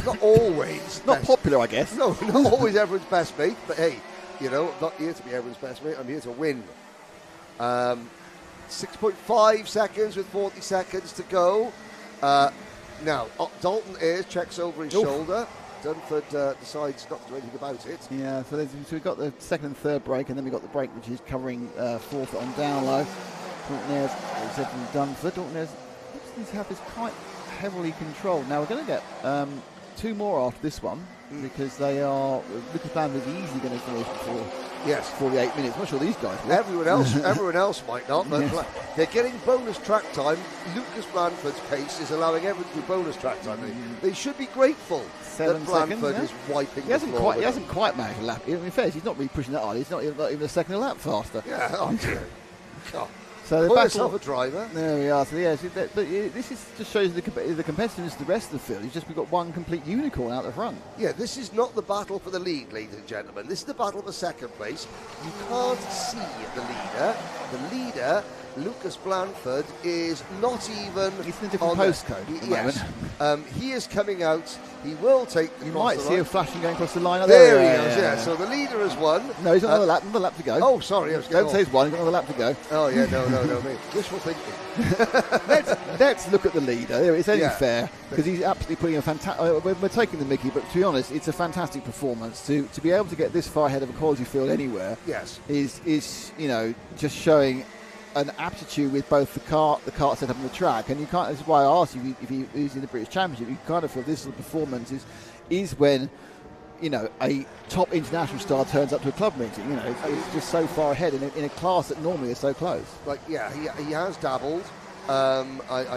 not always. Not popular, I guess. No, not always everyone's best mate, but hey, I'm not here to be everyone's best mate, I'm here to win. 6.5 seconds with 40 seconds to go. Now, Dalton Ayres checks over his shoulder. Dunford decides not to do anything about it. Yeah, so we've got the second and third brake, and then we've got the brake which is covering fourth on down low. Dalton Ayres, except from Dunford. Dalton Ayres seems to have this quite heavily controlled. Now we're going to get 2 more after this one because they are. Lucas Bamford's easily going to finish before. Yes, 48 minutes. I'm not sure these guys will. Everyone else might not, but they're getting bonus track time. Lucas Blanford's pace is allowing everyone to do bonus track time. They should be grateful that Blanford is wiping the floor. He hasn't quite managed a lap. In fairness, he's not really pushing that hard. He's not even a second a lap faster. Yeah, God. So Call yourself a driver. There we are. So but this just shows the competitiveness of the rest of the field. It's just we've got one complete unicorn out the front. Yeah, this is not the battle for the lead, ladies and gentlemen. This is the battle for second place. You can't see the leader. The leader, Lucas Blanford, is not even. He's in a different postcode. Yes, he is coming out. He will take the. You might see a flashing going across the line. There he goes. Yeah. So the leader has won. No, he's got another lap to go. Oh, sorry. Don't say he's won. He's got another lap to go. Oh yeah, no, mate. Wishful thinking. let's look at the leader. It's only fair because he's absolutely putting a fantastic. We're taking the mickey, but to be honest, it's a fantastic performance to be able to get this far ahead of a quality field anywhere. Yes, is just showing an aptitude with both the kart set up on the track, and you can't. This is why I asked you if he's in the British Championship. You kind of feel this sort of performance is when a top international star turns up to a club meeting. It's just so far ahead in a class that normally is so close. Like he has dabbled. I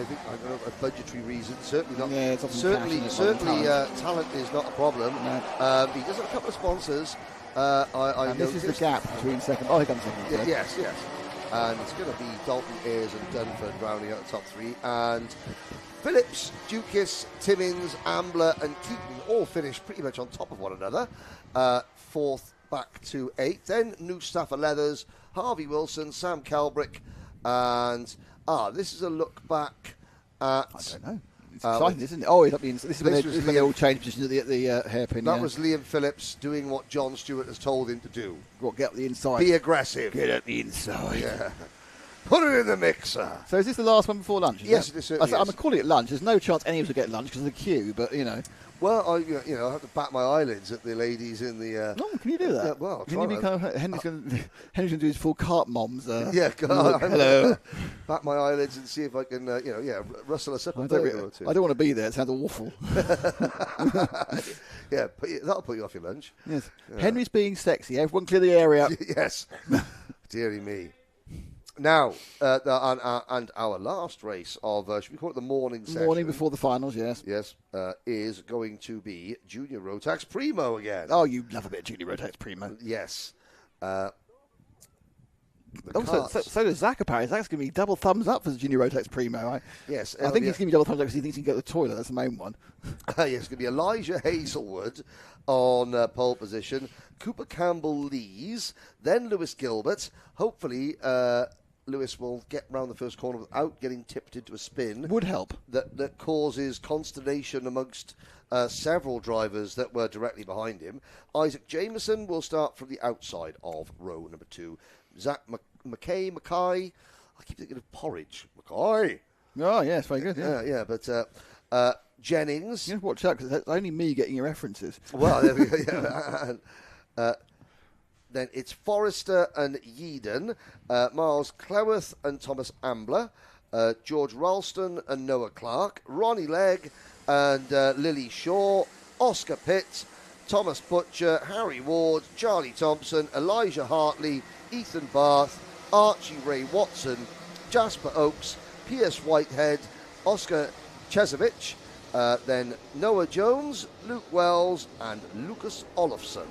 think I don't know, a budgetary reason. Certainly not. Yeah, certainly talent is not a problem. No. He does have a couple of sponsors. And this is the gap between second. Oh, here comes second. Yes. And it's going to be Dalton, Ayres and Dunford rounding out the top 3. And Phillips, Dukis, Timmins, Ambler and Keaton all finished pretty much on top of one another. 4th back to 8th. Then new Stafford Leathers, Harvey Wilson, Sam Kelbrick. And this is a look back at... I don't know. It's exciting, isn't it? Oh, this is when they all change positions at the hairpin. That was Liam Phillips doing what John Stewart has told him to do. Get up the inside. Be aggressive. Get up the inside. Yeah. Put it in the mixer. So is this the last one before lunch? Yes, it is. I'm calling it lunch. There's no chance any of us will get lunch because of the queue, but Well, I have to bat my eyelids at the ladies in the. Oh, can you do that? Well, can you be kind of Henry's going to do his full cart moms? Hello. Bat my eyelids and see if I can, rustle us up a burger or two. I don't want to be there. It sounds awful. Yeah, that'll put you off your lunch. Yes. Henry's being sexy. Everyone clear the area. Yes. Dearie me. Now, and our last race of, should we call it the morning session? Morning before the finals, yes. Yes, is going to be Junior Rotax Primo again. Oh, you love a bit of Junior Rotax Primo. Yes. So does Zach, apparently. Zach's going to be double thumbs up for the Junior Rotax Primo. Yes. I think he's going to be double thumbs up because he thinks he can go to the toilet. That's the main one. Yes, it's going to be Elijah Hazelwood on pole position, Cooper Campbell-Lees, then Lewis Gilbert. Hopefully, Lewis will get round the first corner without getting tipped into a spin. Would help. That causes consternation amongst several drivers that were directly behind him. Isaac Jameson will start from the outside of row number 2. Zach Mackay, I keep thinking of porridge. Mackay. Oh, yes, very good. Yeah, but Jennings. You have to watch out because that's only me getting your references. Well, there we go. Yeah. Then it's Forrester and Yeadon, Miles Cleworth and Thomas Ambler, George Ralston and Noah Clark, Ronnie Legg and Lily Shaw, Oscar Pitt, Thomas Butcher, Harry Ward, Charlie Thompson, Elijah Hartley, Ethan Barth, Archie Ray Watson, Jasper Oakes, Pierce Whitehead, Oscar Chesovich, then Noah Jones, Luke Wells and Lucas Olofsson.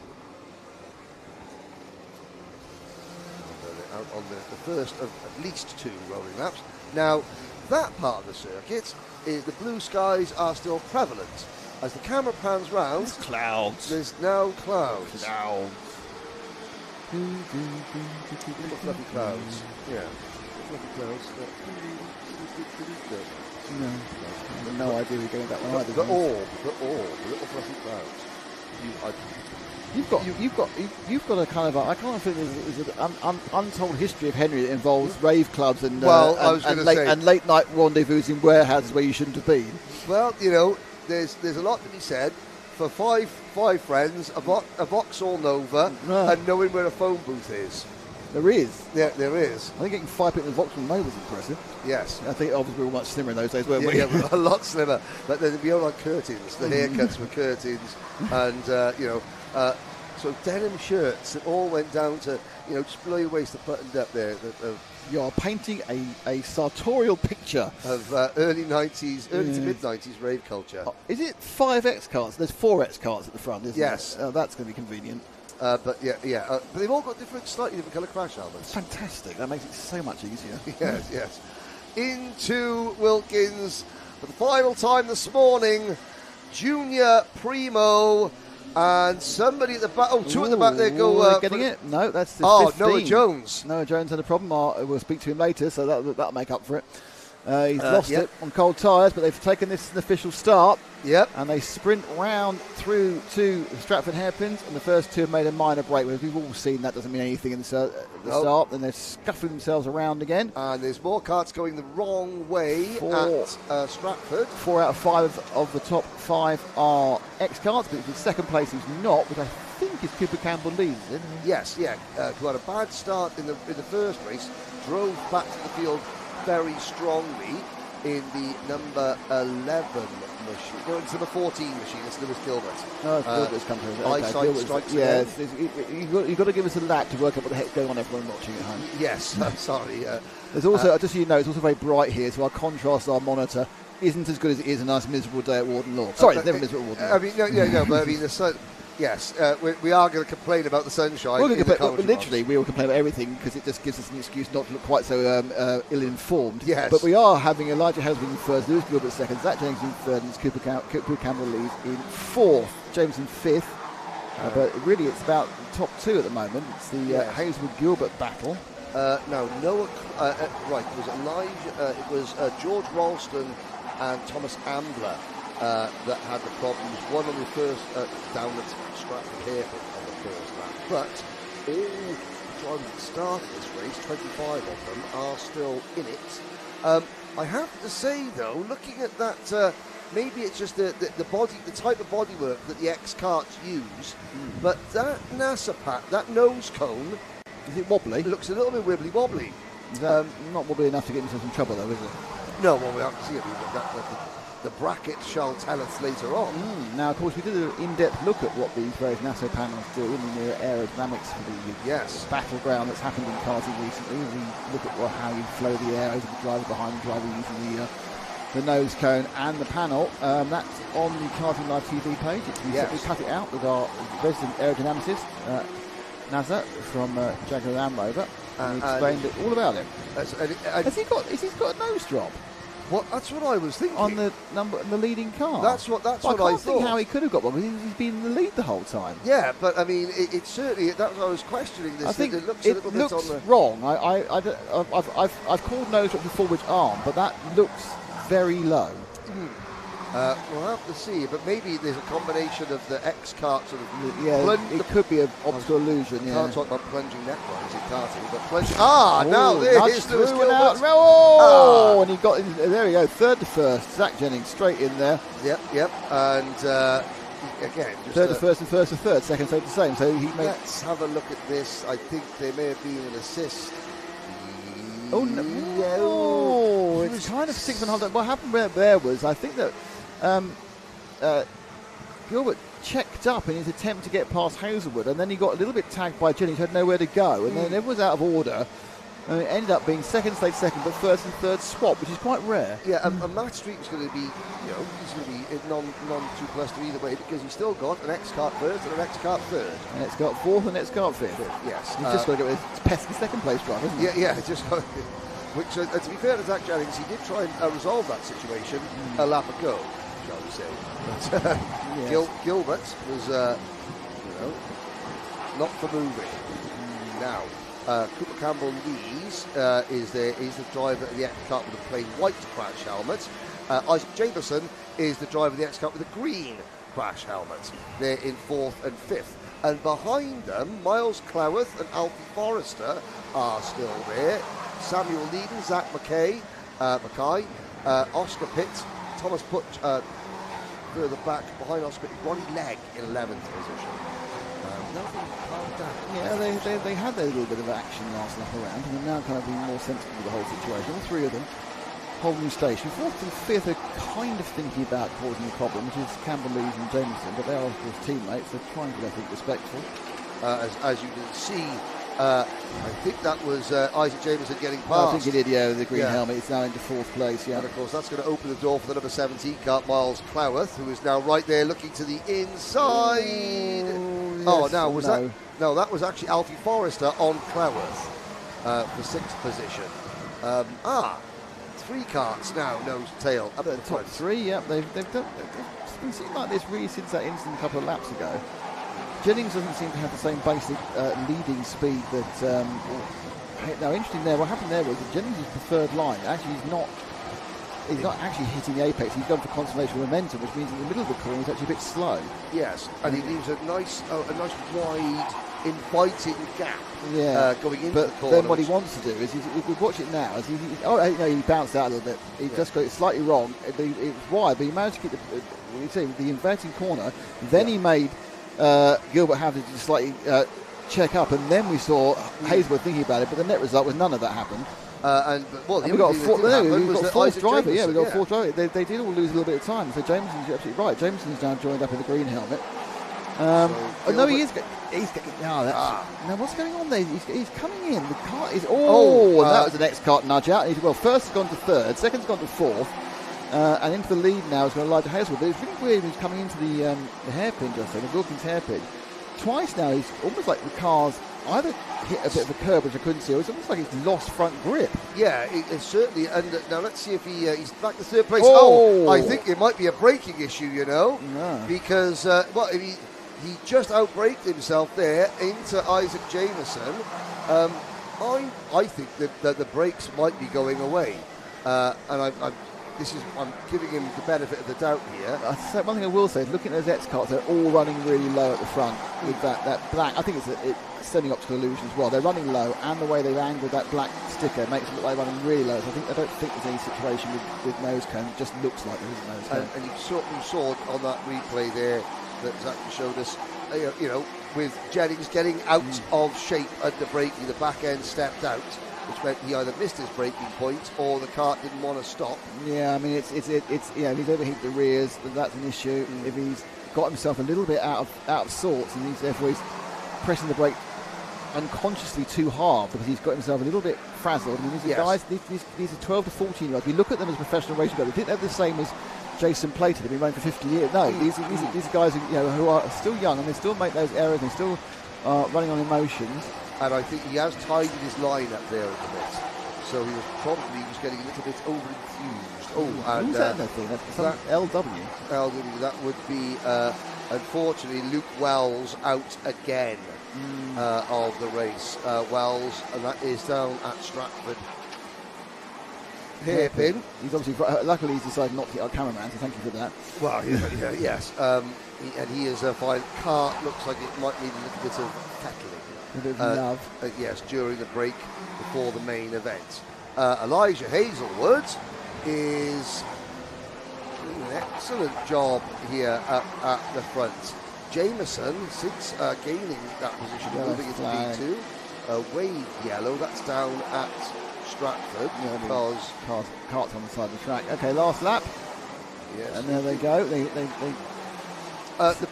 Out on the first of at least 2 rolling laps. Now, that part of the circuit is the blue skies are still prevalent. As the camera pans round, there's clouds. There's now clouds. Little fluffy clouds. Yeah. Fluffy clouds. No idea we're going that way. The orb, the little fluffy clouds. You've got a kind of I can't think there's an untold history of Henry that involves rave clubs and late night rendezvous in warehouses where you shouldn't have been. Well, there's a lot to be said for five friends, a Vauxhall Nova, and knowing where a phone booth is. There is. Yeah, there is. I think getting 5 in the Vauxhall Nova was impressive. Yes. I think obviously we were much slimmer in those days, weren't we? Yeah, we were a lot slimmer. But then we all had curtains. The haircuts were curtains, and so denim shirts that all went down to just below your waist, buttoned up there. You're painting a sartorial picture of early 90s, early to mid 90s rave culture. Is it 5 X carts? There's 4 X carts at the front, isn't yes. it? That's going to be convenient. But they've all got slightly different colour crash helmets. Fantastic. That makes it so much easier. Yes. Into Wilkins for the final time this morning. Junior Primo. And somebody at the back. Oh, two at the back there go. Getting it? No, that's the 15. Noah Jones. Noah Jones had a problem. We'll speak to him later, so that'll make up for it. He's lost it on cold tyres, but they've taken this as an official start. Yep. And they sprint round through to the Stratford hairpins, and the first two have made a minor break. We've all seen that doesn't mean anything in the start. Then they're scuffling themselves around again. And there's more karts going the wrong way at Stratford. 4 out of 5 of the top 5 are X karts, but the second place is not, which I think is Cooper Campbell leads, isn't it? Yes, who had a bad start in the first race, drove back to the field very strongly in the number 11 machine. No, it's number 14 machine. It's Lewis Gilbert. No, Gilbert's come through. Eyesight strikes again. You've got to give us a lap to work out what the heck's going on everyone watching at home. Yes, I'm sorry. There's also, just so you know, it's also very bright here, so our contrast, our monitor, isn't as good as it is a nice miserable day at Warden Law. Sorry, it's never miserable at Warden Law. I mean, no, but I mean, the sun... Yes, we are going to complain about the sunshine. Literally, we will complain about everything because it just gives us an excuse not to look quite so ill-informed. Yes. But we are having Elijah Houser in first, Lewis Gilbert second, Zach Jennings in third, and Cooper Campbell leads in fourth, Jameson fifth. But really, it's about the top two at the moment. It's the Hazelwood-Gilbert battle. Noah. Right, it was Elijah. It was George Ralston and Thomas Ambler that had the problems. One on the first down at Stratford hairpin on the first lap, but all the drivers that started this race, 25 of them, are still in it. I have to say though, looking at that, maybe it's just the body, the type of bodywork that the X karts use, but that NASA pack, that nose cone, is it wobbly? It looks a little bit wibbly wobbly. Is that not wobbly enough to get into some trouble though, is it? No, well we have to see it. The bracket shall tell us later on. Now, of course, we did an in-depth look at what these various NASA panels do in the aerodynamics for the battleground that's happened in karting recently. We look at how you flow the air over the driver, behind the driver, using the nose cone and the panel. That's on the Karting Live TV page. We cut it out with our resident aerodynamicist, NASA, from Jaguar Land Rover, and he explained all about it. Has he got a nose drop? Well, that's what I was thinking. On the leading car. That's what I thought. I can't think how he could have got one, because he's been in the lead the whole time. Yeah, but I mean, it's certainly, that's what I was questioning this. I think it looks a little bit on the wrong. I've called nose drop the forward arm, but that looks very low. We'll have to see, but maybe there's a combination of the X kart sort of. It could be an optical illusion. Can't talk about plunging necklines in karting, but plunging. Now there's Lewis Gilbert. And he got in. There we go, third to first. Zach Jennings straight in there. Yep. And again, just third to first and first to third. Second stayed the same. So he made. Let's have a look at this. I think there may have been an assist. Oh no! It's kind of 6.5. What happened there was, I think that Gilbert checked up in his attempt to get past Hazelwood, and then he got a little bit tagged by Jennings, had nowhere to go, and then everyone was out of order. And it ended up being second, but first and third swap, which is quite rare. Yeah, and Matt Street was going to be, he's going to be non 2+2 either way, because he's still got an X kart first and an X kart third. An X kart fourth and an X kart fifth. Yes. He's just got to get rid of his pesky second place driver, isn't he? Yeah, just got. Which, to be fair to Zach Jennings, he did try and resolve that situation a lap ago, shall we say. But yes. Gilbert was, not for moving. Now, Cooper Campbell Lees is the driver of the X kart with a plain white crash helmet. Isaac Jameson is the driver of the X kart with a green crash helmet. They're in fourth and fifth. And behind them, Miles Cloworth and Alfie Forrester are still there. Samuel Leeden, Zach Mackay, Oscar Pitt, Thomas Butch further back behind Oscar Pitt, Ronnie Legg in 11th position. nothing calmed down. Yeah, they had their little bit of action last lap around, and they're now kind of being more sensible with the whole situation. All three of them holding station. Fourth and fifth are kind of thinking about causing a problem, which is Campbell, Lees and Jameson, but they are, of course, teammates. They're trying to be, I think, respectful. As you can see, I think that was Isaac Jameson getting past. I think he did, yeah, with the green helmet. It's now into fourth place, yeah. And, of course, that's going to open the door for the number 17 kart, Miles Cloworth, who is now right there looking to the inside. That was actually Alfie Forrester on Cloworth for 6th position. Three karts now, nose to tail, up the top front. Three, yeah. They've been sitting like this really since that incident a couple of laps ago. Jennings doesn't seem to have the same basic leading speed that. Now, interesting there. What happened there was that Jennings' preferred line. Actually, he's not actually hitting the apex. He's gone for conservation of momentum, which means in the middle of the corner he's actually a bit slow. Yes, and he leaves a nice wide, inviting gap. Going into the corner. But then what he wants to do is, we watch it now. As he bounced out a little bit. He just got it slightly wrong. It was wide, but he managed to get the inverting corner. Then he made Gilbert have to just slightly check up, and then we saw Hazelwood thinking about it. But the net result was none of that happened. We got a fourth driver. Jameson, We got a fourth driver. They did all lose a little bit of time. So Jameson's absolutely right. Jameson's now joined up with the green helmet. Now what's going on there? He's coming in. The car is. And that was the next kart nudge out. First has gone to third, second's gone to fourth, and into the lead now has got Elijah Hazelwood. But it's really weird when he's coming into the hairpin, just the Wilkins hairpin. Twice now, he's almost like the car's either hit a bit of a curb, which I couldn't see, or it's almost like it's lost front grip. Yeah, it's certainly. And now let's see if he's back to third place. I think it might be a braking issue, because he just outbraked himself there into Isaac Jameson. I think that the brakes might be going away, and I'm giving him the benefit of the doubt here. One thing I will say is, looking at those X carts, they're all running really low at the front with that black. I think it's sending optical illusion as well. They're running low, and the way they've angled that black sticker makes it look like they're running really low. So I don't think there's any situation with nose cone. It just looks like there is a nose cone. And you saw on that replay there that Zach showed us, with Jennings getting out of shape at the braking, the back end stepped out, which meant he either missed his braking point or the kart didn't want to stop. Yeah, I mean, if he's overheated the rears, that's an issue. If he's got himself a little bit out of sorts, and he's pressing the brake unconsciously too hard because he's got himself a little bit frazzled. I mean, these are 12 to 14 year olds. We look at them as professional racing guys. We think they're the same as Jason Plater. They've been running for 50 years. No, these guys who are still young, and they still make those errors. They're still running on emotions. And I think he has tidied his line up there a bit. So he was probably just getting a little bit over-enthused. Who's that thing? That's LW. LW, that would be, unfortunately, Luke Wells out again of the race. Wells, and that is down at Stratford. Hairpin. He's obviously, luckily he's decided not to hit our cameraman, so thank you for that. Well, yes. And he is a fine kart. Looks like it might need a little bit of tackling. A bit of love. Yes, during the break before the main event. Elijah Hazelwood is doing an excellent job here at the front. Jameson, since gaining that position, moving into B2, wave yellow, that's down at Stratford, because cart's on the side of the track. Okay, last lap. Yes. And there they go. The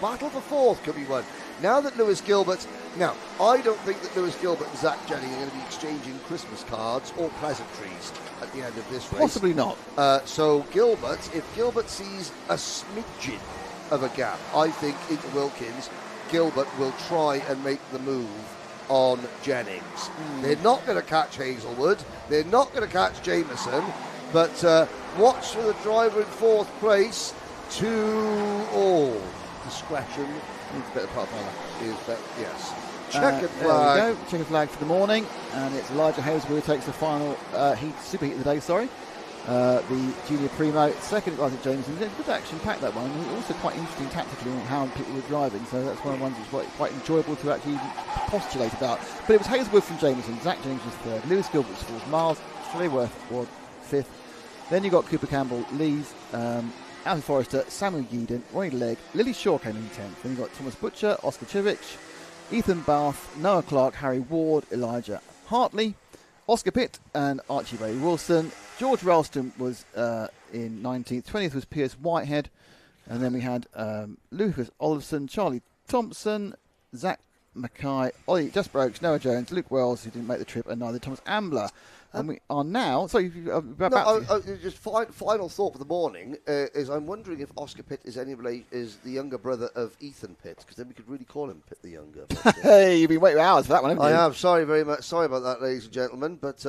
battle for fourth could be won. Now that Lewis Gilbert... Now, I don't think that Lewis Gilbert and Zach Jennings are going to be exchanging Christmas cards or pleasantries at the end of this race. Possibly not. So Gilbert, if Gilbert sees a smidgen of a gap, I think into Wilkins, Gilbert will try and make the move on Jennings. They're not going to catch Hazelwood. They're not going to catch Jameson. But watch for the driver in fourth place to discretion. Needs a bit of part yes. Checkered flag. There we go. Checkered flag for the morning, and it's Elijah Hazelwood who takes the final super heat of the day. The junior primo. Second, Isaac Jameson. Good action pack, that one. And also quite interesting tactically on how people were driving. So that's one of the ones that's quite enjoyable to actually postulate about. But it was Hazelwood from Jameson. Zach Jennings was third. Lewis Gilbert was fourth. Miles Schleworth was fifth. Then you got Cooper Campbell, Lees, Alfie Forrester, Samuel Yeadon, Ronnie Legg, Lily Shaw came in 10th. Then you got Thomas Butcher, Oscar Chivich, Ethan Bath, Noah Clark, Harry Ward, Elijah Hartley, Oscar Pitt and Archie Ray Wilson. George Ralston was in 19th. 20th was Pierce Whitehead. And then we had Lucas Olafson, Charlie Thompson, Zach Mackay, Ollie Just Brokes, Noah Jones, Luke Wells, who didn't make the trip, and neither Thomas Ambler. And we are now... Sorry, just final thought for the morning is I'm wondering if Oscar Pitt is is the younger brother of Ethan Pitt, because then we could really call him Pitt the Younger. But, hey, you've been waiting hours for that one, haven't you? I have. Sorry very much. Sorry about that, ladies and gentlemen. But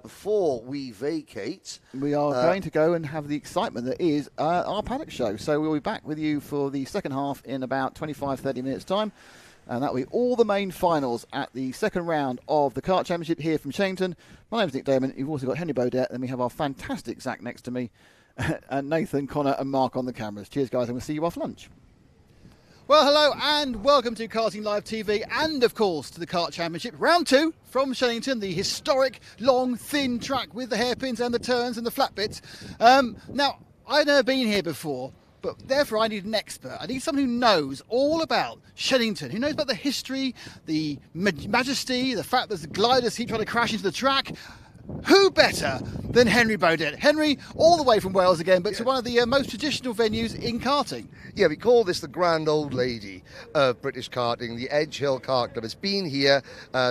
before we vacate... We are going to go and have the excitement that is our paddock show. So we'll be back with you for the second half in about 25-30 minutes' time. And that will be all the main finals at the second round of the Kart Championship here from Shennington. My name's Nick Damon. You've also got Henry Baudet, and we have our fantastic Zach next to me, and Nathan, Connor, and Mark on the cameras. Cheers, guys, and we'll see you off lunch. Well, hello, and welcome to Karting Live TV, and of course to the Kart Championship Round 2 from Shennington, the historic, long, thin track with the hairpins and the turns and the flat bits. Now, I've never been here before. But therefore, I need an expert. I need someone who knows all about Shennington, who knows about the history, the majesty, the fact that the gliders keep trying to crash into the track. Who better than Henry Baudet? Henry, all the way from Wales again, but to one of the most traditional venues in karting. Yeah, we call this the grand old lady of British karting, the Edge Hill Kart Club. It's been here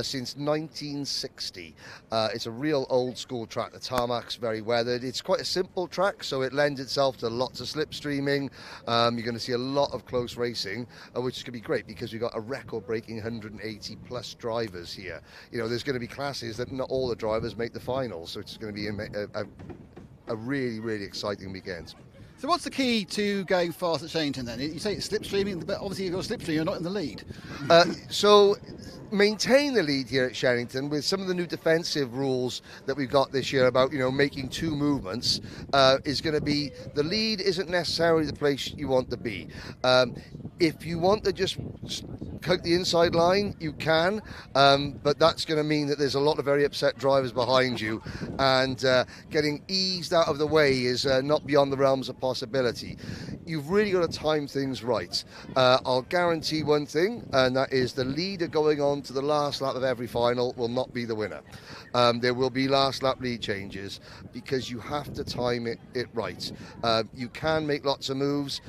since 1960. It's a real old school track. The tarmac's very weathered. It's quite a simple track, so it lends itself to lots of slipstreaming. You're going to see a lot of close racing, which is going to be great because we've got a record-breaking 180 plus drivers here. You know, there's going to be classes that not all the drivers make the finals, so it's going to be a really, really exciting weekend. So what's the key to going fast at Shennington then? You say it's slipstreaming, but obviously you've got slipstream, you're not in the lead. So maintain the lead here at Shennington with some of the new defensive rules that we've got this year about, you know, making two movements is going to be the lead isn't necessarily the place you want to be. If you want to just cut the inside line, you can, but that's going to mean that there's a lot of very upset drivers behind you, and getting eased out of the way is not beyond the realms of possibility. You've really got to time things right. I'll guarantee one thing, and that is the leader going on to the last lap of every final will not be the winner. There will be last lap lead changes because you have to time it right. You can make lots of moves.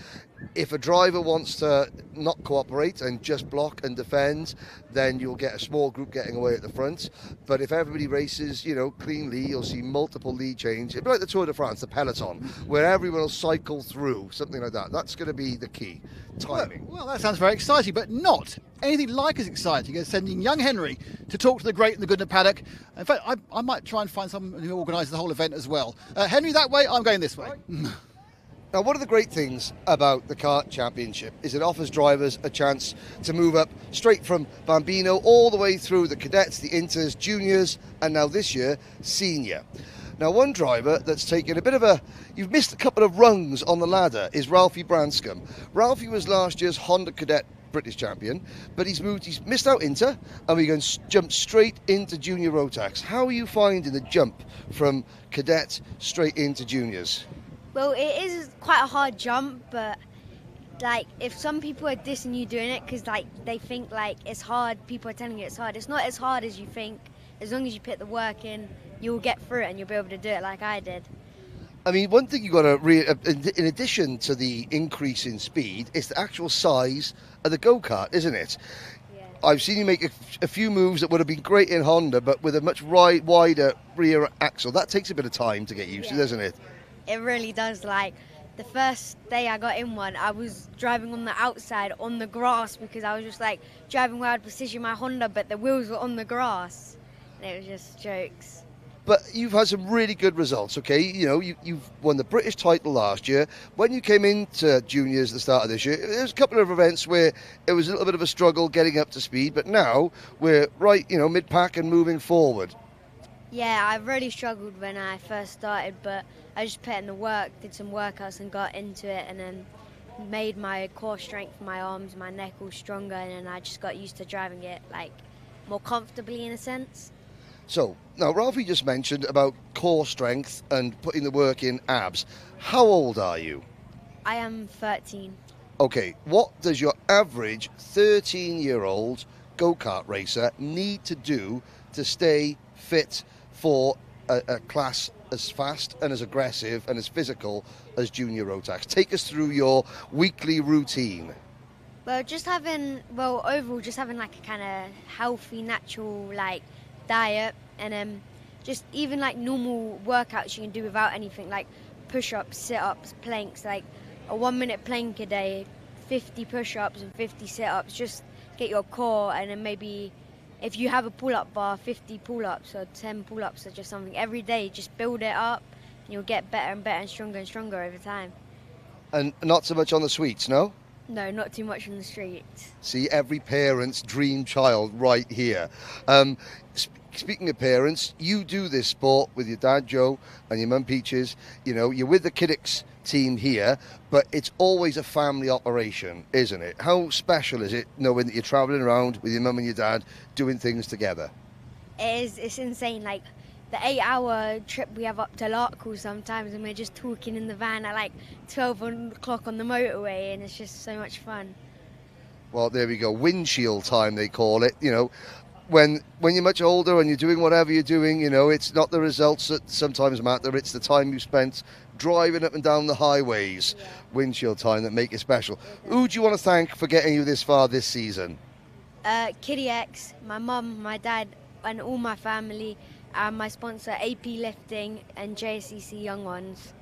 If a driver wants to not cooperate and just block and defend, then you'll get a small group getting away at the front. But if everybody races, you know, cleanly, you'll see multiple lead change. It'll be like the Tour de France, the peloton, where everyone will cycle through, something like that. That's going to be the key, timing. Well, that sounds very exciting, but not anything like as exciting as sending young Henry to talk to the great and the good in the paddock. In fact, I might try and find someone who organises the whole event as well. Henry that way, I'm going this way. Right. Now, one of the great things about the Kart Championship is it offers drivers a chance to move up straight from Bambino all the way through the cadets, the inters, juniors, and now this year, senior. Now, one driver that's taken a bit of you've missed a couple of rungs on the ladder is Ralphie Branscombe. Ralphie was last year's Honda Cadet British champion, but he's missed out Inter, and we're going to jump straight into junior Rotax. How are you finding the jump from cadet straight into juniors? Well, it is quite a hard jump, but like if some people are dissing you doing it because like they think like it's hard, people are telling you it's hard. It's not as hard as you think. As long as you put the work in, you'll get through it and you'll be able to do it like I did. I mean, one thing you've got to in addition to the increase in speed, it's the actual size of the go-kart, isn't it? Yeah. I've seen you make a few moves that would have been great in Honda, but with a much wider rear axle. That takes a bit of time to get used to, doesn't it? It really does. Like the first day I got in one, I was driving on the outside on the grass because I was just like driving where I'd precision my Honda, but the wheels were on the grass. And it was just jokes. But you've had some really good results, okay? You know, you've won the British title last year. When you came into juniors at the start of this year, there was a couple of events where it was a little bit of a struggle getting up to speed, but now we're right, you know, mid-pack and moving forward. Yeah, I really struggled when I first started, but I just put in the work, did some workouts and got into it, and then made my core strength, my arms, my neck all stronger, and then I just got used to driving it like more comfortably in a sense. So, now Ralphie just mentioned about core strength and putting the work in abs. How old are you? I am 13. Okay, what does your average 13-year-old go-kart racer need to do to stay fit for a class as fast and as aggressive and as physical as junior Rotax? Take us through your weekly routine. Well, overall, just having like a kind of healthy, natural like diet, and just even like normal workouts you can do without anything, like push-ups, sit-ups, planks, like a 1-minute plank a day, 50 push-ups and 50 sit-ups. Just get your core, and then maybe if you have a pull-up bar, 50 pull-ups or 10 pull-ups or just something every day. Just build it up, and you'll get better and better and stronger over time. And not so much on the sweets, no? No, not too much on the street. See, every parent's dream child right here. Speaking of parents, you do this sport with your dad Joe and your mum Peaches. You know, you're with the Kiddix team here, but it's always a family operation, isn't it? How special is it knowing that you're travelling around with your mum and your dad doing things together? It's insane. Like the 8-hour trip we have up to Larkhill sometimes, and we're just talking in the van at like 12 o'clock on the motorway, and it's just so much fun. Well, there we go. Windshield time, they call it. You know, when you're much older and you're doing whatever you're doing, you know, it's not the results that sometimes matter. It's the time you spent driving up and down the highways, windshield time, that make it special. Who do you want to thank for getting you this far this season? Kitty X, my mum, my dad, and all my family, and my sponsor AP Lifting and JSCC Young Ones.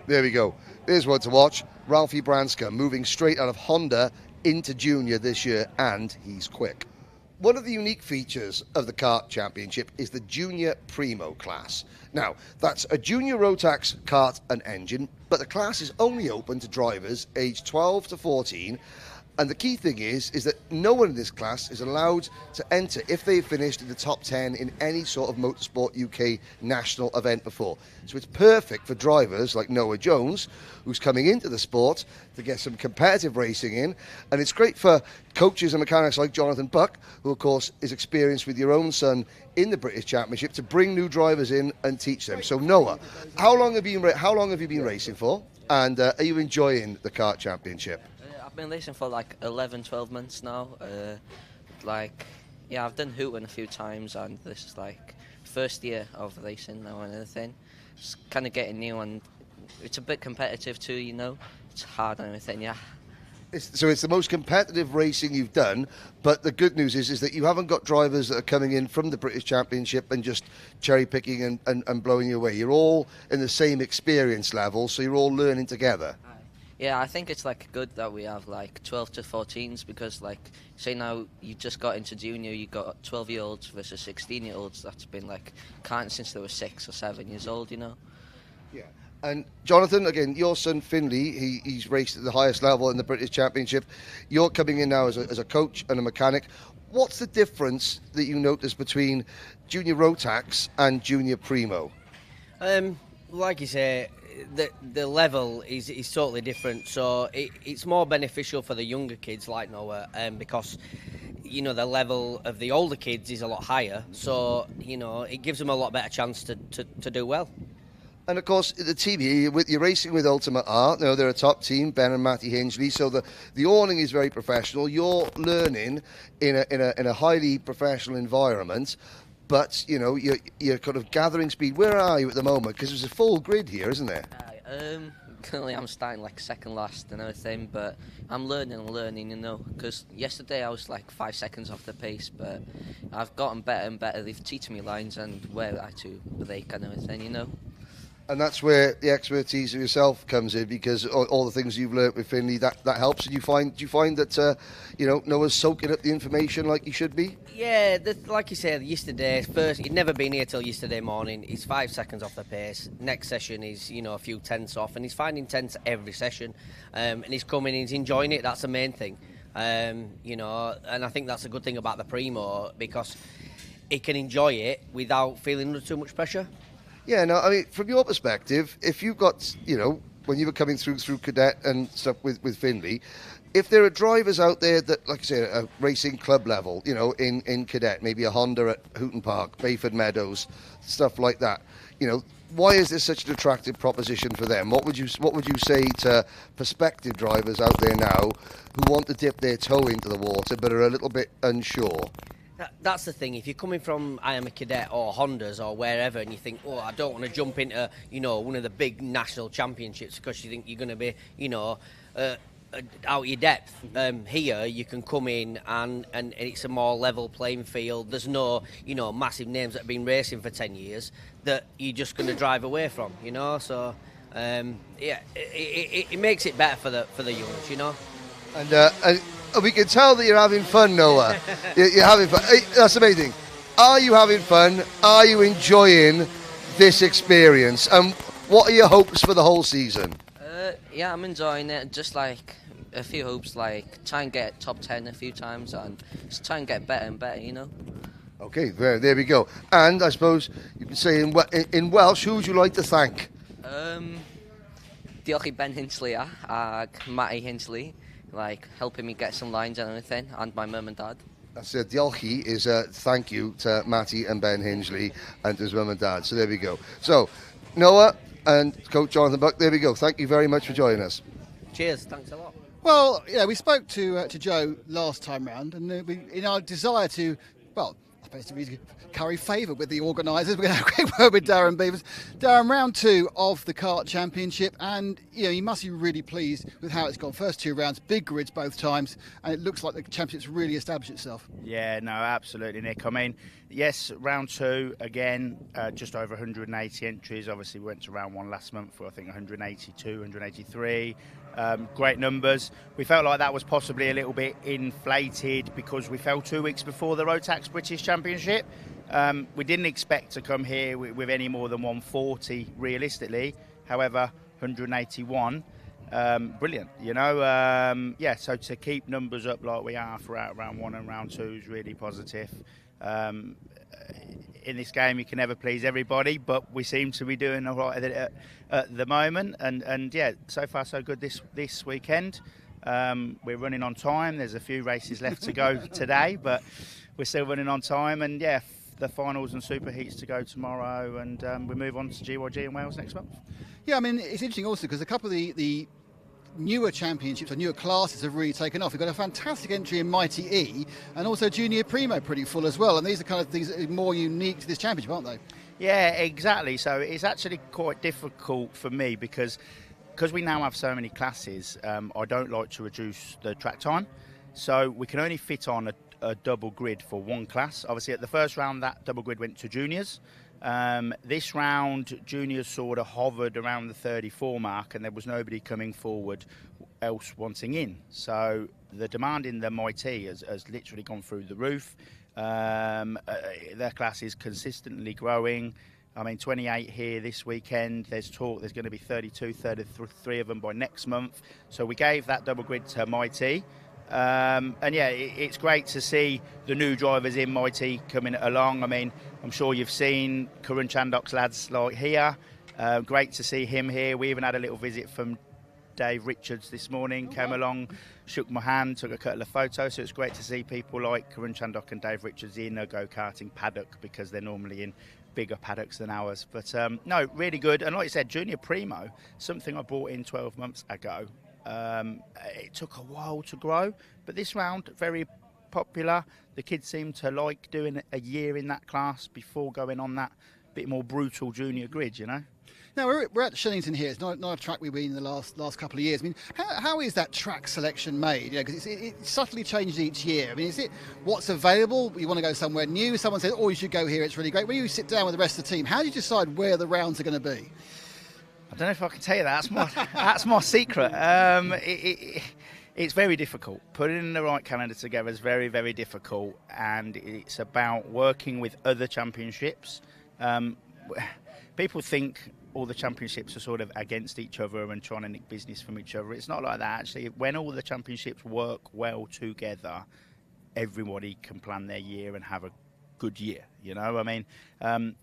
There we go. There's one to watch. Ralphie Branska moving straight out of Honda into junior this year, and he's quick. One of the unique features of the Kart Championship is the Junior Primo class. Now, that's a junior Rotax kart and engine, but the class is only open to drivers aged 12 to 14. And the key thing is that no one in this class is allowed to enter if they've finished in the top 10 in any sort of Motorsport UK national event before. So it's perfect for drivers like Noah Jones, who's coming into the sport to get some competitive racing in. And it's great for coaches and mechanics like Jonathan Buck, who of course is experienced with your own son in the British Championship, to bring new drivers in and teach them. So Noah, how long have you been racing for? And are you enjoying the Kart Championship? I've been racing for like 11, 12 months now. I've done Hooten a few times, and this is like first year of racing now and everything. Just kind of getting new, and it's a bit competitive too, you know. It's hard and everything, yeah. So it's the most competitive racing you've done, but the good news is that you haven't got drivers that are coming in from the British Championship and just cherry picking and blowing you away. You're all in the same experience level, so you're all learning together. Yeah, I think it's like good that we have like 12 to 14s, because like say now you just got into junior, you got 12-year-olds versus 16-year-olds that's been like karting since they were 6 or 7 years old, you know. Yeah. And Jonathan, again, your son Finley, he's raced at the highest level in the British Championship. You're coming in now as a coach and a mechanic. What's the difference that you notice between junior Rotax and junior Primo? Like you say, the level is totally different, so it's more beneficial for the younger kids like Noah, because you know the level of the older kids is a lot higher, so you know it gives them a lot better chance to do well. And of course, the team here, you're racing with Ultimate Art. Now they're a top team, Ben and Matty Hingley. So the awning is very professional. You're learning in a highly professional environment, but you know you're kind of gathering speed. Where are you at the moment? Because there's a full grid here, isn't there? Currently I'm starting like second last and everything, but I'm learning, you know, because yesterday I was like 5 seconds off the pace, but I've gotten better and better. They've teaching me lines and where I to brake and everything, you know. And that's where the expertise of yourself comes in, because all the things you've learnt with Finley, that helps. And do you find that Noah's soaking up the information like he should be? Yeah, like you said, yesterday, first he'd never been here till yesterday morning. He's 5 seconds off the pace. Next session is a few tenths off, and he's finding tenths every session. And he's coming, he's enjoying it. That's the main thing. And I think that's a good thing about the Primo, because he can enjoy it without feeling under too much pressure. Yeah, no, I mean, from your perspective, if you've got, when you were coming through cadet and stuff with Finley, if there are drivers out there that, like I say, are racing club level, in cadet, maybe a Honda at Hooton Park, Bayford Meadows, stuff like that, why is this such an attractive proposition for them? What would you say to prospective drivers out there now who want to dip their toe into the water but are a little bit unsure? That's the thing. If you're coming from I Am a Cadet or Hondas or wherever, and you think, oh, I don't want to jump into, one of the big national championships because you think you're going to be, out your depth. Here, you can come in and it's a more level playing field. There's no, massive names that have been racing for 10 years that you're just going to drive away from, So, it makes it better for the youngs, And we can tell that you're having fun, Noah. You're having fun. That's amazing. Are you having fun? Are you enjoying this experience? And what are your hopes for the whole season? Yeah, I'm enjoying it. Just like a few hopes, like try and get top 10 a few times and just try and get better and better, Okay, there we go. And I suppose you can say in Welsh, who would you like to thank? Diolch I Ben Hinchley, Matty Hinchley, helping me get some lines and everything, and my mum and dad. That's diolchi is thank you to Matty and Ben Hinchley and to his mum and dad. So there we go. So Noah and Coach Jonathan Buck, there we go. Thank you very much for joining us. Cheers, thanks a lot. Well, we spoke to Joe last time round, and in our desire to, I suppose to curry favour with the organisers, we're going to have a quick word with Darren Beavers. Darren, round 2 of the Kart Championship, and you must be really pleased with how it's gone. First 2 rounds, big grids both times, and it looks like the championship's really established itself. Yeah, no, absolutely, Nick. I mean, yes, round 2 again, just over 180 entries. Obviously, we went to round 1 last month for I think 182, 183. Great numbers. We felt like that was possibly a little bit inflated because we fell 2 weeks before the Rotax British Championship. We didn't expect to come here with any more than 140 realistically. However, 181, brilliant. So to keep numbers up like we are throughout round 1 and round 2 is really positive. In this game, you can never please everybody, but we seem to be doing all right at the moment. And so far so good this weekend. We're running on time. There's a few races left to go today, but we're still running on time. And the finals and super heats to go tomorrow, and we move on to GYG in Wales next month. Yeah, I mean, it's interesting also because a couple of the newer championships or newer classes have really taken off. We've got a fantastic entry in Mighty E and also Junior Primo pretty full as well, and these are kind of things that are more unique to this championship, aren't they? Yeah, exactly. So it's actually quite difficult for me because we now have so many classes. I don't like to reduce the track time, so we can only fit on a double grid for one class. Obviously at the first round that double grid went to juniors. This round juniors sort of hovered around the 34 mark and there was nobody coming forward else wanting in, so the demand in the Mighty has literally gone through the roof. Their class is consistently growing. I mean, 28 here this weekend. There's talk there's going to be 32, 33 of them by next month. So we gave that double grid to Mighty. It's great to see the new drivers in Mighty coming along. I mean, I'm sure you've seen Karun Chandok's lads like here. Great to see him here. We even had a little visit from Dave Richards this morning, came along, shook my hand, took a couple of photos. So it's great to see people like Karun Chandok and Dave Richards in a go-karting paddock because they're normally in bigger paddocks than ours. But no, really good. And like you said, Junior Primo, something I brought in 12 months ago. It took a while to grow, but this round, very popular. The kids seem to like doing a year in that class before going on that bit more brutal junior grid, Now, we're at Shennington here. It's not a track we've been in the last couple of years. I mean, how is that track selection made? Because it subtly changes each year. I mean, is it what's available? You want to go somewhere new? Someone says, oh, you should go here, it's really great. When you sit down with the rest of the team, how do you decide where the rounds are going to be? I don't know if I can tell you that. That's my secret. It's very difficult. Putting the right calendar together is very, very difficult, and it's about working with other championships. People think all the championships are sort of against each other and trying to nick business from each other. It's not like that, actually. When all the championships work well together, everybody can plan their year and have a good year, I mean,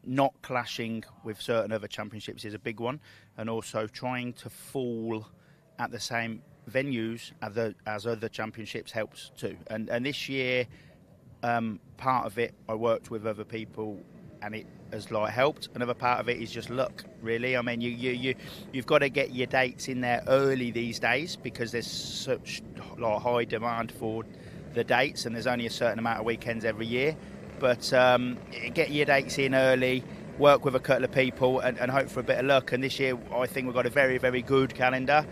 not clashing with certain other championships is a big one, and also trying to fall at the same venues as other championships helps too. And this year, part of it, I worked with other people and it has like helped. Another part of it is just luck, really. I mean, you've got to get your dates in there early these days because there's such like high demand for the dates, and there's only a certain amount of weekends every year. But get your dates in early, work with a couple of people, and hope for a bit of luck. And this year, I think we've got a very, very good calendar.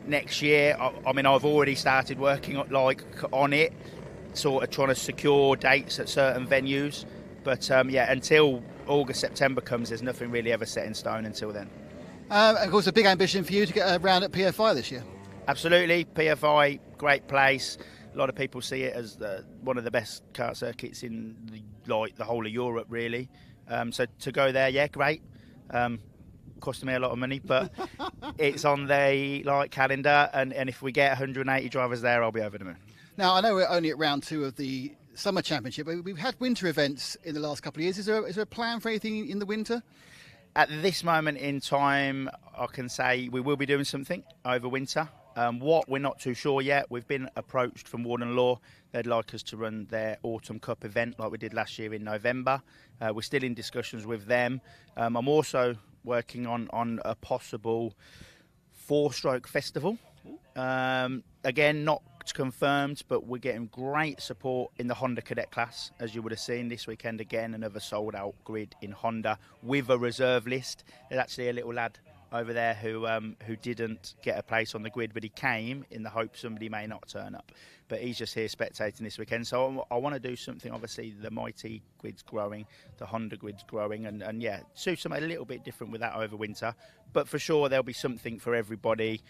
Next year, I mean, I've already started working on it, sort of trying to secure dates at certain venues. But until August, September comes, there's nothing really ever set in stone until then. Of course, a big ambition for you to get a round at PFI this year. Absolutely, PFI, great place. A lot of people see it as one of the best kart circuits in the whole of Europe, really. So to go there, yeah, great. Costing me a lot of money, but it's on the calendar, and if we get 180 drivers there, I'll be over the moon. Now, I know we're only at round 2 of the Summer Championship, but we've had winter events in the last couple of years. Is there a plan for anything in the winter? At this moment in time, I can say we will be doing something over winter. What, we're not too sure yet. We've been approached from Warden Law. They'd like us to run their Autumn Cup event like we did last year in November. We're still in discussions with them. I'm also working on a possible 4-stroke festival. Again, not confirmed, but we're getting great support in the Honda Cadet class, as you would have seen this weekend. Again, another sold out grid in Honda with a reserve list. There's actually a little lad over there who didn't get a place on the grid, but he came in the hope somebody may not turn up. But he's just here spectating this weekend. So I want to do something. Obviously, the Mighty grid's growing, the Honda grid's growing, and do something a little bit different with that over winter. But for sure, there'll be something for everybody.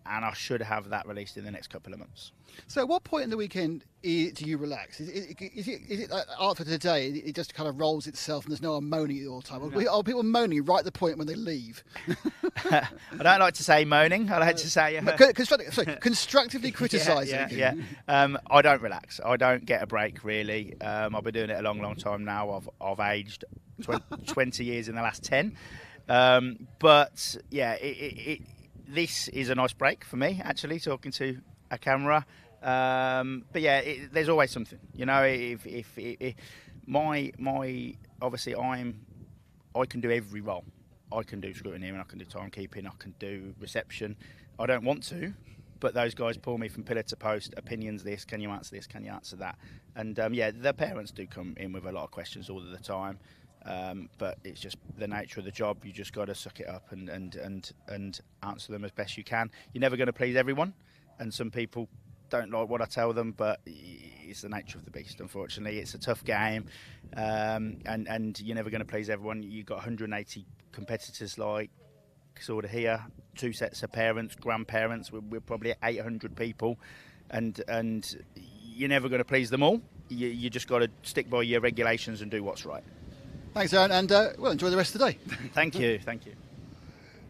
And I should have that released in the next couple of months. So at what point in the weekend do you relax? Is it like after today, it just kind of rolls itself and there's no one moaning all the time? No. Are people moaning right at the point when they leave? I don't like to say moaning. I like to say... constructively criticising. Yeah. I don't relax. I don't get a break, really. I've been doing it a long, long time now. I've aged 20 years in the last 10. But, yeah, this is a nice break for me, actually, talking to a camera. But yeah, there's always something. You know, if obviously I can do every role. I can do scrutineering, I can do timekeeping, I can do reception. I don't want to, but those guys pull me from pillar to post. Opinions this, can you answer this, can you answer that? And the parents do come in with a lot of questions all of the time. But it's just the nature of the job. You just got to suck it up and answer them as best you can. You're never going to please everyone, and some people don't like what I tell them, but it's the nature of the beast, unfortunately. It's a tough game, and you're never going to please everyone. You've got 180 competitors sort of here, 2 sets of parents, grandparents. We're probably at 800 people, and you're never going to please them all. You just got to stick by your regulations and do what's right. Thanks, Aaron, and enjoy the rest of the day. Thank you.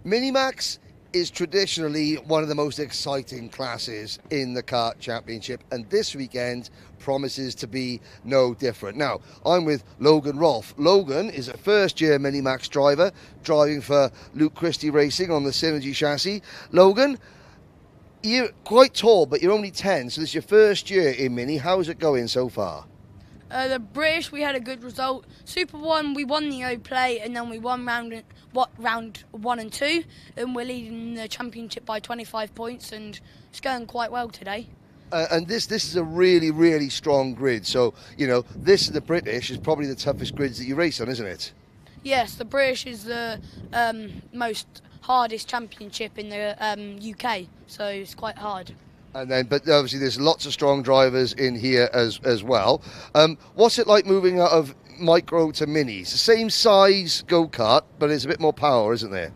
Minimax is traditionally one of the most exciting classes in the Kart Championship, and this weekend promises to be no different. Now, I'm with Logan Rolfe. Logan is a first-year Minimax driver, driving for Luke Christie Racing on the Synergy chassis. Logan, you're quite tall, but you're only 10, so this is your first year in Mini. How's it going so far? The British, we had a good result. Super 1, we won the O-Play, and then we won round 1 and 2, and we're leading the championship by 25 points, and it's going quite well today. And this is a really, really strong grid. So, this is the British is probably the toughest grids that you race on, isn't it? Yes, the British is the most hardest championship in the UK, so it's quite hard. But obviously there's lots of strong drivers in here as well. What's it like moving out of micro to minis? Same size go-kart, but it's a bit more power, isn't there?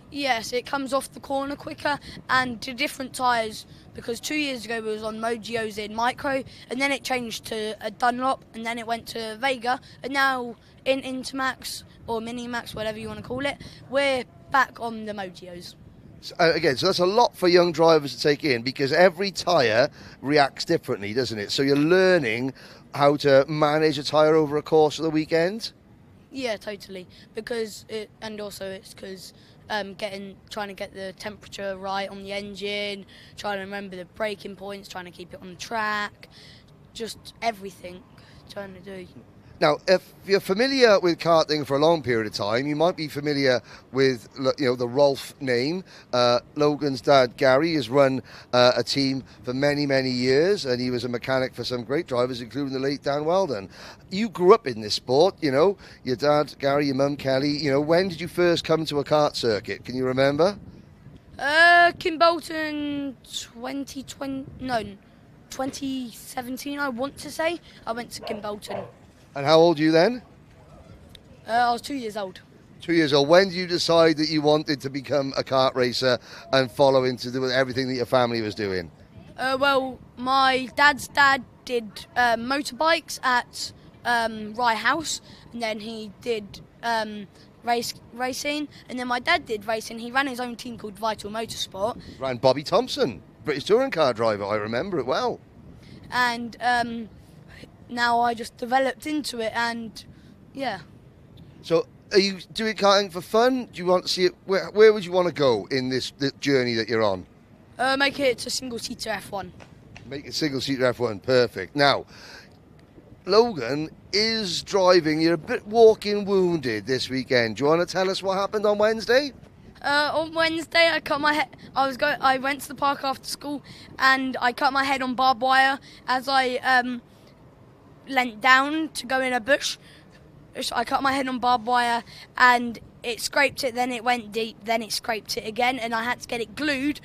Yes, it comes off the corner quicker and to different tyres, because 2 years ago we was on Mogios in micro, and then it changed to a Dunlop, and then it went to Vega, and now in Intermax or Minimax, whatever you want to call it, we're back on the Mogios. Again, so that's a lot for young drivers to take in, because every tyre reacts differently, doesn't it? So you're learning how to manage a tyre over a course of the weekend? Yeah, totally. It's because trying to get the temperature right on the engine, trying to remember the braking points, trying to keep it on the track, just everything trying to do. Now, if you're familiar with karting for a long period of time, you might be familiar with the Rolf name. Logan's dad, Gary, has run a team for many, many years, and he was a mechanic for some great drivers, including the late Dan Weldon. You grew up in this sport, your dad, Gary, your mum, Kelly. When did you first come to a kart circuit? Can you remember? Kimbolton 2017, I want to say. I went to Kimbolton. And how old are you then? I was 2 years old. 2 years old. When did you decide that you wanted to become a kart racer and follow into everything that your family was doing? Well, my dad's dad did motorbikes at Rye House, and then he did racing, and then my dad did racing. He ran his own team called Vital Motorsport. Ran Bobby Thompson, British touring car driver. I remember it well. And now I just developed into it, and yeah. So are you doing karting for fun? Do you want to see it? Where would you want to go in this journey that you're on? Make it to single-seater F1. Make it single-seater F1, perfect. Now, Logan is driving. You're a bit walking wounded this weekend. Do you want to tell us what happened on Wednesday? On Wednesday, I cut my head. I went to the park after school, and I cut my head on barbed wire as I leant down to go in a bush. I cut my head on barbed wire, and it scraped it. Then it went deep. Then it scraped it again, and I had to get it glued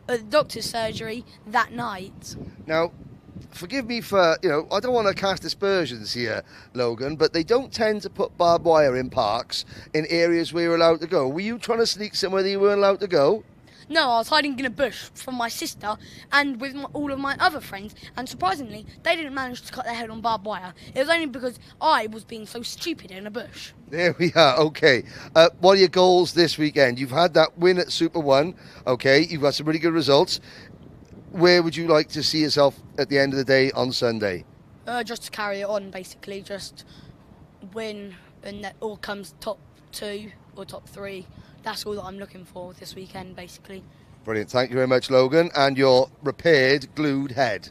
at the doctor's surgery that night. Now, forgive me for, I don't want to cast aspersions here, Logan, but they don't tend to put barbed wire in parks in areas where you're allowed to go. Were you trying to sneak somewhere that you weren't allowed to go? No, I was hiding in a bush from my sister and with all of my other friends, and surprisingly, they didn't manage to cut their head on barbed wire. It was only because I was being so stupid in a bush. There we are, okay. What are your goals this weekend? You've had that win at Super 1, okay, you've got some really good results. Where would you like to see yourself at the end of the day on Sunday? Just to carry it on, basically. Just win, and that all comes top 2 or top 3. That's all that I'm looking for this weekend, basically. Brilliant. Thank you very much, Logan, and your repaired glued head.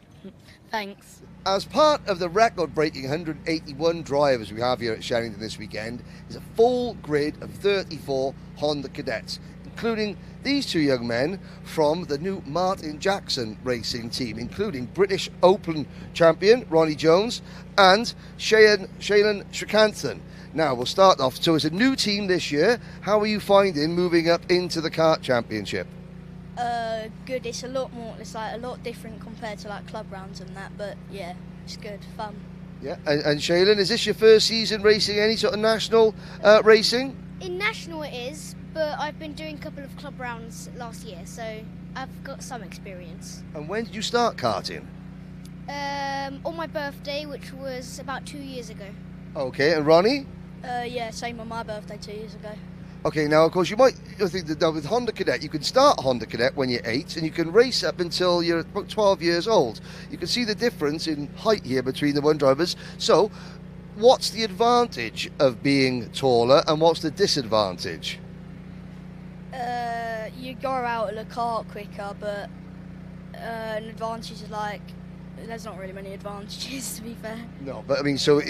Thanks. As part of the record-breaking 181 drivers we have here at Shennington this weekend is a full grid of 34 Honda cadets, including these two young men from the new Martin Jackson racing team, including British Open champion Ronnie Jones and Shailen Shrikanthan. Now, we'll start off. So it's a new team this year. How are you finding moving up into the Kart Championship? Good. It's a lot different compared to like club rounds and that, but yeah, it's good, fun. Yeah, and Shailen, is this your first season racing any sort of national racing? In national it is, but I've been doing a couple of club rounds last year, so I've got some experience. And when did you start karting? On my birthday, which was about 2 years ago. Okay, and Ronnie? Yeah, same on my birthday 2 years ago. Okay, now of course you might think that with Honda Cadet, you can start Honda Cadet when you're 8 and you can race up until you're about 12 years old. You can see the difference in height here between the one drivers. So, what's the advantage of being taller and what's the disadvantage? You go out of the kart quicker, but an advantage is like, there's not really many advantages to be fair. No, but I mean, so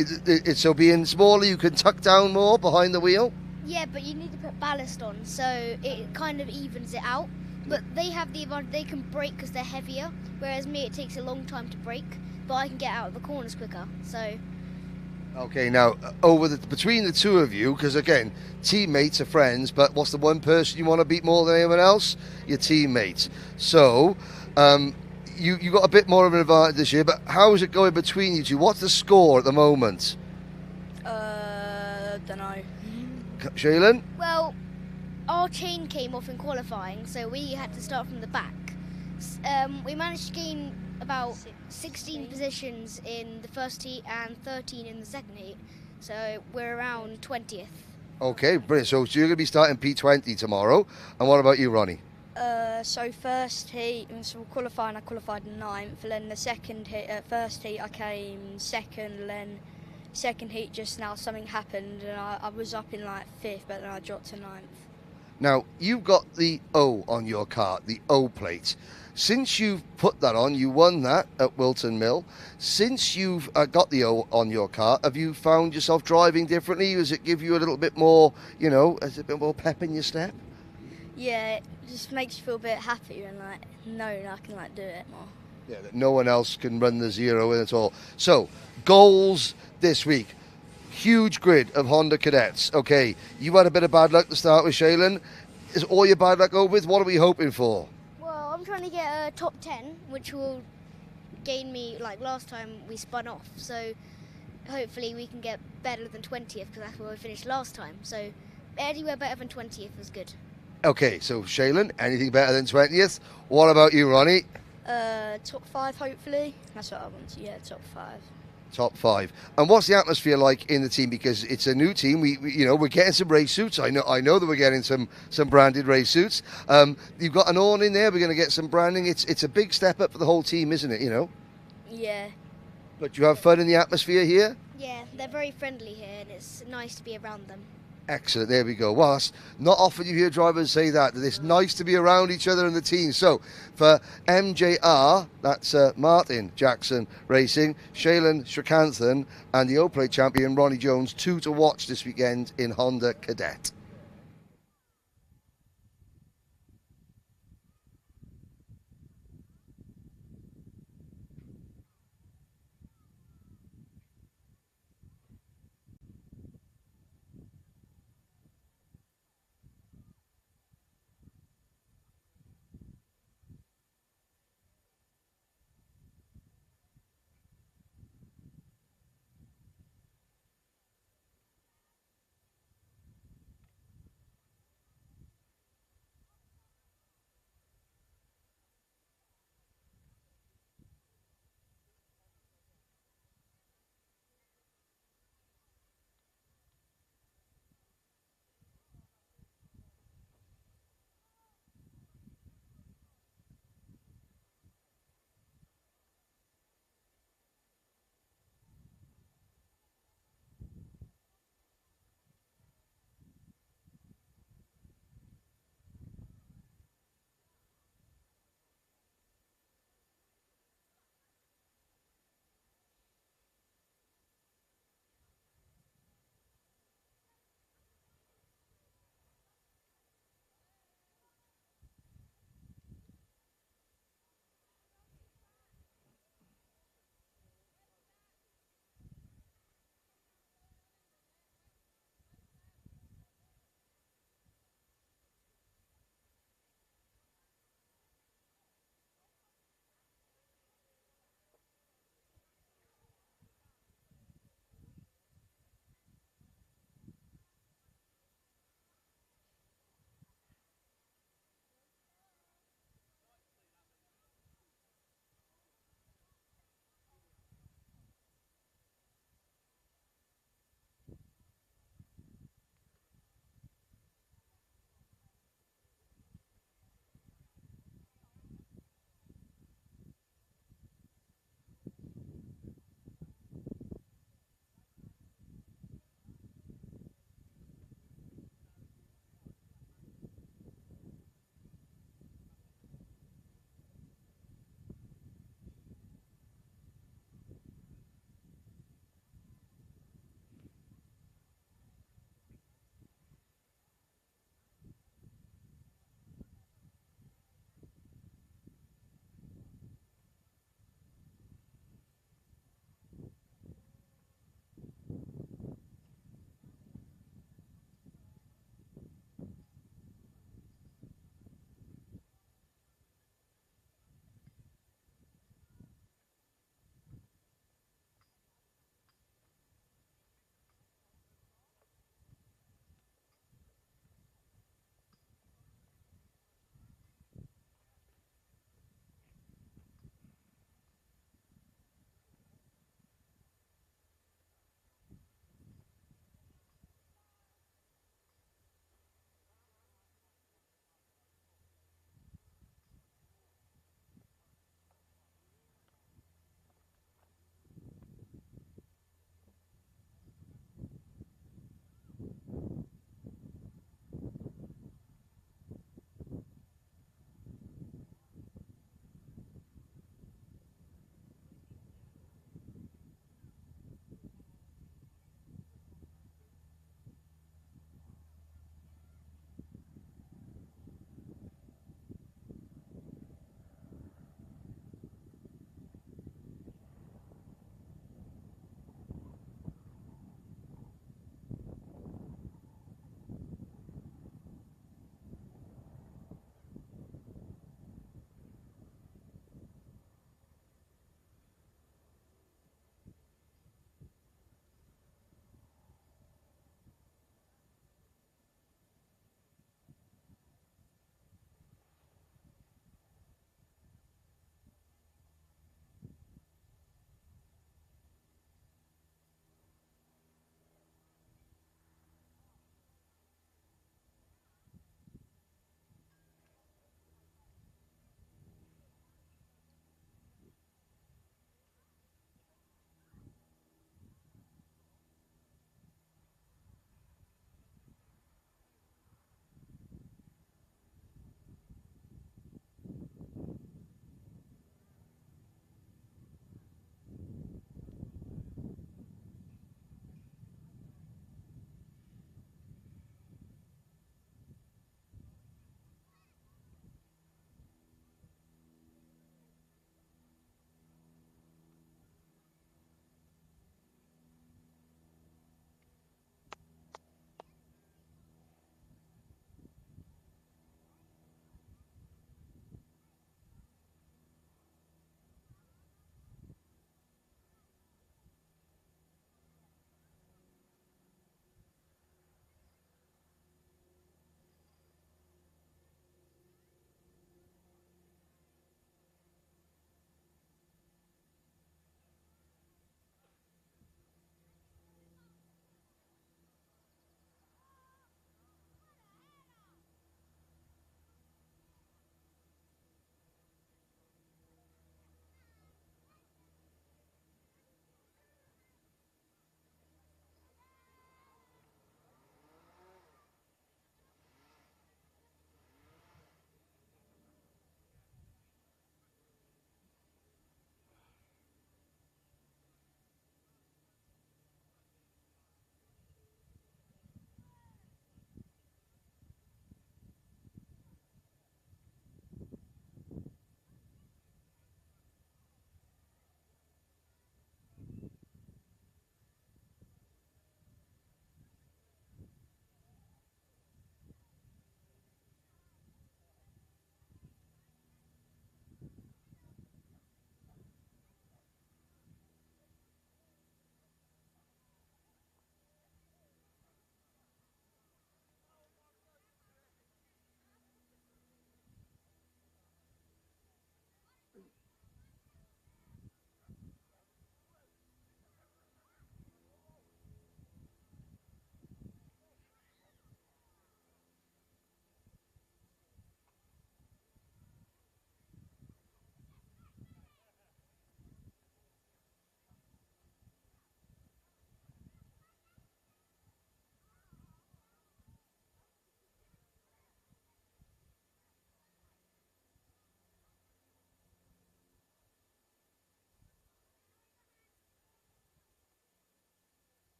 so being smaller, you can tuck down more behind the wheel? Yeah, but you need to put ballast on, so it kind of evens it out. But they have the advantage, they can brake because they're heavier, whereas me, it takes a long time to brake, but I can get out of the corners quicker, so... Okay, now, between the two of you, because again, teammates are friends, but what's the one person you want to beat more than anyone else? Your teammates. So, you got a bit more of an advantage this year, but how is it going between you two? What's the score at the moment? Dunno. Shailen? Well, our chain came off in qualifying, so we had to start from the back. We managed to gain about 16 positions in the first heat and 13 in the second heat, so we're around 20th. Okay, brilliant. So you're going to be starting P20 tomorrow, and what about you, Ronnie? So first heat, so qualifying, I qualified 9th, and then the second heat, first heat I came 2nd, and then second heat just now something happened and I was up in like 5th, but then I dropped to 9th. Now, you've got the O on your kart, the O plate. since you've put that on, you won that at Wilton Mill. Since you've got the O on your car, have you found yourself driving differently? Does it give you a little bit more, has it a bit more pep in your step? Yeah, it just makes you feel a bit happier and like knowing I can like do it more. Yeah, that no one else can run the zero in at all. So, goals this week. Huge grid of Honda cadets. Okay, you had a bit of bad luck to start with, Shaylin. Is all your bad luck over with? What are we hoping for? Well, I'm trying to get a top 10, which will gain me, like last time we spun off. So hopefully we can get better than 20th, because that's where we finished last time. So anywhere better than 20th is good. Okay, so Shaylin, anything better than 20th? What about you, Ronnie? Top 5, hopefully. That's what I want to. Yeah, top 5. Top 5. And what's the atmosphere like in the team? Because it's a new team. We're getting some race suits. I know that we're getting some branded race suits. You've got an awning there. We're going to get some branding. It's a big step up for the whole team, isn't it? Yeah. But you have fun in the atmosphere here? Yeah, they're very friendly here, and it's nice to be around them. Excellent. There we go. Well, that's not often you hear drivers say that it's nice to be around each other in the team. So for MJR, that's Martin Jackson Racing, Shaylin Shrikanthan, and the O-Plate champion Ronnie Jones, 2 to watch this weekend in Honda Cadet.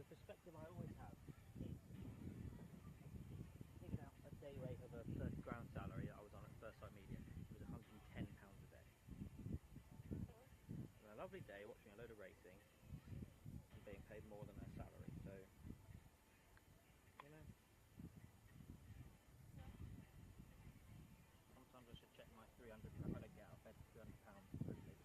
the perspective I always have is taking out a day rate of a first ground salary that I was on at First Sight Media. It was £110 a day. And a lovely day watching a load of racing and being paid more than their salary. So, you know, sometimes I should check my 300. I don't get out of bed for £300 really.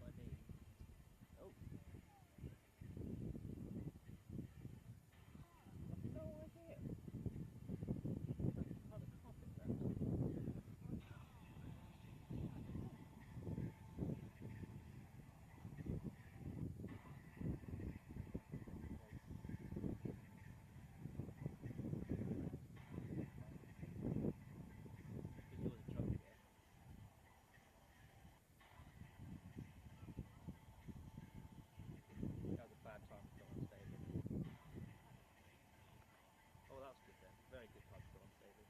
My knee. Oh. What's going on here? Oh, the carpet there. That was a bad time to go on stable. Oh, that's good then. Very good time to go on stable.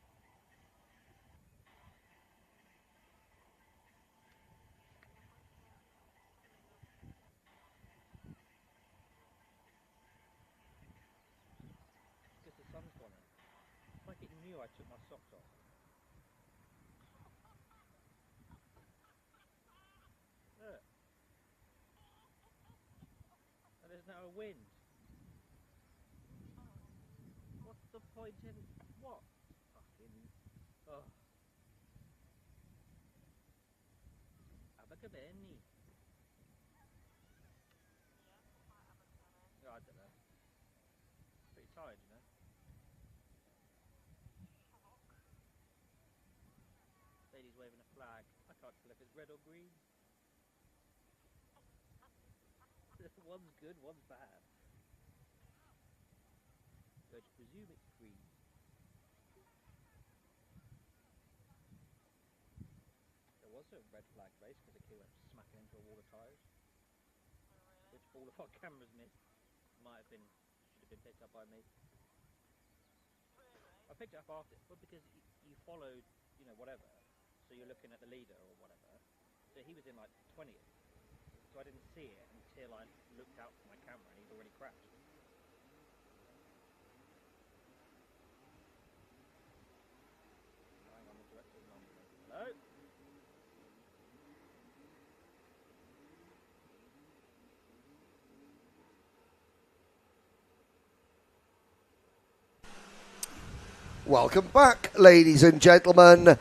Because the sun's gone in. It's like it knew I took my socks off. Look. And there's now a wind. What's the point in what? Fucking. Oh. Abacabeni. Yeah, I don't know. Pretty tired, you know. Lady's waving a flag. I can't tell if it's red or green. One's good, one's bad. So to presume it's green. There was a red flag race because the kid went smacking into a wall of tyres, which all of our cameras missed. Should have been picked up by me. I picked it up after, but because you followed, you know, whatever, so you're looking at the leader or whatever. So he was in like 20th. So I didn't see it until I looked out for my camera and he'd already crashed. Hang on, the director's number. Hello? Welcome back, ladies and gentlemen,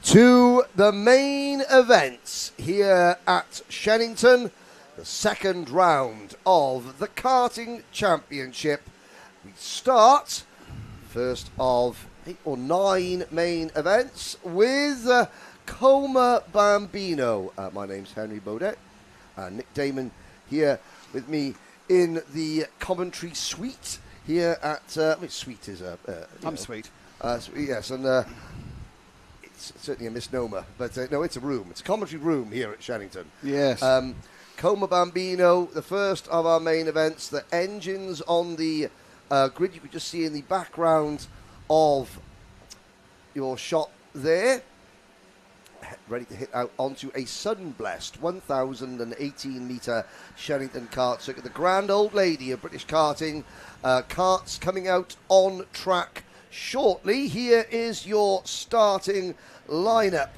to the main events here at Shennington, the second round of the Karting Championship. We start first of 8 or 9 main events with Coma Bambino. My name's Henry Baudet. Nick Damon here with me in the commentary suite here at... suite is a... I'm sweet. Yes, and it's certainly a misnomer, but no, it's a room. It's a commentary room here at Shennington. Yes. Coma Bambino, the first of our main events. The engines on the grid you can just see in the background of your shot there. Ready to hit out onto a sun-blessed 1,018-metre Shennington kart circuit. The grand old lady of British karting. Karts coming out on track shortly. Here is your starting lineup.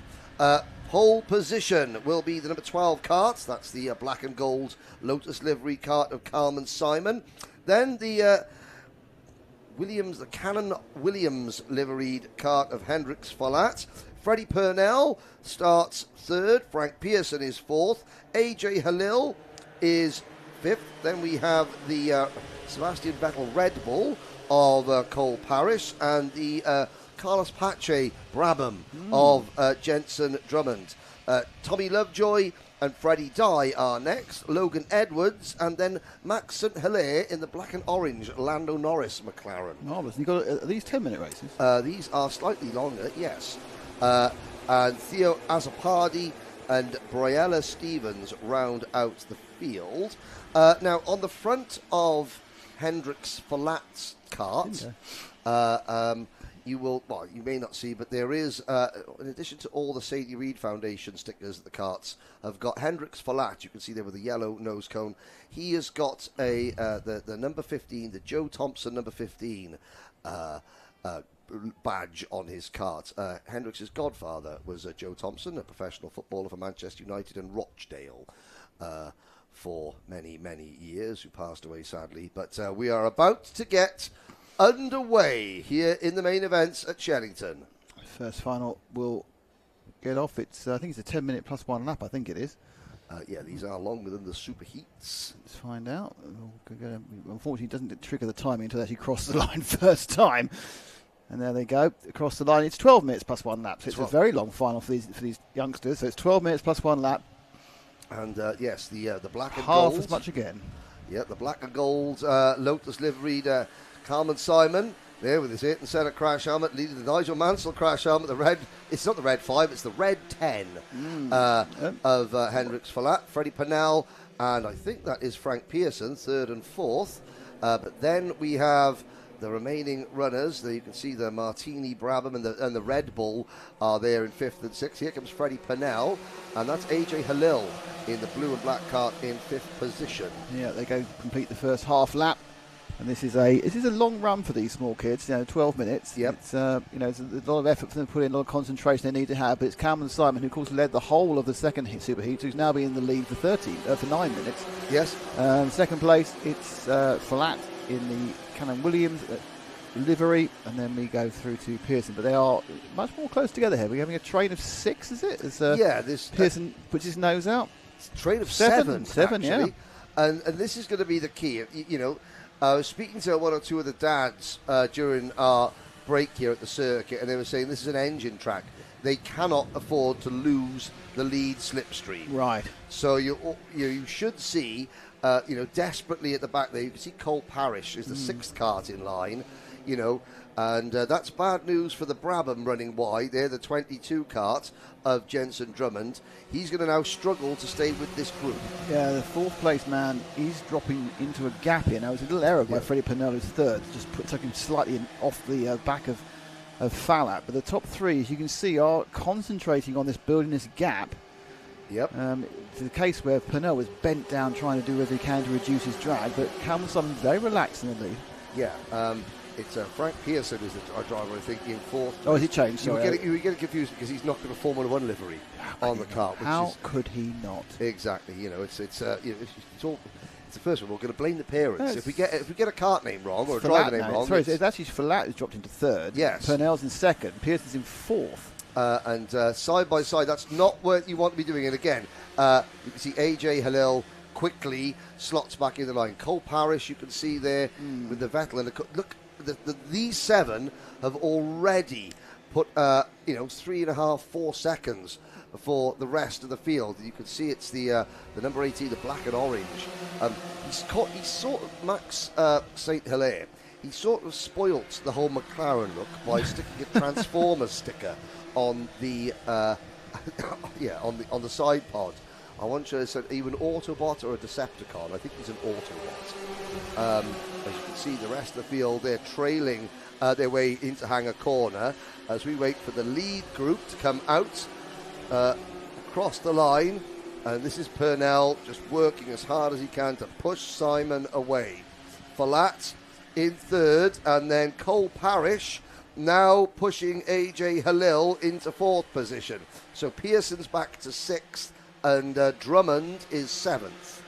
Pole position will be the number 12 kart. That's the black and gold Lotus livery kart of Carmen Simon. Then the Canon Williams liveried kart of Hendrix Follett. Freddie Purnell starts third. Frank Pearson is fourth. AJ Halil is fifth. Then we have the Sebastian Vettel Red Bull of Cole Parrish and the Carlos Pache Brabham of Jensen Drummond. Tommy Lovejoy and Freddie Dye are next. Logan Edwards and then Max St. Hilaire in the black and orange Lando Norris McLaren. Marvellous. You've got are these 10-minute races? These are slightly longer, yes. And Theo Azzopardi and Briella Stevens round out the field. Now, on the front of Hendrix Follett's kart, you will, well, you may not see, but there is, in addition to all the Sadie Reed Foundation stickers that the carts have got, Hendrix Falat, you can see there with the yellow nose cone, he has got the number 15, the Joe Thompson number 15 badge on his cart. Hendrix's godfather was Joe Thompson, a professional footballer for Manchester United and Rochdale for many, many years, who passed away sadly. But we are about to get underway here in the main events at Shennington. First final will get off. It's I think it's a 10-minute plus one lap. I think it is. Yeah, these are longer than the super heats. Let's find out. Unfortunately, it doesn't trigger the timing until they actually cross the line first time. And there they go, across the line. It's 12 minutes plus one lap. So it's a very long final for these youngsters. So it's 12 minutes plus one lap. And yes, the black and half gold. as much again. Yeah, the black and gold Lotus liveried Carmen Simon there with his Ayrton Senna crash helmet, leading the Nigel Mansell crash helmet. The red, it's not the red 5, it's the red 10 of Hendrix Falat, Freddie Purnell, and I think that is Frank Pearson, 3rd and 4th. But then we have the remaining runners. There you can see the Martini Brabham and the Red Bull are there in 5th and 6th. Here comes Freddie Purnell, and that's AJ Halil in the blue and black cart in 5th position. Yeah, they go complete the first half lap. And this is a long run for these small kids. 12 minutes. Yep. It's it's a lot of effort for them to put in, a lot of concentration they need to have. But it's Cameron Simon who, of course, led the whole of the second super heat, who's now been in the lead for 9 minutes. Yes. Second place, it's Falat in the Canon Williams livery, and then we go through to Pearson. But they are much more close together here. We're having a train of 6, is it? This Pearson puts his nose out. It's a train of 7, actually. Yeah. And this is going to be the key. I was speaking to one or two of the dads during our break here at the circuit, and they were saying this is an engine track. They cannot afford to lose the lead slipstream. Right. So you should see, desperately at the back there, you can see Cole Parrish is the 6th cart in line, and that's bad news for the Brabham running wide. They're the 22 cart of Jensen Drummond. He's going to now struggle to stay with this group. Yeah, the 4th place man, he's dropping into a gap here. Now, it was a little error by Freddie Purnell, who's 3rd, just took him slightly off the back of Falat. But the top 3, as you can see, are concentrating on building this gap. Yep. It's a case where Purnell was bent down trying to do whatever he can to reduce his drag, but Cameron Simon very relaxed in the lead. Yeah, it's Frank Pearson is our driver, I think, in 4th. Oh, has he changed? You were getting confused because he's not got a Formula 1 livery on the car. How could he not? Exactly. It's all. It's the first one. We're going to blame the parents if we get a kart name wrong or a driver name wrong. Sorry, it's actually Falat who's dropped into 3rd. Yes. Purnell's in 2nd. Pearson's in 4th. And side by side, that's not what you want to be doing. And again, you can see AJ Halil quickly slots back in the line. Cole Parrish, you can see there with the Vettel. And look, these 7 have already put 3.5, 4 seconds for the rest of the field. You can see it's the number 18, the black and orange. He's sort of Max St. Hilaire. He sort of spoilt the whole McLaren look by sticking a Transformer sticker on the on the side pod. I want to say even Autobot or a Decepticon. I think he's an Autobot. As you can see, the rest of the field, they're trailing their way into Hanger Corner as we wait for the lead group to come out across the line. And this is Purnell just working as hard as he can to push Simon away. Falat in 3rd, and then Cole Parrish now pushing AJ Halil into 4th position. So Pearson's back to 6th, and Drummond is 7th.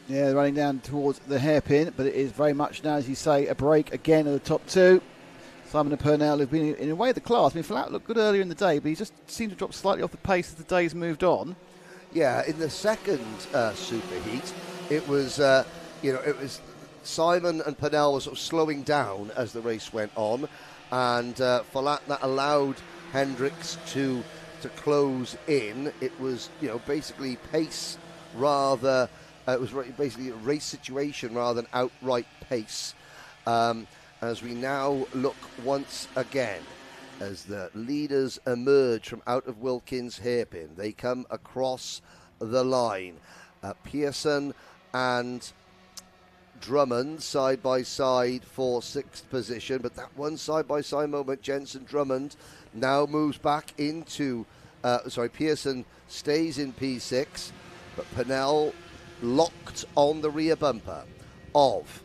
Yeah, they're running down towards the hairpin, but it is very much now, as you say, a break again at the top 2. Simon and Purnell have been in a way of the class. Falat looked good earlier in the day, but he just seemed to drop slightly off the pace as the days moved on. Yeah, in the second super heat, it was Simon and Purnell were sort of slowing down as the race went on, and Falat, that allowed Hendrix to close in. It was basically pace rather. It was basically a race situation rather than outright pace. As we now look once again, as the leaders emerge from out of Wilkins' hairpin, they come across the line. Pearson and Drummond side by side for 6th position, but that one side by side moment, Jensen Drummond now moves back into, Pearson stays in P6, but Purnell locked on the rear bumper of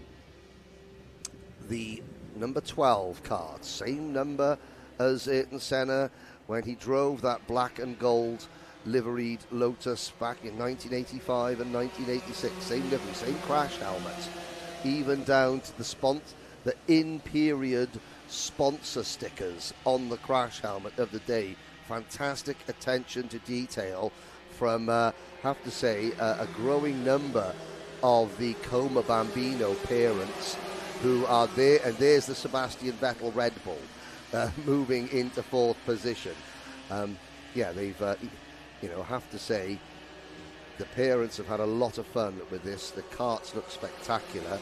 the number 12 Kart, same number as Ayrton Senna when he drove that black and gold liveried Lotus back in 1985 and 1986. Same livery, same crash helmet, even down to the in-period sponsor stickers on the crash helmet of the day. Fantastic attention to detail from, have to say, a growing number of the Coma Bambino parents who are there, and there's the Sebastian Vettel Red Bull moving into 4th position. They've, have to say, the parents have had a lot of fun with this. The karts look spectacular,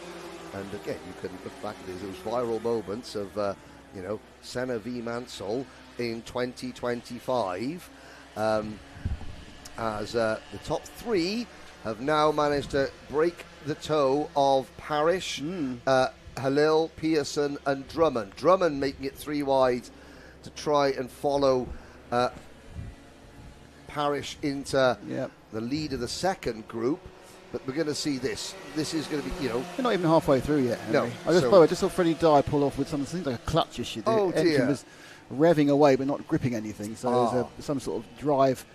and again, you can look back at those viral moments of, Senna v Mansell in 2025, as the top 3 have now managed to break the toe of Parrish, Halil, Pearson and Drummond. Drummond making it 3 wide to try and follow Parrish into the lead of the second group. But we're going to see this. This is going to be, We're not even halfway through yet, Henry. No. I just saw Freddie Dye pull off with something, I think like a clutch issue. The engine dear. was revving away but not gripping anything. So there's some sort of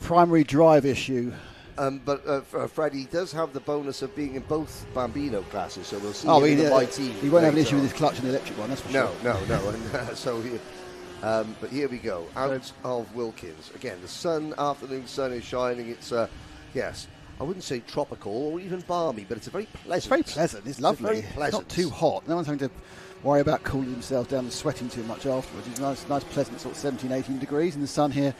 primary drive issue. But Freddie does have the bonus of being in both Bambino classes, so we'll see him in the my team. He won't have an issue with his clutch and the electric one, that's for sure. No. And, but here we go, out of Wilkins. Again, the afternoon sun is shining. It's, I wouldn't say tropical or even balmy, but it's very pleasant. It's very pleasant. It's lovely. It's not too hot. No one's having to worry about cooling themselves down and sweating too much afterwards. It's nice pleasant sort of 17, 18 degrees in the sun here.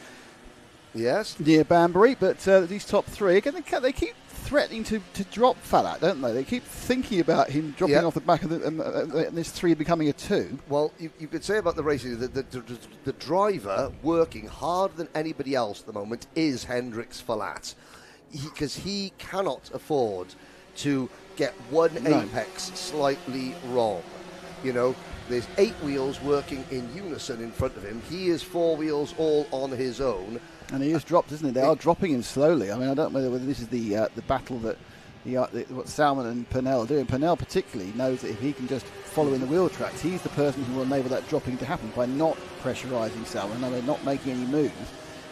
Yes. Near Banbury, but these top 3, again, they keep threatening to drop Falat, don't they? They keep thinking about him dropping off the back of this 3 becoming a 2. Well, you could say about the racing, the driver working harder than anybody else at the moment is Hendrix Falat, because he cannot afford to get one apex slightly wrong. There's 8 wheels working in unison in front of him. He is 4 wheels all on his own. And he is dropped, isn't he? They are dropping him slowly. I mean, I don't know whether this is the battle that what Salmon and Purnell are doing. Purnell particularly knows that if he can just follow in the wheel tracks, he's the person who will enable that dropping to happen by not pressurising Salmon. I mean, not making any moves.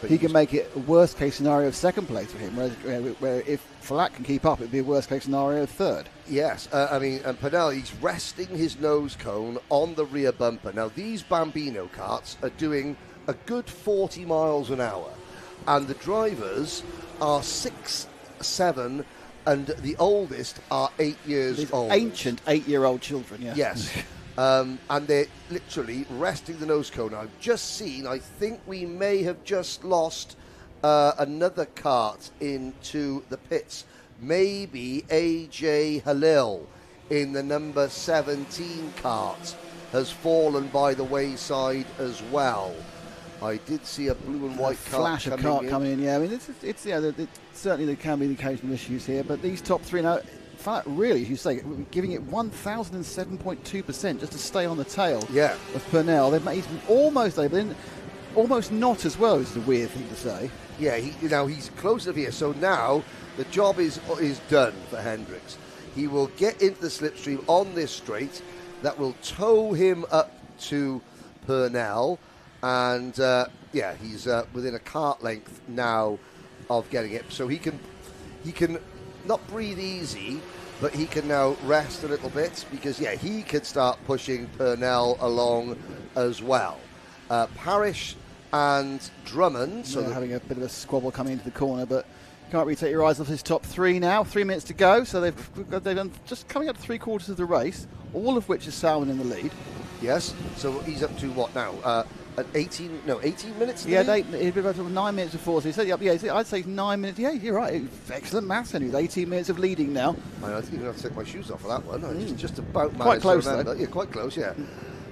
But he can make it a worst case scenario of second place for him, where if Falat can keep up, it'd be a worst case scenario of third. Yes, and Purnell, he's resting his nose cone on the rear bumper. Now, these Bambino karts are doing a good 40 miles an hour, and the drivers are 6, 7, and the oldest are 8 years These old. Ancient 8-year-old children, yeah. Yes. And they're literally resting the nose cone. I've just seen, I think we may have just lost another kart into the pits. Maybe AJ Halil in the number 17 kart has fallen by the wayside as well. I did see a blue and white flash of kart coming in. Yeah, I mean, certainly there can be the occasional issues here, but these top 3 now, really, as you say, giving it 1,007.2% just to stay on the tail of Purnell. He's almost able, almost not as well, is the weird thing to say. Yeah, he's close enough here. So now the job is done for Hendrix. He will get into the slipstream on this straight. That will tow him up to Purnell. And, he's within a kart length now of getting it. So he can not breathe easy, but he can now rest a little bit because, he could start pushing Purnell along as well. Parrish and Drummond. So they're having a bit of a squabble coming into the corner, but you can't really take your eyes off his top 3 now. 3 minutes to go, so they've done just coming up to 3/4 of the race, all of which is Salmon in the lead. Yes, so he's up to what now? 18 minutes? Yeah, he'd be about 9 minutes before. So he said, I'd say 9 minutes. Yeah, you're right. Excellent maths, and he's 18 minutes of leading now. I think I'm going to take my shoes off for that one. I just about managed quite close, to remember. Though. Yeah, quite close, yeah.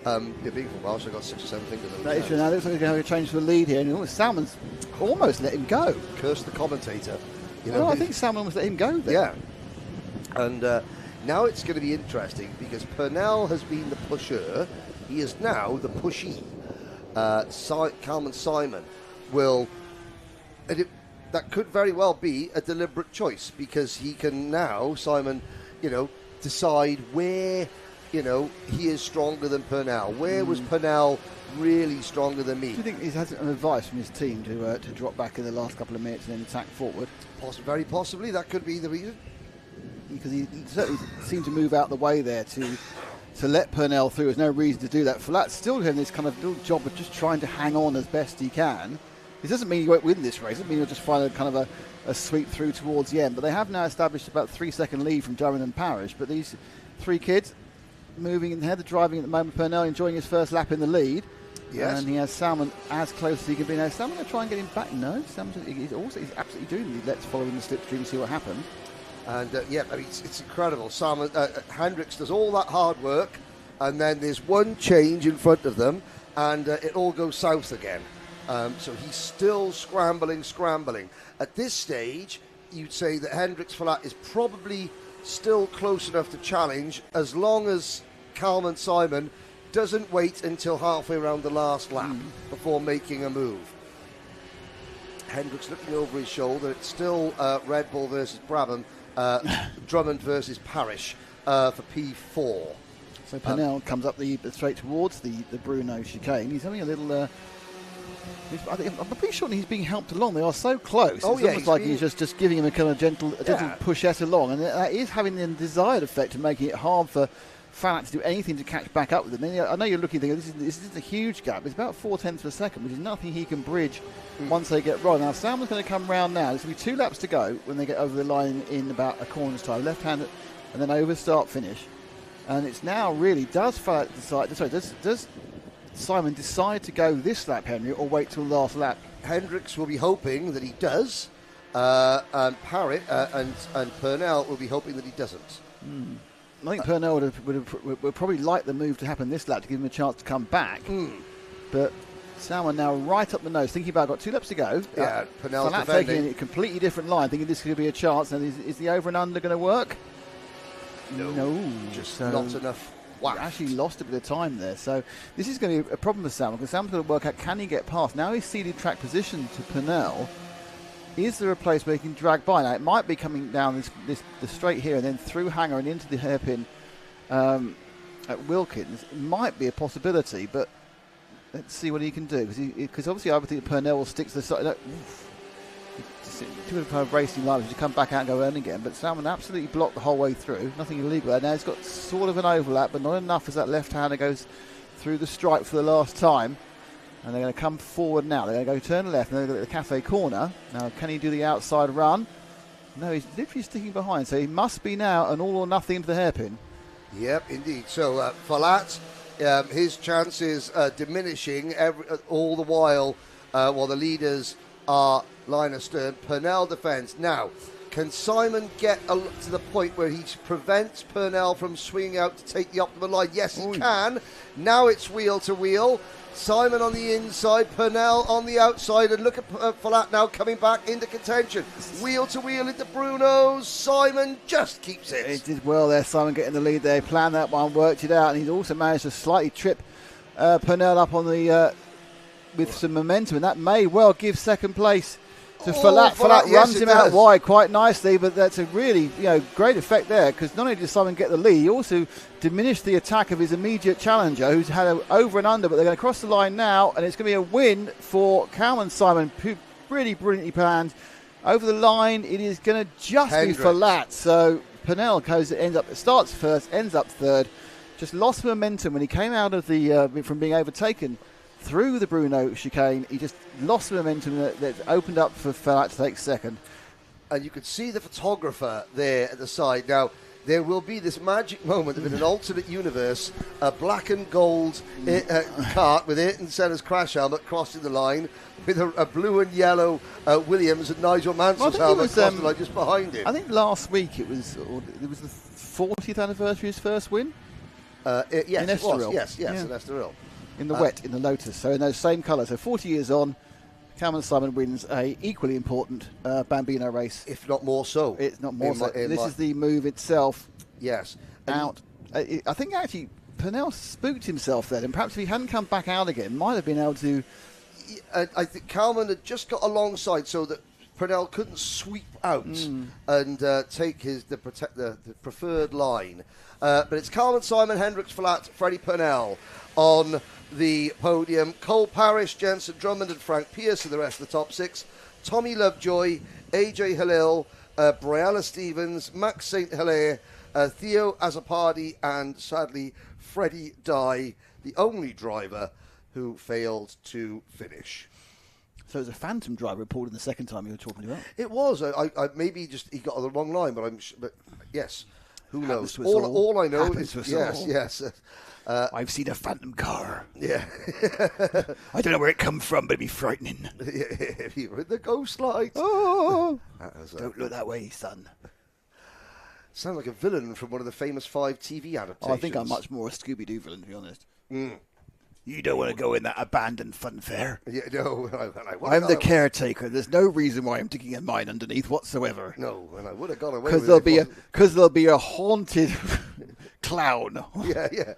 Being from Welsh, I've got 6 or 7 fingers. That is true. Now looks like he's going to have a change for the lead here, and Salmon's almost let him go. Curse the commentator. I think Salmon almost let him go there. Yeah. And Now it's going to be interesting because Purnell has been the pusher. He is now the pushee. Calman Simon will... that could very well be a deliberate choice because he can now, Simon, decide where, he is stronger than Purnell. Where was Purnell really stronger than me? Do you think he has an advice from his team to drop back in the last couple of minutes and then attack forward? Very possibly, that could be the reason. Because he certainly seemed to move out the way there to let Purnell through. There's no reason to do that. Flat's still doing this kind of little job of just trying to hang on as best he can. This doesn't mean he won't win this race. It doesn't mean he'll just find a kind of a sweep through towards the end. But they have now established about 3-second lead from Durham and Parrish. But these three kids moving ahead, they're driving at the moment. Purnell enjoying his first lap in the lead. Yes. And he has Salmon as close as he can be. Now, Salmon going to try and get him back? No, he's absolutely doing it. Let's follow in the slipstream and see what happens. And it's incredible. Simon Hendricks does all that hard work, and then there's one change in front of them, and it all goes south again. So he's still scrambling. At this stage, you'd say that Hendricks Flat is probably still close enough to challenge, as long as Calman Simon doesn't wait until halfway around the last lap before making a move. Hendricks looking over his shoulder. It's still Red Bull versus Brabham. Drummond versus Parrish for P4. So Purnell comes up the straight towards the Bruno chicane. He's having a little... I'm pretty sure he's being helped along. They are so close. It's almost like he's just giving him a kind of gentle pushette along. And that is having the desired effect of making it hard for Fallac to do anything to catch back up with him. I know you're looking thinking this is a huge gap. It's about 0.4 of a second, which is nothing he can bridge once they get rolling. Now Salmon's going to come round now. There's going to be 2 laps to go when they get over the line in about a corner's time. Left-handed and then over start finish. And it's now really, does Simon decide to go this lap, Henry, or wait till the last lap? Hendricks will be hoping that he does, and Parrott and Purnell will be hoping that he doesn't. I think Purnell would probably like the move to happen this lap to give him a chance to come back. But Salmon now right up the nose, thinking about got 2 laps to go. Yeah, Purnell's taking a completely different line, thinking this could be a chance. And is the over and under going to work? No, just not enough. Wow. Actually lost a bit of time there. So this is going to be a problem for Salmon, because Salmon's going to work out, can he get past? Now he's ceded track position to Purnell. Is there a place where he can drag by? Now it might be coming down the straight here and then through Hanger and into the hairpin at Wilkins. It might be a possibility, but let's see what he can do, because obviously I would think Purnell will stick to the side. Two kind of racing lines to come back out and go in again, but Salmon absolutely blocked the whole way through. Nothing illegal there. Now he's got sort of an overlap, but not enough as that left-hander goes through the stripe for the last time. And they're going to come forward now. They're going to go turn left, and they're going to go to the cafe corner. Now, can he do the outside run? No, he's literally sticking behind, so he must be now an all or nothing into the hairpin. Yep, indeed. So Falat, his chances diminishing all the while the leaders are line astern. Purnell defends. Now, can Simon get to the point where he prevents Purnell from swinging out to take the optimal line? Yes, he can. Now it's wheel to wheel. Simon on the inside, Purnell on the outside, and look at Falat now coming back into contention. Wheel to wheel into Bruno's. Simon just keeps it. He did well there, Simon getting the lead there. He planned that one, worked it out, and he's also managed to slightly trip Purnell up on the with some momentum, and that may well give second place to Falat. Falat runs him out wide quite nicely, but that's a really great effect there, because not only did Simon get the lead, he also diminished the attack of his immediate challenger, who's had an over and under, but they're going to cross the line now, and it's going to be a win for Calman Simon, who really brilliantly planned. Over the line, it is going to just be Falat. So Purnell starts first, ends up third, just lost momentum when he came out of the from being overtaken through the Bruno chicane. He just lost momentum that opened up for Falat to take second. And you could see the photographer there at the side. Now, there will be this magic moment of, in an alternate universe, a black and gold kart with Ayrton Senna's crash helmet crossing the line, with a blue and yellow Williams and Nigel Mansell's helmet crossing the line just behind it. I think last week it was the 40th anniversary of his first win. Yes, in Estoril. Yes, in Estoril. In the wet, in the Lotus. So in those same colours. So 40 years on, Calman Simon wins a equally important Bambino race. If not more so. It's not more so. This is the move itself. Yes. out. I think actually Purnell spooked himself then, and perhaps if he hadn't come back out again, might have been able to. I think Kalman had just got alongside so that Purnell couldn't sweep out and take the preferred line. But it's Kalman, Simon, Hendricks, Flat, Freddie Purnell on the podium. Cole Parrish, Jensen Drummond and Frank Pierce are the rest of the top 6. Tommy Lovejoy, AJ Halil, Brianna Stevens, Max St. Hilaire, Theo Azzopardi, and sadly Freddie Dye, the only driver who failed to finish. So it was a phantom driver reported the second time you were talking about. It was. I maybe he got on the wrong line, but but yes, who knows? Happens to us All I know Happens is to us all. yes. I've seen a phantom car. Yeah. I don't know where it come from, but it'd be frightening. If you were in the ghost light. Oh, don't look that way, son. Sounds like a villain from one of the famous 5 TV adaptations. I think I'm much more a Scooby-Doo villain, to be honest. Mm. You don't want to go in that abandoned fun fair. Yeah, no. I'm the caretaker. There's no reason why I'm digging a mine underneath whatsoever. No, and I would have gone away because there'll be a haunted clown. Yeah.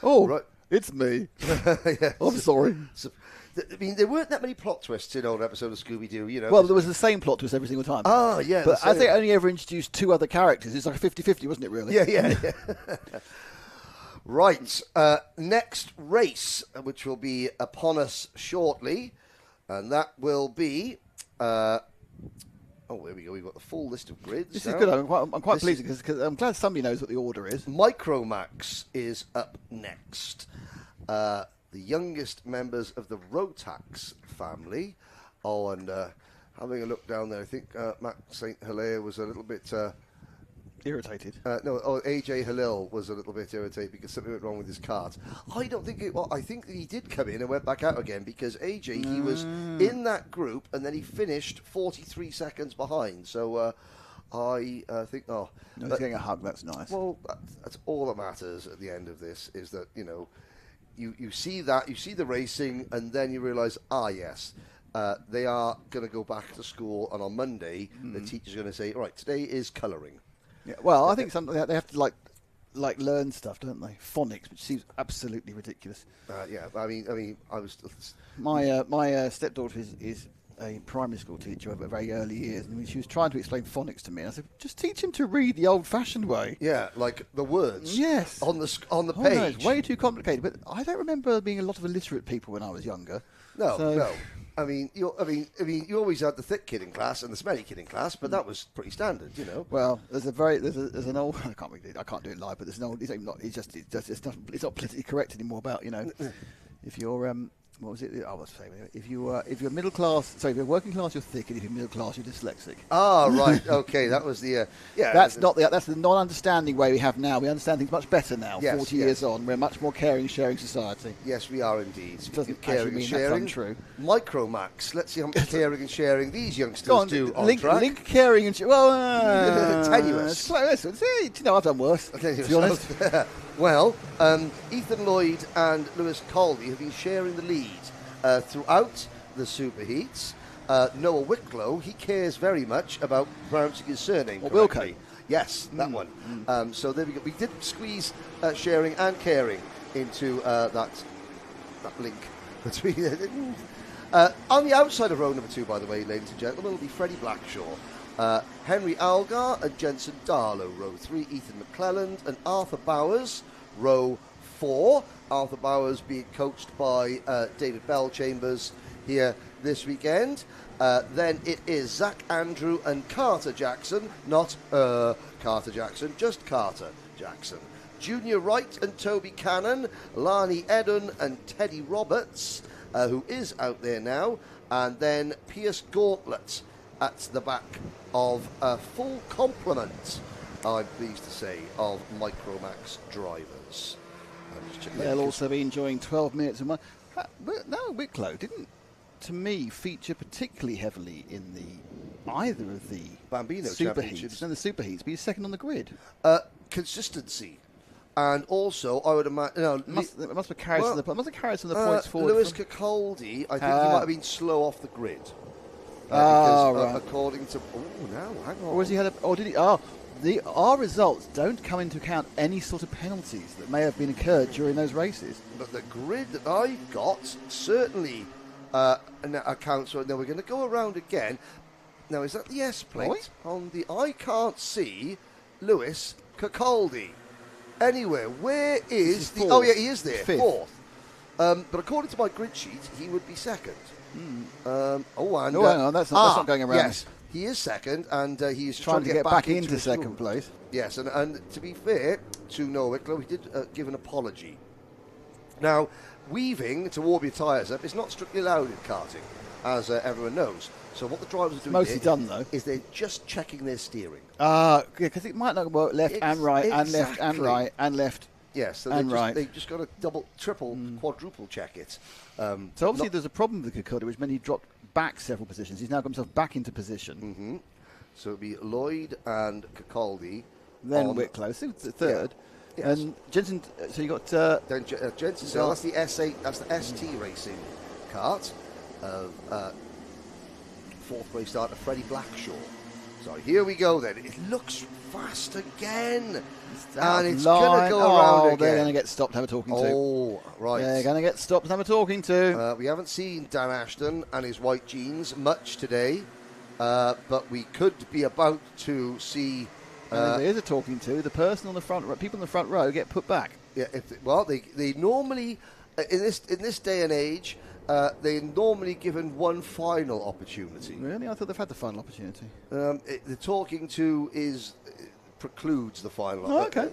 Oh, right. It's me. Yeah. I'm sorry. So, I mean, there weren't that many plot twists in old episode of Scooby-Doo, you know. Well, there was the same plot twist every single time. Ah, yeah. But as they only ever introduced 2 other characters, it's like a 50-50, wasn't it, really? Yeah. Right. Next race, which will be upon us shortly, and that will be... there we go. We've got the full list of grids. This now. is good. I'm quite pleased because I'm glad somebody knows what the order is. Micromax is up next. The youngest members of the Rotax family. Oh, and having a look down there, I think Max St. Hilaire was a little bit... irritated. AJ Halil was a little bit irritated because something went wrong with his kart. I don't think I think that he did come in and went back out again because AJ, he was in that group and then he finished 43 seconds behind. So I think, no, he's getting a hug, that's nice. Well, that's all that matters at the end of this is that, you know, you see that, you see the racing and then you realise, yes, they are going to go back to school and on Monday the teacher's going to say, all right, today is colouring. Yeah, well, I think they have to like learn stuff, don't they? Phonics, which seems absolutely ridiculous. Yeah, I mean, I was. My stepdaughter is a primary school teacher at very early years, and she was trying to explain phonics to me. And I said, just teach him to read the old-fashioned way. Yeah, like the words. Yes. On the page. No, it's way too complicated. But I don't remember there being a lot of illiterate people when I was younger. No. I mean, you always had the thick kid in class and the smelly kid in class, but that was pretty standard, you know. Well, there's an old. I can't do it live, but there's an old. It's not politically correct anymore about, you know, if you're what was it? I was saying if you're middle class, sorry, if you're working class, you're thick, and if you're middle class, you're dyslexic. Ah, right, okay, that was the That's the non-understanding way we have now. We understand things much better now. Yes, 40 years on, we're a much more caring, sharing society. Yes, we are indeed. Doesn't caring mean and sharing. that's untrue. Micromax. Let's see how much caring and sharing these youngsters do on track. Link caring and tenuous. You know, I've done worse. To be honest. Well, Ethan Lloyd and Lewis Colby have been sharing the lead throughout the superheats. Noah Wicklow, he cares very much about pronouncing his surname correctly. Yes, that one. So there we go. We did squeeze sharing and caring into that link between. On the outside of row number 2, by the way, ladies and gentlemen, will be Freddie Blackshaw, Henry Algar and Jensen Darlow, row 3, Ethan McClelland and Arthur Bowers, row 4. Arthur Bowers being coached by David Bellchambers here this weekend. Then it is Zach Andrew and Carter Jackson, not Carter Jackson, just Carter Jackson. Junior Wright and Toby Cannon, Lani Edun and Teddy Roberts, who is out there now, and then Pierce Gauntlet at the back of a full complement, I'm pleased to say, of Micromax drivers. They'll also be enjoying 12 minutes a month. No, Wicklow didn't, to me, feature particularly heavily in either of the Bambino superheats. No, the superheats, but he's second on the grid. Consistency. And also, I would imagine... It must have carried some of the points forward. Lewis Cacoldi, I think he might have been slow off the grid. Right. According to... Oh, no, hang on. Or has he had a... Or did he... Our results don't come into account any sort of penalties that may have been occurred during those races. But the grid that I've got certainly accounts for it. Now, we're going to go around again. Now, is that the S plate? On the... I can't see Lewis Capaldi anywhere. Where is the... Oh, yeah, he is there. Fifth. Fourth. But according to my grid sheet, he would be second. Hang on, that's not going around. Yes, he is second, and he's trying to get back into second place. Yes, and to be fair to Noah Wicklow, he did give an apology. Now, weaving to warm your tyres up is not strictly allowed in karting, as everyone knows. So what the drivers are doing Mostly done, though. is they're just checking their steering. Because it might not work left and right and left and right and left. Yes, so they've just got to double, triple, quadruple check it. So obviously there's a problem with Capaldi, which meant he dropped back several positions. He's now got himself back into position. Mm-hmm. So it'll be Lloyd and Capaldi. Then Wicklow, so third. Yeah. Yes. And Jensen, so you got... then Jensen, so that's the S8, that's the ST Racing kart. Fourth place starter, Freddie Blackshaw. So here we go then. It looks fast again. And it's going to go around again. They're going to get stopped and have a talking to. Oh, right. They're going to get stopped and have a talking to. We haven't seen Dan Ashton and his white jeans much today, but we could be about to see... there is a talking to. The person on the front row, people in the front row get put back. Yeah, they normally, in this day and age, they're normally given one final opportunity. Really? I thought they've had the final opportunity. The talking to precludes the final. Okay.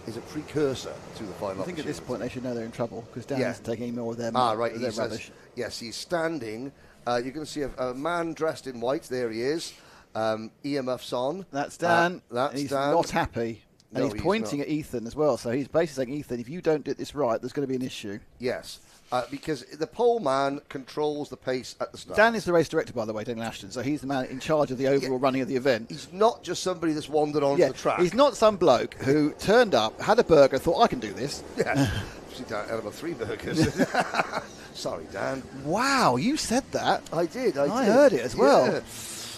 Is a precursor to the final. I think at this point they should know they're in trouble because Dan isn't taking any more of their rubbish. Yes, he's standing. You're going to see a man dressed in white. There he is. EMF's on. That's Dan. He's Dan. Not happy. And No, he's pointing at Ethan as well. So he's basically saying, Ethan, if you don't do this right, there's going to be an issue. Yes. Because the pole man controls the pace at the start. Dan is the race director, by the way, Daniel Ashton. So he's the man in charge of the overall running of the event. He's not just somebody that's wandered onto the track. He's not some bloke who turned up, had a burger, thought, I can do this. Yeah. Dan had about 3 burgers. Sorry, Dan. Wow, you said that. I did. I heard it as well. Yeah.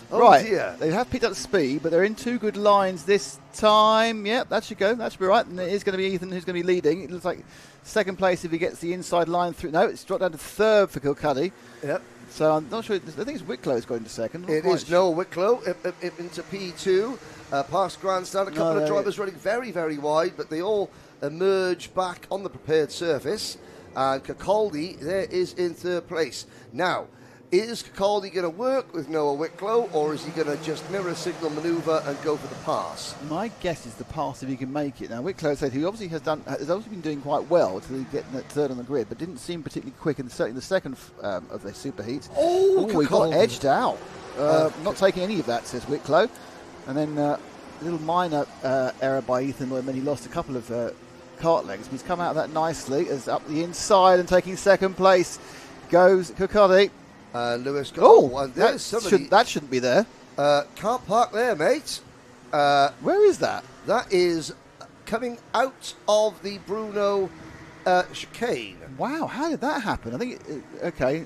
Oh, right, dear. They have picked up speed, but they're in 2 good lines this time. Yep, that should go. That should be right. And it is going to be Ethan who's going to be leading. It looks like second place if he gets the inside line through. No, it's dropped down to third for Kilcuddy. Yep. So I'm not sure. I think it's Wicklow's going to second. It is Noel Wicklow into P2. Past grandstand. A couple of drivers running very, very wide, but they all emerge back on the prepared surface. And Capaldi there is in third place. Now, is Capaldi going to work with Noah Wicklow, or is he going to just mirror signal manoeuvre and go for the pass? My guess is the pass if he can make it. Now, Wicklow said he obviously has been doing quite well to get that third on the grid, but didn't seem particularly quick in the second of the superheats. We got edged out. Not taking any of that, says Wicklow. And then a little minor error by Ethan when he lost a couple of kart legs. But he's come out of that nicely as up the inside and taking second place goes Capaldi. Lewis. That shouldn't be there. Can't park there, mate. Where is that? That is coming out of the Bruno chicane. Wow, how did that happen? I think okay.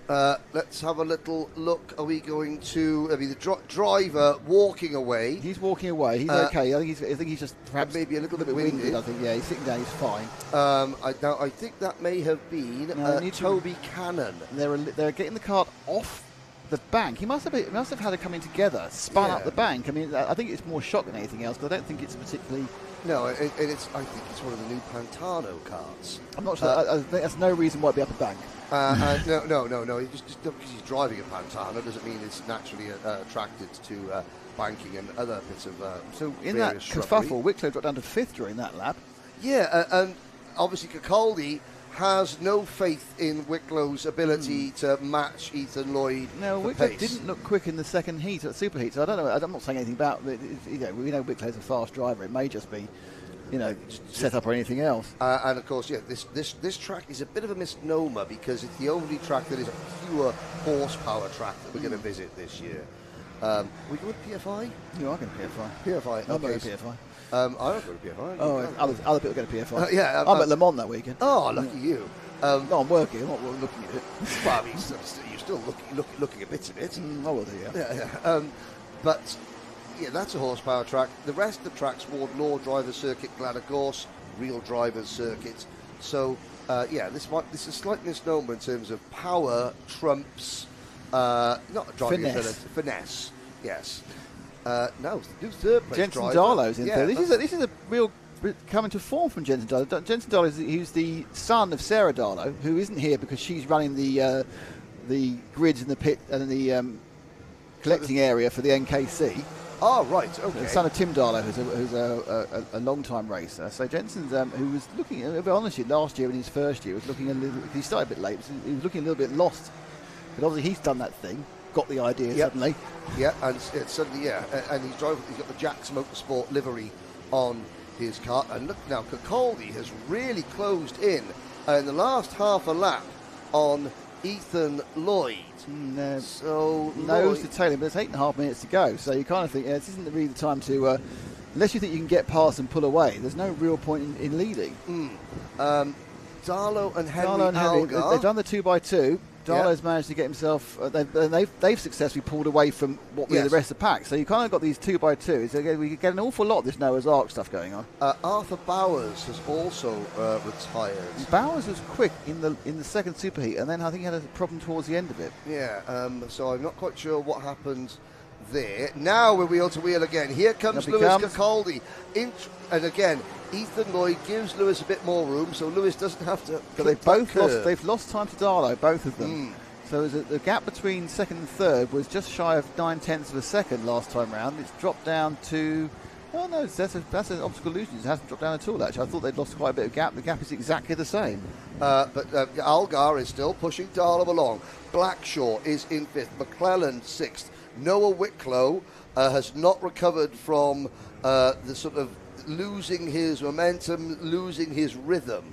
Let's have a little look. Are we going to? I mean, the driver walking away. He's walking away. He's okay. I think he's just perhaps maybe a little bit winded. I think. Yeah, he's sitting down. He's fine. I think that may have been Toby Cannon. They're getting the kart off the bank. He must have had it coming together, spun up the bank. I mean, I think it's more shock than anything else because I don't think it's particularly. No, I think it's one of the new Pantano karts. I'm not sure. I think that's no reason why it'd be up a bank. No. Just because he's driving a Pantano doesn't mean it's naturally attracted to banking and other bits of. So in that kerfuffle, Wicklow dropped down to 5th during that lap. Yeah, and obviously Capaldi has no faith in Wicklow's ability to match Ethan Lloyd. No, Wicklow didn't look quick in the second heat at superheat. So I don't know. I'm not saying anything about. We know Wicklow's a fast driver. It may just be. Set up or anything else. And of course, this track is a bit of a misnomer because it's the only track that is a pure horsepower track that we're going to visit this year. We go with PFI? You are going to PFI. PFI. I'm going to PFI. I'm not going to PFI. Oh, other people go to PFI. Yeah, I'm at Le Mans that weekend. Oh, lucky you. No, I'm working. I'm not looking at it. Well, I mean, you're still looking a bit at it. I will do, yeah. But yeah, that's a horsepower track. The rest of the track's Ward Law Driver Circuit, Gladagorse, Real Drivers Circuit. So this is a slight misnomer in terms of power trumps not driving finesse. Yes. No, new third place Jensen driver. Darlow's in third. This is a real coming to form from Jensen Darlow. Jensen Darlow he's the son of Sarah Darlow, who isn't here because she's running the grids in the pit and the collecting area for the NKC. Oh, right, okay. The son of Tim Darlow, who's a long-time racer. So Jensen's, who was looking, honestly, last year in his first year, was looking a little. He started a bit late. He was looking a little bit lost. But obviously, he's done that thing, got the idea suddenly. Yeah, and suddenly, and he's got the Jack's Motorsport livery on his car. And look now, Kirkcaldy has really closed in the last half a lap on Ethan Lloyd. So nose to tail him, but it's 8.5 minutes to go. So you kind of think this isn't really the time to, unless you think you can get past and pull away. There's no real point in leading. Darlow and Henry, they've done the 2x2. Darlow's managed to get himself. They've successfully pulled away from what were the rest of the pack. So you kind of got these 2x2s. So we get an awful lot of this Noah's Ark stuff going on. Arthur Bowers has also retired. Bowers was quick in the second superheat, and then I think he had a problem towards the end of it. Yeah. So I'm not quite sure what happened there. Now we're wheel to wheel again. Here comes Lewis Kirkcaldy. And again, Ethan Lloyd gives Lewis a bit more room, so Lewis doesn't have to. But they've lost time to Darlow, both of them. So the gap between second and third was just shy of 9/10 of a second last time round. It's dropped down to. Oh no, that's an optical illusion. It hasn't dropped down at all. Actually, I thought they'd lost quite a bit of gap. The gap is exactly the same. But Algar is still pushing Darlow along. Blackshaw is in fifth. McClellan sixth. Noah Wicklow has not recovered from the sort of losing his momentum, losing his rhythm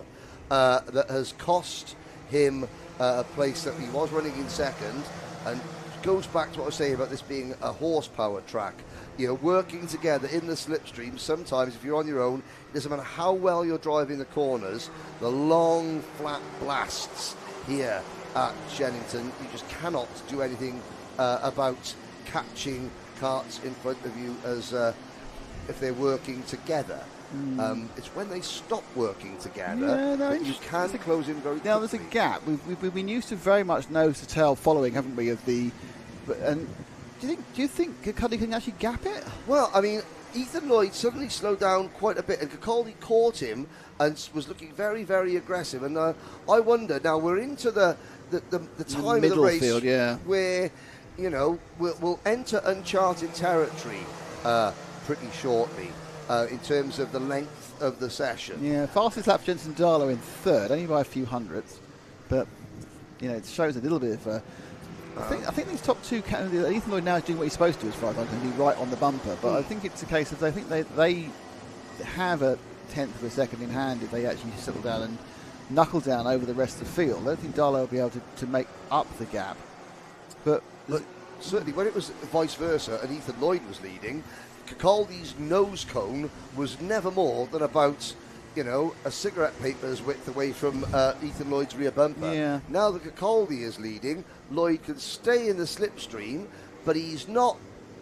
that has cost him a place that he was running in second, and goes back to what I was saying about this being a horsepower track. You know, working together in the slipstream, sometimes if you're on your own, it doesn't matter how well you're driving the corners, the long flat blasts here at Shennington, you just cannot do anything about catching carts in front of you as if they're working together. It's when they stop working together that you can close in very quickly. Now there's a gap. We've been used to very much nose to tail following, haven't we? And do you think Kirkcaldy can actually gap it? Well, I mean, Ethan Lloyd suddenly slowed down quite a bit, and Kirkcaldy caught him and was looking very, very aggressive. And I wonder, now we're into the time of the race where, you know, we'll enter uncharted territory pretty shortly in terms of the length of the session. Yeah, fastest lap Jensen Darlow in third, only by a few hundredths, but you know it shows a little bit of. I think these top two, Ethan Lloyd now is doing what he's supposed to, as far as I can be right on the bumper. But I think it's a case of they have a tenth of a second in hand if they actually settle down and knuckle down over the rest of the field. I don't think Darlow will be able to make up the gap, but certainly when it was vice versa and Ethan Lloyd was leading, Kirkcaldy's nose cone was never more than about, you know, a cigarette paper's width away from Ethan Lloyd's rear bumper. Yeah. Now that Kirkcaldy is leading, Lloyd can stay in the slipstream, but he's not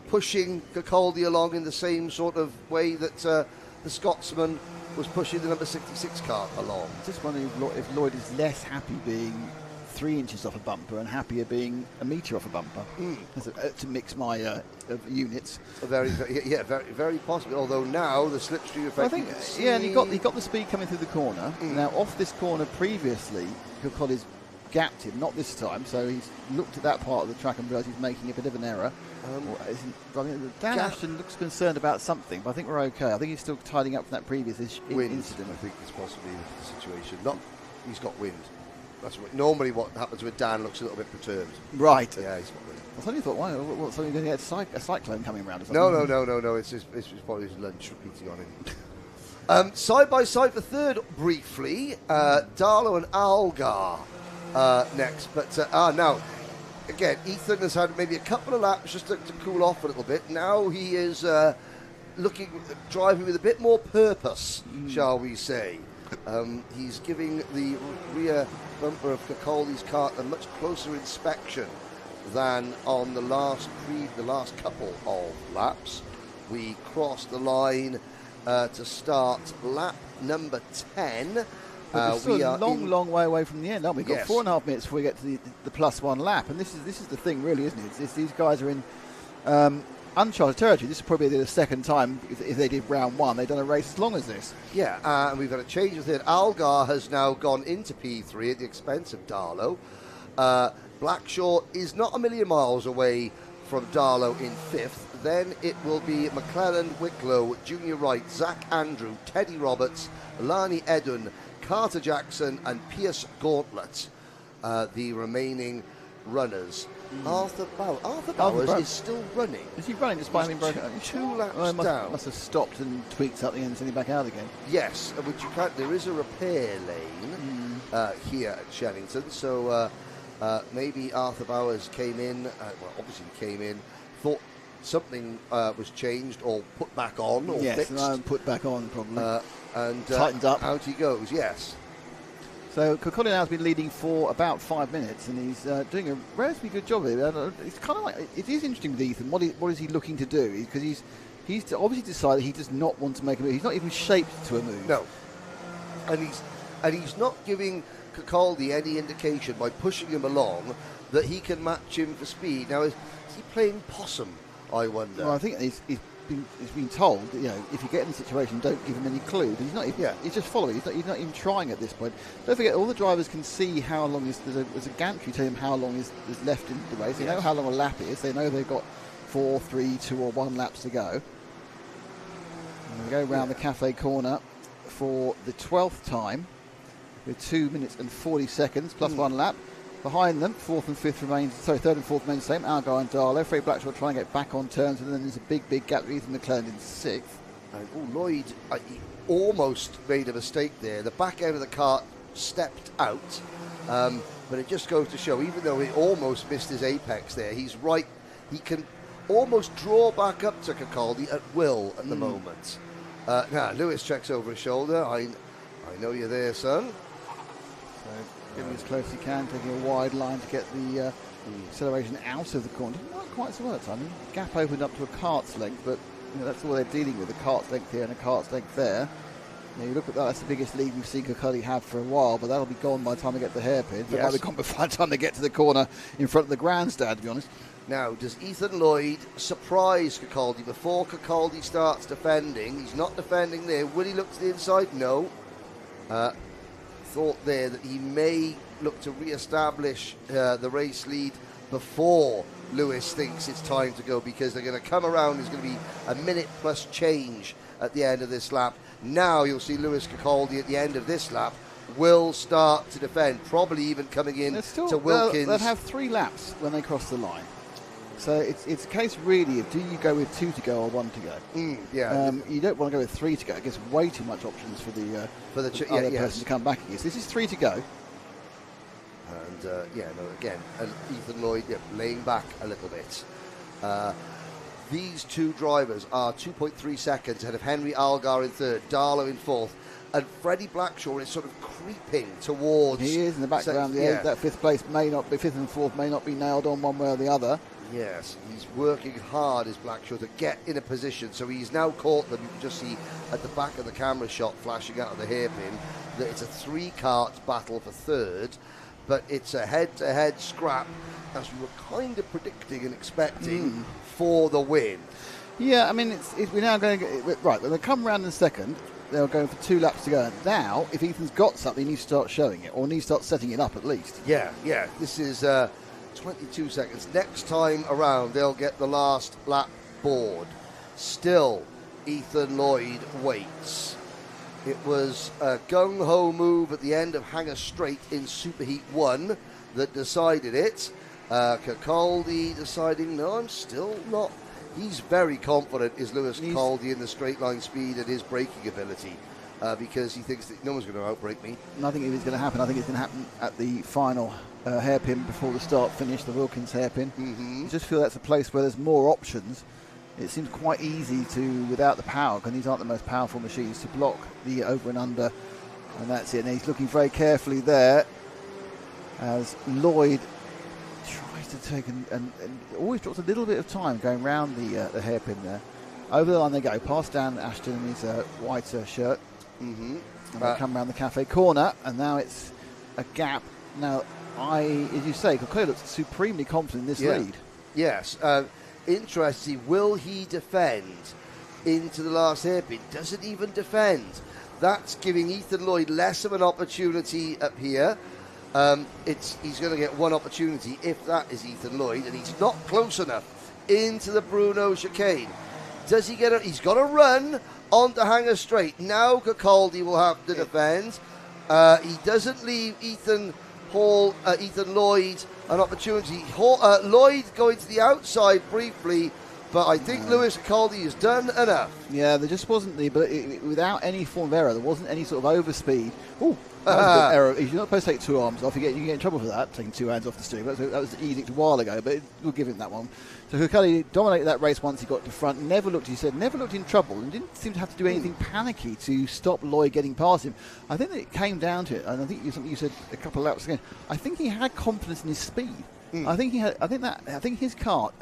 pushing Kirkcaldy along in the same sort of way that the Scotsman was pushing the number 66 car along. Just wondering if Lloyd is less happy being 3 inches off a bumper and happier being a metre off a bumper. To mix my units. Very, very possibly. Although now the slipstream effect. I think, and he got the speed coming through the corner. Now off this corner previously, Kirkcaldy's gapped him, not this time. So he's looked at that part of the track and realised he's making a bit of an error. Dan Ashton looks concerned about something, but I think we're okay. I think he's still tidying up from that previous incident. I think it's possibly the situation. He's got wind. That's normally what happens when Dan looks a little bit perturbed. Right. Yeah, he's got wind. I suddenly thought, what's something going to get a cyclone coming around or something? No. It's just probably his lunch repeating on him. Side by side for third, briefly, Darlow and Algar next. But now, again, Ethan has had maybe a couple of laps just to cool off a little bit. Now he is driving with a bit more purpose, shall we say. He's giving the rear bumper of Kirkcaldy's kart a much closer inspection than on the last couple of laps. We crossed the line to start lap number 10. But we're still a long way away from the end, aren't we? We've got 4.5 minutes before we get to the +1 lap, and this is the thing, really, isn't it? These guys are in uncharted territory. This is probably the second time, if they did round 1, they've done a race as long as this. Yeah, and we've got a change with it. Algar has now gone into P3 at the expense of Darlow. Blackshaw is not a million miles away from Darlow in 5th. Then it will be McClellan, Wicklow, Junior Wright, Zach Andrew, Teddy Roberts, Lani Edun, Carter Jackson and Pierce Gauntlet, the remaining runners. Arthur Bowers is still running. Is he running despite having broken? 2 laps down. Must have stopped and tweaked up the end and sending back out again. Yes, which you can't. There is a repair lane here at Shennington, so maybe Arthur Bowers came in. Well, obviously he came in, thought something was changed or put back on or fixed. Yes, put back on probably. And tightened up. Out he goes, yes. So Kirkcaldy now has been leading for about 5 minutes, and he's doing a relatively good job of it. It's kind of like, it is interesting with Ethan. What is he looking to do? Because he's obviously decided he does not want to make a move. He's not even shaped to a move. No, and he's not giving Kirkcaldy any indication by pushing him along that he can match him for speed. Now, is he playing possum? I wonder. Well, I think he's been told that, if you get in the situation, don't give him any clue. But he's not even, he's just following. He's not even trying at this point. Don't forget, all the drivers can see how long there's a gantry telling them how long is left in the race. They know how long a lap is. They know they've got 4, 3, 2 or 1 laps to go. And we go round the cafe corner for the 12th time with 2 minutes and 40 seconds plus 1 lap. Behind them, third and fourth remains the same. Algar and Darlow. Freddie Blackshaw trying to get back on terms, and then there's a big gap with Ethan McClellan in 6th. And Lloyd, he almost made a mistake there. The back end of the kart stepped out, but it just goes to show, even though he almost missed his apex there, he's right. He can almost draw back up to Kirkcaldy at will at the moment. Now, Lewis checks over his shoulder. I know you're there, son. Getting as close as he can, taking a wide line to get the acceleration out of the corner. Not quite so well at the time. The gap opened up to a cart's length, but that's all they're dealing with, a cart's length here and a cart's length there. Now you look at that, that's the biggest lead we've seen Kirkcaldy have for a while, but that'll be gone by the time they get to the hairpin. But that'll be gone by the time they get to the corner in front of the grandstand, to be honest. Now, does Ethan Lloyd surprise Kirkcaldy before Kirkcaldy starts defending? He's not defending there. Will he look to the inside? No. Thought there that he may look to re-establish the race lead before Lewis thinks it's time to go, because they're going to come around. There's going to be a minute plus change at the end of this lap. Now you'll see Lewis Kirkcaldy at the end of this lap will start to defend, probably even coming in to Wilkins. They'll have 3 laps when they cross the line. So it's a case really of, do you go with 2 to go or 1 to go? You don't want to go with 3 to go. It gives way too much options for the other person to come back against. This is 3 to go. And again, Ethan Lloyd laying back a little bit. These 2 drivers are 2.3 seconds ahead of Henry Algar in 3rd, Darlow in 4th, and Freddie Blackshaw is sort of creeping towards. He is in the background. That 5th place may not be, 5th and 4th may not be nailed on one way or the other. Yes, he's working hard, is Blackshaw, to get in a position. So he's now caught them. You can just see at the back of the camera shot flashing out of the hairpin that it's a 3-kart battle for 3rd, but it's a head-to-head scrap, as we were kind of predicting and expecting for the win. Yeah, I mean, we're now going to right. When they come round in 2nd, they're going for 2 laps to go. Now, if Ethan's got something, he needs to start showing it, or needs to start setting it up at least. Yeah. This is 22 seconds. Next time around, they'll get the last lap board. Still, Ethan Lloyd waits. It was a gung-ho move at the end of Hanger Straight in Superheat 1 that decided it. Kirkcaldy deciding, no, I'm still not. He's very confident, is Lewis Kirkcaldy, in the straight line speed and his braking ability, because he thinks that no one's going to outbrake me. And I think it is going to happen. I think it's going to happen at the final hairpin before the start finish, the Wilkins hairpin. I just feel that's a place where there's more options. It seems quite easy to, without the power, because these aren't the most powerful machines, to block the over and under, and that's it. And he's looking very carefully there. as Lloyd tries to take and always drops a little bit of time going round the hairpin there. Over the line they go, past Dan Ashton in his white shirt. Mm-hmm. And they come around the cafe corner, and now it's a gap. Now, as you say, Coquet looks supremely confident in this lead. Yes. Interesting. Will he defend into the last hairpin? Doesn't even defend. That's giving Ethan Lloyd less of an opportunity up here. He's going to get one opportunity if that is Ethan Lloyd, and he's not close enough into the Bruno chicane. Does he get it? He's got to run onto Hanger Straight. Now Cacaldi will have to defend. He doesn't leave Ethan Lloyd an opportunity. Lloyd going to the outside briefly, but I think Lewis Cacaldi has done enough. Yeah, there just wasn't without any form of error, there wasn't any sort of overspeed. Oh, that was a bit error. You're not supposed to take two arms off. You get in trouble for that, taking two hands off the steering. That was the edict a while ago, but we'll give him that one. So Cacaldi dominated that race once he got to front. Never looked in trouble, and didn't seem to have to do anything panicky to stop Lloyd getting past him. I think that it came down to it, and I think something you said a couple of laps ago. I think he had confidence in his speed. I think his kart,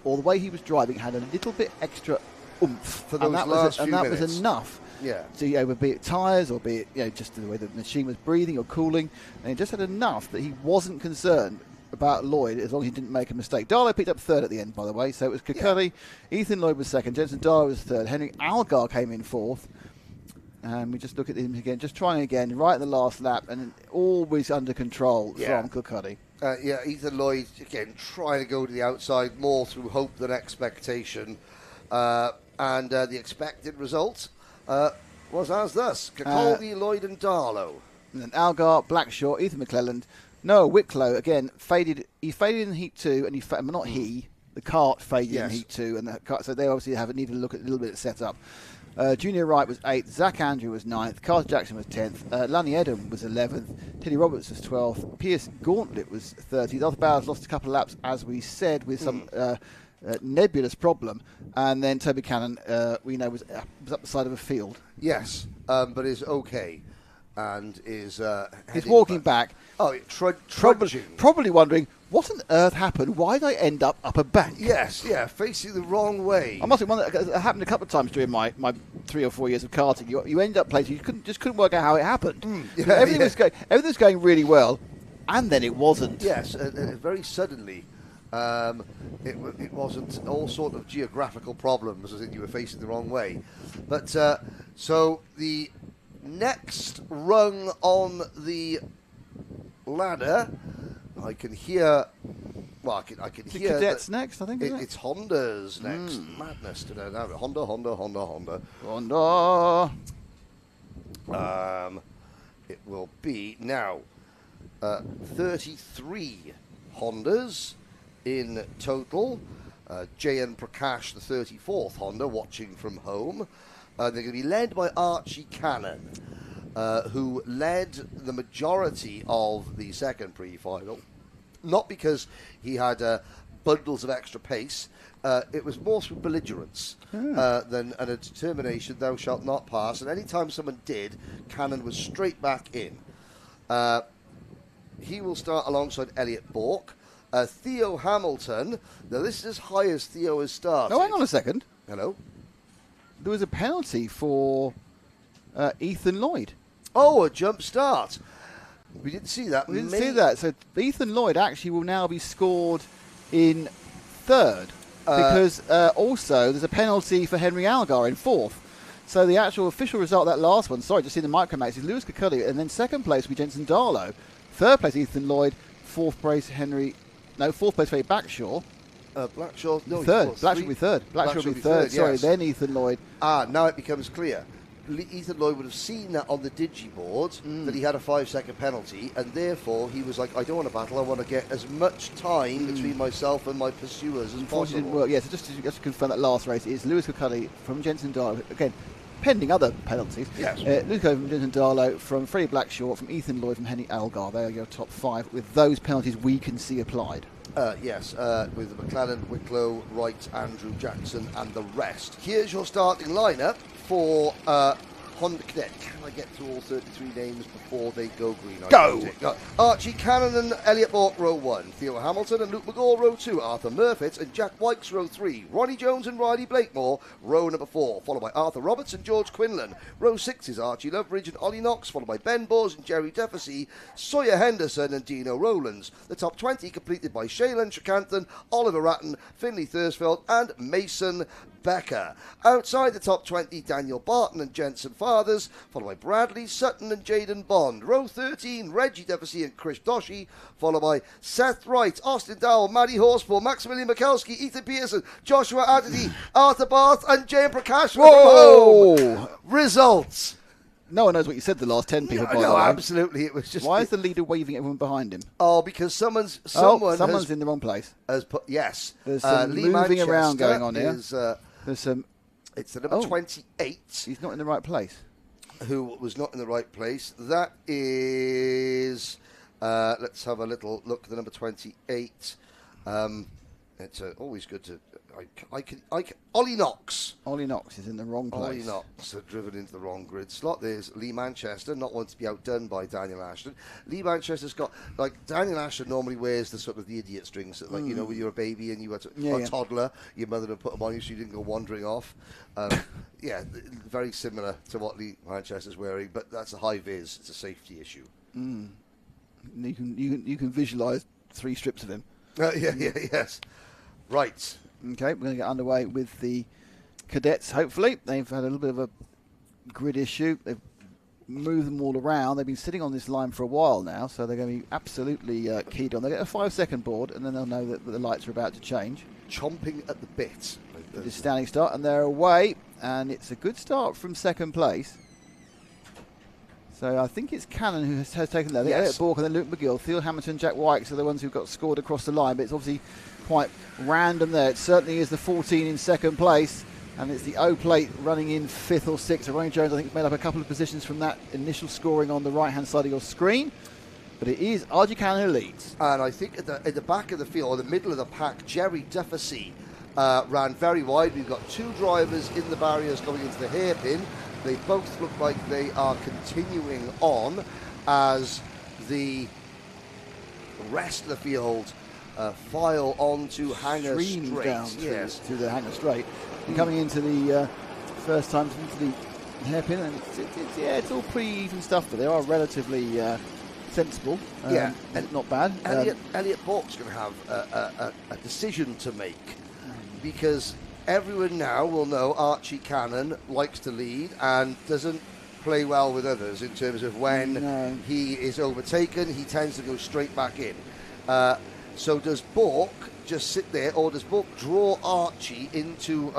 or the way he was driving, had a little bit extra oomph for those last few minutes. And that was enough. Yeah. So be it tyres or be it just the way the machine was breathing or cooling, and he just had enough that he wasn't concerned about Lloyd as long as he didn't make a mistake. Darlow picked up third at the end, by the way, so it was Cacaldi, Ethan Lloyd was second, Jensen Darlow was third, Henry Algar came in fourth, and we just look at him again, just trying again right at the last lap, and always under control from Cacaldi. Ethan Lloyd again trying to go to the outside more through hope than expectation, and the expected result was as thus: Cacaldi, Lloyd, and Darlow. And then Algar, Blackshaw, Ethan McClelland, Noah Wicklow again faded. He faded in heat two, and the kart faded in heat two, and so they obviously needed to look at a little bit of setup. Junior Wright was 8th, Zach Andrew was 9th, Carl Jackson was 10th, Lunny Edam was 11th, Teddy Roberts was 12th, Pierce Gauntlet was 30th. Arthur Bowers lost a couple of laps, as we said, with some nebulous problem, and then Toby Cannon, we know, was up the side of a field. Yes, but is okay, and is he's walking back. Oh, trudging. Probably wondering, what on earth happened? Why did I end up a bank? Yes, facing the wrong way. I must have wondered, it happened a couple of times during my 3 or 4 years of karting. You end up places you couldn't work out how it happened. Everything was going really well, and then it wasn't. Yes, very suddenly. It wasn't all sort of geographical problems, as in you were facing the wrong way. But so the next rung on the ladder, I can hear. Well, I can hear. Cadets next, I think. It's Honda's next. Madness to know. Honda. It will be now 33 Hondas in total. JN Prakash, the 34th Honda, watching from home. They're going to be led by Archie Cannon, who led the majority of the second pre-final. Not because he had bundles of extra pace. It was more through belligerence than a determination, thou shalt not pass. And any time someone did, Cannon was straight back in. He will start alongside Elliot Bourke. Theo Hamilton. Now, this is as high as Theo has started. Oh, hang on a second. Hello? There was a penalty for Ethan Lloyd. Oh, a jump start. We didn't see that. We didn't see that. So Ethan Lloyd actually will now be scored in third because also there's a penalty for Henry Algar in fourth. So the actual official result of that last one, just in the Micromax, is Lewis Cacaldi, and then second place will be Jensen Darlow. Third place, Ethan Lloyd. Fourth place, Freddie Blackshaw. Blackshaw, no, third. Blackshaw will be third. Blackshaw will be third. Sorry, yes. Then Ethan Lloyd. Now it becomes clear. Ethan Lloyd would have seen that on the digiboard that he had a 5-second penalty, and therefore he was like, I don't want to battle, I want to get as much time between myself and my pursuers as possible. Didn't work. Yeah, so just to confirm that last race, it's Lewis Cacaldi from Jensen Darlow, again, pending other penalties. Yes. Lewis Cacaldi from Jensen Darlow, from Freddie Blackshaw, from Ethan Lloyd, from Henry Algar. They are your top five with those penalties we can see applied. Yes, with McLaren, Wicklow, Wright, Andrew, Jackson, and the rest. Here's your starting lineup for Honda Cadet. Can I get through all 33 names before they go green? Go! Archie Cannon and Elliot Bork, row 1. Theo Hamilton and Luke McGaw, row 2. Arthur Murfitt and Jack Wykes, row 3. Ronnie Jones and Riley Blakemore, row number 4. Followed by Arthur Roberts and George Quinlan. Row 6 is Archie Loveridge and Ollie Knox, followed by Ben Bors and Jerry Deffersey, Sawyer Henderson and Dino Rowlands. The top 20 completed by Shaylan Shakanthan, Oliver Ratton, Finley Thursfeld and Mason Becker. Outside the top 20, Daniel Barton and Jensen Fathers, followed by Bradley Sutton and Jaden Bond. Row 13, Reggie Deffersey and Chris Doshi, followed by Seth Wright, Austin Dowell, Maddie Horspool, Maximilian Mikulski, Ethan Pearson, Joshua Adity, Arthur Barth and Jayan Prakash. Whoa! Results. No one knows what you said, the last 10 people, by the No, way. absolutely. It was just. Why is the leader waving everyone behind him? Oh, because someone's in the wrong place. Has put, yes. There's some Lee moving Manchester around going on here. There's some. It's the number 28. He's not in the right place. Who was not in the right place. That is. Let's have a little look at the number 28. It's always good to. I can. Ollie Knox. Ollie Knox is in the wrong place. Ollie Knox had driven into the wrong grid slot. There's Lee Manchester, not one to be outdone by Daniel Ashton. Lee Manchester's got, like, Daniel Ashton normally wears the sort of the idiot strings, that, like, you know, when you're a baby and you were a toddler, your mother would put them on you so you didn't go wandering off. Very similar to what Lee Manchester's wearing, but that's a high vis. It's a safety issue. You can visualise 3 strips of him. Yes. Right. Okay, we're going to get underway with the cadets, hopefully. They've had a little bit of a grid issue. They've moved them all around. They've been sitting on this line for a while now, so they're going to be absolutely keyed on. They get a 5-second board, and then they'll know that the lights are about to change. Chomping at the bit. It's a standing start, and they're away, and it's a good start from second place. So I think it's Cannon who has taken there. Yes. Elliot Bork and then Luke McGill. Theo Hamilton, Jack Wykes are the ones who got scored across the line, but it's obviously quite random there. It certainly is the 14 in second place, and it's the O plate running in 5th or 6th. So Ronnie Jones, I think, made up a couple of positions from that initial scoring on the right-hand side of your screen. But it is RG Cannon who leads. And I think at the back of the field, or the middle of the pack, Jerry Deffersey ran very wide. We've got 2 drivers in the barriers going into the hairpin. They both look like they are continuing on as the rest of the field file onto Hangar Straight. Down to the Hangar Straight. And coming into the first time into the hairpin, and it's all pretty even stuff, but they are relatively sensible. And not bad. Elliot Bork's going to have a decision to make, because everyone now will know Archie Cannon likes to lead and doesn't play well with others in terms of when he is overtaken, he tends to go straight back in. So does Bork just sit there, or does Bork draw Archie into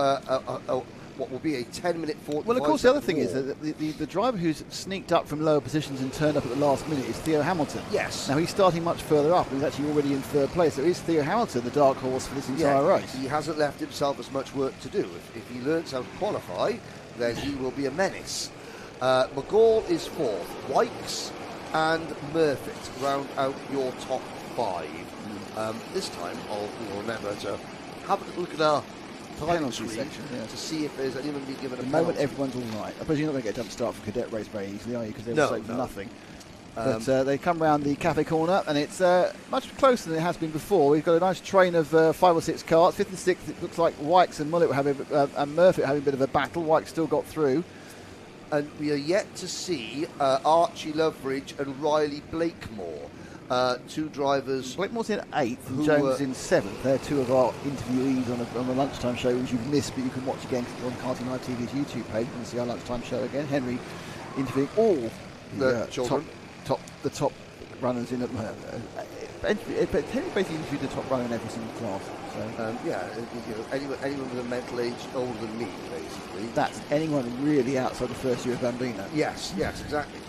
what will be a 10-minute 45? Well, of course, the other thing is that the driver who's sneaked up from lower positions and turned up at the last minute is Theo Hamilton. Yes. Now, he's starting much further up. He's actually already in 3rd place. So is Theo Hamilton the dark horse for this entire race? He hasn't left himself as much work to do. If he learns how to qualify, then he will be a menace. McGall is 4th. Wykes and Murfitt round out your top 5. This time, we'll remember to have a look at our penalty section to see if there's anyone being given a penalty. At the moment, everyone's all right. I suppose you're not going to get a jump start for cadet race very easily, are you? Because they were for nothing. But they come round the cafe corner, and it's much closer than it has been before. We've got a nice train of 5 or 6 carts. 5th and 6th, it looks like Wykes and Mullet were having, and Murfitt having a bit of a battle. Wykes still got through. And we are yet to see Archie Loveridge and Riley Blakemore. 2 drivers. Blakemore's in 8th and Jones in 7th. They're 2 of our interviewees on a lunchtime show, which you've missed, but you can watch again on Karting Live TV's YouTube page and see our lunchtime show again. Henry interviewing all the top runners in. But Henry basically interviewed the top runner in every single class. So anyone with a mental age older than me, basically. That's anyone really outside the first year of Bambino. Yes, exactly.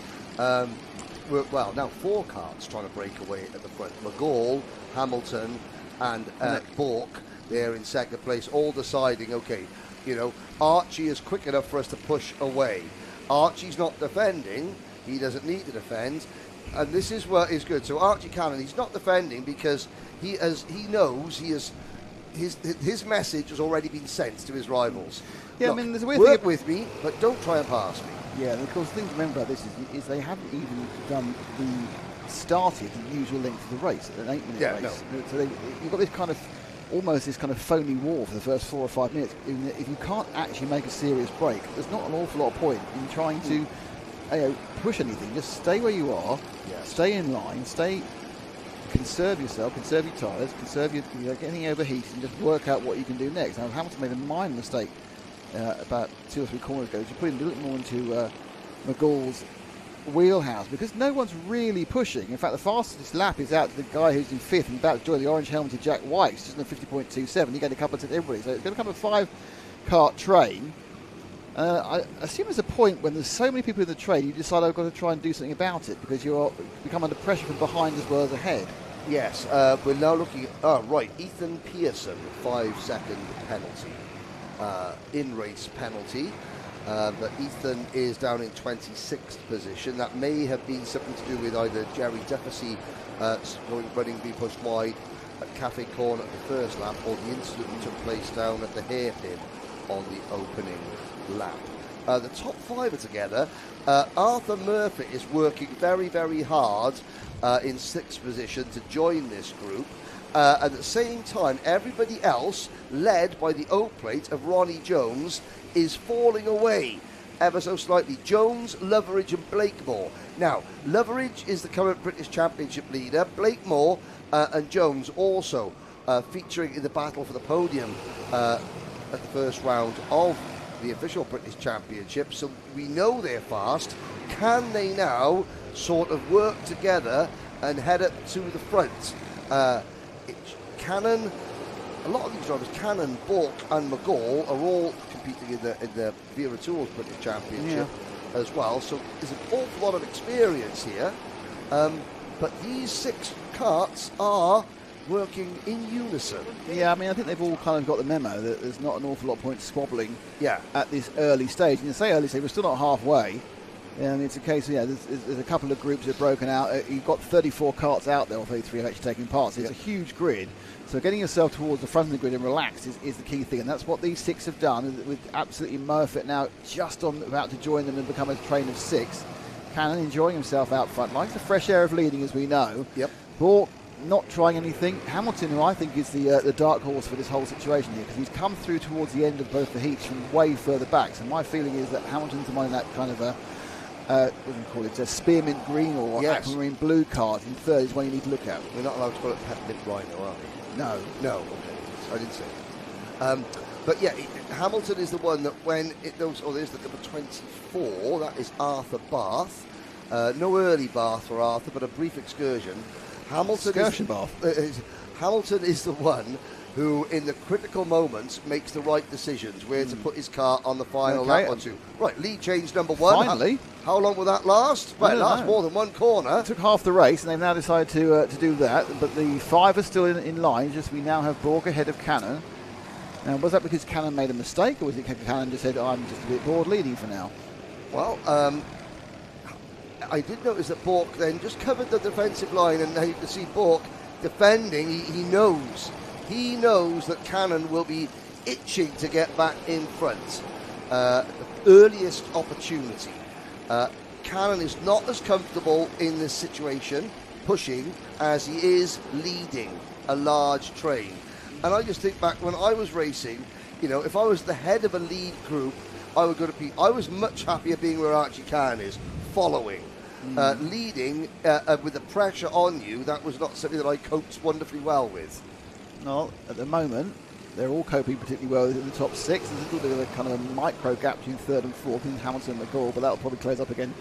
Well, now 4 carts trying to break away at the front. McGall, Hamilton, and Bork, they're in 2nd place, all deciding, okay, Archie is quick enough for us to push away. Archie's not defending, he doesn't need to defend, and this is what is good. So Archie Cannon, he's not defending because he knows he his message has already been sent to his rivals. Yeah, Look, I mean, there's a weird work thing. with me, but don't try and pass me. Yeah, and of course, the thing to remember about this is they haven't even done started the usual length of the race, an 8-minute race. No. So you've got this kind of almost this kind of phony war for the first 4 or 5 minutes. If you can't actually make a serious break, there's not an awful lot of point in trying to push anything. Just stay where you are, stay in line, conserve yourself, conserve your tyres, conserve your getting overheated, and just work out what you can do next. Now, Hamilton made a minor mistake about 2 or 3 corners ago. You put him a little more into McGall's wheelhouse because no one's really pushing. In fact, the fastest lap is out to the guy who's in 5th and about to join the orange helmeted Jack White, just in a 50.27. He got a couple to everybody, so it's going to become a 5-kart train. I assume there's a point when there's so many people in the train, you decide I've got to try and do something about it because you become under pressure from behind as well as ahead. Yes, we're now looking at, Ethan Pearson, 5-second penalty, in-race penalty. But Ethan is down in 26th position. That may have been something to do with either Jerry Duffy running being pushed wide at Cafe Corner at the first lap, or the incident that took place down at the hairpin on the opening lap. The top 5 are together. Arthur Murphy is working very, very hard in 6th position to join this group. At the same time, everybody else, led by the O plate of Ronnie Jones, is falling away ever so slightly. Jones, Loveridge and Blakemore. Now, Loveridge is the current British Championship leader. Blakemore and Jones also featuring in the battle for the podium at the first round of the official British Championship. So we know they're fast. Can they now sort of work together and head up to the front? Cannon, a lot of these drivers, Cannon, Bork and McGall, are all competing in the Vera Tools British Championship as well. So there's an awful lot of experience here. But these 6 karts are working in unison. Yeah, I mean, I think they've all kind of got the memo that there's not an awful lot of point squabbling at this early stage. And to say early stage, we're still not halfway. And it's a case of, there's a couple of groups that are broken out. You've got 34 karts out there, or 33 have actually taken part. So it's a huge grid. So getting yourself towards the front of the grid and relaxed is the key thing. And that's what these 6 have done, with absolutely Murphy now just about to join them and become a train of 6. Cannon enjoying himself out front. Likes the fresh air of leading, as we know. Yep. Bork not trying anything. Hamilton, who I think is the dark horse for this whole situation here, because he's come through towards the end of both the heats from way further back. So my feeling is that Hamilton's the one in that kind of what do we call it, a spearmint green or aquamarine blue card in 3rd is one you need to look at. We're not allowed to call it peppermint rhino, are we? No, okay. I didn't say that. But yeah, Hamilton is the one that when it goes, there's the number 24, that is Arthur Bath. No early Bath for Arthur, but a brief excursion. Hamilton is the one who, in the critical moments, makes the right decisions, where to put his car on the final lap or 2. Right, lead change number 1. Finally. How long will that last? Well, it lasts more than one corner. It took half the race, and they've now decided to do that. But the 5 are still in line. Just we now have Bork ahead of Cannon. Now, was that because Cannon made a mistake, or was it Cannon just said, I'm just a bit bored leading for now? Well, I did notice that Bork then just covered the defensive line, and now you can see Bork defending. He knows that Cannon will be itching to get back in front. The earliest opportunity. Cannon is not as comfortable in this situation pushing as he is leading a large train. And I just think back when I was racing, if I was the head of a lead group, I was much happier being where Archie Cannon is, following. Leading with the pressure on you, that was not something that I coped wonderfully well with. No, at the moment, they're all coping particularly well in the top 6. There's a little bit of a kind of a micro gap between 3rd and 4th in Hamilton and McGall, but that'll probably close up again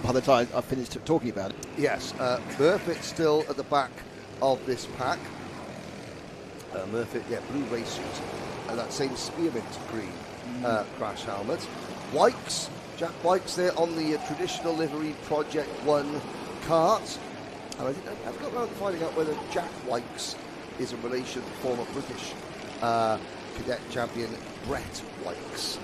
by the time I've finished talking about it. Yes, Murphy's still at the back of this pack. Murphy, blue race suit, that same spearmint green crash helmet. Jack White's there on the traditional livery Project 1 kart. And I think I've got around to finding out whether Jack White's is a relation to former British cadet champion Brett Wykes.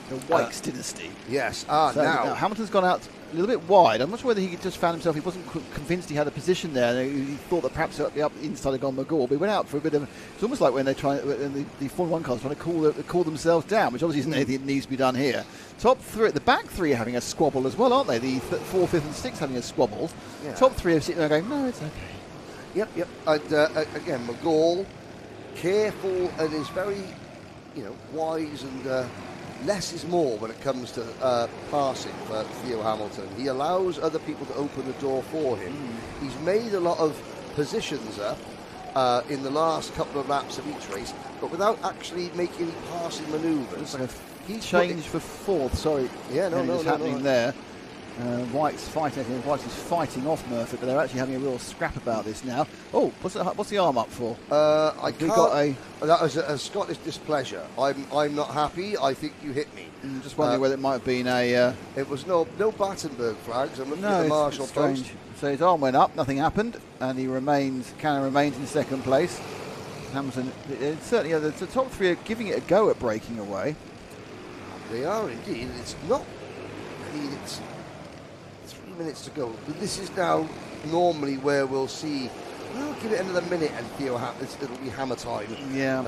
The Wykes dynasty. Yes. Now Hamilton's gone out little bit wide. I'm not sure whether he just found himself, he wasn't convinced he had a position there. He thought that perhaps up inside had gone McGaw, but he went out for a bit of, it's almost like when they try, when the Formula 1 cars trying to cool themselves down, which obviously isn't anything that needs to be done here. Top three, the back three are having a squabble as well, aren't they? The 4th, 5th and 6th having a squabble. Yeah. Top three are sitting there going, no, it's okay. Yep. And again, McGaw, careful and is very, wise and less is more when it comes to passing for Theo Hamilton. He allows other people to open the door for him. He's made a lot of positions up in the last couple of laps of each race, but without actually making any passing manoeuvres. He changed for 4th, sorry. Yeah, no, happening there. White's fighting. White is fighting off Murphy, but they're actually having a real scrap about this now. Oh, what's the arm up for? I can't. That was a Scottish displeasure. I'm not happy. I think you hit me. I'm just wondering whether it might have been a. It was no Battenberg flags. I'm looking at the marshal post. So his arm went up. Nothing happened, and Cannon remains in 2nd place. Hamilton certainly the top three are giving it a go at breaking away. They are indeed. It's not. It's 3 minutes to go. But this is now normally where we'll see. Well, give it another minute and Theo it'll be hammer time. Yeah.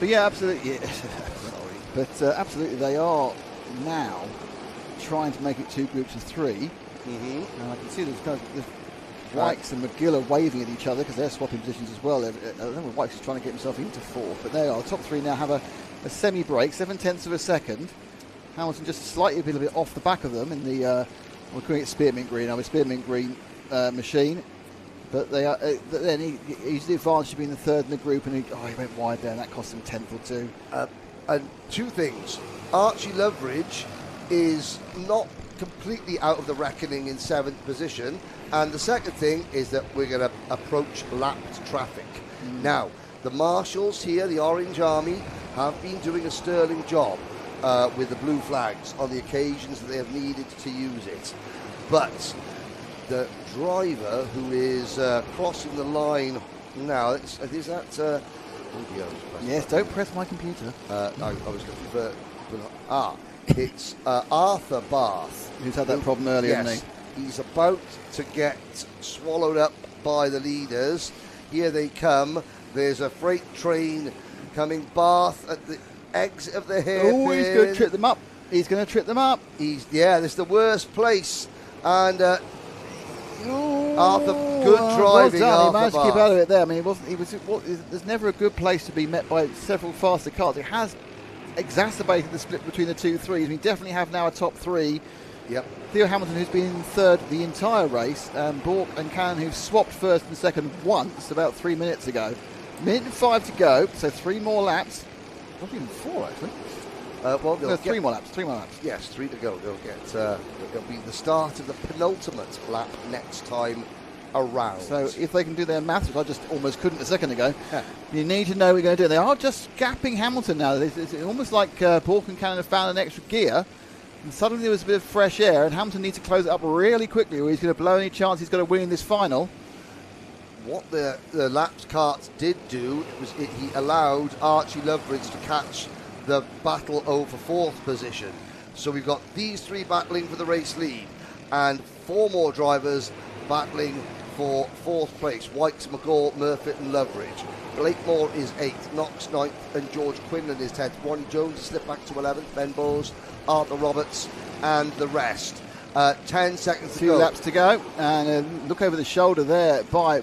But yeah, absolutely. Yeah. Sorry. But absolutely, they are now trying to make it 2 groups of 3. Mm-hmm. And I can see there's Wykes and McGill are waving at each other because they're swapping positions as well. I don't know, Wykes is trying to get himself into 4th, but they are. The top 3 now have a semi-break, 7/10 of a second. Hamilton just slightly a little bit off the back of them in the, we're calling it spearmint green, spearmint green machine. But they are. Then he's the advantage of being the 3rd in the group, and he went wide there, and that cost him 10th or 2. And 2 things. Archie Loveridge is not completely out of the reckoning in 7th position. And the second thing is that we're going to approach lapped traffic. Now, the marshals here, the Orange Army, have been doing a sterling job with the blue flags on the occasions that they have needed to use it. But the driver who is crossing the line now, is that... yes, don't press my computer. I was looking for... it's Arthur Bath. Who's had that problem earlier, yes, hasn't he? He's about to get swallowed up by the leaders. Here they come. There's a freight train coming. Bath at the exit of the hairpin. Oh, he's going to trip them up. He's going to trip them up. This is the worst place. And Arthur, good driving. He managed to keep out of it there. I mean, there's never a good place to be met by several faster cars. It has exacerbated the split between the 2 3s. We definitely have now a top 3. Yep. Theo Hamilton, who's been in 3rd the entire race, Bork and Cannon, who've swapped 1st and 2nd once about 3 minutes ago. 1:05 to go, so 3 more laps. Not even 4 actually. No, 3 more laps. 3 more laps. Yes, 3 to go. It'll be the start of the penultimate lap next time around. So if they can do their maths, which I just almost couldn't a second ago, you need to know what we're going to do. They are just gapping Hamilton now. It's almost like Bork and Cannon have found an extra gear. And suddenly there was a bit of fresh air, and Hamilton needs to close it up really quickly, or he's going to blow any chance he's going to win in this final. What the lapped karts did do was he allowed Archie Loveridge to catch the battle over 4th position. So we've got these 3 battling for the race lead, and 4 more drivers battling for 4th place. Wykes, McGaw, Murfitt and Loveridge. Blakemore is 8th, Knox 9th, and George Quinlan is 10th. Ronnie Jones has slipped back to 11th, Ben Bowes, Arthur Roberts, and the rest. 10 seconds to go. 2 laps to go, and look over the shoulder there by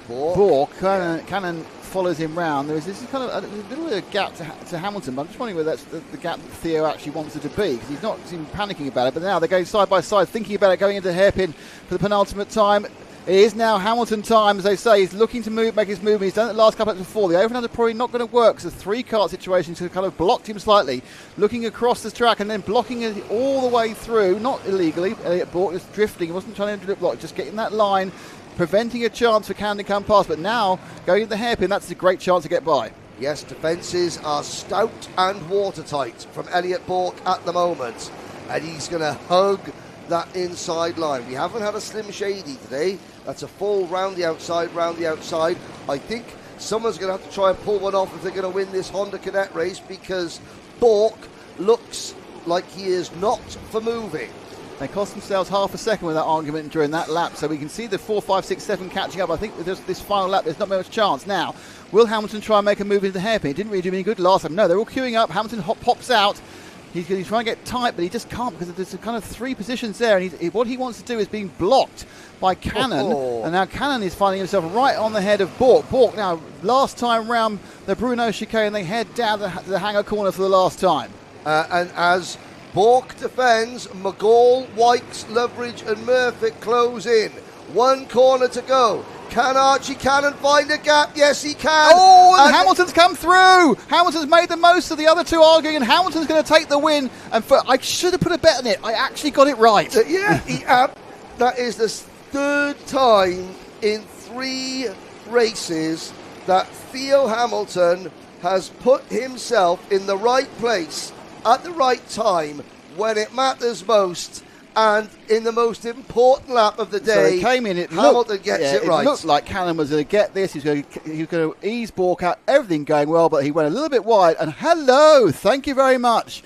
Bork. Cannon follows him round. This is kind of a little bit of gap to Hamilton, but I'm just wondering whether that's the gap that Theo actually wants it to be, because he's not panicking about it. But now they're going side by side, thinking about it, going into the hairpin for the penultimate time. It is now Hamilton time, as they say. He's looking to make his move. He's done it the last couple of laps before. The overhand is probably not going to work, because the 3-kart situation has kind of blocked him slightly. Looking across the track and then blocking it all the way through, not illegally. Elliot Bork was drifting. He wasn't trying to drip block, just getting that line, preventing a chance for Cannon to come past. But now, going into the hairpin, that's a great chance to get by. Yes, defences are stout and watertight from Elliot Bork at the moment. And he's going to hug that inside line. We haven't had a Slim Shady today. That's a full round the outside. I think someone's going to have to try and pull one off if they're going to win this Honda Cadet race, because Bork looks like he is not for moving. They cost themselves half a second with that argument during that lap, so we can see the 4, 5, 6, 7 catching up. I think with this final lap, there's not much chance. Now, will Hamilton try and make a move into the hairpin? He didn't really do any good last time. No, they're all queuing up. Hamilton pops out. He's going to try and get tight, but he just can't because there's kind of 3 positions there. And what he wants to do is being blocked by Cannon. And now Cannon is finding himself right on the head of Bork. Bork, now, last time round the Bruno chicane, they head down the hangar corner for the last time. And as Bork defends, McGall, Wykes, Loveridge and Murphy close in. 1 corner to go. Can Archie Cannon find a gap? Yes, he can. Oh, and Hamilton's come through. Hamilton's made the most of the other 2 arguing, and Hamilton's going to take the win. And I should have put a bet on it. I actually got it right. That is the 3rd time in 3 races that Theo Hamilton has put himself in the right place at the right time when it matters most. And in the most important lap of the day, so he came in. Hamilton gets it right. It looked like Cannon was going to get this. He was going to ease Bork out. Everything going well, but he went a little bit wide. And hello, thank you very much.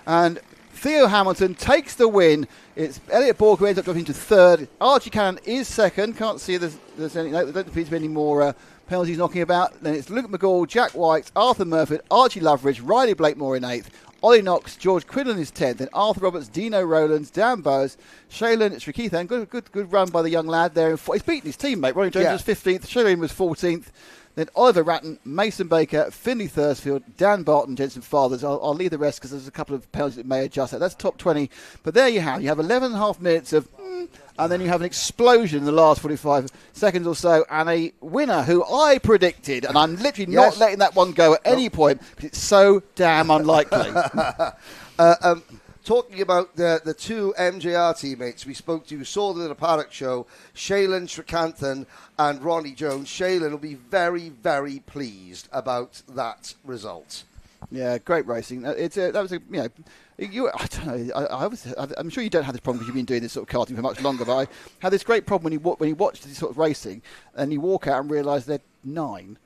And Theo Hamilton takes the win. It's Elliot Bork who ends up dropping to 3rd. Archie Cannon is 2nd. Can't see there's any. No, there don't appear to be any more penalties knocking about. Then it's Luke McGall, Jack White, Arthur Murphy, Archie Loveridge, Riley Blakemore in 8th. Ollie Knox, George Quinlan is 10th, then Arthur Roberts, Dino Rowlands, Dan Bowes, Shaylin, Srikithan. Good run by the young lad there. He's beaten his teammate. Ronnie Jones was 15th, Shaylin was 14th, then Oliver Ratton, Mason Baker, Finley Thursfield, Dan Barton, Jensen Fathers. I'll leave the rest because there's a couple of penalties that may adjust that. That's top 20. But there you have 11 and a half minutes of and then you have an explosion in the last 45 seconds or so, and a winner who I predicted, and I'm literally not letting that one go at any point because it's so damn unlikely. Talking about the 2 MJR teammates we spoke to, saw them at a paddock show, Shaylin Srikanthan and Ronnie Jones. Shaylin will be very, very pleased about that result. Yeah, great racing. That was a I don't know. I'm sure you don't have this problem because you've been doing this sort of karting for much longer. But I had this great problem when you watch this sort of racing and you walk out and realise they're 9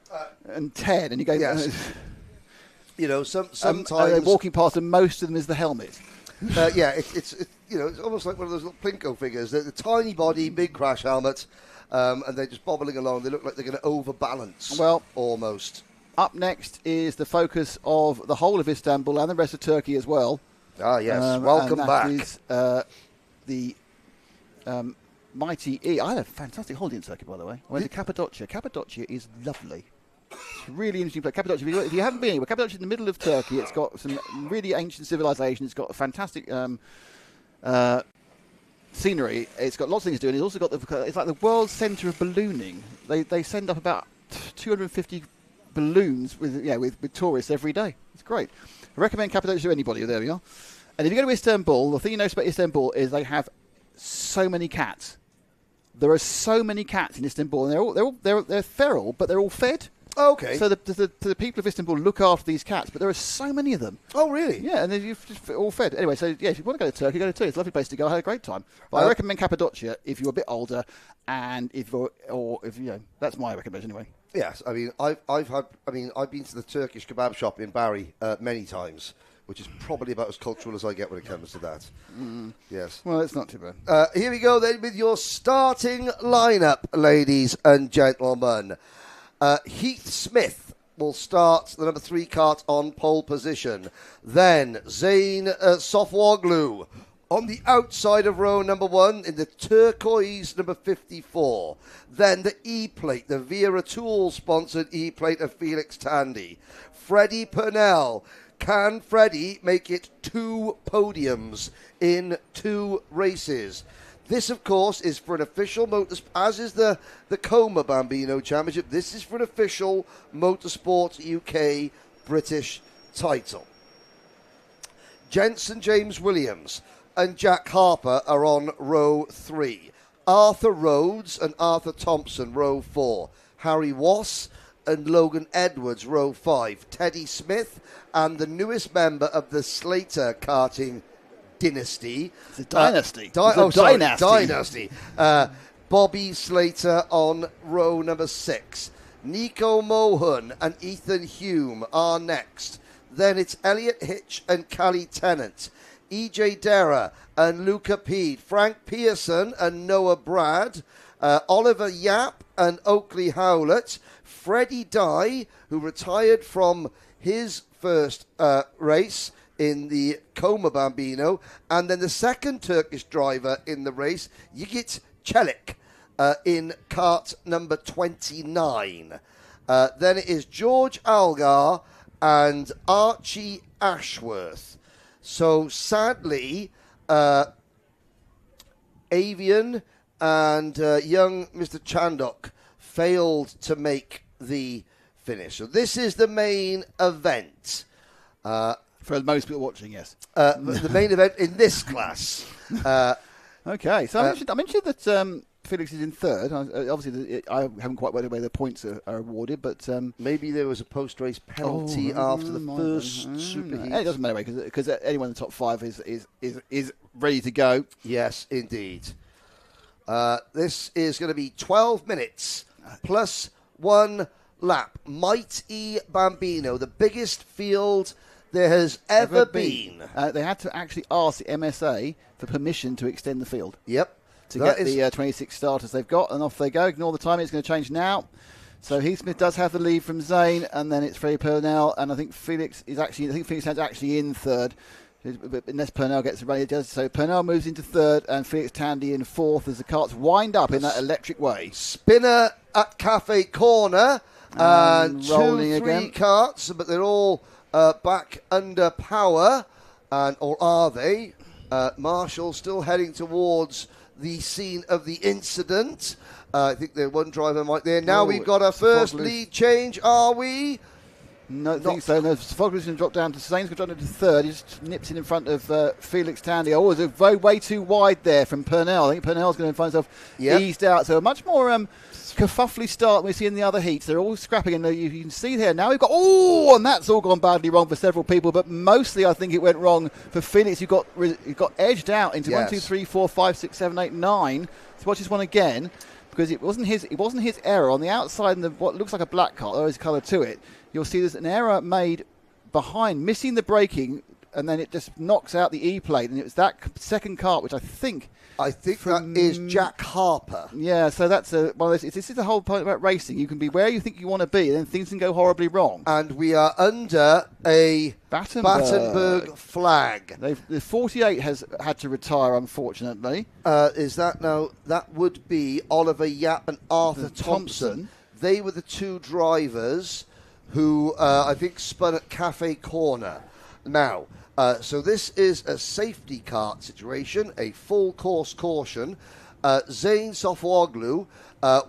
and 10, and you go, yes. Sometimes they're walking past, and most of them is the helmet. It's almost like one of those little Plinko figures. The tiny body, big crash helmet, and they're just bobbling along. They look like they're going to overbalance. Well, almost. Up next is the focus of the whole of Istanbul and the rest of Turkey as well. Ah, yes. Welcome back. That is the Mighty E. I had a fantastic holiday in Turkey, by the way. I went to Cappadocia. Cappadocia is lovely. It's a really interesting place. Cappadocia, if you haven't been, Cappadocia is in the middle of Turkey. It's got some really ancient civilization. It's got a fantastic scenery. It's got lots of things to do. And it's also got it's like the world centre of ballooning. They send up about 250 balloons with tourists every day. It's great. I recommend Cappadocia to anybody. There we are. And if you go to Istanbul, the thing you notice about Istanbul is they have so many cats. There are so many cats in Istanbul, and they're feral, but they're all fed. Oh, okay. So the people of Istanbul look after these cats, but there are so many of them. Oh, really? Yeah, and you've just all fed. Anyway, so yeah, if you want to go to Turkey, go to Turkey. It's a lovely place to go. I had a great time. But I recommend Cappadocia if you're a bit older, and if that's my recommendation anyway. Yes, I mean I've been to the Turkish kebab shop in Barry many times, which is probably about as cultural as I get when it comes to that. Yes. Well, it's not too bad. Here we go then with your starting lineup, ladies and gentlemen. Heath Smith will start the number 3 kart on pole position. Then Zain Sofwoglu on the outside of row number 1 in the turquoise number 54. Then the E-plate, the Vera Tool sponsored E-plate of Felix Tandy. Freddie Purnell. Can Freddie make it 2 podiums in 2 races? This, of course, is for an official as is the Coma Bambino Championship. This is for an official Motorsport UK British title. Jensen James Williams and Jack Harper are on row 3. Arthur Rhodes and Arthur Thompson, row 4. Harry Wass and Logan Edwards, row 5. Teddy Smith and the newest member of the Slater karting dynasty. It's a dynasty. Dynasty. Bobby Slater on row number 6. Nico Mohan and Ethan Hume are next. Then it's Elliot Hitch and Callie Tennant. EJ Dera and Luca Peed, Frank Pearson and Noah Brad, Oliver Yap and Oakley Howlett, Freddie Dye, who retired from his first race in the Coma Bambino, and then the second Turkish driver in the race, Yigit Çelik, in kart number 29. Then it is George Algar and Archie Ashworth. So sadly, Avian and young Mr. Chandok failed to make the finish. So this is the main event. For most people watching, yes. The main event in this class. Okay, so I mentioned that Felix is in third. Obviously, I haven't quite worked out where the points are awarded, but maybe there was a post-race penalty after the first superheat. It doesn't matter because anyone in the top 5 is ready to go. Yes, indeed. This is going to be 12 minutes plus 1 lap. Mighty Bambino, the biggest field there has ever been. They had to actually ask the MSA for permission to extend the field. Yep. To get the 26 starters they've got, and off they go. Ignore the time, it's going to change now. So Heath Smith does have the lead from Zane, and then it's Freddie Purnell, and I think Felix Stand's actually in third. But unless Purnell gets a run, it does. So Purnell moves into third, and Felix Tandy in fourth as the karts wind up in that electric way. Spinner at Cafe Corner, and rolling 2-3 again. karts, but they're all back under power, or are they? Marshall still heading towards the scene of the incident. I think the one driver might there. Now we've got our first lead change, are we? No, I think so. No, Fogler's going to drop down to Zane's going to drop down to third. He just nips in front of Felix Tandy. Oh, it's way too wide there from Purnell. I think Purnell's going to find himself eased out. So a much more kerfuffly start we see in the other heats. They're all scrapping, and you can see here now we've got and that's all gone badly wrong for several people, but mostly I think it went wrong for Felix, who got edged out into 1, 2, 3, 4, 5, 6, 7, 8, 9. So watch this one again, because it wasn't his error on the outside in what looks like a black car. There is colour to it. You'll see there's an error made behind, missing the braking, and then it just knocks out the E-plate, and it was that second kart, which I think that is Jack Harper. Yeah, so that's one of those. This is the whole point about racing. You can be where you think you want to be, and then things can go horribly wrong. And we are under a Battenberg flag. The 48 has had to retire, unfortunately. Is that now? That would be Oliver Yap and Arthur Thompson. They were the two drivers who I think spun at Cafe Corner. Now, so this is a safety kart situation, a full course caution. Zane Sofwoglu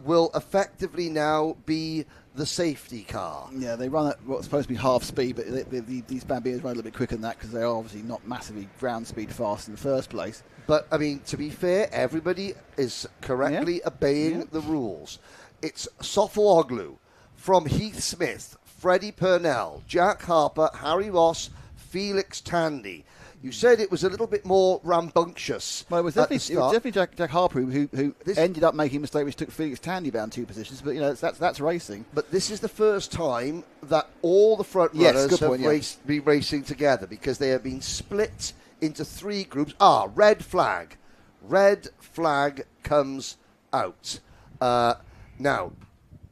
will effectively now be the safety car. Yeah, they run at what's supposed to be half speed, but these Bambinos run a little bit quicker than that because they are obviously not massively ground speed fast in the first place. But, I mean, to be fair, everybody is correctly obeying the rules. It's Sofwoglu from Heath Smith, Freddie Purnell, Jack Harper, Harry Ross, Felix Tandy. You said it was a little bit more rambunctious. Well, it was definitely Jack Harper who ended up making a mistake which took Felix Tandy down 2 positions. But that's racing. But this is the first time that all the front runners have been racing together, because they have been split into 3 groups. Red flag. Red flag comes out. Now,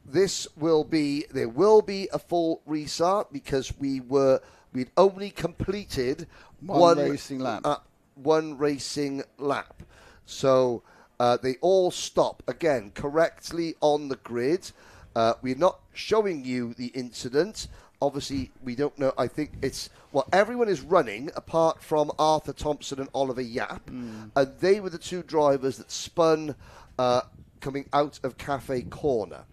there will be a full restart, because we'd only completed one racing lap. So they all stop again correctly on the grid. We're not showing you the incident. Obviously, we don't know. I think everyone is running apart from Arthur Thompson and Oliver Yap, and they were the two drivers that spun coming out of Cafe Corner.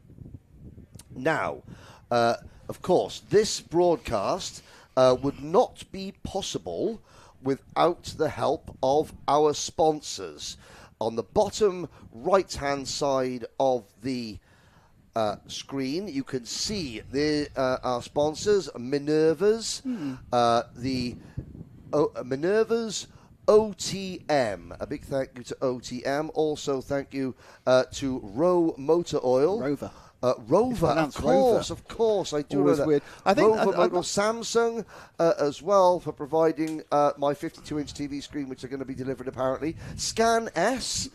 Now, of course, this broadcast would not be possible without the help of our sponsors. On the bottom right-hand side of the screen, you can see our sponsors, Minerva's, Minerva's OTM. A big thank you to OTM. Also, thank you to Row Motor Oil. Rover. Rover, of course, I do know that. Weird. I think Rover model, Samsung as well for providing my 52-inch TV screen, which are going to be delivered apparently. Scan S,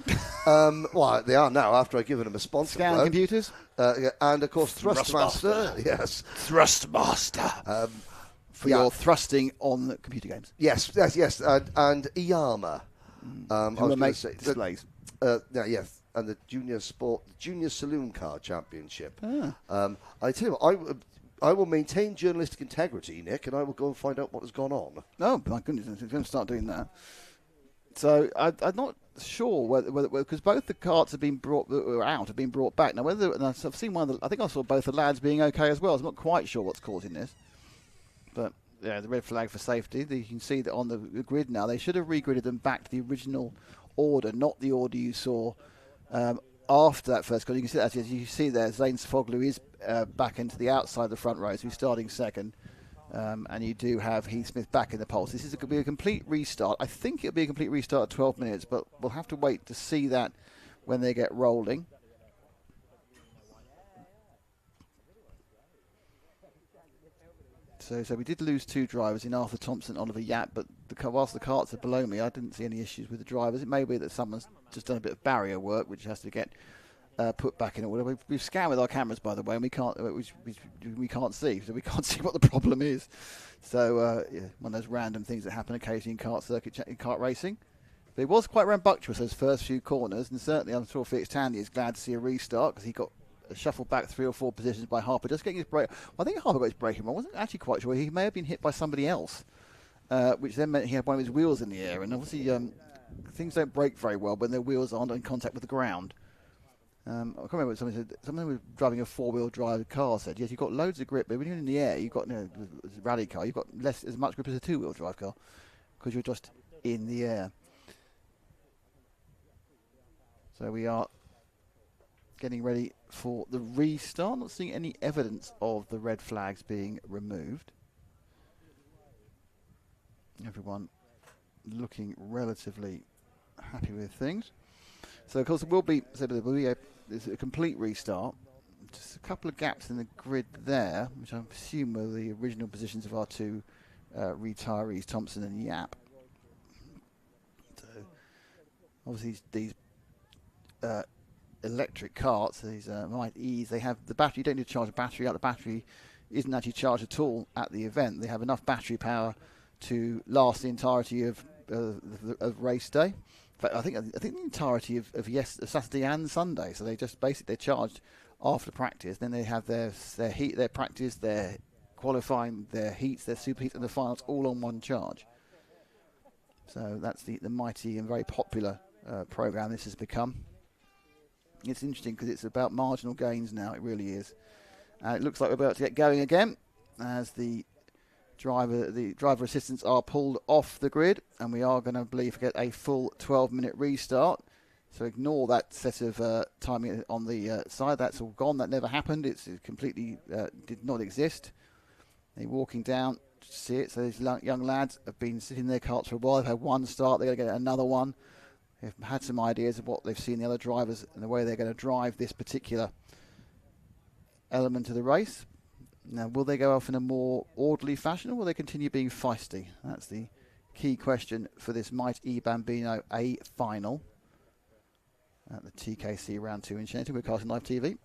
well, they are now after I've given them a sponsor. Scan computers, and of course Thrustmaster. Yes, Thrustmaster. For your thrusting on computer games. Yes, and Iyama. I was going to say displays. Yes. And the Junior Saloon Car Championship. I tell you what, I will maintain journalistic integrity, Nick, and I will go and find out what has gone on. Oh my goodness, I'm going to start doing that. So I'm not sure whether because both the carts have been brought back. Now and I've seen one. I think I saw both the lads being okay as well. I'm not quite sure what's causing this, but yeah, the red flag for safety. You can see that on the grid now. They should have regridded them back to the original order, not the order you saw. After that first goal, you can see that as you see there, Zane Sfoglu is back into the outside of the front row, so he's starting second, and you do have Heath Smith back in the pole. This is going to be a complete restart. I think it'll be a complete restart at 12 minutes, but we'll have to wait to see that when they get rolling. So we did lose two drivers in Arthur Thompson and Oliver Yap, but whilst the carts are below me, I didn't see any issues with the drivers. It may be that someone's just done a bit of barrier work, which has to get put back in order. We've scanned with our cameras, by the way, and we can't see, so we can't see what the problem is. So one of those random things that happen occasionally in kart racing. But it was quite rambunctious those first few corners, and certainly I'm sure Felix Tandy is glad to see a restart because he got shuffled back 3 or 4 positions by Harper, just getting his brake. Well, I think Harper got his braking wrong. I wasn't actually quite sure. He may have been hit by somebody else, which then meant he had one of his wheels in the air. And obviously, things don't brake very well when their wheels aren't in contact with the ground. I can't remember what somebody said. Someone was driving a 4-wheel drive car said, yes, you've got loads of grip, but when you're in the air, you've got a rally car, you've got as much grip as a 2-wheel drive car because you're just in the air. So we are getting ready for the restart. Not seeing any evidence of the red flags being removed. Everyone looking relatively happy with things. So of course it will be a complete restart. Just a couple of gaps in the grid there, which I assume were the original positions of our two retirees, Thompson and Yap. So obviously these electric carts, these Might E's, they have the battery. You don't need to charge a battery out. The battery isn't actually charged at all at the event. They have enough battery power to last the entirety of race day. In fact, I think the entirety of Saturday and Sunday. So they just basically they're charged after practice. Then they have their heat, their practice, their qualifying, their heats, their super heats, and the finals all on one charge. So that's the mighty and very popular program this has become. It's interesting because it's about marginal gains now. It really is. It looks like we're about to get going again as the driver assistants are pulled off the grid, and we are going to get a full 12-minute restart. So ignore that set of timing on the side. That's all gone. That never happened. It completely did not exist. They're walking down to see it. So these young lads have been sitting in their carts for a while. They've had one start. They're going to get another one. They've had some ideas of what they've seen the other drivers and the way they're going to drive this particular element of the race. Now, will they go off in a more orderly fashion, or will they continue being feisty? That's the key question for this Might E Bambino A final at the TKC Round 2 in Shennington. We're casting live TV.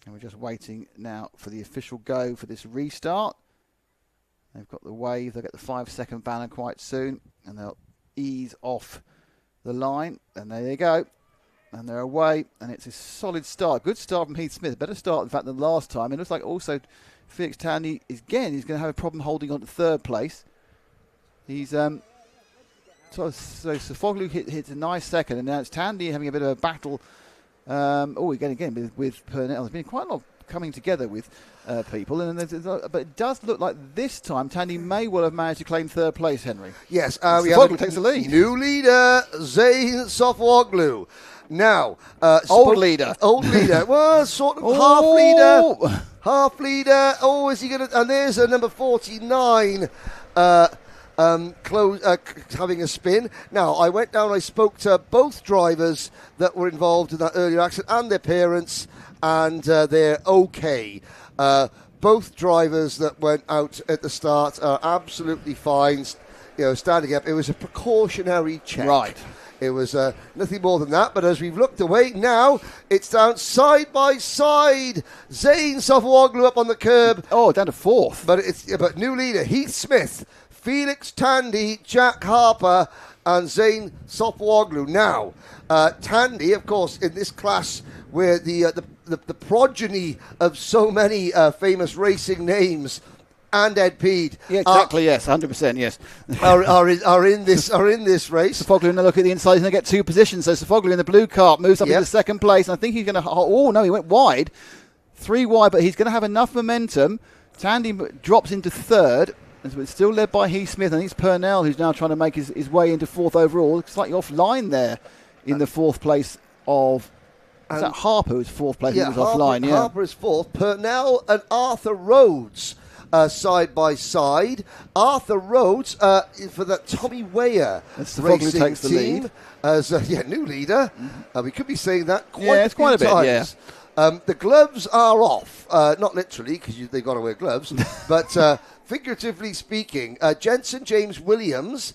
And we're just waiting now for the official go for this restart. They've got the wave. They'll get the 5-second banner quite soon, and they'll ease off the line, and there they go, and they're away, and it's a solid start. Good start from Heath Smith. Better start, in fact, than last time. It looks like also Felix Tandy he's going to have a problem holding on to third place. He's so Sofoglu hits a nice second, and now it's Tandy having a bit of a battle. Again with Purnell. There's been quite a lot of coming together with people, but it does look like this time Tandy may well have managed to claim third place, Henry. Yes, Sofoglu takes the lead. New leader, Zayn Sofoglu. Now, old leader. Well, sort of half leader. Oh, is he going to? And there's a number 49. having a spin. Now, I went down, I spoke to both drivers that were involved in that earlier accident and their parents, and they're okay. Both drivers that went out at the start are absolutely fine, standing up. It was a precautionary check. Right. It was nothing more than that, but as we've looked away, now it's down side by side. Zane Sofawoglu up on the curb. Oh, down to fourth. But new leader, Heath Smith, Felix Tandy, Jack Harper, and Zane Sofawoglu. Now, Tandy, of course, in this class where the progeny of so many famous racing names, and Ed Peed. Yeah, exactly. Yes, 100%. Yes, are in this race. Sofoglu, now look at the inside. He's going to get two positions. So Sofoglu in the blue cart moves up into second place. I think he's going to. Oh no, he went wide, 3 wide, but he's going to have enough momentum. Tandy drops into third. It's still led by Heath Smith. I think it's Purnell who's now trying to make his way into fourth overall. Slightly offline there in the fourth place of. Is that Harper who's fourth place? Yeah, he was offline. Yeah, Harper is fourth. Purnell and Arthur Rhodes. Side by side, Arthur Rhodes for the Tommy Weyer racing takes the team lead. As new leader. We could be saying that quite it's quite a bit. times. Yeah. The gloves are off, not literally because they've got to wear gloves, but figuratively speaking. Jensen James Williams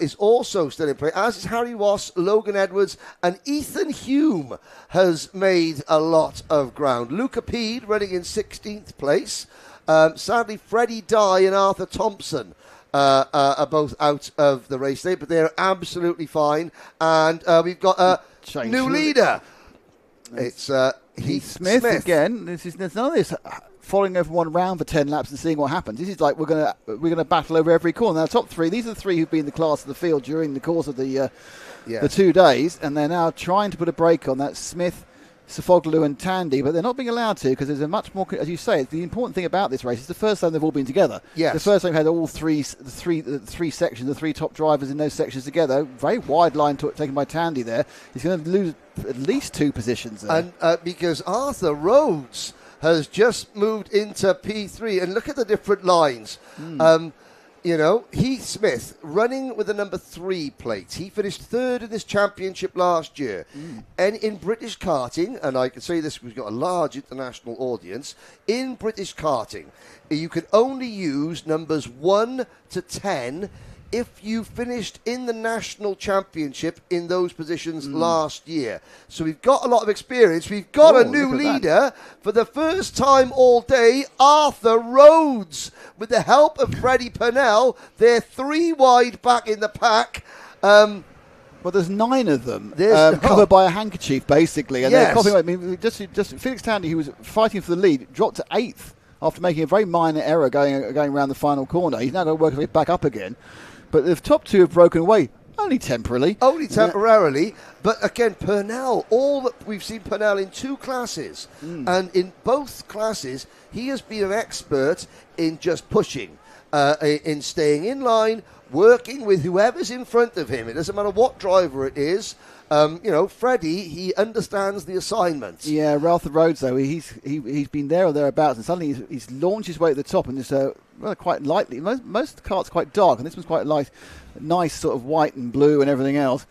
is also still in play, as is Harry Ross, Logan Edwards, and Ethan Hume has made a lot of ground. Luca Peed running in 16th place. Sadly, Freddie Dye and Arthur Thompson are both out of the race today, but they're absolutely fine. And we've got a new leader. It's Heath Smith again. There's none of this following everyone around for 10 laps and seeing what happens. This is like we're gonna battle over every corner. Now, the top three. These are the three who've been the class of the field during the course of the 2 days, and they're now trying to put a break on that. Smith, Sofoglu and Tandy, but they're not being allowed to because there's a much more, as you say, the important thing about this race is the first time they've all been together. Yes. The first time we had all three sections, the 3 top drivers in those sections together. Very wide line taken by Tandy there. He's going to lose at least 2 positions there. And because Arthur Rhodes has just moved into P3, and look at the different lines. Heath Smith running with the number 3 plate. He finished third in this championship last year. And in British karting, and I can say this, we've got a large international audience, in British karting, you can only use numbers 1 to 10 if you finished in the national championship in those positions last year. So we've got a lot of experience. We've got a new leader for the first time all day, Arthur Rhodes. With the help of Freddie Purnell, they're 3 wide back in the pack. Well, there's 9 of them covered by a handkerchief, basically. And they're coughing. I mean, just Felix Tandy, who was fighting for the lead, dropped to 8th after making a very minor error going around the final corner. He's now going to work his way back up again. But the top 2 have broken away, only temporarily. But again, Purnell, all that we've seen Purnell in 2 classes. And in both classes, he has been an expert in just pushing, in staying in line, working with whoever's in front of him. It doesn't matter what driver it is. Freddie, he understands the assignment. Yeah, Arthur Rhodes, though, he's been there or thereabouts, and suddenly he's launched his way at the top, and it's quite lightly. Most carts quite dark, and this one's quite light, nice sort of white and blue and everything else.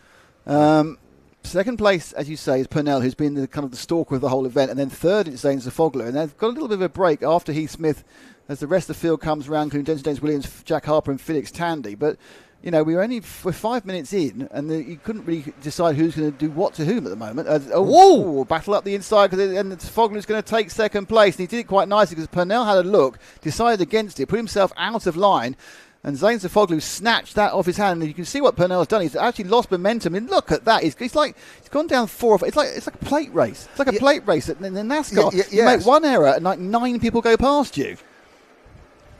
Second place, as you say, is Purnell, who's been the stalker of the whole event, and then third is Zane Sofoglu, and they've got a little bit of a break after Heath Smith, as the rest of the field comes around, including Jensen James Williams, Jack Harper, and Felix Tandy, but. We're 5 minutes in, and you couldn't really decide who's going to do what to whom at the moment. Battle up the inside, and Sofoglu's going to take second place, and he did it quite nicely because Purnell had a look, decided against it, put himself out of line, and Zane Sofoglu snatched that off his hand, and you can see what Purnell's done. He's actually lost momentum, and look at that. He's gone down 4 or 5. It's like a plate race. It's like a plate race in the NASCAR. You make one error, and 9 people go past you.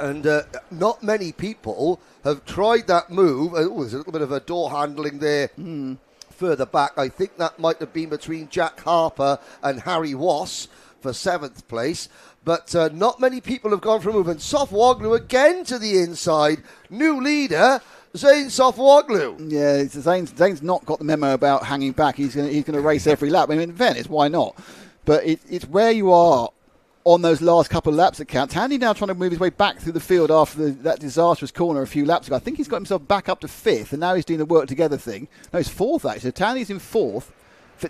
And not many people have tried that move. There's a little bit of a door handling there further back. I think that might have been between Jack Harper and Harry Ross for 7th place. But not many people have gone for a move. And Sofawoglu again to the inside. New leader, Zane Sofawoglu. Yeah, Zane's not got the memo about hanging back. He's going to race every lap. I mean, in fairness, why not? But it's where you are on those last couple of laps that count. Tandy now trying to move his way back through the field after that disastrous corner a few laps ago. I think he's got himself back up to 5th, and now he's doing the work together thing. No, he's 4th actually. Tandy's in 4th.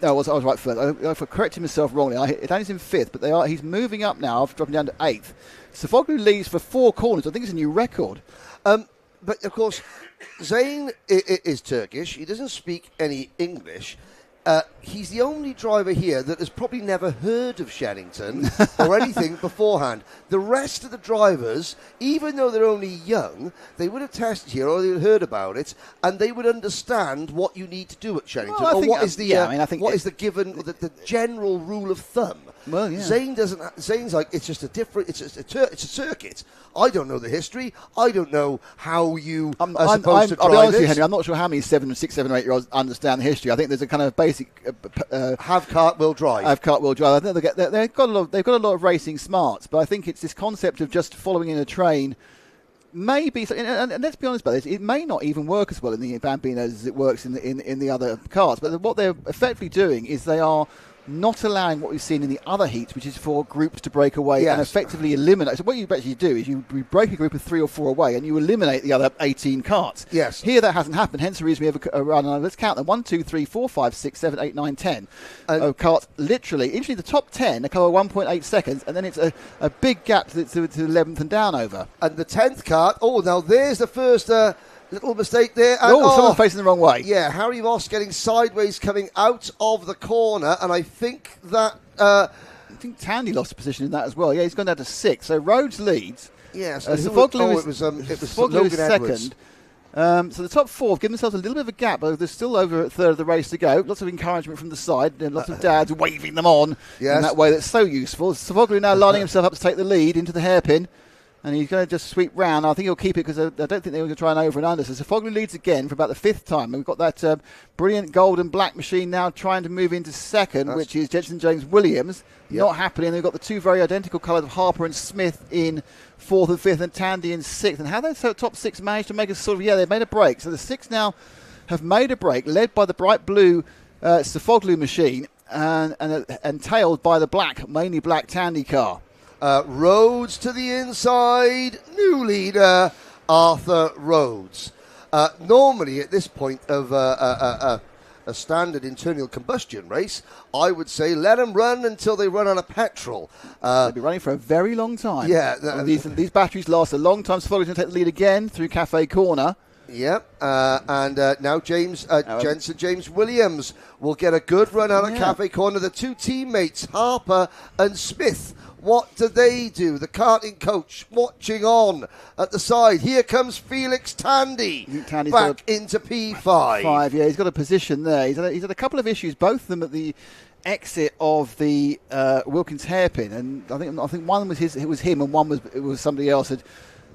No, I was right first. I corrected myself wrongly. Tandy's in 5th, but he's moving up now after dropping down to 8th. Sofoglu leads for 4 corners. I think it's a new record. But of course, Zayn is Turkish. He doesn't speak any English. He's the only driver here that has probably never heard of Shennington or anything beforehand. The rest of the drivers, even though they're only young, they would have tested here or they would have heard about it, and they would understand what you need to do at Shennington, well, or what is the the given the general rule of thumb. Well, yeah. Zayn's like, it's just a different. It's a circuit. I don't know the history. I don't know how you are supposed to drive I'll be honest with you, it. Henry. I'm not sure how many 7, 7, 8 year olds understand the history. I think there's a kind of basic have cartwheel drive. Have cartwheel drive. I think they've got a lot of racing smarts, but I think it's this concept of just following in a train. Maybe, and let's be honest about this, it may not even work as well in the Bambinos as it works in the other cars. But what they're effectively doing is they are not allowing what we've seen in the other heats, which is for groups to break away and effectively eliminate. So what you actually do is you break a group of 3 or 4 away and you eliminate the other 18 carts. Yes. Here that hasn't happened, hence the reason we have a run. Let's count them. 1, 2, 3, 4, 5, 6, 7, 8, 9, 10 carts. Literally, the top 10 are cover 1.8 seconds, and then it's a big gap to 11th and down over. And the 10th cart, now there's the first... little mistake there. Someone facing the wrong way. Yeah, Harry Ross getting sideways coming out of the corner, and I think that... I think Tandy lost a position in that as well. Yeah, he's gone down to 6. So Rhodes leads. Yes. It was Logan second. So the top 4 have given themselves a little bit of a gap, but there's still over a third of the race to go. Lots of encouragement from the side, and lots of dads waving them on in that way that's so useful. Sofoglu now lining himself up to take the lead into the hairpin. And he's going to just sweep round. I think he'll keep it because I don't think they're going to try and over and under. So Sofoglu leads again for about the 5th time. And we've got that brilliant gold and black machine now trying to move into second, which is Jenson James Williams. Yep. Not happening. They've got the 2 very identical colours of Harper and Smith in 4th and 5th, and Tandy in 6th. And how those top 6 managed to make a they've made a break. So the 6 now have made a break, led by the bright blue Sofoglu machine and tailed by the mainly black Tandy car. Rhodes to the inside, new leader, Arthur Rhodes. Normally at this point of a standard internal combustion race, I would say let them run until they run out of petrol. They'll be running for a very long time. Yeah. These batteries last a long time. Sofoglu's going to take the lead again through Cafe Corner. Yep, and now Jenson James Williams will get a good run out of Cafe Corner. The 2 teammates, Harper and Smith, what do they do? The karting coach watching at the side. Here comes Felix Tandy back into P5. Yeah, he's got a position there. He's had a couple of issues, both of them at the exit of the Wilkins hairpin, and I think one was him, and one was somebody else had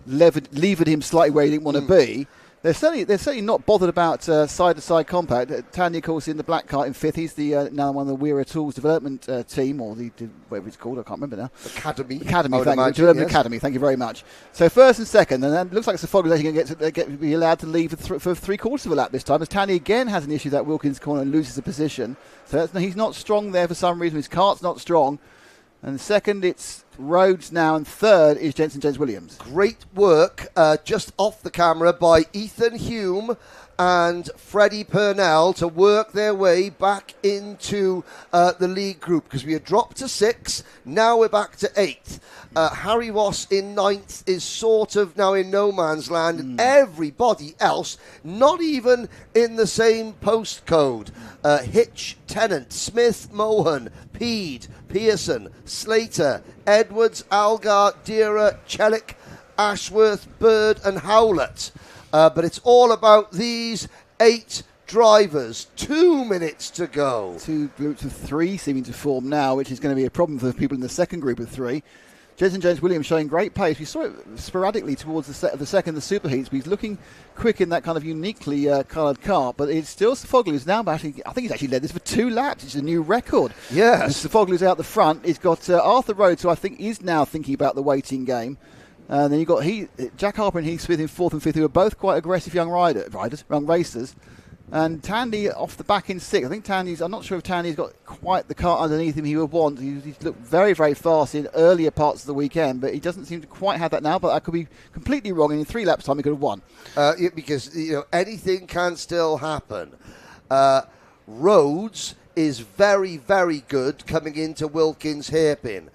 levered him slightly where he didn't want to be. They're certainly not bothered about side-to-side compact. Tandy, of course, in the black kart in 5th. He's the now one of the Weira Tools development team, or the whatever it's called. I can't remember now. Academy. Thank you. Academy. Thank you very much. So 1st and 2nd, and then it looks like Sofoglu is actually going to be allowed to leave for 3/4 of a lap this time, as Tandy again has an issue that Wilkins corner and loses a position. So he's not strong there for some reason. His kart's not strong. And 2nd, it's Rhodes now, and 3rd is Jenson James Williams. Great work just off the camera by Ethan Hume and Freddie Purnell to work their way back into the lead group, because we had dropped to 6, now we're back to 8th. Harry Ross in 9th is sort of now in no man's land, and everybody else not even in the same postcode. Hitch, Tennant, Smith, Mohan, Peed, Pearson, Slater, Edwards, Algar, Deera, Chelik, Ashworth, Bird and Howlett. But it's all about these 8 drivers. 2 minutes to go. 2 groups of 3 seeming to form now, which is going to be a problem for the people in the second group of 3. Jenson James Williams showing great pace. We saw it sporadically towards the second, the superheats, but he's looking quick in that kind of uniquely coloured car. But it's still Sofoglu's now actually. I think he's actually led this for 2 laps. It's a new record. Yes. Sofoglu's out the front. He's got Arthur Rhodes, who I think is now thinking about the waiting game. And then you've got Jack Harper and Heath Smith in 4th and 5th, who are both quite aggressive young racers. And Tandy off the back in 6th. I think I'm not sure if Tandy's got quite the kart underneath him he would want. He's looked very, very fast in earlier parts of the weekend, but he doesn't seem to quite have that now. But I could be completely wrong. And in 3 laps' time, he could have won. Because anything can still happen. Rhodes is very, very good coming into Wilkins hairpin.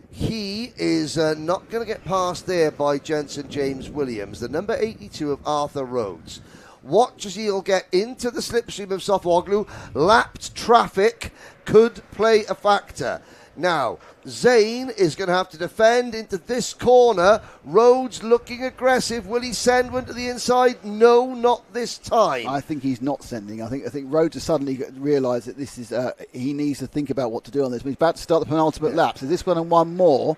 He is not going to get past there by Jensen James Williams, the number 82 of Arthur Rhodes. Watch as he'll get into the slipstream of Sofuoglu. Lapped traffic could play a factor. Now, Zane is going to have to defend into this corner. Rhodes looking aggressive. Will he send one to the inside? No, not this time. I think he's not sending. I think Rhodes has suddenly realised that this is he needs to think about what to do on this. He's about to start the penultimate lap. So this one and one more.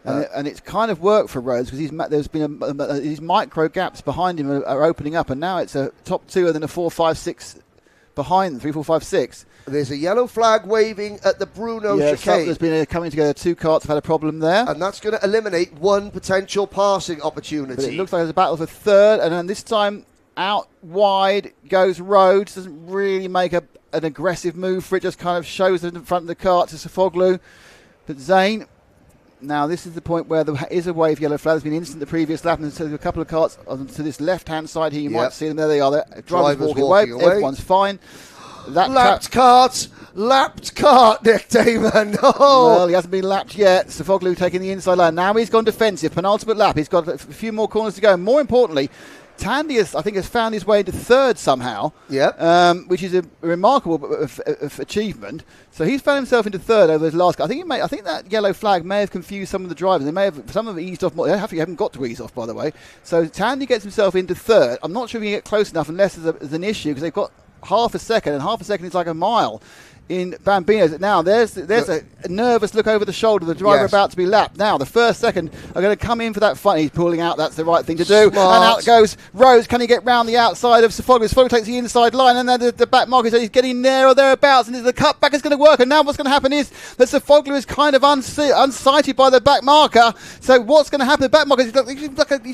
And it's kind of worked for Rhodes because there's been these micro gaps behind him are opening up, and now it's a top 2 and then a 4, 5, 6 behind them, 3, 4, 5, 6. There's a yellow flag waving at the Bruno chicane. There's been coming together. 2 karts have had a problem there. And that's going to eliminate one potential passing opportunity. But it looks like there's a battle for 3rd, and then this time out wide goes Rhodes. Doesn't really make an aggressive move for it, just kind of shows in front of the kart to Sofuoglu. But Zane... Now, this is the point where there is a wave yellow flag. There's been instant the previous lap, and so a couple of karts to this left-hand side here. You might see them. There they are. The driver's walking away. Everyone's fine. Lapped kart, Nick Damon. No. Well, he hasn't been lapped yet. Sofuoglu taking the inside line. Now he's gone defensive. Penultimate lap. He's got a few more corners to go. More importantly, Tandy has found his way into 3rd somehow, which is a remarkable achievement. So he's found himself into 3rd over his last. I think that yellow flag may have confused some of the drivers. Some of them eased off more. They haven't got to ease off, by the way. So Tandy gets himself into 3rd. I'm not sure if he can get close enough unless there's an issue because they've got half a second, and half a second is like a mile. In Bambino's. Now, there's a nervous look over the shoulder, the driver about to be lapped. Now, the first second are going to come in for that fight. He's pulling out. That's the right thing to do. Smart. And out goes Rhodes. Can he get round the outside of Sofuoglu? Sofuoglu takes the inside line, and then the back marker says he's getting there or thereabouts, and the cutback is going to work. And now what's going to happen is that Sofuoglu is kind of unsighted by the back marker. So what's going to happen? The back marker, he's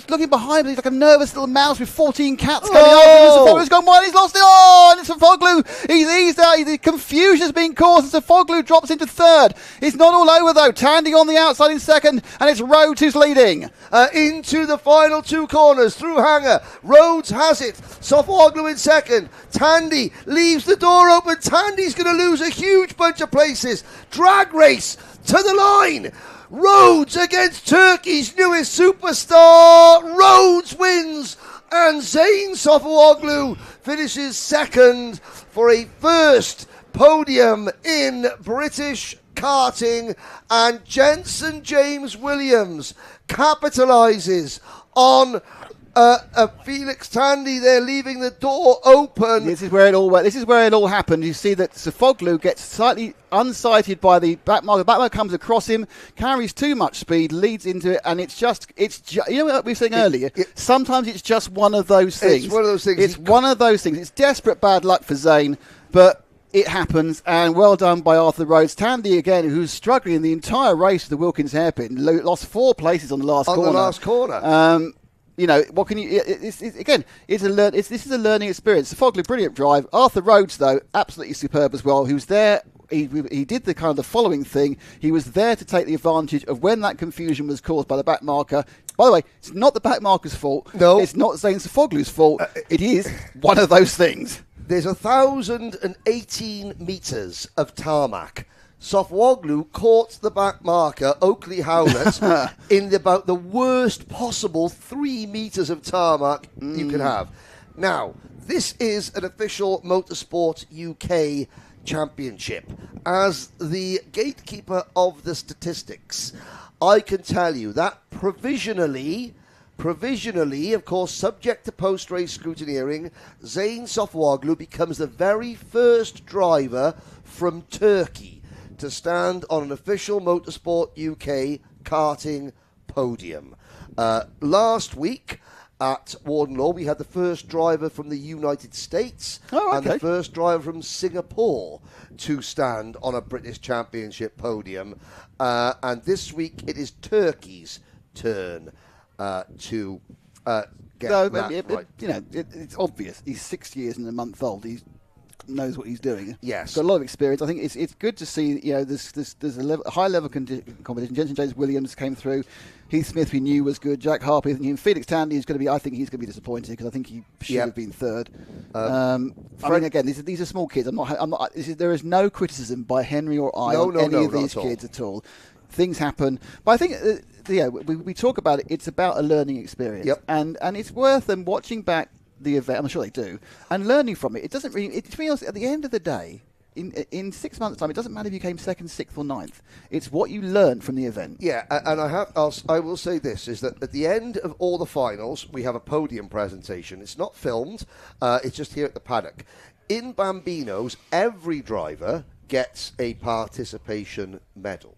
looking behind him. He's like a nervous little mouse with 14 cats coming after him. Sofuoglu's gone wide. He's lost it. And it's Sofuoglu. He's eased out. The confusion has been caused. And Sofuoglu drops into 3rd. It's not all over though. Tandy on the outside in 2nd, and it's Rhodes who's leading. Into the final 2 corners through Hanger. Rhodes has it. Sofuoglu in 2nd. Tandy leaves the door open. Tandy's going to lose a huge bunch of places. Drag race to the line. Rhodes against Turkey's newest superstar. Rhodes wins, and Zane Sofuoglu finishes 2nd for a first podium in British karting, and Jensen James Williams capitalises on Felix Tandy. They're leaving the door open. This is where it all happened. You see that Sofuoglu gets slightly unsighted by the back marker. The back marker comes across him, carries too much speed, leads into it, and it's just you know what we were saying earlier. Sometimes it's just one of those things. It's one of those things. It's one of those things. It's desperate bad luck for Zane, but it happens, and well done by Arthur Rhodes. Tandy, again, who's struggling in the entire race of the Wilkins hairpin, lost 4 places on the last corner. You know, what can you? This is a learning experience. Sofuoglu, brilliant drive. Arthur Rhodes, though, absolutely superb as well. He was there. He did the kind of the following thing. He was there to take the advantage of when that confusion was caused by the back marker. By the way, it's not the back marker's fault. No, it's not Zane Sofoglu's fault. It is one of those things. There's 1,018 metres of tarmac. Sofuoglu caught the back marker, Oakley Howlett, in about the worst possible 3 metres of tarmac you can have. Now, this is an official Motorsport UK Championship. As the gatekeeper of the statistics, I can tell you that provisionally, of course, subject to post-race scrutineering, Zane Sofuoglu becomes the very first driver from Turkey to stand on an official Motorsport UK karting podium. Last week at Wardenlaw, we had the first driver from the United States and the first driver from Singapore to stand on a British Championship podium. And this week it is Turkey's turn to get No, that right. it's obvious. He's 6 years and a month old. He knows what he's doing. Yes. He's got a lot of experience. I think it's good to see, there's a high level competition. Jensen James Williams came through. Heath Smith we knew was good. Jack Harper, and Felix Tandy is going to be. I think he's going to be disappointed because I think he should have been third. I mean, again, these are small kids. There is no criticism by Henry or I on any of these kids at all. Things happen, but I think we talk about it. It's about a learning experience, and it's worth them watching back the event. I'm sure they do, and learning from it. It doesn't really. It feels at the end of the day. In 6 months' time, it doesn't matter if you came second, sixth, or ninth. It's what you learn from the event. Yeah, and I will say this, is that at the end of all the finals, we have a podium presentation. It's not filmed, it's just here at the paddock. In Bambinos, every driver gets a participation medal.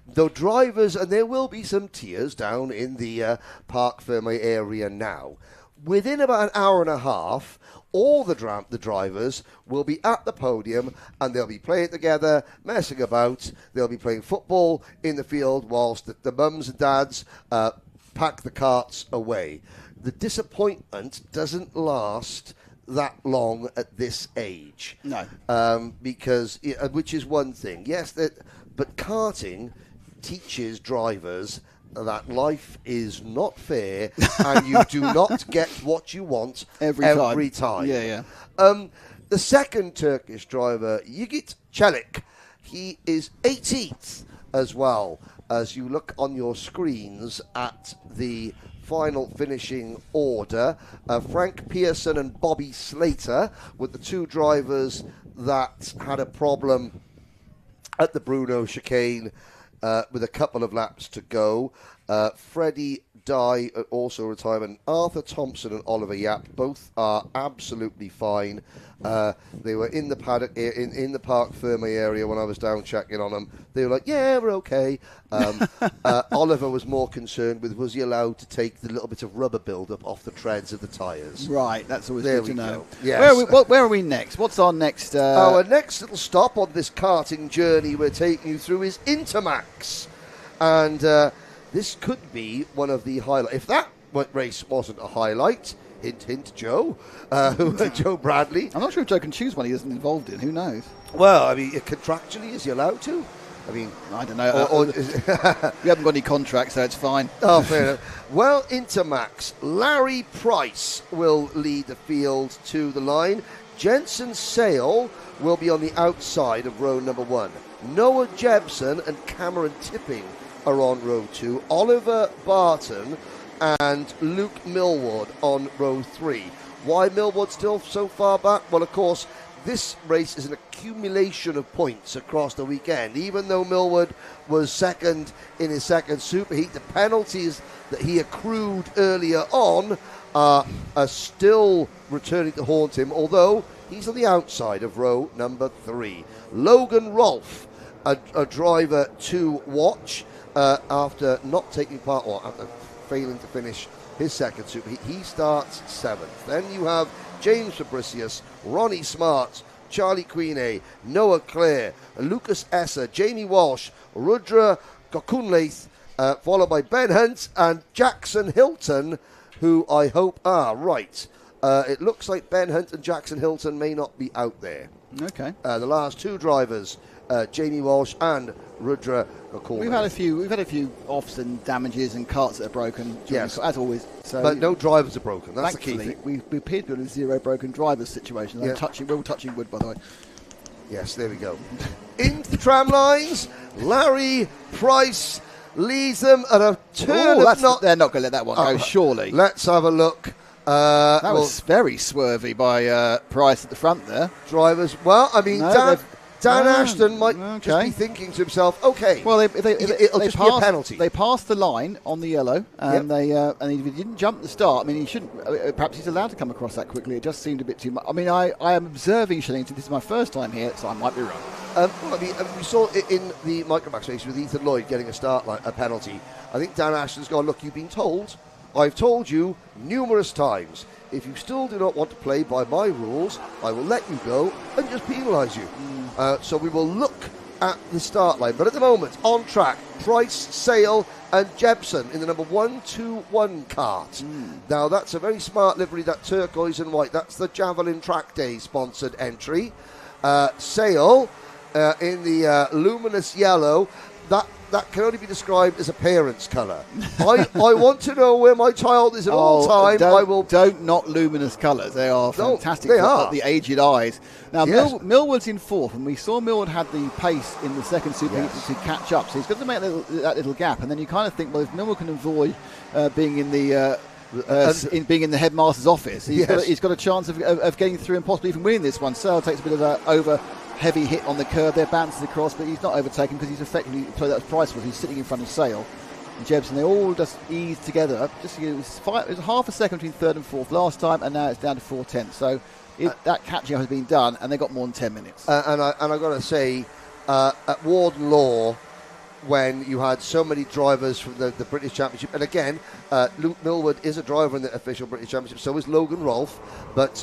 The drivers, and there will be some tiers down in the Parc Ferme area now, within about an hour and a half, all the drivers will be at the podium and they'll be playing together, messing about. They'll be playing football in the field whilst the mums and dads pack the carts away. The disappointment doesn't last that long at this age. No. Because, which is one thing. Yes, but karting teaches drivers that life is not fair and you do not get what you want every time. Yeah. The second Turkish driver, Yiğit Çelik, he is 18th as well, as you look on your screens at the final finishing order. Frank Pearson and Bobby Slater were the two drivers that had a problem at the Bruno chicane with a couple of laps to go. Freddie Dye also retirement. Arthur Thompson and Oliver Yap both are absolutely fine. They were in the paddock in the Parc Ferme area when I was down checking on them. They were like, yeah, we're okay. Oliver was more concerned with, was he allowed to take the little bit of rubber build-up off the treads of the tyres? Right, that's always there good to know. Yes. Where are we next? What's our next... Our next little stop on this karting journey we're taking you through is Intermax. And this could be one of the highlights. If that race wasn't a highlight... Hint, hint, Joe. Joe Bradley. I'm not sure if Joe can choose one he isn't involved in. Who knows? Well, I mean, contractually, is he allowed to? I mean, I don't know. We haven't got any contracts, so it's fine. Oh, fair enough. Well, Intermax, Larry Price will lead the field to the line. Jensen Sale will be on the outside of row number 1. Noah Jebson and Cameron Tipping are on row 2. Oliver Barton and Luke Millward on row 3. Why Millward still so far back? Well, of course, this race is an accumulation of points across the weekend. Even though Millward was second in his second superheat, the penalties that he accrued earlier on are still returning to haunt him, although he's on the outside of row number 3. Logan Rolfe, a driver to watch after not taking part, or after failing to finish his second superheat. He starts 7th. Then you have James Fabricius, Ronnie Smart, Charlie Queenie, Noah Clare, Lucas Esser, Jamie Walsh, Rudra Gokunlaith, followed by Ben Hunt and Jackson Hilton, who I hope are right. It looks like Ben Hunt and Jackson Hilton may not be out there. Okay. The last two drivers, Jamie Walsh and Rudra Gokunlaith. We've had a few offs and damages and carts that are broken. Yes, as always. So, but no drivers are broken. That's the key thing. We appear to be in a zero broken drivers situation. Yeah. We're all touching wood, by the way. Yes, there we go. Into the tram lines, Larry Price leads them at a turn. They're not going to let that one go, surely. Let's have a look. That was very swervy by Price at the front there. Drivers, well, I mean, Dan Ashton might just be thinking to himself, okay, well, it'll just be a penalty. They passed the line on the yellow, and and if he didn't jump the start, I mean, he shouldn't. Perhaps he's allowed to come across that quickly. It just seemed a bit too much. I mean, I am observing Shennington. This is my first time here, so I might be wrong. Well, I mean, we saw it in the Micromax race with Ethan Lloyd getting a penalty. I think Dan Ashton's gone, look, you've been told. I've told you numerous times. If you still do not want to play by my rules, I will let you go and just penalise you. So we will look at the start line. But at the moment, on track, Price, Sale and Jebsen in the number 121 cart. Now, that's a very smart livery, that turquoise and white. That's the Javelin Track Day sponsored entry. Sale in the luminous yellow. That can only be described as a parent's colour. I want to know where my child is at all time. Don't knock luminous colours. They are fantastic. They are. The aged eyes. Now, Yes. Millward's in fourth, and we saw Millward had the pace in the second super heat to catch up. So he's got to make that little gap. And then you kind of think, well, if Millward can avoid being in the being in the headmaster's office, he's got a chance of getting through and possibly even winning this one. Sale takes a bit of a heavy hit on the curve there, bounces across, but he's not overtaken because he's effectively, so that was Price was, he's sitting in front of Sale and Jebsen. They all just ease together. It was half a second between third and fourth last time, and now it's down to 4/10. So that catching up has been done, and they got more than 10 minutes. And I got to say, at Warden Law, when you had so many drivers from the British Championship, and again, Luke Millward is a driver in the official British Championship, so is Logan Rolfe, but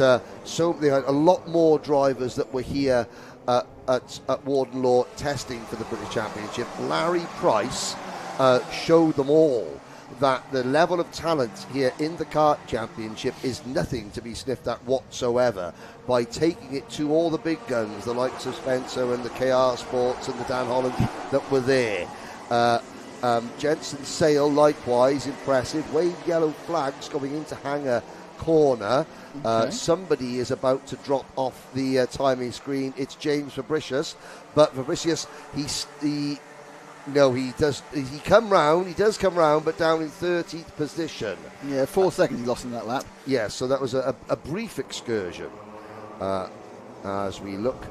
so they had a lot more drivers that were here at Warden Law testing for the British Championship. Larry Price showed them all that the level of talent here in the Kart Championship is nothing to be sniffed at whatsoever, by taking it to all the big guns, the likes of Spencer and the KR Sports and the Dan Holland that were there. Jensen Sale, likewise, impressive. Wave yellow flags going into Hanger Corner. Somebody is about to drop off the timing screen. It's James Fabricius, but Fabricius, he does come round, but down in 30th position. Yeah, 4 seconds he lost in that lap. Yeah, so that was a brief excursion as we look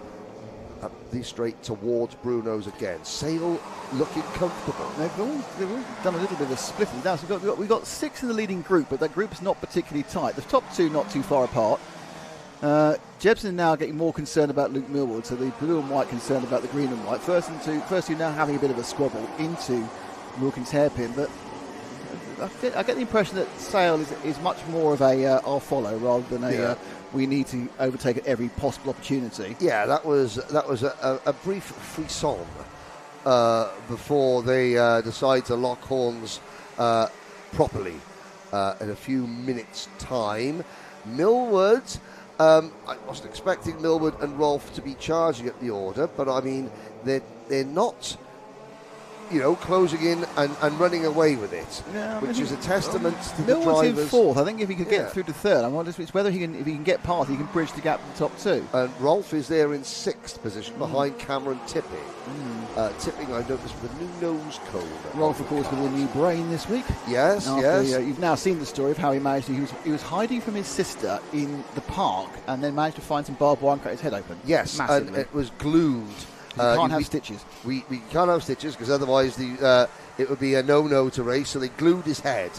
up the straight towards Bruno's again. Sale looking comfortable. They've all done a little bit of splitting down. So we've got 6 in the leading group, but that group's not particularly tight. The top 2 not too far apart. Jebsen now getting more concerned about Luke Millward, so the blue and white concerned about the green and white. First two now having a bit of a squabble into Wilkins' hairpin, but I get the impression that Sale is much more of a I'll follow rather than we need to overtake at every possible opportunity. Yeah, that was a brief frisson before they decide to lock horns properly in a few minutes' time. Millward, I wasn't expecting Millward and Rolfe to be charging at the order, but I mean they're not, closing in and running away with it, which is a testament to the drivers. In fourth. I think if he could get through to third, I wonder it's whether if he can get past, he can bridge the gap to the top 2. And Rolfe is there in 6th position behind Cameron Tipping. Tipping, I noticed, with a new nose cone. Rolfe, of course, with a new brain this week. Yes. You've now seen the story of how he managed to. He was hiding from his sister in the park, and then managed to find some barbed wire and cut his head open. Yes, massively. and it was glued. You can't have stitches. We can't have stitches because otherwise it would be a no-no to race. So they glued his head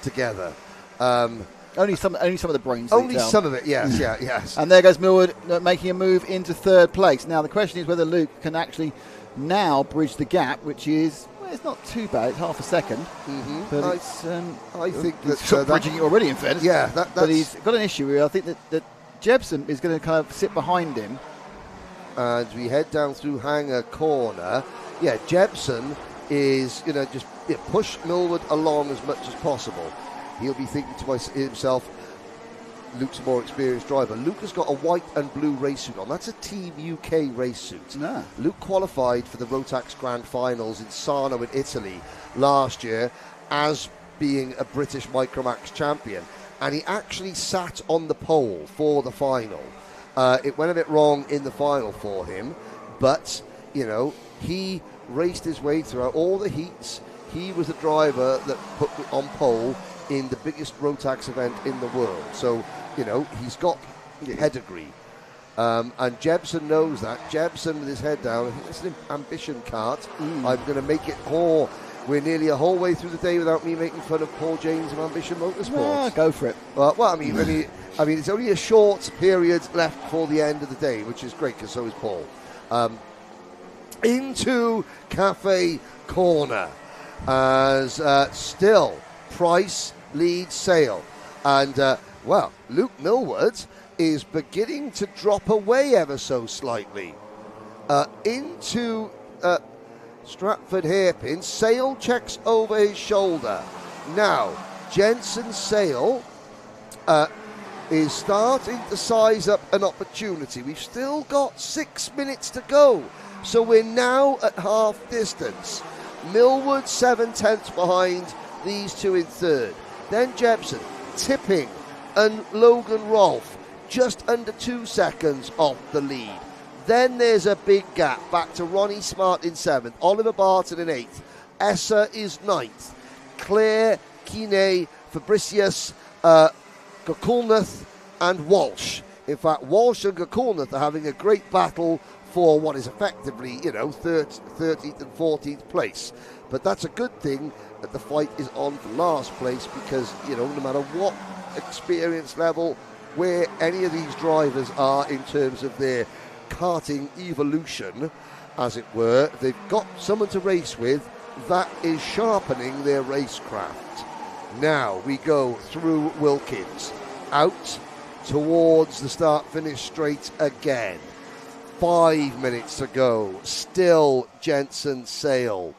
together. Only some of the brains. Only some of it, yes, yes. And there goes Millward making a move into third place. Now the question is whether Luke can actually now bridge the gap, which is it's not too bad. It's half a second, but I think he's bridging it already. In fairness, but he's got an issue here. I think that Jebsen is going to kind of sit behind him. And we head down through Hanger Corner. Yeah, Jebsen is going to just push Millward along as much as possible. He'll be thinking to himself, Luke's a more experienced driver. Luke has got a white and blue race suit on. That's a Team UK race suit. Yeah. Luke qualified for the Rotax Grand Finals in Sarno in Italy last year as being a British Micromax champion. And he actually sat on the pole for the final. It went a bit wrong in the final for him, but, he raced his way throughout all the heats. He was the driver that put on pole in the biggest Rotax event in the world. So, he's got pedigree. And Jebsen knows that. Jebsen with his head down, I think it's an ambition cart. I'm going to make it we're nearly a whole way through the day without me making fun of Paul James of Ambition Motorsports. Go for it. Well, I mean, it's only a short period left before the end of the day, which is great, because so is Paul. Into Cafe Corner, as still Price leads Sale. And, Luke Millward is beginning to drop away ever so slightly. Into Stratford hairpin. Sale checks over his shoulder. Now, Jensen Sale is starting to size up an opportunity. We've still got 6 minutes to go, so we're now at half distance. Millwood 7/10 behind these two in third. Then Jepson, Tipping and Logan Rolfe just under 2 seconds off the lead. Then there's a big gap back to Ronnie Smart in 7th, Oliver Barton in 8th, Essa is 9th, Claire, Kine, Fabricius, Gokulnath and Walsh. In fact, Walsh and Gokulnath are having a great battle for what is effectively, 13th and 14th place. But that's a good thing that the fight is on for last place, because, no matter what experience level, where any of these drivers are in terms of their karting evolution, as it were, they've got someone to race with that is sharpening their racecraft. Now we go through Wilkins, out towards the start-finish straight again. 5 minutes to go. Still Jensen Sale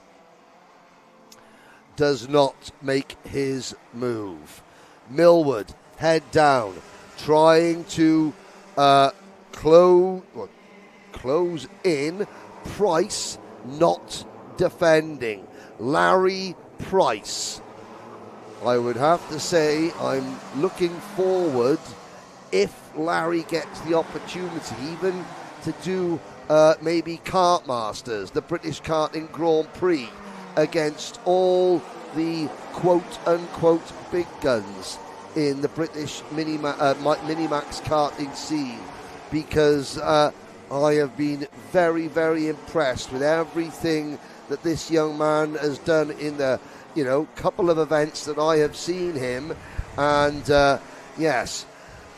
does not make his move. Millwood, head down, trying to close in. Price not defending. Larry Price, I would have to say I'm looking forward, if Larry gets the opportunity, even to do maybe Kart Masters, the British Karting Grand Prix, against all the quote-unquote big guns in the British Minimax karting scene, because I have been very, very impressed with everything that this young man has done in the couple of events that I have seen him. And yes,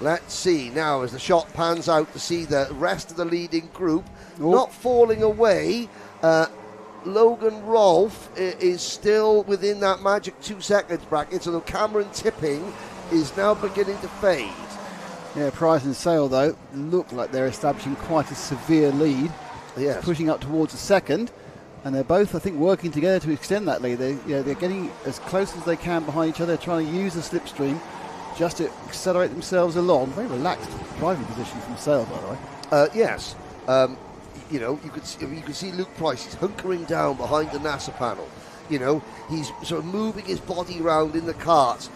let's see now as the shot pans out to see the rest of the leading group not falling away. Logan Rolfe is still within that magic 2 seconds bracket, so the Cameron Tipping is now beginning to fade. Yeah, Price and Sale, though, look like they're establishing quite a severe lead. Yes. Pushing up towards the second, and they're both, I think, working together to extend that lead. They're getting as close as they can behind each other, trying to use the slipstream just to accelerate themselves along. Very relaxed driving position from Sale, by the way. Yes. You could see Luke Price. He's hunkering down behind the NASA panel. He's sort of moving his body around in the kart.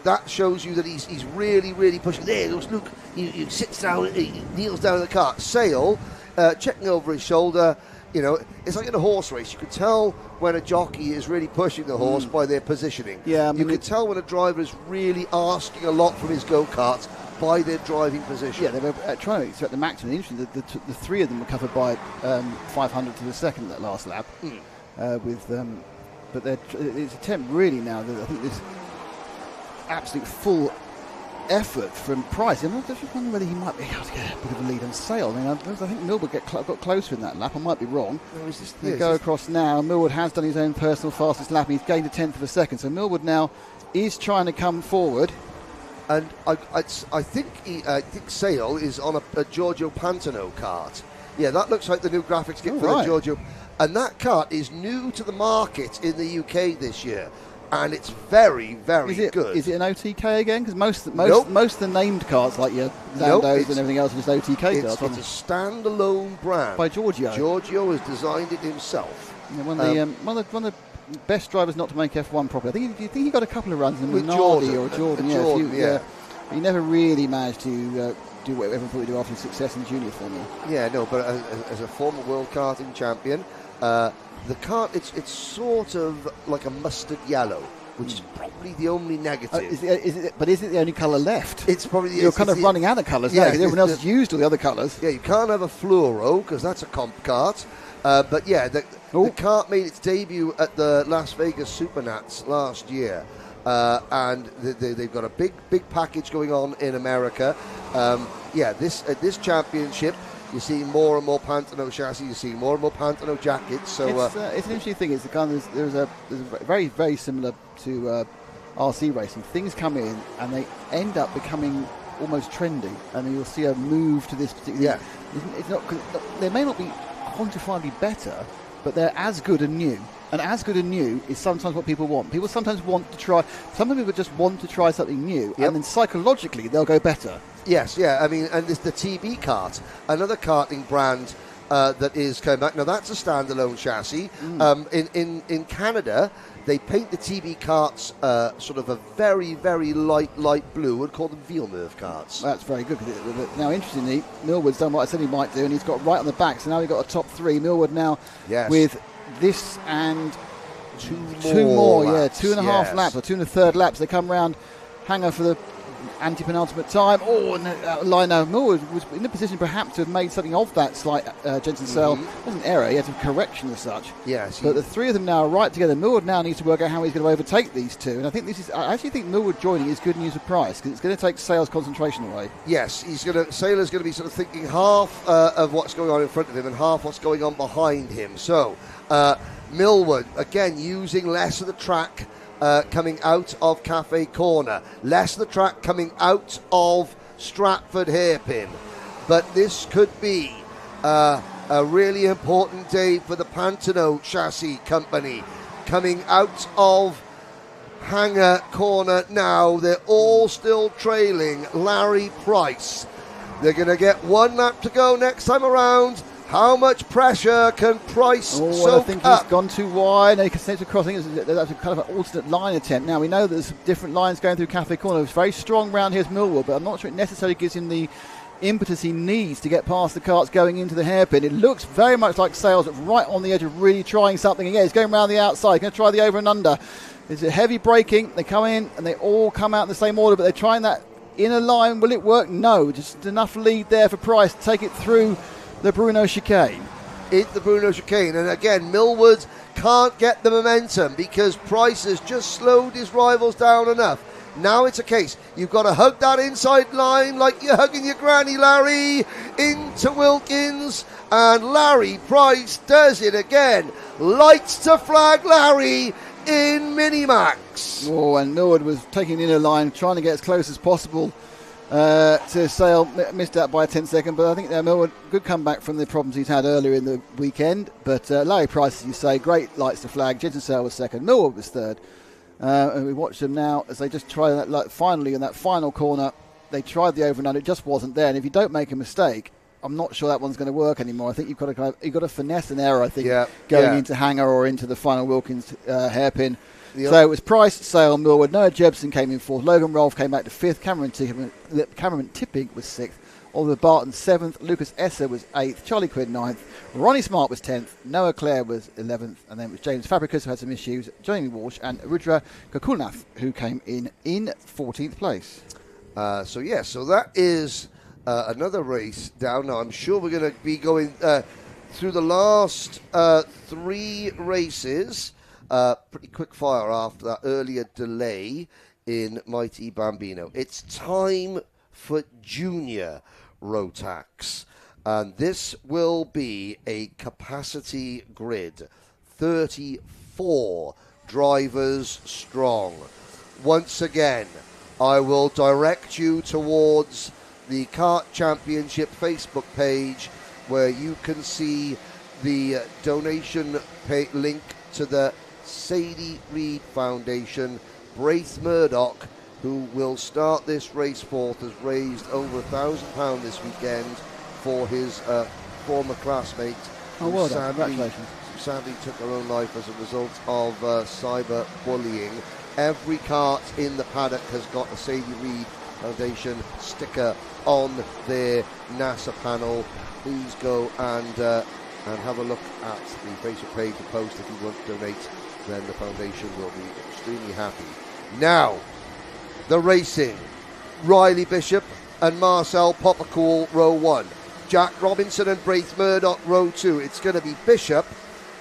That shows you that he's really, really pushing. There goes Luke. He sits down, he kneels down in the kart. Sale, checking over his shoulder. It's like in a horse race. You can tell when a jockey is really pushing the horse by their positioning. Yeah, you can tell when a driver is really asking a lot from his go-kart by their driving position. Yeah, they were trying to extract the maximum. Interesting, the three of them were covered by 500 to the second that last lap. But it's attempt really now that I think this absolute full effort from Price. I'm just wondering whether he might be able to get a bit of a lead on Sale. I think Millwood got closer in that lap. I might be wrong. They go across now. Millwood has done his own personal fastest lap. He's gained a tenth of a second. So Millwood now is trying to come forward. And I think Sale is on a Giorgio Pantano kart. Yeah, that looks like the new graphics kit for the Giorgio. And that kart is new to the market in the UK this year. And it's very, very good. Is it an OTK again? Because most of the named cards, like your Landos and everything else, are just OTK cards. It's a standalone brand. By Giorgio. Giorgio has designed it himself. Yeah, one of the best drivers not to make F1 properly. I think he got a couple of runs in with Jordan. He never really managed to do what everyone thought he'd do after his success in the junior formula. Yeah, no, but as a former world karting champion, the kart, it's sort of like a mustard yellow, which is probably the only negative. Is it the only colour left? It's probably You're kind of running out of colours now, because everyone else has used all the other colours. Yeah, you can't have a fluoro, because that's a comp kart. But yeah, the kart made its debut at the Las Vegas Supernats last year. And they've got a big package going on in America. This championship, you're seeing more and more Pantano chassis. You're seeing more and more Pantano jackets. So it's an interesting thing. It's there's a very, very similar to RC racing. Things come in and they end up becoming almost trendy, and you'll see a move to this particular. Yeah, it's not. They may not be quantifiably better, but they're as good and new. And as good and new is sometimes what people want. People sometimes want to try. Some people just want to try something new, and then psychologically they'll go better. Yes, yeah. I mean, and there's the TB kart, another karting brand that is coming back. Now that's a standalone chassis. In Canada, they paint the TB karts sort of a very, very light blue and call them Villeneuve karts. That's very good. Now, interestingly, Millwood's done what I said he might do, and he's got right on the back. So now we've got a top three. Millwood now with this and two more, laps. 2.5 laps or 2 1/3 laps. They come round, Hanger for the anti-penultimate time. Line now. Millwood was in a position perhaps to have made something of that slight Jensen Searle. It was an error. He had a correction as such. Yes. But the three of them now are right together. Millwood now needs to work out how he's going to overtake these two. And I actually think Millwood joining is good news for Price, because it's going to take Sale's concentration away. Yes, Sailor's going to be sort of thinking half of what's going on in front of him and half what's going on behind him. So Millwood again using less of the track. Coming out of Cafe Corner, less of the track coming out of Stratford Hairpin. But this could be a really important day for the Pantano Chassis Company. Coming out of Hanger Corner now, they're all still trailing Larry Price. They're going to get 1 lap to go next time around. How much pressure can Price soak I think up? he's gone too wide. He can sense a crossing. That's a kind of an alternate line attempt. Now, we know there's different lines going through Cafe Corner. It's very strong round here's Millwood, but I'm not sure it necessarily gives him the impetus he needs to get past the carts going into the hairpin. It looks very much like Sales right on the edge of really trying something. And yeah, he's going around the outside. He's going to try the over and under. There's a heavy braking. They come in and they all come out in the same order, but they're trying that inner line. Will it work? No. Just enough lead there for Price to take it through the Bruno chicane. The Bruno chicane, and again Millwood can't get the momentum because Price has just slowed his rivals down enough. Now it's a case you've got to hug that inside line like you're hugging your granny, Larry, into Wilkins, and Larry Price does it again. Lights to flag Larry in Minimax. And Millwood was taking the inner line, trying to get as close as possible to Sale. Missed out by a 10-second, but I think Millwood, good comeback from the problems he's had earlier in the weekend. But Larry Price, as you say, great lights to flag. Jensen Sale was second. Millwood was third. And we watch them now as they just try that, finally in that final corner. They tried the over and under, it just wasn't there. And if you don't make a mistake, I'm not sure that one's going to work anymore. I think you've got to finesse an error, I think, going into Hanger or into the final Wilkins hairpin. Yep. So it was Price, Sale, Millwood. Noah Jebson came in fourth. Logan Rolfe came back to fifth. Cameron Tipping was sixth. Oliver Barton seventh. Lucas Esser was eighth. Charlie Quinn ninth. Ronnie Smart was 10th. Noah Clare was 11th. And then it was James Fabricus, who had some issues. Jamie Walsh and Rudra Gokulnath, who came in 14th place. So that is another race down. Now I'm sure we're going to be going through the last 3 races. Pretty quick fire after that earlier delay in Mighty Bambino. It's time for Junior Rotax. And this will be a capacity grid. 34 drivers strong. Once again, I will direct you towards the Kart Championship Facebook page where you can see the donation link to the Sadie Reed Foundation. Braith Murdoch, who will start this race forth, has raised over £1,000 this weekend for his former classmate, well done. Congratulations. Sadly took her own life as a result of cyber bullying. Every cart in the paddock has got a Sadie Reed Foundation sticker on their NASA panel. Please go and have a look at the Facebook page, the post. If you want to donate, then the foundation will be extremely happy. Now, the racing. Riley Bishop and Marcel Poppercool, row 1. Jack Robinson and Braith Murdoch, row 2. It's going to be Bishop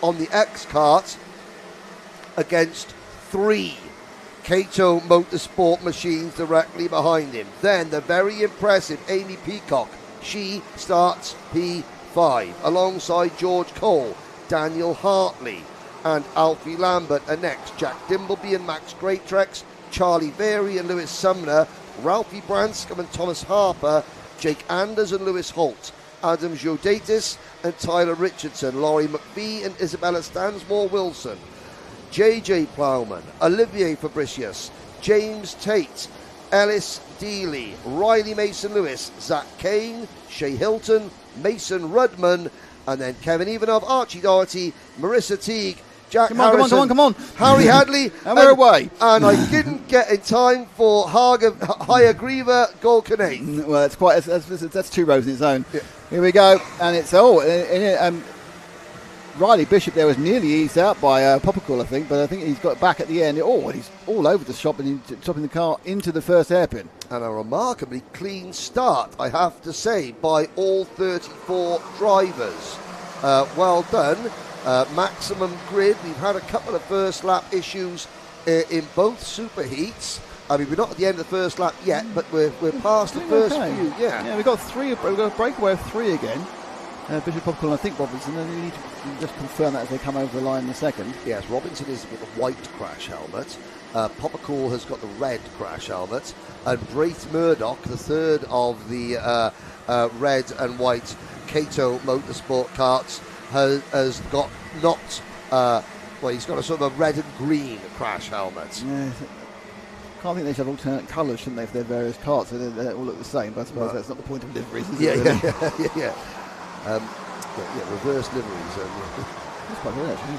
on the X-Kart against 3 Cato Motorsport machines directly behind him. Then the very impressive Amy Peacock. She starts P5 alongside George Cole, Daniel Hartley and Alfie Lambert are next. Jack Dimbleby and Max Greatrex, Charlie Very and Lewis Sumner, Ralphie Branscombe and Thomas Harper, Jake Anders and Lewis Holt, Adam Jodatis and Tyler Richardson, Laurie McBee and Isabella Stansmore-Wilson, JJ Plowman, Olivier Fabricius, James Tate, Ellis Dealey, Riley Mason-Lewis, Zach Kane, Shea Hilton, Mason Rudman, and then Kevin Ivanov, Archie Doherty, Marissa Teague, Jack Harrison, come on. Harry Hadley, and we're away. And I didn't get in time for Hayagriva Golkanate. Well, that's 2 rows in its own. Yeah. Here we go, and it's Riley Bishop there was nearly eased out by Poppercool, I think, but I think he's got back at the end. And he's all over the shop and chopping the car into the first hairpin. And a remarkably clean start, I have to say, by all 34 drivers. Well done. Maximum grid. We've had a couple of first lap issues in both superheats. I mean, we're not at the end of the first lap yet, but we're past the first few. Yeah, we've got a breakaway of 3 again. Bishop, Popcorn, and I think Robinson, and we need to just confirm that as they come over the line in a second. Yes, Robinson is with the white crash helmet. Poppercool has got the red crash helmet. And Braith Murdoch, the third of the red and white Cato Motorsport karts, has got he's got a sort of a red and green crash helmet. Yeah, can't think they should have alternate colours, shouldn't they, for their various karts? So they all look the same, but I suppose that's not the point of liveries, is it? Yeah. Reverse liveries. That's quite good, actually.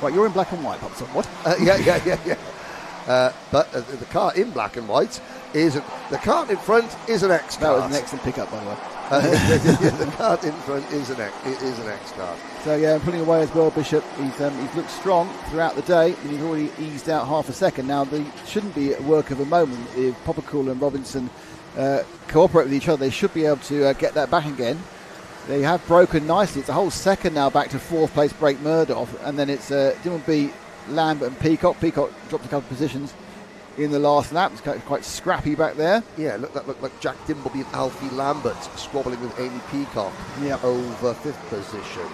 Right, you're in black and white, Popson. What? Yeah. But the car in black and white isn't. The car in front is an X car. That was an excellent pickup, by the way. The car in front is an X car. So yeah, pulling away as well, Bishop. He's looked strong throughout the day, and he's already eased out half a second. Now, there shouldn't be a work of a moment if Poppercool and Robinson cooperate with each other. They should be able to get that back again. They have broken nicely. It's a whole second now back to 4th place Braith Murdoch, and then it's Dimbleby, Lambert and Peacock. Peacock dropped a couple of positions in the last lap. It's quite scrappy back there. Yeah, that looked like Jack Dimbleby and Alfie Lambert squabbling with Amy Peacock over 5th position.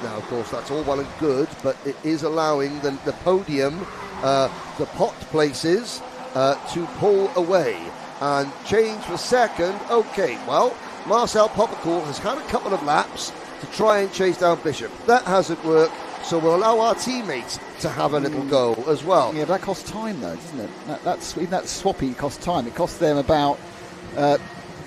Now, of course, that's all well and good, but it is allowing the podium, the pot places, to pull away and change for second. Okay, well, Marcel Poppercool has had a couple of laps to try and chase down Bishop. That hasn't worked, so we'll allow our teammates to have a little go as well. Yeah, but that costs time, though, doesn't it? Even that swappy costs time. It cost them about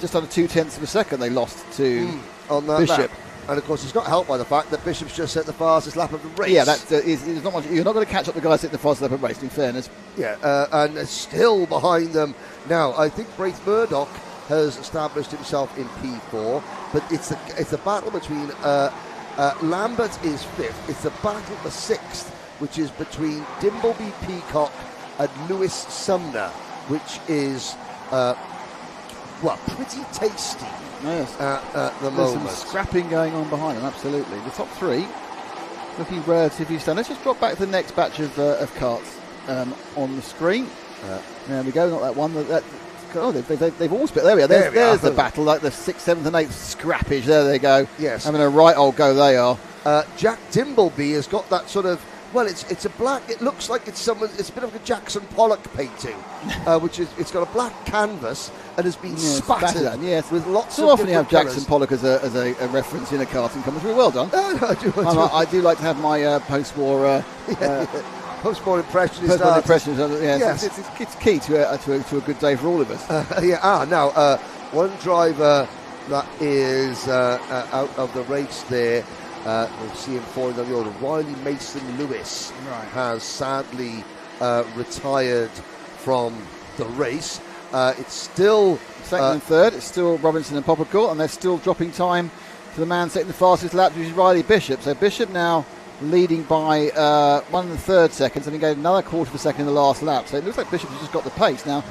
just under 0.2 of a second they lost to on that Bishop. Lap. And, of course, it's not helped by the fact that Bishop's just set the fastest lap of the race. Yeah, is not much. You're not going to catch up the guys at the fastest lap of the race, in fairness. Yeah, and still behind them now. I think Braith Murdoch has established himself in P4, but it's a battle between Lambert is 5th. It's a battle for 6th, which is between Dimbleby Peacock and Lewis Sumner, which is pretty tasty at the moment. There's some scrapping going on behind them, absolutely. The top 3 looking relatively standard. Let's just drop back to the next batch of karts on the screen. There we go, not that one. They've all split. There we are. There's the battle, like the 6th, 7th and 8th scrappage. There they go. Yes. Having a right old go they are. Jack Dimbleby has got that sort of, it's a black, it looks like it's a bit of a Jackson Pollock painting, which is, it's got a black canvas and has been spattered with lots so of often you have Jackson colours. Pollock as a reference in a karting commentary. Well done. I do like to have my post-war... Post-war impressions. Yes. It's key to a good day for all of us. Now, one driver that is out of the race there, we'll see him falling on the order. Riley Mason-Lewis has sadly retired from the race. It's still... Second and third, it's still Robinson and Poppercool, and they're still dropping time to the man setting the fastest lap, which is Riley Bishop. So Bishop now leading by 1 3rd seconds, and he gave another 1/4 of a second in the last lap. So it looks like Bishop has just got the pace. Now,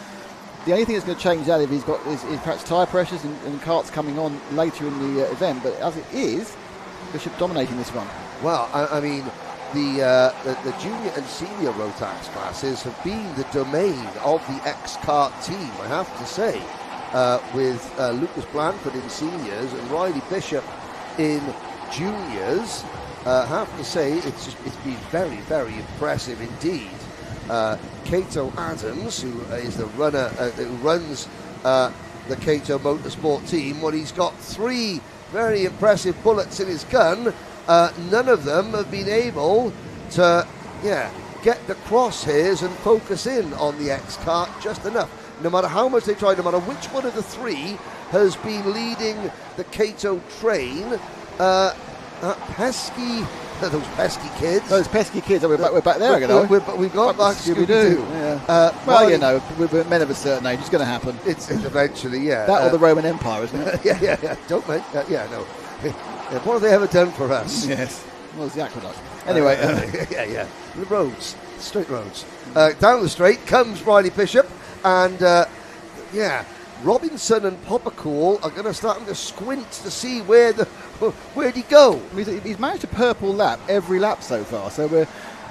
the only thing that's going to change that if he's got is perhaps tyre pressures and karts coming on later in the event. But as it is, Bishop dominating this one. Well, I mean, the junior and senior Rotax classes have been the domain of the X-Kart team, I have to say, with Lucas Blanford in seniors and Riley Bishop in juniors. Have to say, it's been very, very impressive indeed. Cato Adams, who is the runner who runs the Cato Motorsport team, he's got 3 very impressive bullets in his gun, none of them have been able to, get the crosshairs and focus in on the X-Kart just enough. No matter how much they try, no matter which one of the three has been leading the Kato train, those pesky kids. Those pesky kids. We're back there again, aren't we? We've gone back to Scooby-Doo. Yeah. Well, you know, we're men of a certain age. It's going to happen. It's eventually, yeah. That or the Roman Empire, isn't it? Yeah. Don't mention that. Yeah, no. What have they ever done for us? Yes. Well, it's the aqueduct. Anyway. Yeah. The roads. Straight roads. Down the straight comes Riley Bishop. And, Robinson and Poppercool are going to start to squint to see where'd he go. He's managed a purple lap every lap so far. So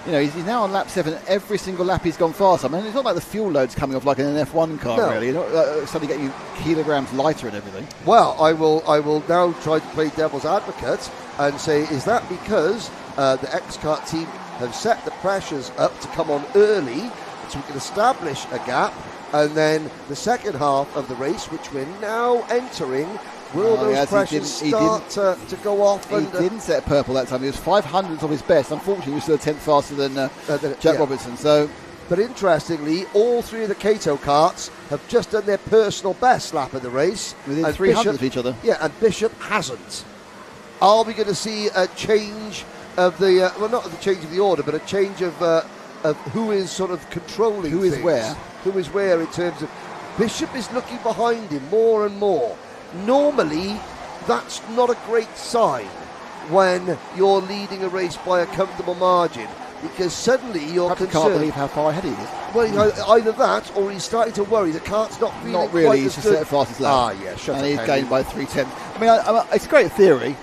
he's now on lap 7. Every single lap he's gone faster. I mean, it's not like the fuel load's coming off like in an F1 car, really. It's not suddenly getting you kilograms lighter and everything. Well, I will now try to play devil's advocate and say, is that because the X-Kart team have set the pressures up to come on early so we can establish a gap? And then the second half of the race, which we're now entering, will those pressures start to go off? He didn't set purple that time. He was 500th of his best. Unfortunately, he was still 10th faster than Jack Robinson. But interestingly, all three of the Kato karts have just done their personal best lap of the race. Within 300 of each other. Yeah, and Bishop hasn't. Are we going to see a change of the, not the change of the order, but a change of who is sort of controlling who things? Is where? Who is where in terms of... Bishop is looking behind him more and more. Normally, that's not a great sign when you're leading a race by a comfortable margin, because suddenly you're concerned. Can't believe how far ahead he is. Well, either that, or he's starting to worry the kart's not feeling not really. Quite He's as just good. set the fastest lap. Yeah, shut and up, he's Henry. gained by 3/10. I mean, it's a great theory.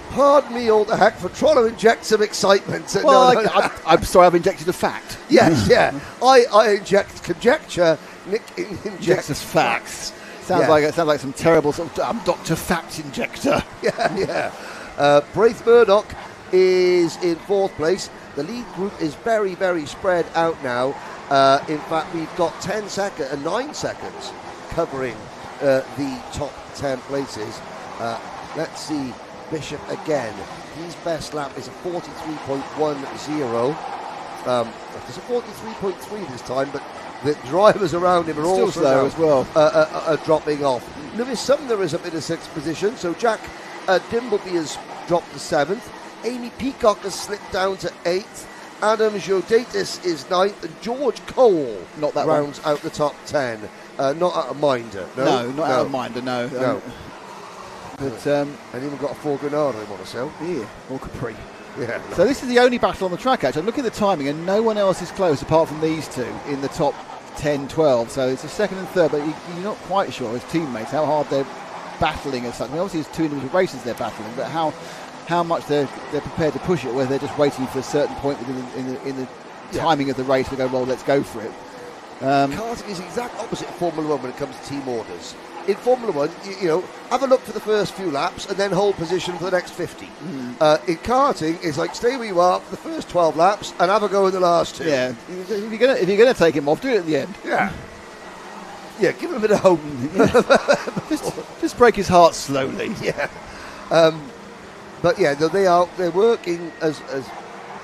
Pardon me, all the heck, for trying to inject some excitement. Well, I'm sorry, I've injected a fact. Yes, yeah. I inject conjecture. Nick injects facts. Sounds like some terrible sort of Dr. Fact injector. Yeah. Braith Murdoch is in 4th place. The lead group is very, very spread out now. In fact, we've got 9 seconds covering the top 10 places. Let's see. Bishop again. His best lap is a 43.10. It's a 43.3 this time, but the drivers around him are still also slow as well. Are dropping off. Lewis Sumner is up in a 6th position, so Jack Dimbleby has dropped to 7th. Amy Peacock has slipped down to 8th. Adam Jodatis is 9th, and George Cole rounds out the top 10. Not out of Minder. No, not out of Minder. No. But and even got a 4 Granada I want to sell. Yeah, or Capri. Yeah. So this is the only battle on the track, actually. I'm looking at the timing, and no one else is close apart from these two in the top 10, 12. So it's a 2nd and 3rd, but you're not quite sure as teammates how hard they're battling as such. I mean, obviously it's 2 individual races they're battling, but how much they're prepared to push it, whether they're just waiting for a certain point in the timing of the race to go, well, let's go for it. Karting is the exact opposite of Formula 1 when it comes to team orders. In Formula 1, have a look for the first few laps and then hold position for the next 50. In karting, it's like stay where you are for the first 12 laps and have a go in the last 2. Yeah, if you're gonna take him off, do it at the end. Yeah, give him a bit of hope. just break his heart slowly. Yeah, but yeah, they're working as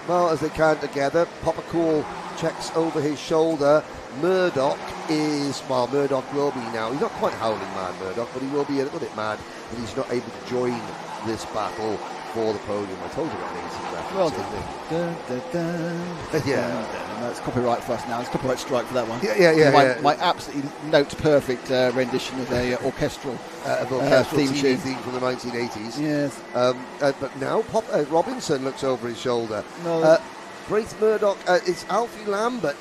well as they can together. Poppercool checks over his shoulder. Murdoch will be now. He's not quite howling mad, Murdoch, but he will be a little bit mad that he's not able to join this battle for the podium. I told you about the reference. Yeah. That's copyright for us now. It's copyright strike for that one. Yeah. My absolutely note-perfect rendition of a orchestral theme tune from the 1980s. Yes. But now Robinson looks over his shoulder. No. Braith Murdoch, it's Alfie Lambert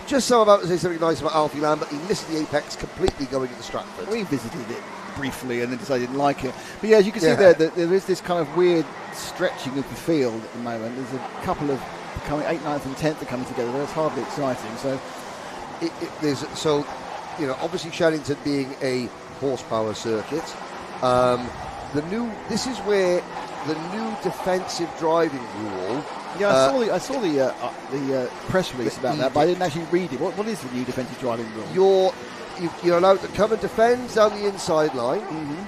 just so I'm about to say something nice about Alfie Lambert. He missed the apex completely going into Stratford. We visited it briefly and then decided I didn't like it. But yeah, as you can see there is this kind of weird stretching of the field at the moment. There's a couple of coming 8th, 9th and 10th are coming together. That's hardly exciting. So obviously Shennington being a horsepower circuit, this is where the new defensive driving rule. Yeah, I saw the press release about that, but I didn't actually read it. What is the new defensive driving rule? you're allowed to come and defend down the inside line,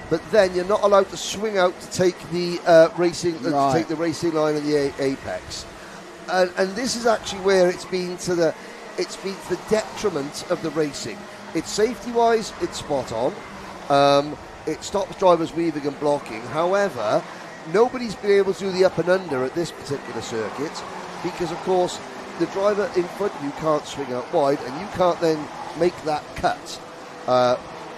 but then you're not allowed to swing out to take the racing line and the apex. And this is actually where it's been to the detriment of the racing. It's safety-wise, it's spot on. It stops drivers weaving and blocking. However, nobody's been able to do the up and under at this particular circuit because, of course, the driver in front of you can't swing out wide, and you can't then make that cut.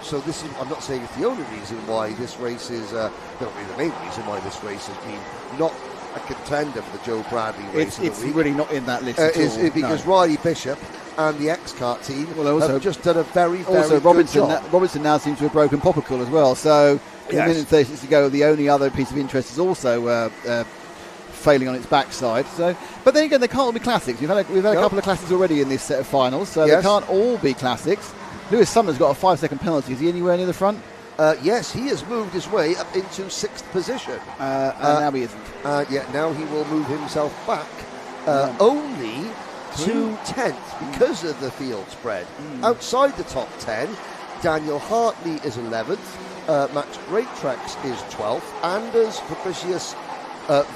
So this is, I'm not saying it's the only reason why this race is, not really the main reason why this race has been not a contender for the Joe Bradley race It's of the week. really not in that list at all. Because Riley Bishop and the X-Kart team have just done a very Robinson, good job. Robinson now seems to have broken Poppicle as well. So in a minute and 36 to go, the only other piece of interest is also failing on its backside. So, but then again, they can't all be classics. We've had a couple of classics already in this set of finals, so they can't all be classics. Lewis Sumner's got a 5-second penalty. Is he anywhere near the front? Yes, he has moved his way up into 6th position. And now he isn't. Now he will move himself back only to 10th because of the field spread. Outside the top 10, Daniel Hartley is 11th, Max Greatrex is 12th, Anders, Fabricius,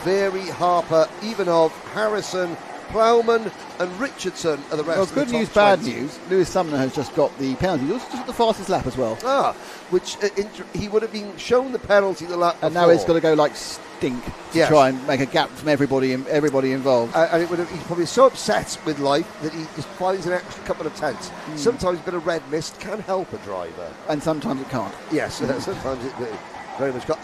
Very, Harper, Ivanov, Harrison, Plowman and Richardson are the rest of the top 20. Good news, bad news. Lewis Sumner has just got the penalty. He also just got the fastest lap as well. Which he would have been shown the penalty the lap before. And now he's got to go like stink to try and make a gap from everybody involved. And he's probably so upset with life that he just finds an extra couple of tenths. Sometimes a bit of red mist can help a driver. And sometimes it can't. Yes, sometimes it very much got.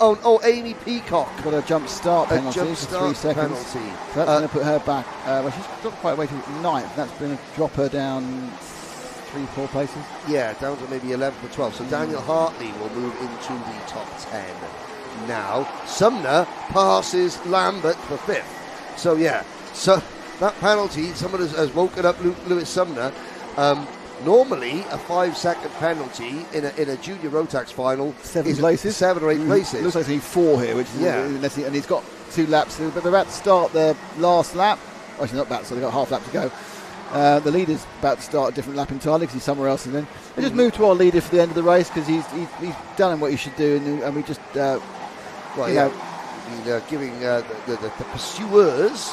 Amy Peacock got a jump start penalty for 3 seconds. Penalty. So that's going to put her back. Well, she's got quite a way to 9th. That's going to drop her down 3-4 places. Yeah, down to maybe 11th or 12th. So Daniel Hartley will move into the top 10 now. Sumner passes Lambert for 5th. So so that penalty, someone has woken up Lewis Sumner. Normally, a 5-second penalty in a junior Rotax final 7 places, 7 or 8 places. Looks like he's 4 here, which is and he's got 2 laps. But they're about to start their last lap. Actually, not about, so they've got half lap to go. The leader's about to start a different lap entirely because he's somewhere else. And then they just move to our leader for the end of the race because he's done what he should do, and we just giving the pursuers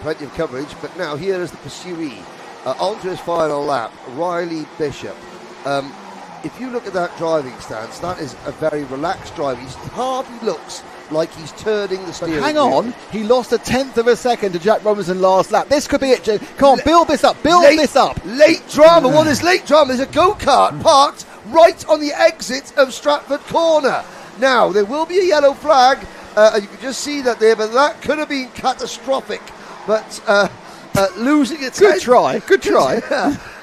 plenty of coverage. But now here is the pursuee. Onto his final lap, Riley Bishop. If you look at that driving stance, that is a very relaxed drive. He hardly looks like he's turning the steering wheel. Hang on, he lost a 10th of a second to Jack Robinson last lap. This could be it, Jim. Come on, build this up. Late drama. What is late drama? There's a go-kart parked right on the exit of Stratford Corner. Now, there will be a yellow flag, and you can just see that there, but that could have been catastrophic. But losing a 10th. Good try.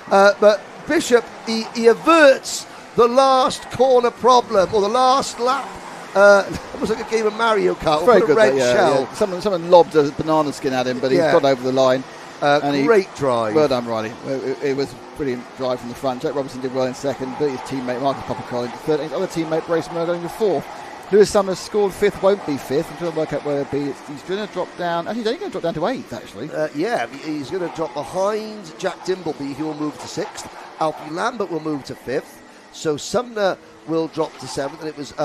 But Bishop, he averts the last corner problem, or the last lap. Almost like a game of Mario Kart. Very good, red shell. Yeah. Someone lobbed a banana skin at him, but he's got over the line. Great drive. Well done, Riley. It was a brilliant drive from the front. Jack Robinson did well in second, but his teammate Marcus Poppicle in 13th. Other teammate Brace Murdo in 4th. Lewis Summers scored 5th, won't be 5th. I'm trying to work out where he'll be. He's going to drop down. Actually, he's only going to drop down to 8th, actually. He's going to drop behind Jack Dimbleby, who will move to 6th. Alfie Lambert will move to 5th. So Sumner will drop to 7th. And it was the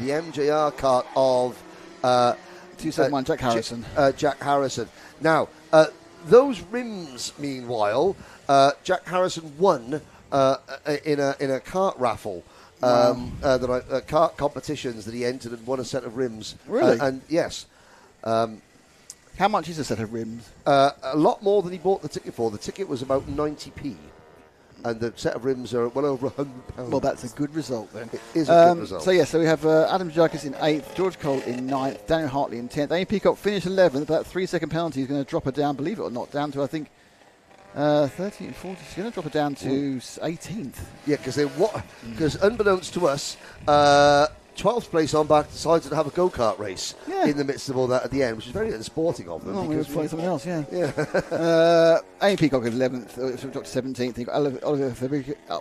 MJR kart of 271, Jack Harrison. Jack Harrison. Now, those rims, meanwhile, Jack Harrison won in a kart raffle. Kart competitions that he entered and won a set of rims. Really? And yes. How much is a set of rims? A lot more than he bought the ticket for. The ticket was about 90p. And the set of rims are well over £100. Well, that's a good result then. It is a good result. So we have Adam Jarkis in 8th, George Cole in 9th, Daniel Hartley in 10th. Amy Peacock finished 11th. That 3-second penalty is going to drop her down, believe it or not, down to, I think, 13, 40. She's going to drop her down to 18th. Yeah, because unbeknownst to us, 12th place on back decided to have a go-kart race in the midst of all that at the end, which is very unsporting of them. Oh, because we something else, Amy Peacock is 11th, dropped to 17th. You've got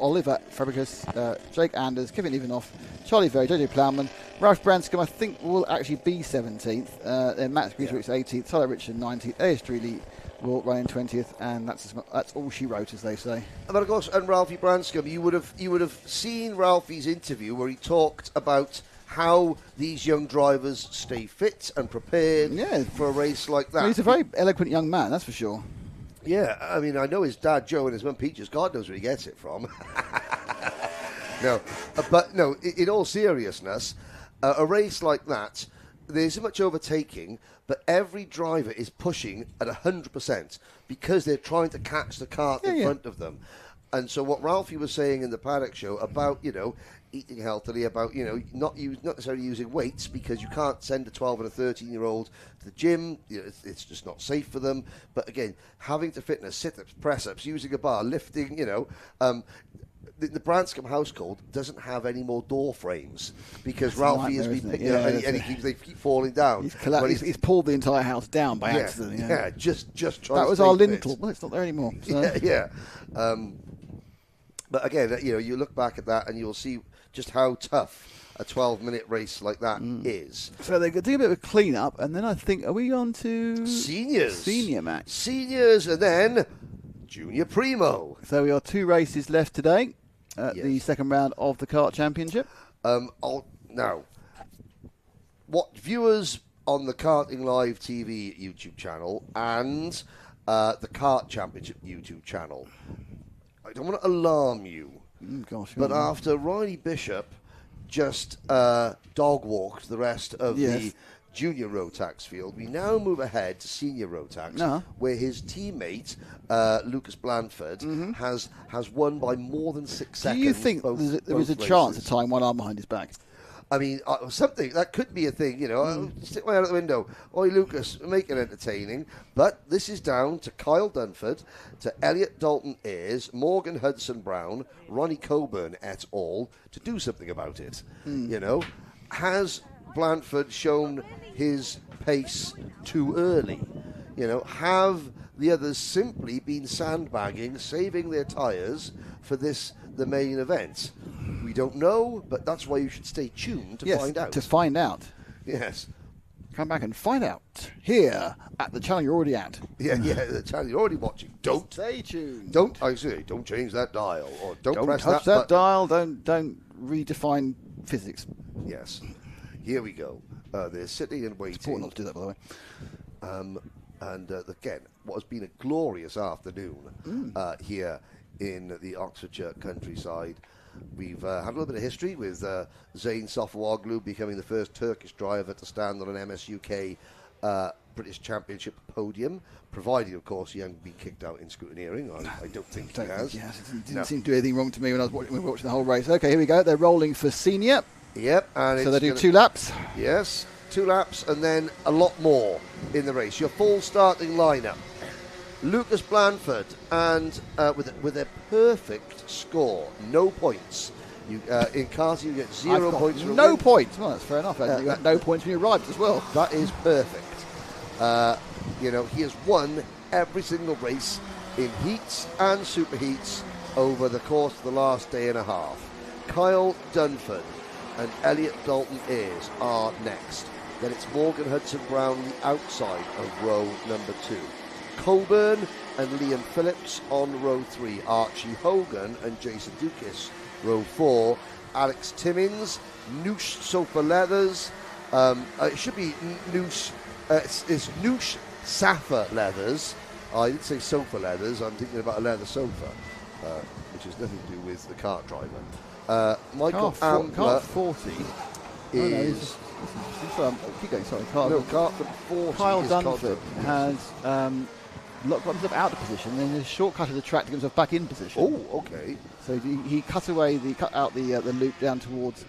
Oliver Fabricus, Jake Anders, Kevin Ivanov, Charlie Very, JJ Plowman, Ralph Branscombe, I think will actually be 17th. Then Max Greaser is 18th, Tyler Richard 19th, AS Streely will run in 20th, and that's all she wrote, as they say. But of course, and Ralphie Branscombe, you would have seen Ralphie's interview where he talked about how these young drivers stay fit and prepared for a race like that. Well, he's a very eloquent young man, that's for sure. Yeah, I mean, I know his dad Joe and his mum Peaches. God knows where he gets it from. But in all seriousness, a race like that, there isn't much overtaking, but every driver is pushing at 100% because they're trying to catch the cart in front of them. And so what Ralphie was saying in the paddock show about, eating healthily, about, not necessarily using weights because you can't send a 12 and a 13-year-old to the gym. It's just not safe for them. But again, having to fitness, sit-ups, press-ups, using a bar, lifting, the Branscombe household doesn't have any more door frames because Ralphie has been picking up and they keep falling down. He's pulled the entire house down by accident. Yeah, just trying that to was our fit. lintel. Well, it's not there anymore. So. Yeah. But again, you look back at that and you'll see just how tough a 12-minute race like that is. So they're going to do a bit of a clean-up, and then I think, are we on to... Seniors. Senior match. Seniors, and then Junior Primo. So we are 2 races left today at the second round of the Kart Championship. Now, what viewers on the Karting Live TV YouTube channel and the Kart Championship YouTube channel, I don't want to alarm you, but after Riley Bishop just dog-walked the rest of the junior Rotax field, we now move ahead to senior Rotax, where his teammate, Lucas Blandford, has won by more than 6 seconds. Do you think there is a chance of tying one arm behind his back? I mean, something, that could be a thing, I'll stick my head out the window. Oi, Lucas, make it entertaining. But this is down to Kyle Dunford, to Elliot Dalton Ayres, Morgan Hudson Brown, Ronnie Coburn et al. To do something about it. Has Blandford shown his pace too early? Have the others simply been sandbagging, saving their tyres for the main event? We don't know, but that's why you should stay tuned to find out. To find out. Yes. Come back and find out here at the channel you're already at. Yeah, the channel you're already watching. Don't stay tuned. Don't change that dial, or don't press touch that dial. Don't redefine physics. Yes. Here we go. They're sitting and waiting. It's important not to do that, by the way. And again, what has been a glorious afternoon here in the Oxfordshire countryside. We've had a little bit of history with Zayn Sofuoglu becoming the first Turkish driver to stand on an MSUK British Championship podium, provided, of course, he hasn't been kicked out in scrutineering. I don't think he has. He didn't seem to do anything wrong to me when we were watching the whole race. Okay, here we go. They're rolling for senior. Yep. And so they do 2 laps. Yes, 2 laps and then a lot more in the race. Your full starting lineup. Lucas Blandford, and with a perfect score, no points. In karting, you get 0 points. No points. Well, that's fair enough. You got no points when you arrived as well. That is perfect. He has won every single race in heats and superheats over the course of the last day and a half. Kyle Dunford and Elliot Dalton Ayres are next. Then it's Morgan Hudson Brown on the outside of row number 2. Coburn and Liam Phillips on row 3. Archie Hogan and Jason Dukis, row 4. Alex Timmins, Noosh Sofa Leathers. It should be Noosh. It's Noosh Safa Leathers. I didn't say sofa leathers. I'm thinking about a leather sofa, which has nothing to do with the kart driver. Michael Ambler. Kart 40 is. Keep going. Sorry, Kart 40. Kyle Dunford has got himself out of position, and then a shortcut of the track to get himself back in position. Oh, okay. So he cut out the loop down towards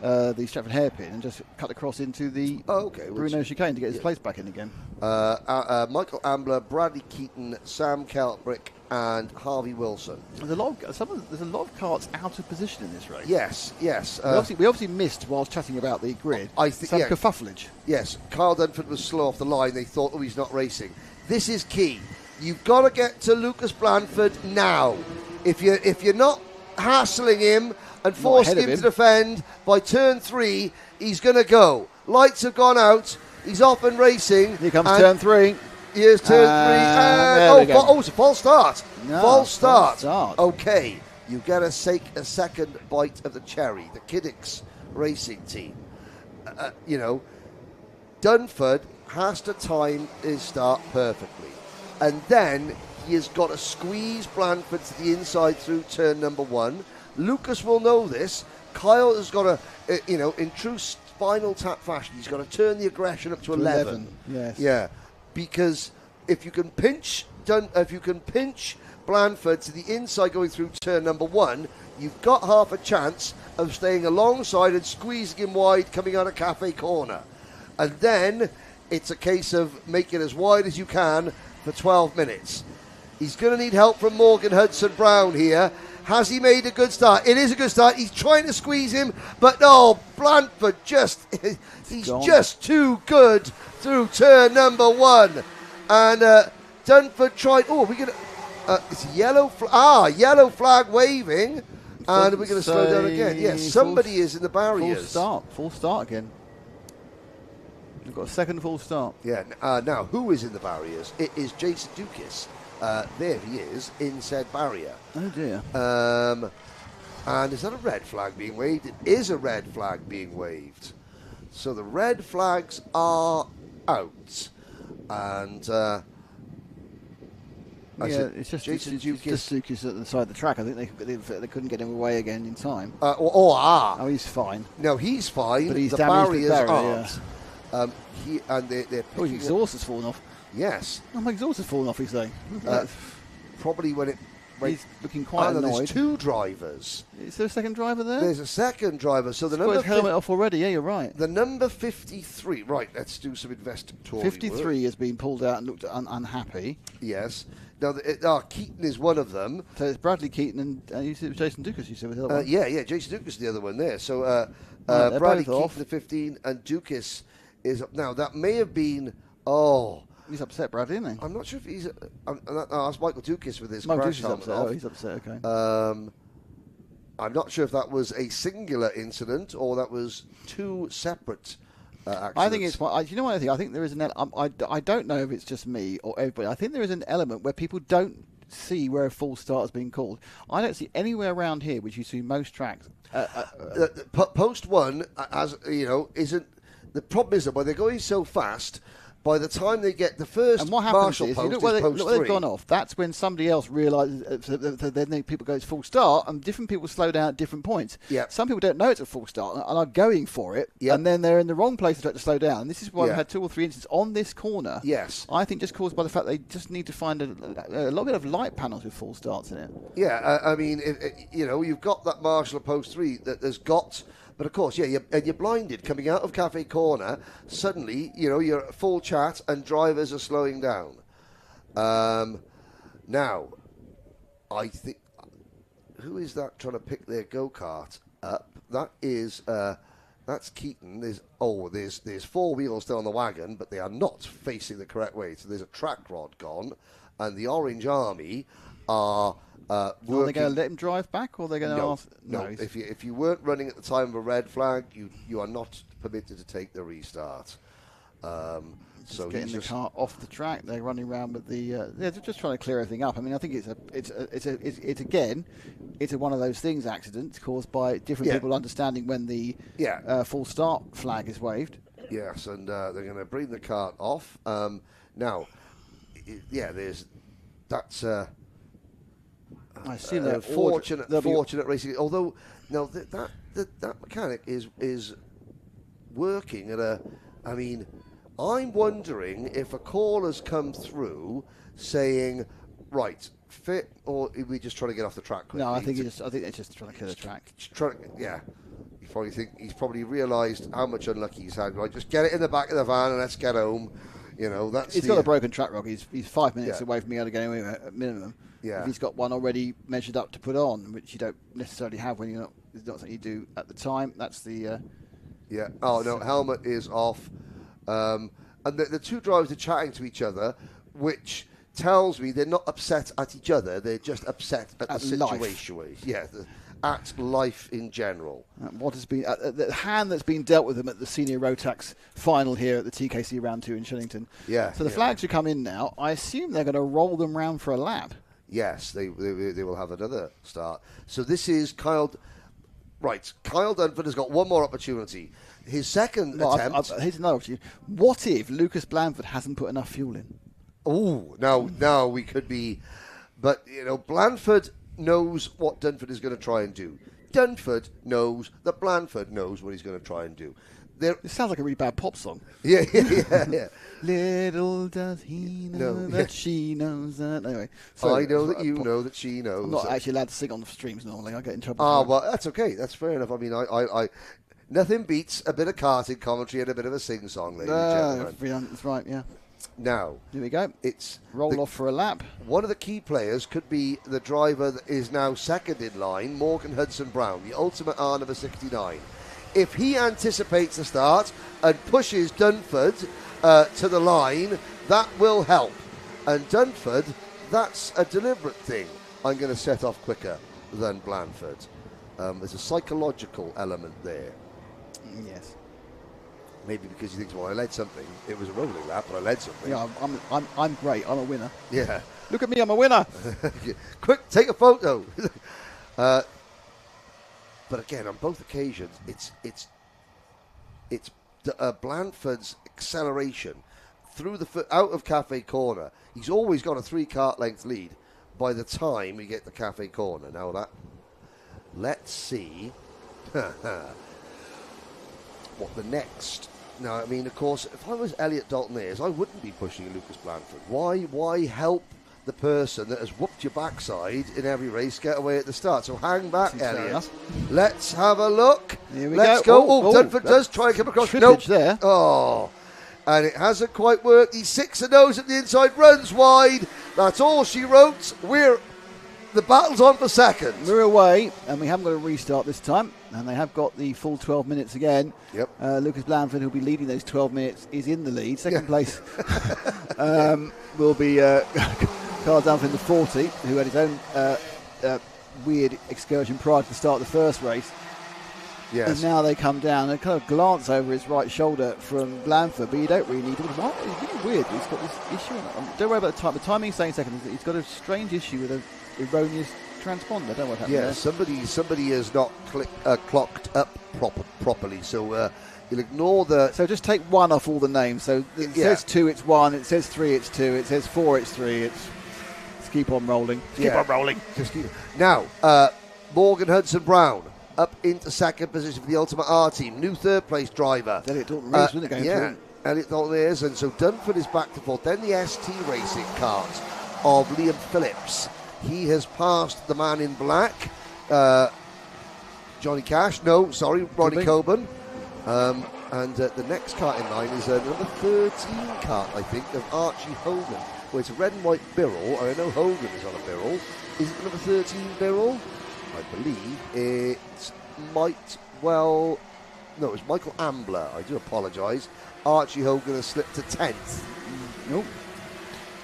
the Stratford hairpin and just cut across into the Bruno chicane to get his place back in again. Michael Ambler, Bradley Keaton, Sam Kelbrick, and Harvey Wilson. There's a lot of karts out of position in this race. Yes. We obviously missed whilst chatting about the grid. Some kerfufflage. Yes, Kyle Dunford was slow off the line. They thought, he's not racing. This is key. You've got to get to Lucas Blandford now. If you're not hassling him and forcing him to defend by turn 3, he's going to go. Lights have gone out. He's off and racing. Here comes turn 3. Here's turn 3. And, it's a false start. No, false start. start. Okay, you get a second bite of the cherry. The Kiddix Racing Team. Dunford has to time his start perfectly. And then he has got to squeeze Blandford to the inside through turn number 1. Lucas will know this. Kyle has got to, in true Spinal Tap fashion, he's got to turn the aggression up to 11. Yes. Yeah, because if you can pinch Blandford to the inside going through turn number 1, you've got half a chance of staying alongside and squeezing him wide coming out of Cafe Corner. And then it's a case of making it as wide as you can for 12 minutes. He's going to need help from Morgan Hudson-Brown here. Has he made a good start? It is a good start. He's trying to squeeze him, but no, Blandford he's just too good through turn number 1. And Dunford tried, it's yellow flag waving. And we're going to slow down again. Yes, somebody is in the barriers. Full start again. We've got a second full start. Yeah, now, who is in the barriers? It is Jason Dukis. There he is, in said barrier. Oh, dear. And is that a red flag being waved? It is a red flag being waved. So the red flags are out. And... it's just Dukis at the side of the track. I think they couldn't get him away again in time. Oh, he's fine. No, he's fine. But he's the damaged barriers the barrier, aren't. They're his exhaust has fallen off. Yes. Oh, my exhaust has fallen off, he's saying. Probably when it... He's looking quite annoyed. There's 2 drivers. Is there a second driver there? There's a second driver. So the he's number... got his helmet off already, yeah, you're right. The number 53... Right, let's do some investigatory 53 work. has been pulled out and looked unhappy. Yes. Now, Keaton is one of them. So it's Bradley Keaton and you said Jason Dukis, you said, with the other one. Yeah, Jason Dukis is the other one there. So Bradley Keaton, off. the 15, and Dukis is up. Now, that may have been... He's upset, Bradley, isn't he? I'm not sure if he's... That's Michael Dukis with his Michael crash Dukis helmet upset. off. Oh, he's upset, okay. I'm not sure if that was a singular incident or that was 2 separate accidents. I think it's... you know what I think? I think there is an... I don't know if it's just me or everybody. I think there is an element where people don't see where a full start has been called. I don't see anywhere around here, which you see most tracks. Post 1, as you know, isn't... The problem is that when they're going so fast... By the time they get the first marshal post, look where post they've gone off. That's when somebody else realises. Then people go, it's full start, and different people slow down at different points. Yep. Some people don't know it's a full start and are going for it, yep. and then they're in the wrong place to slow down. And this is why yep. we've had 2 or 3 incidents on this corner. Yes. I think just caused by the fact they just need to find a lot of light panels with full starts in it. Yeah, I mean, you've got that marshal at post 3 that has got... But of course, you're blinded coming out of Cafe Corner. Suddenly, you're at full chat and drivers are slowing down. Now, I think who is that trying to pick their go-kart up? That is that's Keaton. There's 4 wheels still on the wagon, but they are not facing the correct way. So there's a track rod gone, and the Orange Army are. Are they going to let him drive back, or are they going to ask? No. If you weren't running at the time of a red flag, you are not permitted to take the restart. So getting the car off the track. They're running around with the. They're just trying to clear everything up. I mean, I think it's one of those things. Accidents caused by different people understanding when the full start flag is waved. Yes, and they're going to bring the cart off. Now, that's. I assume they're fortunate racing. Although now that mechanic is working at a. I mean, I'm wondering if a call has come through saying, right, fit, or are we just trying to get off the track quickly? No, I think they're just trying to clear the track. He's probably realised how much unlucky he's had. Right, just get it in the back of the van and let's get home. He's got a broken track rock. He's 5 minutes away from being able to get away at minimum. Yeah. If he's got one already measured up to put on, which you don't necessarily have when it's not something you do at the time. That's the. Yeah. Oh no, helmet is off, and the 2 drivers are chatting to each other, which tells me they're not upset at each other. They're just upset at the situation. Life. Yeah. at life in general. What has been the hand that's been dealt with them at the senior Rotax final here at the TKC Round 2 in Shennington. Yeah. So the flags should come in now. I assume they're going to roll them round for a lap. Yes, they will have another start. So this is Kyle. Right, Kyle Dunford has got one more opportunity. His second attempt. Here's another opportunity. What if Lucas Blandford hasn't put enough fuel in? Oh, now we could be. But, Blandford knows what Dunford is going to try and do. Dunford knows that Blandford knows what he's going to try and do. It sounds like a really bad pop song. Yeah. Little does he know that she knows that. Anyway. So, I know that you know that she knows. I'm not actually allowed to sing on the streams normally. I get in trouble. Well, that's okay. That's fair enough. I mean, I nothing beats a bit of karting commentary and a bit of a sing-song, ladies and gentlemen. That's right, yeah. Now, here we go. It's roll off for a lap. One of the key players could be the driver that is now second in line, Morgan Hudson-Brown, the ultimate R number 69. If he anticipates the start and pushes Dunford to the line, that will help. And Dunford, that's a deliberate thing. I'm going to set off quicker than Blandford. There's a psychological element there. Yes. Maybe because he thinks, well, I led something. It was a rolling lap, but I led something. Yeah, I'm great. I'm a winner. Yeah. Look at me, I'm a winner. Quick, take a photo. But again, on both occasions, it's Blandford's acceleration through out of Cafe Corner. He's always got a 3-kart length lead by the time we get to Cafe Corner. Now let's see what the next. Now, I mean, of course, if I was Elliot Dalton-Ayres, I wouldn't be pushing Lucas Blandford. Why help the person that has whooped your backside in every race get away at the start? So hang back, Elliot. Let's have a look. Here we Let's go. Dunford does try and come across. Nope. There. Oh, and it hasn't quite worked. He's 6-0 at the inside, runs wide. That's all she wrote. The battle's on for second. We're away, and we haven't got a restart this time. And they have got the full 12 minutes again. Yep. Lucas Blandford, who'll be leading those 12 minutes, is in the lead. Second place will be Carl Dunford, the 40, who had his own weird excursion prior to the start of the first race. Yes. And now they come down and kind of glance over his right shoulder from Blandford, but you don't really need to. Why? It's really weird. He's got this issue. Don't worry about the time. The timing's saying second. He's got a strange issue with an erroneous transponder. Don't know what happened there. Somebody has not clocked up properly. So you'll ignore the. So just take one off all the names. So it says 2, it's 1. It says 3, it's 2. It says 4, it's 3. Let's keep on rolling. Keep on rolling. Now, Morgan Hudson-Brown up into second position for the Ultimate R team. New third place driver. Elliot Dalton-Ayres, wasn't it, going through? Elliot Dalton-Ayres. And so Dunford is back to fourth. Then the ST Racing cart of Liam Phillips. He has passed the man in black. Johnny Cash. No, sorry, Ronnie Coburn. And the next kart in line is number 13 kart, I think, of Archie Hogan. Well, it's a red and white Birrell, and I know Hogan is on a Birrell. Is it the number 13 Birrell? I believe it might well... No, it's Michael Ambler. I do apologise. Archie Hogan has slipped to 10th. Nope.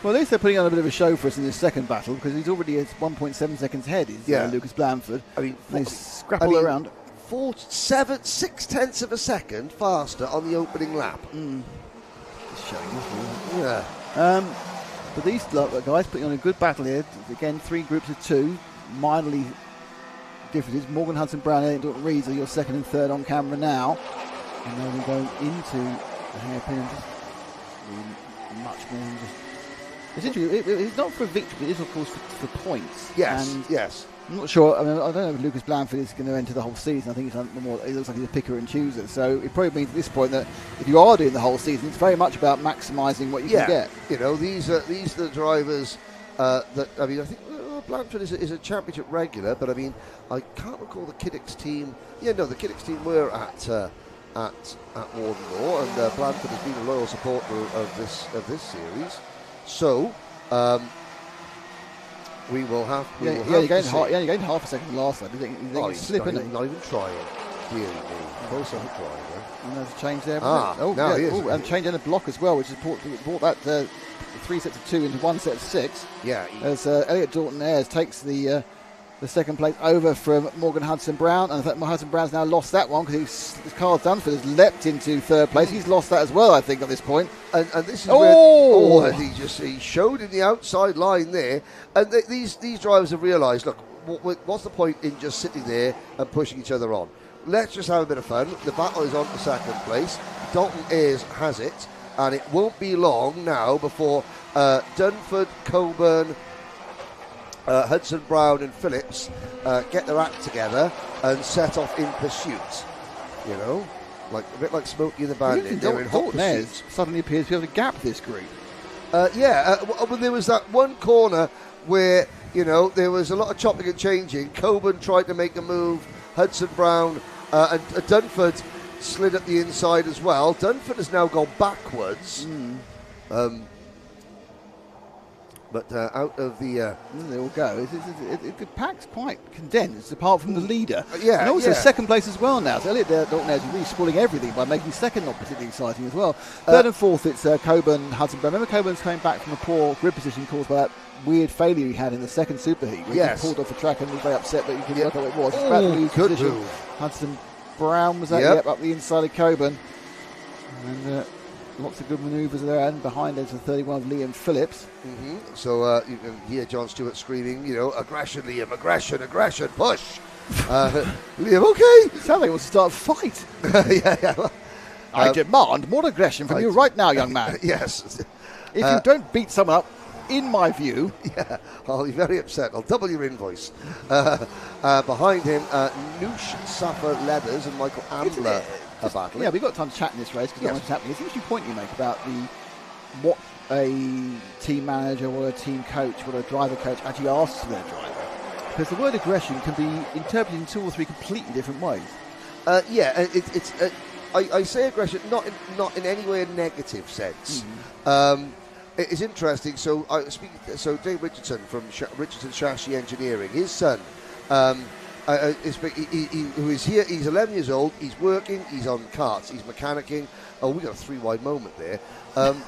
Well, at least they're putting on a bit of a show for us in this second battle, because he's already at 1.7 seconds ahead, Lucas Blandford. I mean, they scrapple around. 6/10 of a second faster on the opening lap. Just showing off. Yeah. But these guys putting on a good battle here. Again, 3 groups of 2, minorly differences. Morgan Hudson-Brown, Elliot Dalton-Ayres are your second and third on camera now. And then we go into the hairpin and just much more than just... It's not for a victory, it is, of course, for points. Yes, and yes. I'm not sure. I mean, I don't know if Lucas Blandford is going to enter the whole season. I think it looks like he's a picker and chooser. So it probably means at this point that if you are doing the whole season, it's very much about maximising what you can get. You know, these are the drivers that, I mean, I think Blandford is a championship regular, but I mean, I can't recall the Kiddix team. Yeah, no, the Kiddix team were at Wardenmore, and Blandford has been a loyal supporter of this series. So, we will have. You're going half a second last time. He's slipping. Not even trying. Dear me. Close on trying. And there's a change there. And change in a block as well, which has brought that 3 sets of 2 into 1 set of 6. Yeah. As Elliot Dalton-Ayres takes the the second place over from Morgan Hudson-Brown, and I think Morgan Hudson-Brown's now lost that one because Carl Dunford has leapt into third place. He's lost that as well, I think, at this point. And this is where he showed in the outside line there, and these drivers have realised, look, what's the point in just sitting there and pushing each other on? Let's just have a bit of fun. The battle is on for second place. Dalton Ayres has it, and it won't be long now before Dunford, Coburn, Hudson Brown and Phillips get their act together and set off in pursuit. You know, like a bit like Smokey and the Bandit. They're in hot pursuit. Suddenly appears to be able to gap this group. Well, there was that one corner where, you know, there was a lot of chopping and changing. Coburn tried to make a move. Hudson Brown and Dunford slid up the inside as well. Dunford has now gone backwards. But out of the... they all go. The pack's quite condensed, apart from the leader. And also second place as well now. So Elliot Dalton Ayres is really spoiling everything by making second not particularly exciting as well. Third and fourth, it's Coburn, Hudson Brown. Remember, Coburn's coming back from a poor grid position caused by that weird failure he had in the second superheat, where he pulled off the track and was very upset, but you can work out what it was. It's about to lose position. Hudson Brown was that? Up the inside of Coburn. And lots of good manoeuvres there, and behind there's the 31 of Liam Phillips. So you can hear John Stewart screaming, you know, aggression, Liam, aggression, push. Liam, okay. Sounds like he wants to start a fight. Well, I demand more aggression from you right now, young man. Yes. If you don't beat someone up, in my view... I'll be very upset. I'll double your invoice. Behind him, Noosh Safa Leathers and Michael Ambler. Yeah, we've got time to chat in this race because what's happening. It's an interesting point you make about what a team manager, what a team coach, what a driver coach actually asks of their driver. Because the word aggression can be interpreted in 2 or 3 completely different ways. I say aggression not in any way a negative sense. It's interesting. So Dave Richardson from Richardson Chassis Engineering, his son. Who is here? He's 11 years old. He's working. He's on karts. He's mechanicking. Oh, we got a 3-wide moment there. And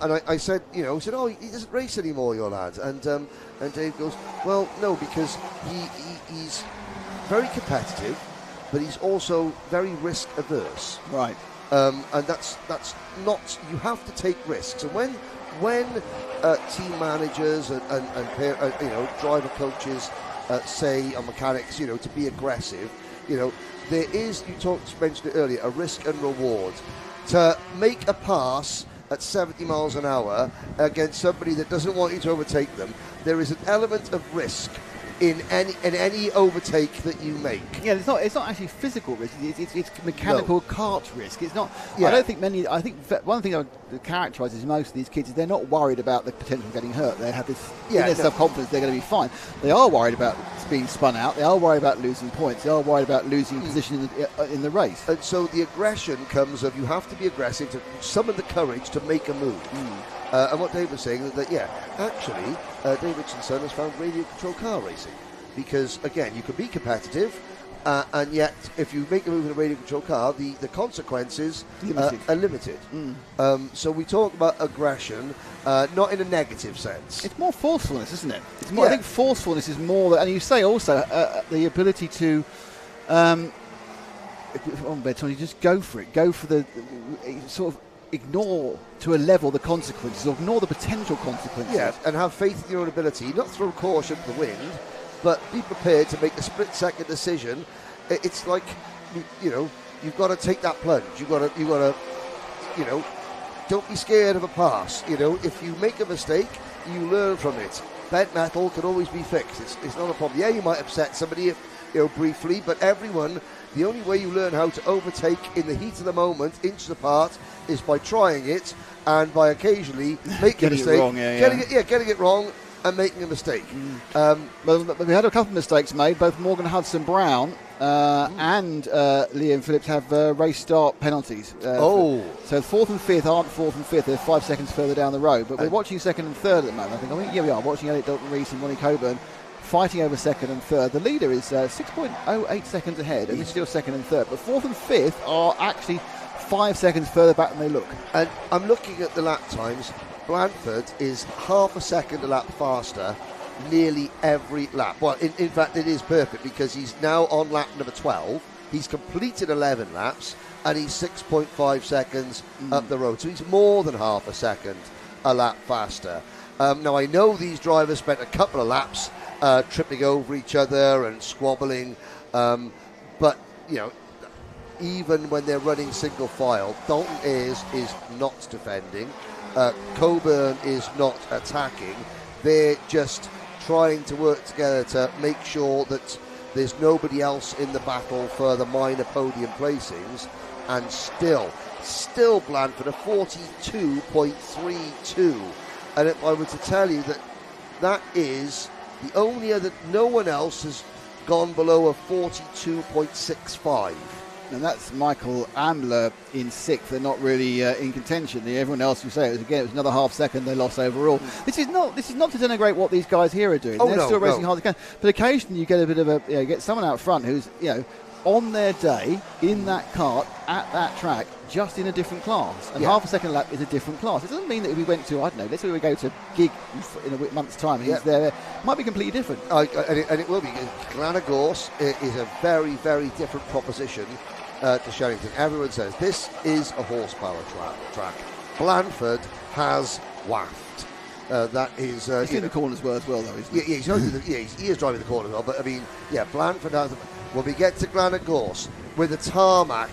I said, he doesn't race anymore, your lad. And Dave goes, well, no, because he's very competitive, but he's also very risk averse. Right. And that's not. You have to take risks. And when team managers and driver coaches. Say on mechanics, to be aggressive, there is, mentioned it earlier, a risk and reward. To make a pass at 70 miles an hour against somebody that doesn't want you to overtake them, there is an element of risk in any overtake that you make. Yeah, it's not actually physical risk. It's mechanical kart risk. It's not. Yeah. I think one thing that characterises most of these kids is they're not worried about the potential of getting hurt. They have this in their self-confidence. They're going to be fine. They are worried about being spun out. They are worried about losing points. They are worried about losing position in the race. And so the aggression comes of you have to be aggressive to summon the courage to make a move. And what Dave was saying is that, actually, Dave Richardson has found radio-controlled car racing. Because, again, you can be competitive, and yet if you make a move in a radio-controlled car, the consequences are limited. So we talk about aggression, not in a negative sense. It's more forcefulness, isn't it? It's more, I think forcefulness is more... And you say also the ability to... on Betony, just go for it. Go for the sort of... ignore to a level the consequences, or ignore the potential consequences. Yeah, and have faith in your own ability, not throw caution to the wind, but be prepared to make a split-second decision. It's like, you've got to take that plunge. You've got to, don't be scared of a pass. If you make a mistake, you learn from it. Bent metal can always be fixed. It's not a problem. Yeah, you might upset somebody briefly, but everyone, the only way you learn how to overtake in the heat of the moment, inches apart, is by trying it and by occasionally making a mistake. Getting it wrong and making a mistake. But we had a couple of mistakes made. Both Morgan Hudson-Brown and Liam Phillips have race start penalties. So 4th and 5th aren't 4th and 5th. They're 5 seconds further down the road. But we're watching 2nd and 3rd at the moment. I think we are watching Elliot Dalton Rees and Ronnie Coburn fighting over 2nd and 3rd. The leader is 6.08 seconds ahead, and he's still 2nd and 3rd. But 4th and 5th are actually 5 seconds further back than they look. And I'm looking at the lap times. Blanford is half a second a lap faster nearly every lap. Well, in fact, it is perfect because he's now on lap number 12. He's completed 11 laps and he's 6.5 seconds up the road. So he's more than half a second a lap faster. Now, I know these drivers spent a couple of laps tripping over each other and squabbling, but, you know, even when they're running single file, Dalton Ayres is not defending. Coburn is not attacking. They're just trying to work together to make sure that there's nobody else in the battle for the minor podium placings. And still Blandford, a 42.32. And if I were to tell you that is the only other, no one else has gone below a 42.65. And that's Michael Ambler in 6th. They're not really in contention. Everyone else, you say, it was another half second they lost overall. This is not to denigrate what these guys here are doing. They're still racing hard as they can. But occasionally you get a bit of get someone out front who's on their day in that kart at that track, just in a different class. And half a second lap is a different class. It doesn't mean that if we went to, I don't know, let's say we go to Gig in a month's time and he's there, it might be completely different. And it will be. Glenagorse is a very, very different proposition to Shennington. Everyone says this is a horsepower track. Blandford has waft. That is. He's in the corners well as well, though, isn't he? He is driving the corners well. But I mean, Blandford has. When we get to Glenagorse, where the tarmac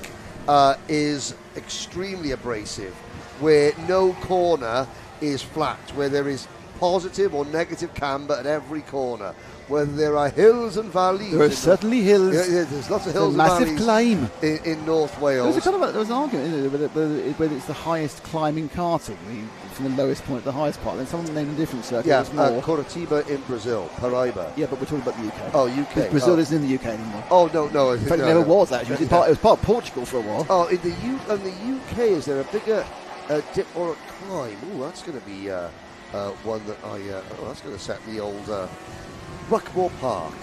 is extremely abrasive, where no corner is flat, where there is positive or negative camber at every corner, whether there are hills and valleys. There are certainly hills. There's lots of hills and massive valleys claim in North Wales. There was an argument, isn't there, whether it's the highest climbing karting, from the lowest point to the highest part. Then someone named a different circuit. Curitiba in Brazil, Paraíba. Yeah, but we're talking about the UK. Oh, UK. Brazil isn't in the UK anymore. Oh, no. In fact, it never was, actually. It was part of Portugal for a while. Oh, in the UK, is there a bigger dip or a climb? Oh, that's going to be one that that's going to set the old Buckmore Park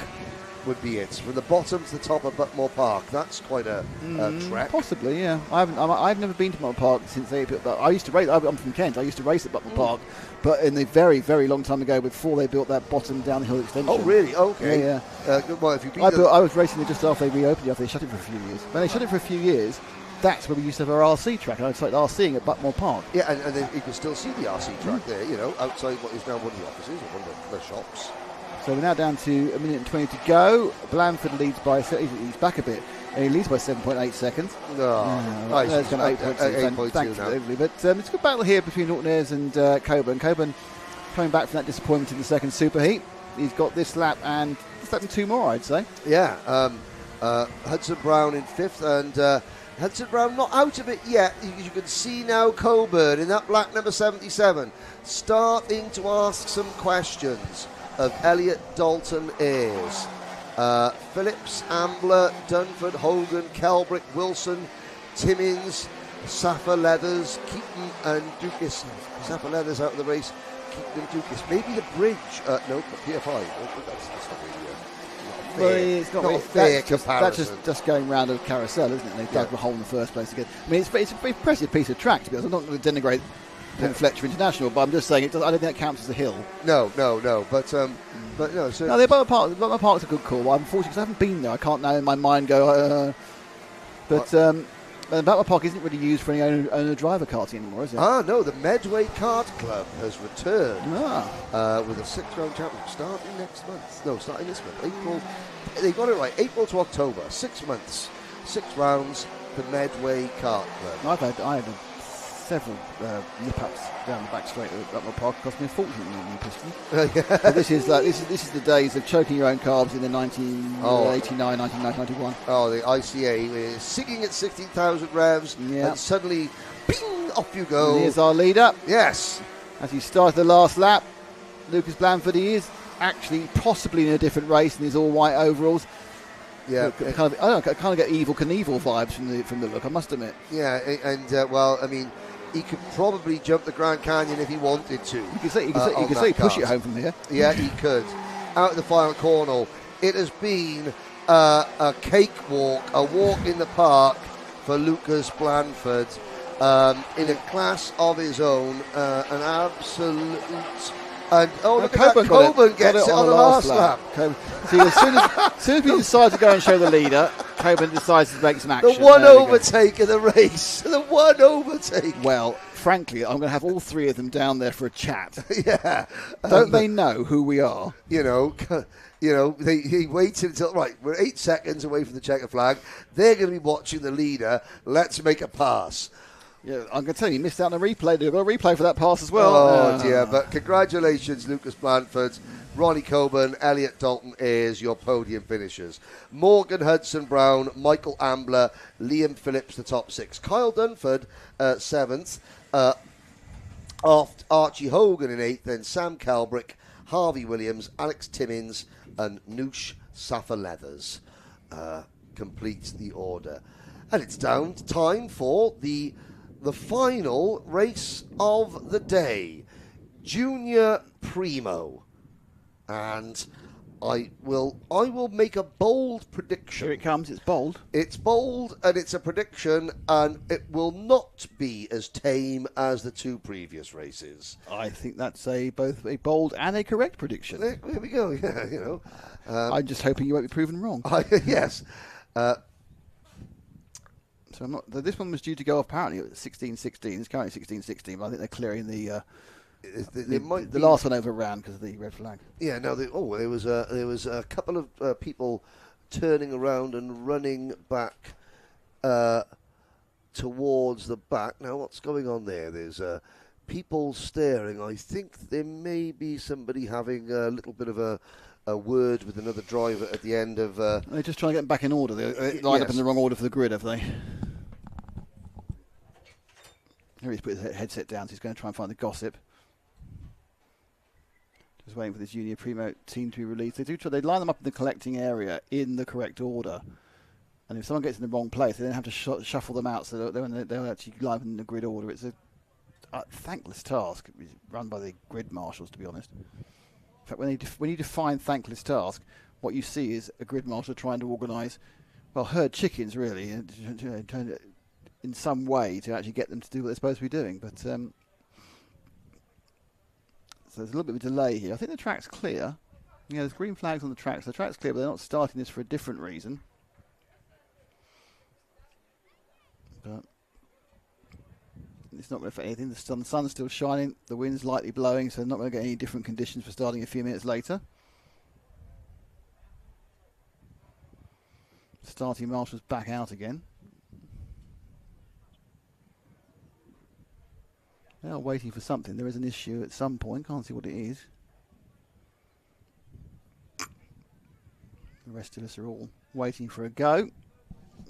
would be it. From the bottom to the top of Buckmore Park, that's quite a trek. Possibly, yeah. I've never been to Buckmore Park since they built that. I used to race. I'm from Kent. I used to race at Buckmore Park, but in the very, very long time ago, before they built that bottom downhill extension. Oh, really? Okay. Yeah. Well, if you I was racing it just after they reopened it. After they shut it for a few years. When they shut it for a few years, that's where we used to have our RC track, and I started RCing at Buckmore Park. Yeah, and then you can still see the RC track there, outside what is now one of the offices or one of the shops. So we're now down to a minute and 20 to go. Blandford leads by, he's back a bit, and he leads by 7.8 seconds. It's going to 8.2, thankfully. But it's a good battle here between Dalton Ayres and Coburn. Coburn coming back from that disappointment in the second superheat. He's got this lap and two more, I'd say. Yeah, Hudson Brown in 5th, and Hudson Brown not out of it yet. You can see now Coburn in that black number 77 starting to ask some questions of Elliot Dalton Ayres. Phillips, Ambler, Dunford, Hogan, Kelbrick, Wilson, Timmins, Safa Leathers, Keaton and Dukas. Safa Leathers out of the race, Keaton and Dukas. Maybe the bridge. No, PFI. That's not really it's not a fair comparison. That's just going round a carousel, isn't it? They dug the hole in the first place again. I mean, it's an impressive piece of track, to be honest. I'm not going to denigrate Penn Fletcher International, but I'm just saying I don't think that counts as a hill. No. But no. So the Buckmore Park's a good call. Unfortunately, because I haven't been there, I can't now in my mind go. Buckmore Park isn't really used for any owner-driver karting anymore, is it? No. The Medway Kart Club has returned with a 6-round championship starting next month. No, starting this month. April. They got it right. April to October. 6 months. 6 rounds. The Medway Kart Club. I had several nip-ups down the back straight at Buckmore Park. It cost me a fortune in a new piston. But this is the days of choking your own carbs in the 1989, 1991. Oh, the ICA is singing at 16,000 revs, and suddenly, bing, off you go. And here's our leader. Yes. As he started the last lap, Lucas Blandford, he is actually possibly in a different race in his all-white overalls. Yeah, I kind of get Evel Knievel vibes from the look, I must admit. Yeah, and I mean, he could probably jump the Grand Canyon if he wanted to. You could say push it home from here. Yeah, he could. Out of the final corner, it has been a cakewalk, a walk in the park for Lucas Blandford in a class of his own, an absolute And look at that, Coburn gets it on the last lap. See, as soon as we decide to go and show the leader, Coburn decides to make some action. The one overtake of the race. The one overtake. Well, frankly, I'm going to have all three of them down there for a chat. Yeah. Don't they know who we are? He waited until, right, we're 8 seconds away from the checker flag. They're going to be watching the leader. Let's make a pass. Yeah, I'm going to tell you, missed out on a replay. They've got a replay for that pass as well. Oh, dear. But congratulations, Lucas Blanford, Ronnie Coburn, Elliot Dalton is your podium finishers. Morgan Hudson-Brown, Michael Ambler, Liam Phillips, the top 6. Kyle Dunford, 7th. Archie Hogan in 8th. Then Sam Calbrick, Harvey Williams, Alex Timmins, and Noosh Safa-Leathers completes the order. And it's down to time for the final race of the day, Junior Primo. And I will make a bold prediction. Here it comes, it's bold. It's bold and it's a prediction, and it will not be as tame as the 2 previous races. I think that's both a bold and a correct prediction. There we go, yeah, I'm just hoping you won't be proven wrong. Yes. So this one was due to go off apparently at 16:16. It's currently 16:16, but I think they're clearing the last one overran because of the red flag. Yeah, no. There was a couple of people turning around and running back towards the back. Now, what's going on there? There's people staring. I think there may be somebody having a little bit of a word with another driver at the end of. They're just trying to get them back in order. They lined up in the wrong order for the grid, have they? Here he's put his headset down, so he's going to try and find the gossip. Just waiting for this Junior Primo team to be released. They line them up in the collecting area in the correct order. And if someone gets in the wrong place, they then have to shuffle them out so that they'll actually line up in the grid order. It's a thankless task run by the grid marshals, to be honest. In fact, when you define thankless task, what you see is a grid marshal trying to organise, herd chickens, really, in some way to actually get them to do what they're supposed to be doing. But so there's a little bit of a delay here. I think the track's clear. Yeah, there's green flags on the track, so the track's clear, but they're not starting this for a different reason. But it's not going to affect anything. The sun's still shining, the wind's lightly blowing, so they're not going to get any different conditions for starting a few minutes later. Starting marshal's back out again. They are waiting for something. There is an issue at some point. Can't see what it is. The rest of us are all waiting for a go.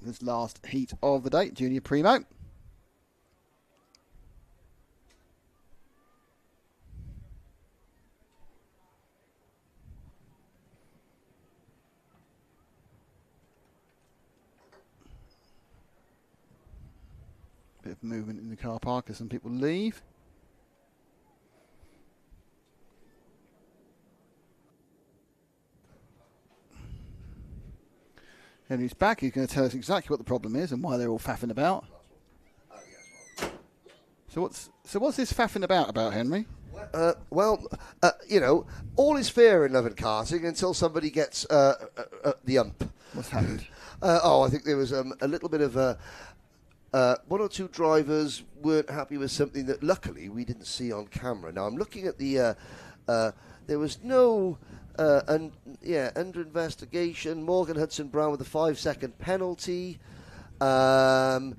This last heat of the day, Junior Primo. Bit of movement in the car park as some people leave. Henry's back. He's going to tell us exactly what the problem is and why they're all faffing about. So what's this faffing about, Henry? All is fair in love and karting until somebody gets the ump. What's happened? I think there was a little bit of one or two drivers weren't happy with something that luckily we didn't see on camera. Now I'm looking at the there was no under investigation. Morgan Hudson-Brown with a 5-second penalty. Kyle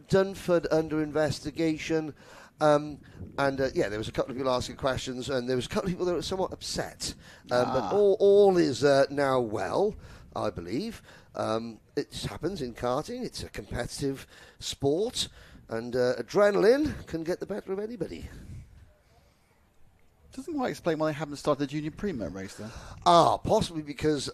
Dunford under investigation. There was a couple of people asking questions, and there was a couple of people that were somewhat upset. But all is now well, I believe. It happens in karting. It's a competitive sport, and adrenaline can get the better of anybody. Doesn't quite explain why they haven't started the Junior Primo race then. Possibly because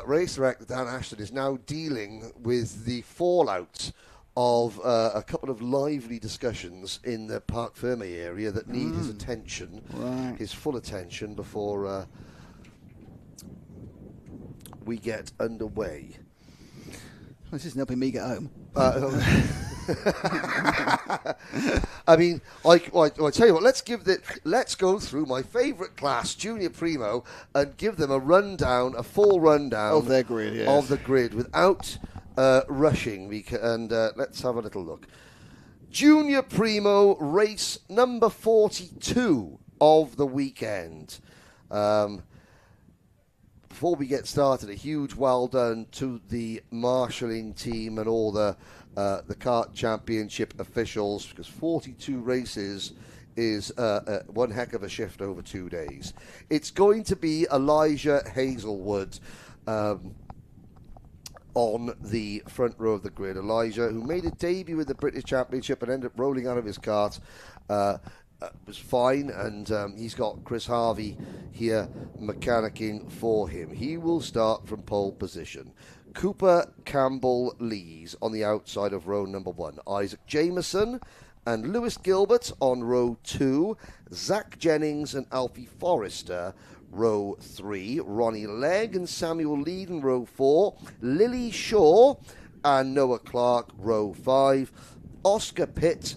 race director Dan Ashton is now dealing with the fallout of a couple of lively discussions in the Parc Ferme area that need his attention, his full attention, before we get underway. This isn't helping me get home. I mean, I tell you what. Let's go through my favourite class, Junior Primo, and give them a full rundown of their grid, yes. of the grid without rushing. And let's have a little look. Junior Primo race number 42 of the weekend. Before we get started, a huge well done to the marshalling team and all the Kart Championship officials, because 42 races is one heck of a shift over 2 days. It's going to be Elijah Hazelwood on the front row of the grid. Elijah, who made a debut in the British Championship and ended up rolling out of his kart, was fine, and he's got Chris Harvey here mechanicking for him. He will start from pole position. Cooper Campbell leads on the outside of row number 1. Isaac Jameson and Lewis Gilbert on row 2. Zach Jennings and Alfie Forrester, row 3. Ronnie Legg and Samuel Lead in row 4. Lily Shaw and Noah Clark, row 5. Oscar Pitt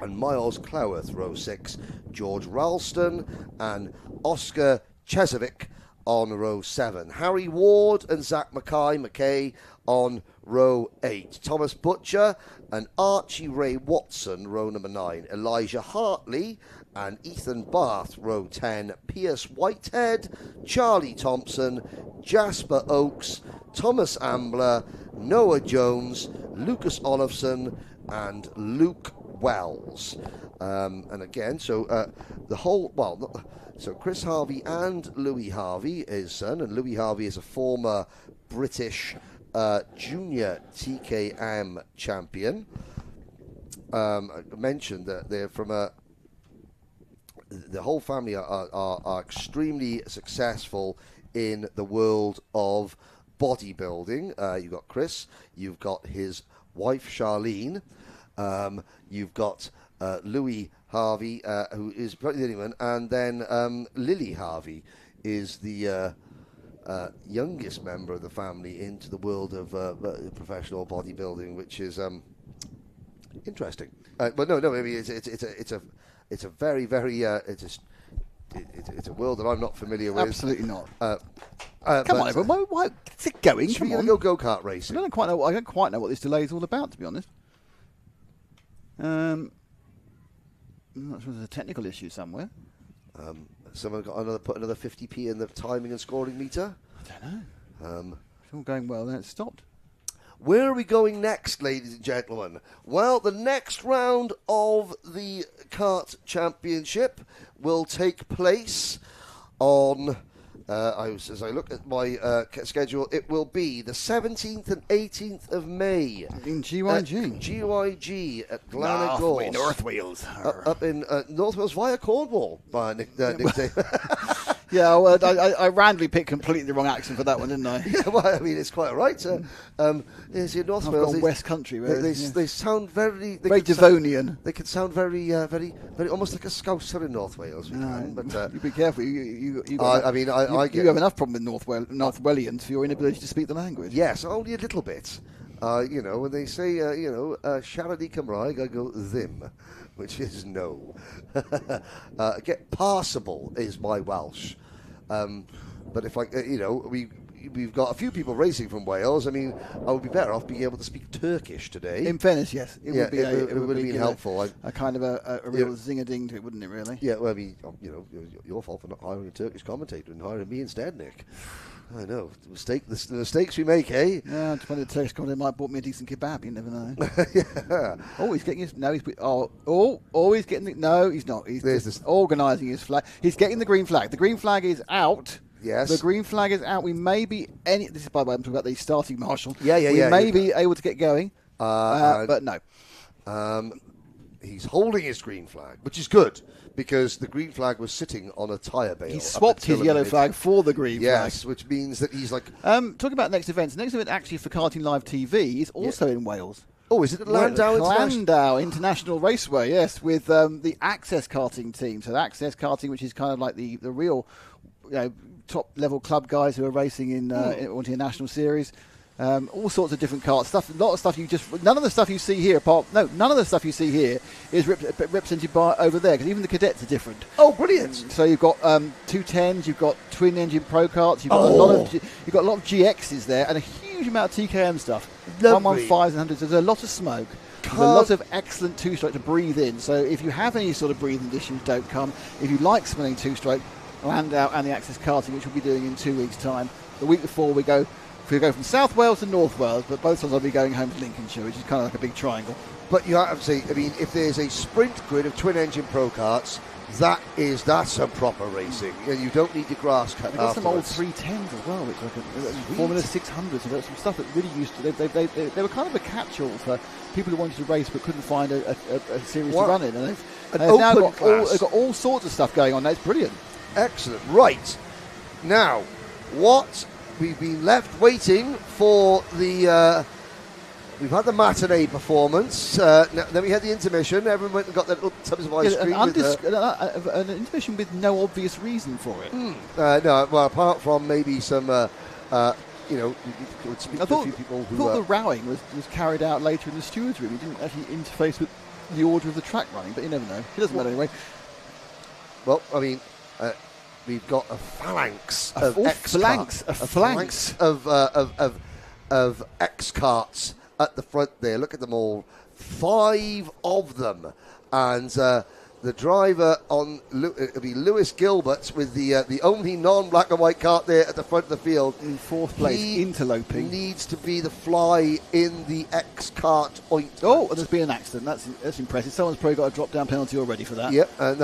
and Miles Cloworth, row 6. George Ralston and Oscar Chesovic on row 7. Harry Ward and Zach McKay on row 8. Thomas Butcher and Archie Ray Watson, row number 9. Elijah Hartley and Ethan Barth, row 10. Pierce Whitehead, Charlie Thompson, Jasper Oakes, Thomas Ambler, Noah Jones, Lucas Olofsson and Luke Wells. And again, so Chris Harvey and Louis Harvey, his son, and Louis Harvey is a former British junior TKM champion. I mentioned that they're from the whole family are extremely successful in the world of bodybuilding. You've got Chris, you've got his wife Charlene, you've got Louis Harvey, who is probably the only one, and then Lily Harvey is the youngest member of the family into the world of professional bodybuilding, which is interesting. But no, I mean it's a very it's a world that I'm not familiar with. Absolutely not. Come on, everyone. Why is it going? Should we go kart racing? I don't quite know what this delay is all about, to be honest. I'm not sure there's a technical issue somewhere. Someone put another 50p in the timing and scoring meter? I don't know. It's all going well, then it's stopped. Where are we going next, ladies and gentlemen? Well, the next round of the Kart Championship will take place on, as I look at my schedule, it will be the 17th and 18th of May. In GYG. GYG at Glanagorse. North Wales. Up in North Wales via Cornwall, by Nick Davis. Yeah, well, I randomly picked completely the wrong accent for that one, didn't I? Yeah, well, I mean, it's quite right. Is in North Wales, West Country. They sound very... Very Devonian. They can sound very, very, almost like a Scouser in North Wales. But you be careful. You have enough problem with North Wellians for your inability to speak the language. Yes, only a little bit. When they say, Sharadi Cymraeg, I go them, which is no. Get passable is my Welsh. But if we've got a few people racing from Wales. I mean, I would be better off being able to speak Turkish today. In fairness, yes. It would have been helpful. A kind of a real zing-a-ding to it, wouldn't it, really? Yeah, well, I mean, your fault for not hiring a Turkish commentator and hiring me instead, Nick. I know. The mistakes we make, eh? Yeah, just when the Turkish commentator might have bought me a decent kebab, you never know. Yeah. Oh, he's getting his... No, he's getting the... No, he's not. He's just organising his flag. He's getting the green flag. The green flag is out. Yes. The green flag is out. We may be... This is, by the way, I'm talking about the starting marshal. Yeah. We may be able to get going, but no. He's holding his green flag, which is good, because the green flag was sitting on a tyre bale. He swapped his yellow flag for the green flag. Yes, which means that he's like... talking about next events. The next event actually for Karting Live TV is also in Wales. Oh, is it at Landau International Raceway, yes, with the Access Karting team. So Access Karting, which is kind of like the real top-level club guys who are racing in a national series. all sorts of different karts. A lot of stuff none of the stuff you see here is represented by over there, because even the cadets are different. Oh, brilliant! So you've got 210s, you've got twin engine pro karts, you've got a lot of GXs there, and a huge amount of TKM stuff. 115s and 100s. There's a lot of smoke. There's a lot of excellent two-stroke to breathe in. So if you have any sort of breathing issues, don't come. If you like smelling two-stroke, land out and the Access karting, which we'll be doing in 2 weeks' time. The week before we go from South Wales to North Wales, but both times I'll be going home to Lincolnshire, which is kind of like a big triangle. But you have to say, I mean, if there's a sprint grid of twin-engine pro karts, that's some proper racing, and you don't need your grass cut. They've got some old 310s as well, which Formula 600s. They've got some stuff that really used to. They were kind of a catch-all for people who wanted to race but couldn't find a series to run in, and they've now got all sorts of stuff going on. That's brilliant. Excellent. Right now, what we've been left waiting for the. We've had the matinee performance, then we had the intermission. Everyone went and got their little tubs of ice cream. An intermission with no obvious reason for it. No, well, apart from maybe some, you know, we could speak to a few people who... I thought the rowing was carried out later in the stewards' room. It didn't actually interface with the order of the track running, but you never know. It doesn't matter anyway. Well, I mean... we've got a phalanx of X karts at the front there. Look at them all, 5 of them, and the driver it'll be Lewis Gilbert with the only non-black and white kart there at the front of the field in 4th place. Interloping needs to be the fly in the X kart ointment. Oh, and there's been an accident. That's impressive. Someone's probably got a drop-down penalty already for that. Yep, and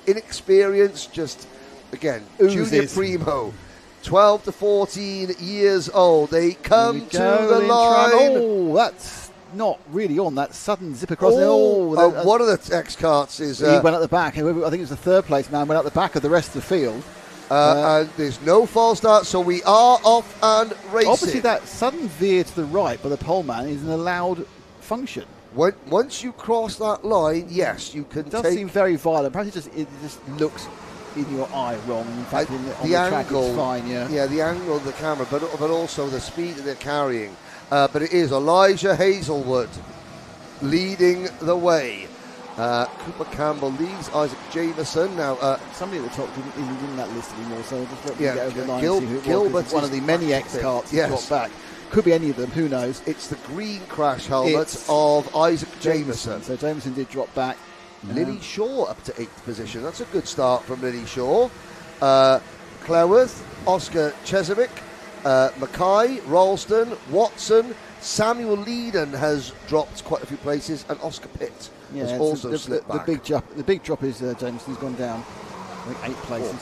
inexperience, just again oozes. Junior Primo. 12 to 14 years old. They come to the line. Oh, that's not really on. That sudden zip across. One of the X karts is. He went at the back. I think it was the 3rd place man went at the back of the rest of the field. And there's no false start, so we are off and racing. Obviously, that sudden veer to the right by the pole man is an allowed function. Once you cross that line, yes, you can. It does seem very violent. Perhaps it just looks in your eye wrong. In fact, on the angle, track it's fine, yeah, the angle of the camera, but also the speed that they're carrying. But it is Elijah Hazelwood leading the way. Cooper Campbell leaves Isaac Jameson. Now, somebody at the top isn't in that list anymore, so just let me get over the line. Gilbert, one of the many X karts got back. Could be any of them, who knows? It's the green crash helmet of Isaac Jameson. So Jameson did drop back. Lily Shaw up to 8th position. That's a good start from Lily Shaw. Cleworth, Oscar Chesevic, Mackay, Ralston, Watson, Samuel Leedon has dropped quite a few places, and Oscar Pitt has also slipped back. The big drop is Jameson's gone down, I think 8 places,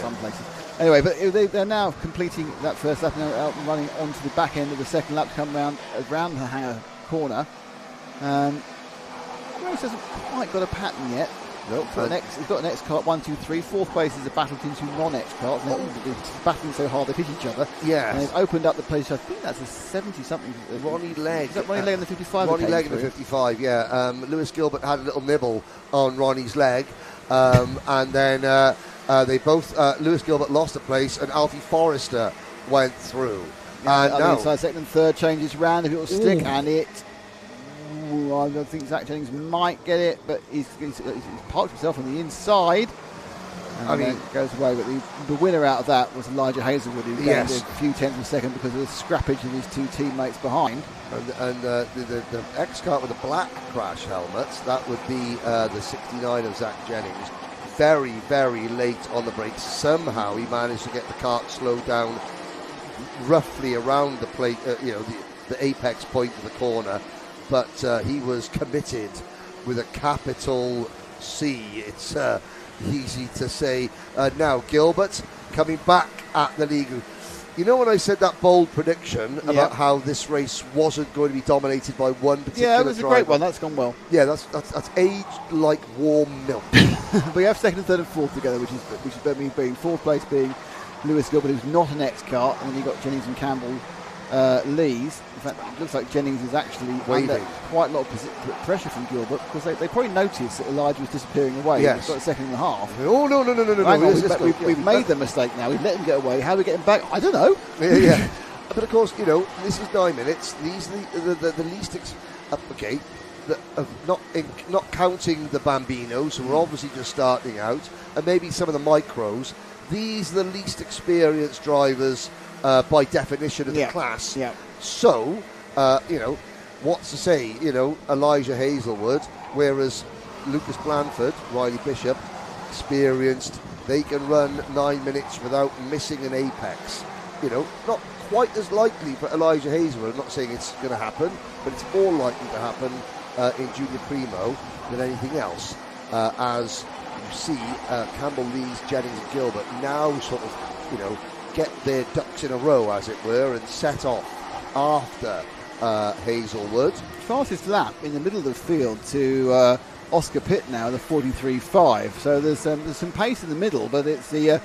some places. Anyway, but they're now completing that first lap, now out and running onto the back end of the second lap to come around the hangar corner. Grace hasn't quite got a pattern yet. Nope. He's got an X kart 1, 2, 3. 4th place is a battle between 2 non-X karts. They're battling so hard they hit each other. Yeah. And they've opened up the place. I think that's a 70-something. Ronnie Legg. Is that Ronnie Legg in the 55? Ronnie Legg in the 55. Yeah. Lewis Gilbert had a little nibble on Ronnie's leg, and then they both. Lewis Gilbert lost a place, and Alfie Forrester went through. And now second and third changes round. If it will stick, and it. I don't think Zach Jennings might get it, but he's parked himself on the inside. And it goes away. But the winner out of that was Elijah Hazelwood, who gained a few tenths of a second because of the scrappage of his 2 teammates behind. And the X kart with the black crash helmet, that would be the 69 of Zach Jennings. Very, very late on the brakes. Somehow he managed to get the kart slowed down roughly around the plate, the apex point of the corner. But he was committed with a capital C. It's easy to say. Now, Gilbert coming back at the league. You know when I said that bold prediction about how this race wasn't going to be dominated by one particular driver? Yeah, it was a great one. That's gone well. Yeah, that's aged like warm milk. But you have second and third and fourth together, which is being 4th place being Lewis Gilbert, who's not an X kart, and then you've got Jennings and Campbell. Lees. In fact, it looks like Jennings is actually under quite a lot of pressure from Gilbert, because they probably noticed that Elijah was disappearing away. Yes. He's got a second and a half. Oh, no. We've made the mistake now. We've let him get away. How do we get him back? I don't know. Yeah. But of course, you know, this is 9 minutes. These are the least okay. Not counting the Bambinos, who are obviously just starting out, and maybe some of the micros. These are the least experienced drivers by definition of the class. Yeah. So, you know, what's to say? You know, Elijah Hazelwood, whereas Lucas Blanford, Riley Bishop, experienced. They can run 9 minutes without missing an apex. You know, not quite as likely for Elijah Hazelwood. I'm not saying it's going to happen, but it's more likely to happen in Junior Primo than anything else. As you see, Campbell, Lees, Jennings and Gilbert now sort of, you know, get their ducks in a row, as it were, and set off after Hazelwood. Fastest lap in the middle of the field to Oscar Pitt now, the 43.5. So there's some pace in the middle, but it's the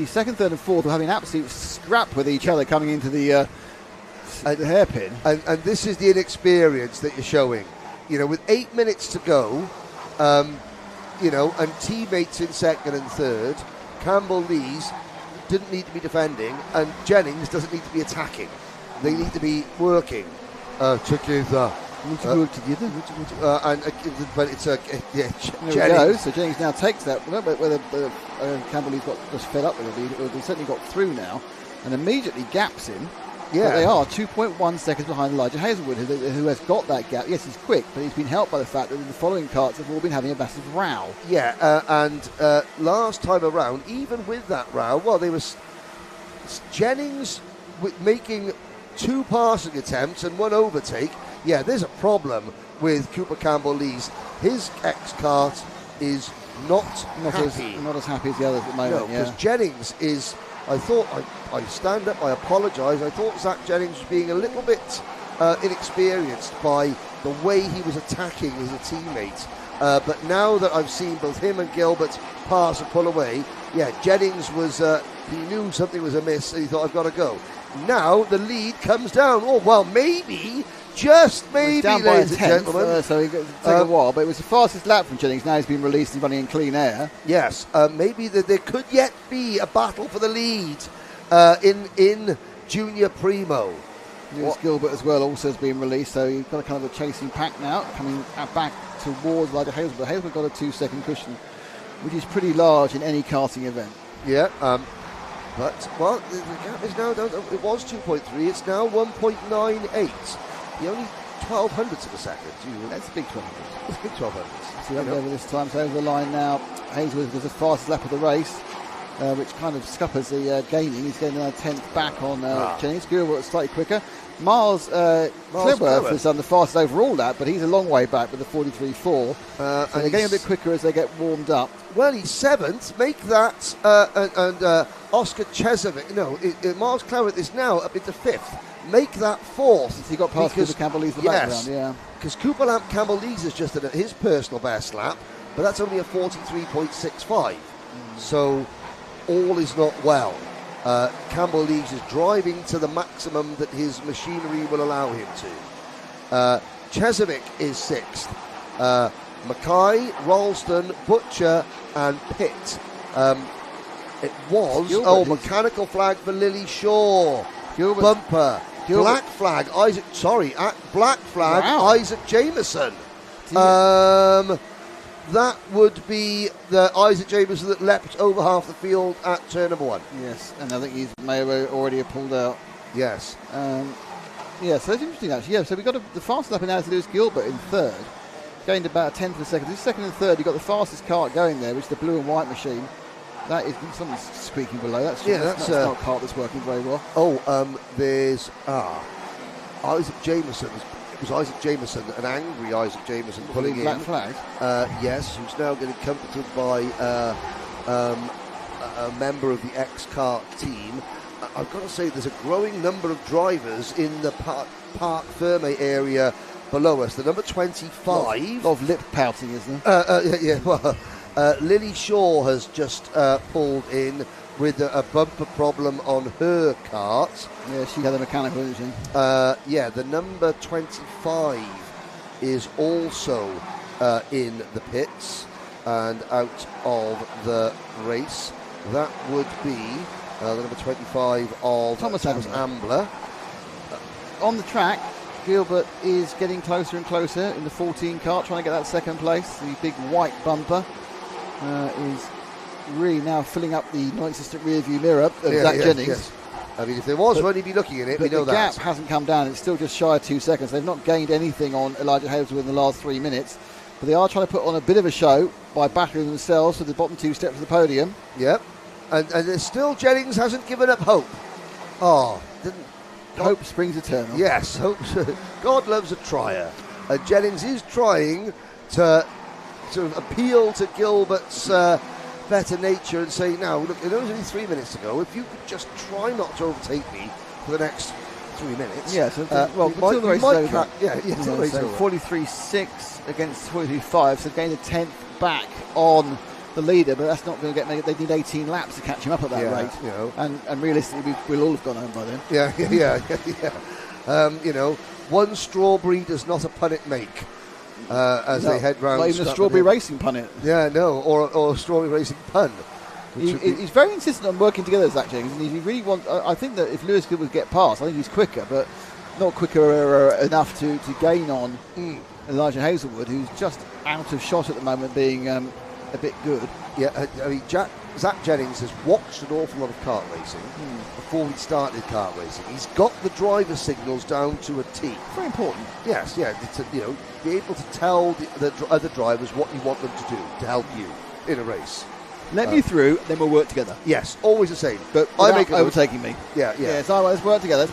second, third and fourth are having an absolute scrap with each other coming into the hairpin. And this is the inexperience that you're showing. You know, with 8 minutes to go, you know, and teammates in second and third, Campbell Lees didn't need to be defending, and Jennings doesn't need to be attacking. They need to be working together. But it's Jennings. So Jennings now takes that. Whether Campbell Lees got just fed up with it, he certainly got through now, and immediately gaps him. Yeah, but they are 2.1 seconds behind Elijah Hazelwood, who has got that gap. Yes, he's quick, but he's been helped by the fact that the following karts have all been having a massive row. Yeah, and last time around, even with that row, well, there was Jennings making 2 passing attempts and 1 overtake. Yeah, there's a problem with Cooper Campbell Lees. His X-kart is not happy. Not as happy as the others at the moment. No, because Jennings is. I thought I stand up. I apologise. I thought Zach Jennings was being a little bit inexperienced by the way he was attacking his teammate. But now that I've seen both him and Gilbert pass and pull away, yeah, Jennings was. He knew something was amiss, and he thought, I've got to go. Now the lead comes down. Oh well, maybe. Just maybe, down ladies and by 10th, gentlemen. So it took a while, but it was the fastest lap from Jennings. Now he's been released and running in clean air. Yes, maybe there could yet be a battle for the lead in Junior Primo. Lewis Gilbert as well also has been released, so you've got a kind of a chasing pack now coming back towards Elijah Hazelwood. But Hazelwood got a 2-second cushion, which is pretty large in any karting event. Yeah, but well, the gap is now down. It was 2.3. It's now 1.98. The only 1200ths of a second. That's a big 1200. It's big 1200ths. So over this time, so over the line now. Hazelwood was the fastest lap of the race, which kind of scuppers the gaining. He's getting another 10th back on Jennings. Gilbert slightly quicker. Miles Cleworth has done the fastest overall lap, but he's a long way back with the 43.4. So they're getting a bit quicker as they get warmed up. Well, he's 7th. Make that, and Oscar Chesovic. No, Miles Cleworth is now up into 5th. Make that 4th. He got past Cooper Campbell Lees in the background, yeah. Because Cooper Campbell Lees has just done his personal best lap, but that's only a 43.65. So all is not well. Campbell Lees is driving to the maximum that his machinery will allow him to. Chesovic is 6th. Mackay, Ralston, Butcher and Pitt. It was mechanical flag for Lily Shaw. Gilbert. Bumper. Black flag, black flag, wow. Isaac Jameson. That would be the Isaac Jameson that leapt over half the field at turn number 1. Yes, and I think he may have already pulled out. Yes. So that's interesting actually. Yeah, so we got the fastest lap now to Lewis Gilbert in 3rd. Gained about a 10th of a second. This 2nd and 3rd, you've got the fastest kart going there, which is the blue and white machine. That is something's squeaking below. That's not a kart that's working very well. There's Isaac Jameson. It was Isaac Jameson, an angry Isaac Jameson, pulling in. Black flag. Yes, who's now getting comforted by a member of the X-Kart team. I've got to say, there's a growing number of drivers in the Parc Ferme area below us. The number 25. A lot of lip pouting, isn't there? Lily Shaw has just pulled in with a bumper problem on her kart. Yeah, she had a mechanical, didn't she? The number 25 is also in the pits and out of the race. That would be the number 25 of Thomas Ambler. on the track, Gilbert is getting closer and closer in the 14 kart, trying to get that second place. The big white bumper is really now filling up the non-existent rear view mirror of Zach Jennings. Yes. I mean, if there was one, he'd be looking at it. We know the that. gap hasn't come down. It's still just shy of 2 seconds. They've not gained anything on Elijah Hazelwood in the last 3 minutes. But they are trying to put on a bit of a show by battling themselves to the bottom 2 steps of the podium. Yep. And there's still, Jennings hasn't given up hope. Oh, hope springs eternal. Yes, hope. God loves a trier. And Jennings is trying to sort of appeal to Gilbert's better nature and say, now, look, it was only 3 minutes to go. If you could just try not to overtake me for the next 3 minutes. Yeah, so until the race is over. Until the race is over. 43.6 against 43.5, so gained a 10th back on the leader, but that's not going to get. They need 18 laps to catch him up at that rate. You know. And realistically, we'll all have gone home by then. Yeah. You know, one strawberry does not a punnet make. They head round. Not even a strawberry racing punnet. Yeah, no, or a strawberry racing pun. He's very insistent on working together, Zach Jennings, and he really wants. I think that if Lewis Gilbert would get past, I think he's quicker, but not quicker enough to gain on Elijah Hazelwood, who's just out of shot at the moment, being a bit good. Yeah, I mean, Zach Jennings has watched an awful lot of kart racing before he started kart racing. He's got the driver signals down to a T. Very important. Yes, yeah, to, be able to tell the other drivers what you want them to do to help you in a race. Let me through, then we'll work together. Yes, always the same. But I make overtaking me. Yeah. So let's work together.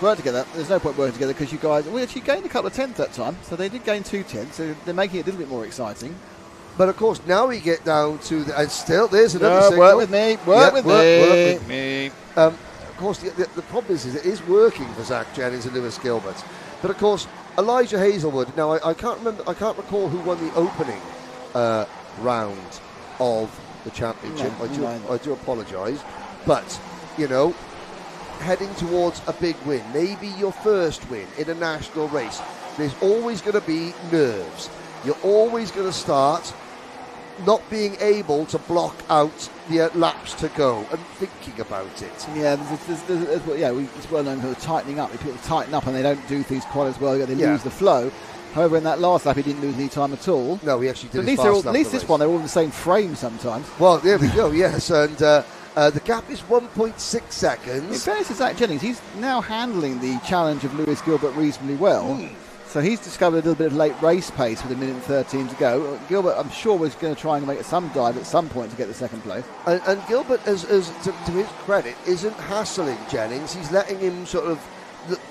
There's no point working together because you guys, we actually gained a couple of tenths that time, so they did gain 2 tenths, so they're making it a little bit more exciting. But of course, now we get down to and still there's another signal. Work with me. Work with me. Of course, the problem is it is working for Zach Jennings and Lewis Gilbert. But of course, Elijah Hazelwood. Now I can't recall who won the opening round of the championship. I do apologise, but heading towards a big win, maybe your first win in a national race. There's always going to be nerves. You're always going to start not being able to block out the laps to go and thinking about it. Yeah, it's well known for tightening up. If people tighten up and they don't do things quite as well, they lose the flow. However, in that last lap, he didn't lose any time at all. No, he actually did. At least this one, they're all in the same frame sometimes. Well, there we go. Yes, and the gap is 1.6 seconds. In fairness to Zach Jennings, he's now handling the challenge of Lewis Gilbert reasonably well. So he's discovered a little bit of late race pace with 1:13 to go. Gilbert, I'm sure, was going to try and make some dive at some point to get the second place. And Gilbert, to his credit, isn't hassling Jennings. He's letting him sort of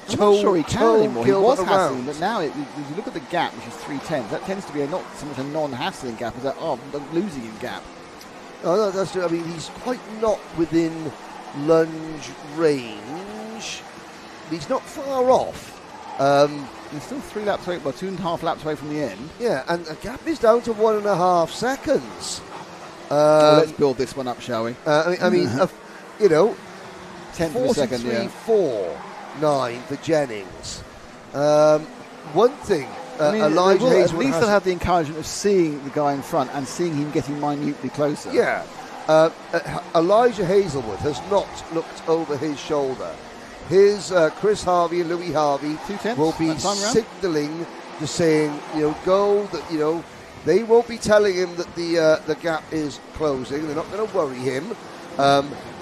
I'm not sure he can anymore. He was Gilbert hassling, but now if you look at the gap, which is 3 tenths, that tends to be not so much a non-hassling gap as I'm losing him gap. No, that's true. I mean, he's quite not within lunge range. He's not far off. He's still 3 laps away, 2.5 laps away from the end. Yeah, and the gap is down to 1.5 seconds. Let's build this one up, shall we? I mean, 10th of a second, 43.49 for Jennings. One thing, Elijah Hazelwood at least they'll have the encouragement of seeing the guy in front and seeing him getting minutely closer. Yeah. Elijah Hazelwood has not looked over his shoulder. His Chris Harvey and Louis Harvey will be signalling, just saying, go. That they won't be telling him that the gap is closing. They're not going to worry him.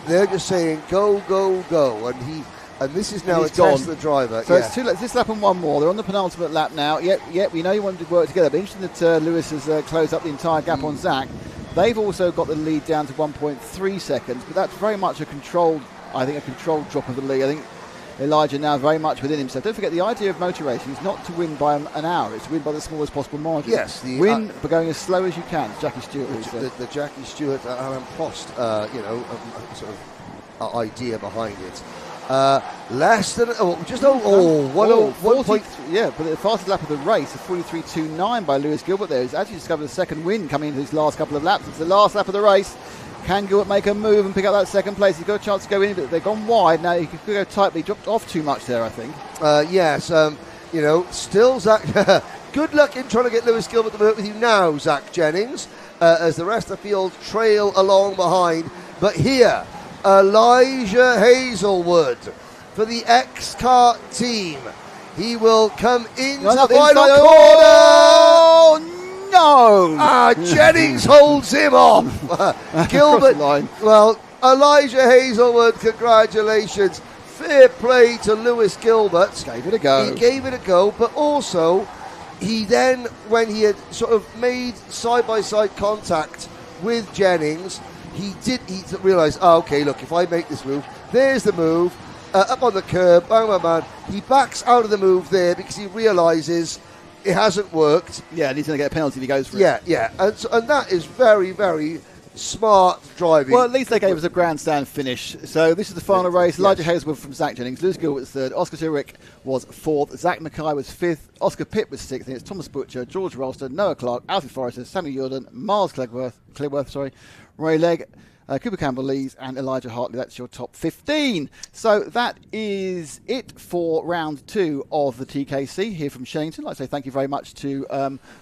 They're just saying, go, go, go, and this is now a test of the driver. So it's 2 laps. This lap and one more. They're on the penultimate lap now. Yep. We know you wanted to work together. But interesting that Lewis has closed up the entire gap on Zach. They've also got the lead down to 1.3 seconds, but that's very much a controlled drop of the lead. I think Elijah now very much within himself. Don't forget, the idea of motor racing is not to win by an hour, it's to win by the smallest possible margin. Yes. Win by going as slow as you can. Jackie Stewart. The Jackie Stewart, Alan Prost, sort of idea behind it. Less than, just over 1.3. Yeah, but the fastest lap of the race, a 43.29 by Lewis Gilbert there. He's actually discovered a second win coming into his last couple of laps. It's the last lap of the race. Can Gilbert make a move and pick up that second place? He's got a chance to go in, but they've gone wide. Now he could go tight, but he dropped off too much there, I think. Yes, still Zach. Good luck in trying to get Lewis Gilbert to work with you now, Zach Jennings, as the rest of the field trail along behind. But here, Elijah Hazelwood for the X-Kart team. He will come into No, the not final inside. corner. Oh, no! Jennings holds him off. Gilbert, well, Elijah Hazelwood, congratulations. Fair play to Lewis Gilbert. Gave it a go. He gave it a go, but also he then, when he had sort of made side-by-side contact with Jennings, he realised, okay, look, if I make this move, there's the move, up on the curb, bang, bang, bang. He backs out of the move there because he realises it hasn't worked. Yeah, and he's going to get a penalty if he goes for it. Yeah, and that is very, very smart driving. Well, at least they gave us a grandstand finish. So this is the final race. Yes. Elijah Hazelwood from Zach Jennings. Lewis Gilbert was third. Oscar Zurich was fourth. Zach Mackay was fifth. Oscar Pitt was sixth. And it's Thomas Butcher, George Ralston, Noah Clark, Alfie Forrester, Sammy Jordan, Miles Clearworth, Ray Legg, Cooper Campbell-Lees and Elijah Hartley. That's your top 15. So that is it for round 2 of the TKC here from Shennington. I'd like to say thank you very much to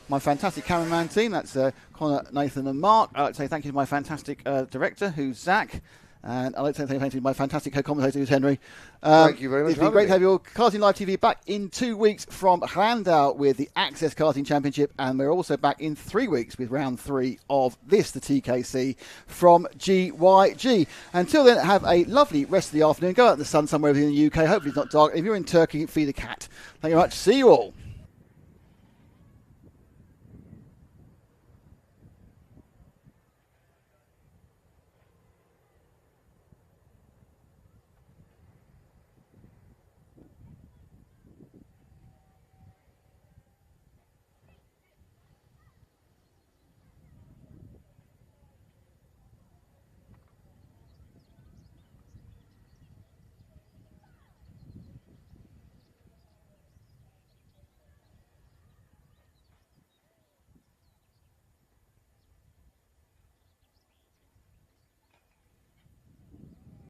my fantastic cameraman team. That's Connor, Nathan and Mark. I'd like to say thank you to my fantastic director, who's Zach. And I'd like to say thank you to my fantastic co-commentator, who's Henry. Thank you very much. It's been great to have your Karting Live TV back in 2 weeks from Randall with the Access Karting Championship, and we're also back in 3 weeks with round 3 of this, the TKC, from GYG. Until then, have a lovely rest of the afternoon. Go out in the sun somewhere in the UK. Hopefully it's not dark. If you're in Turkey, feed a cat. Thank you very much. See you all.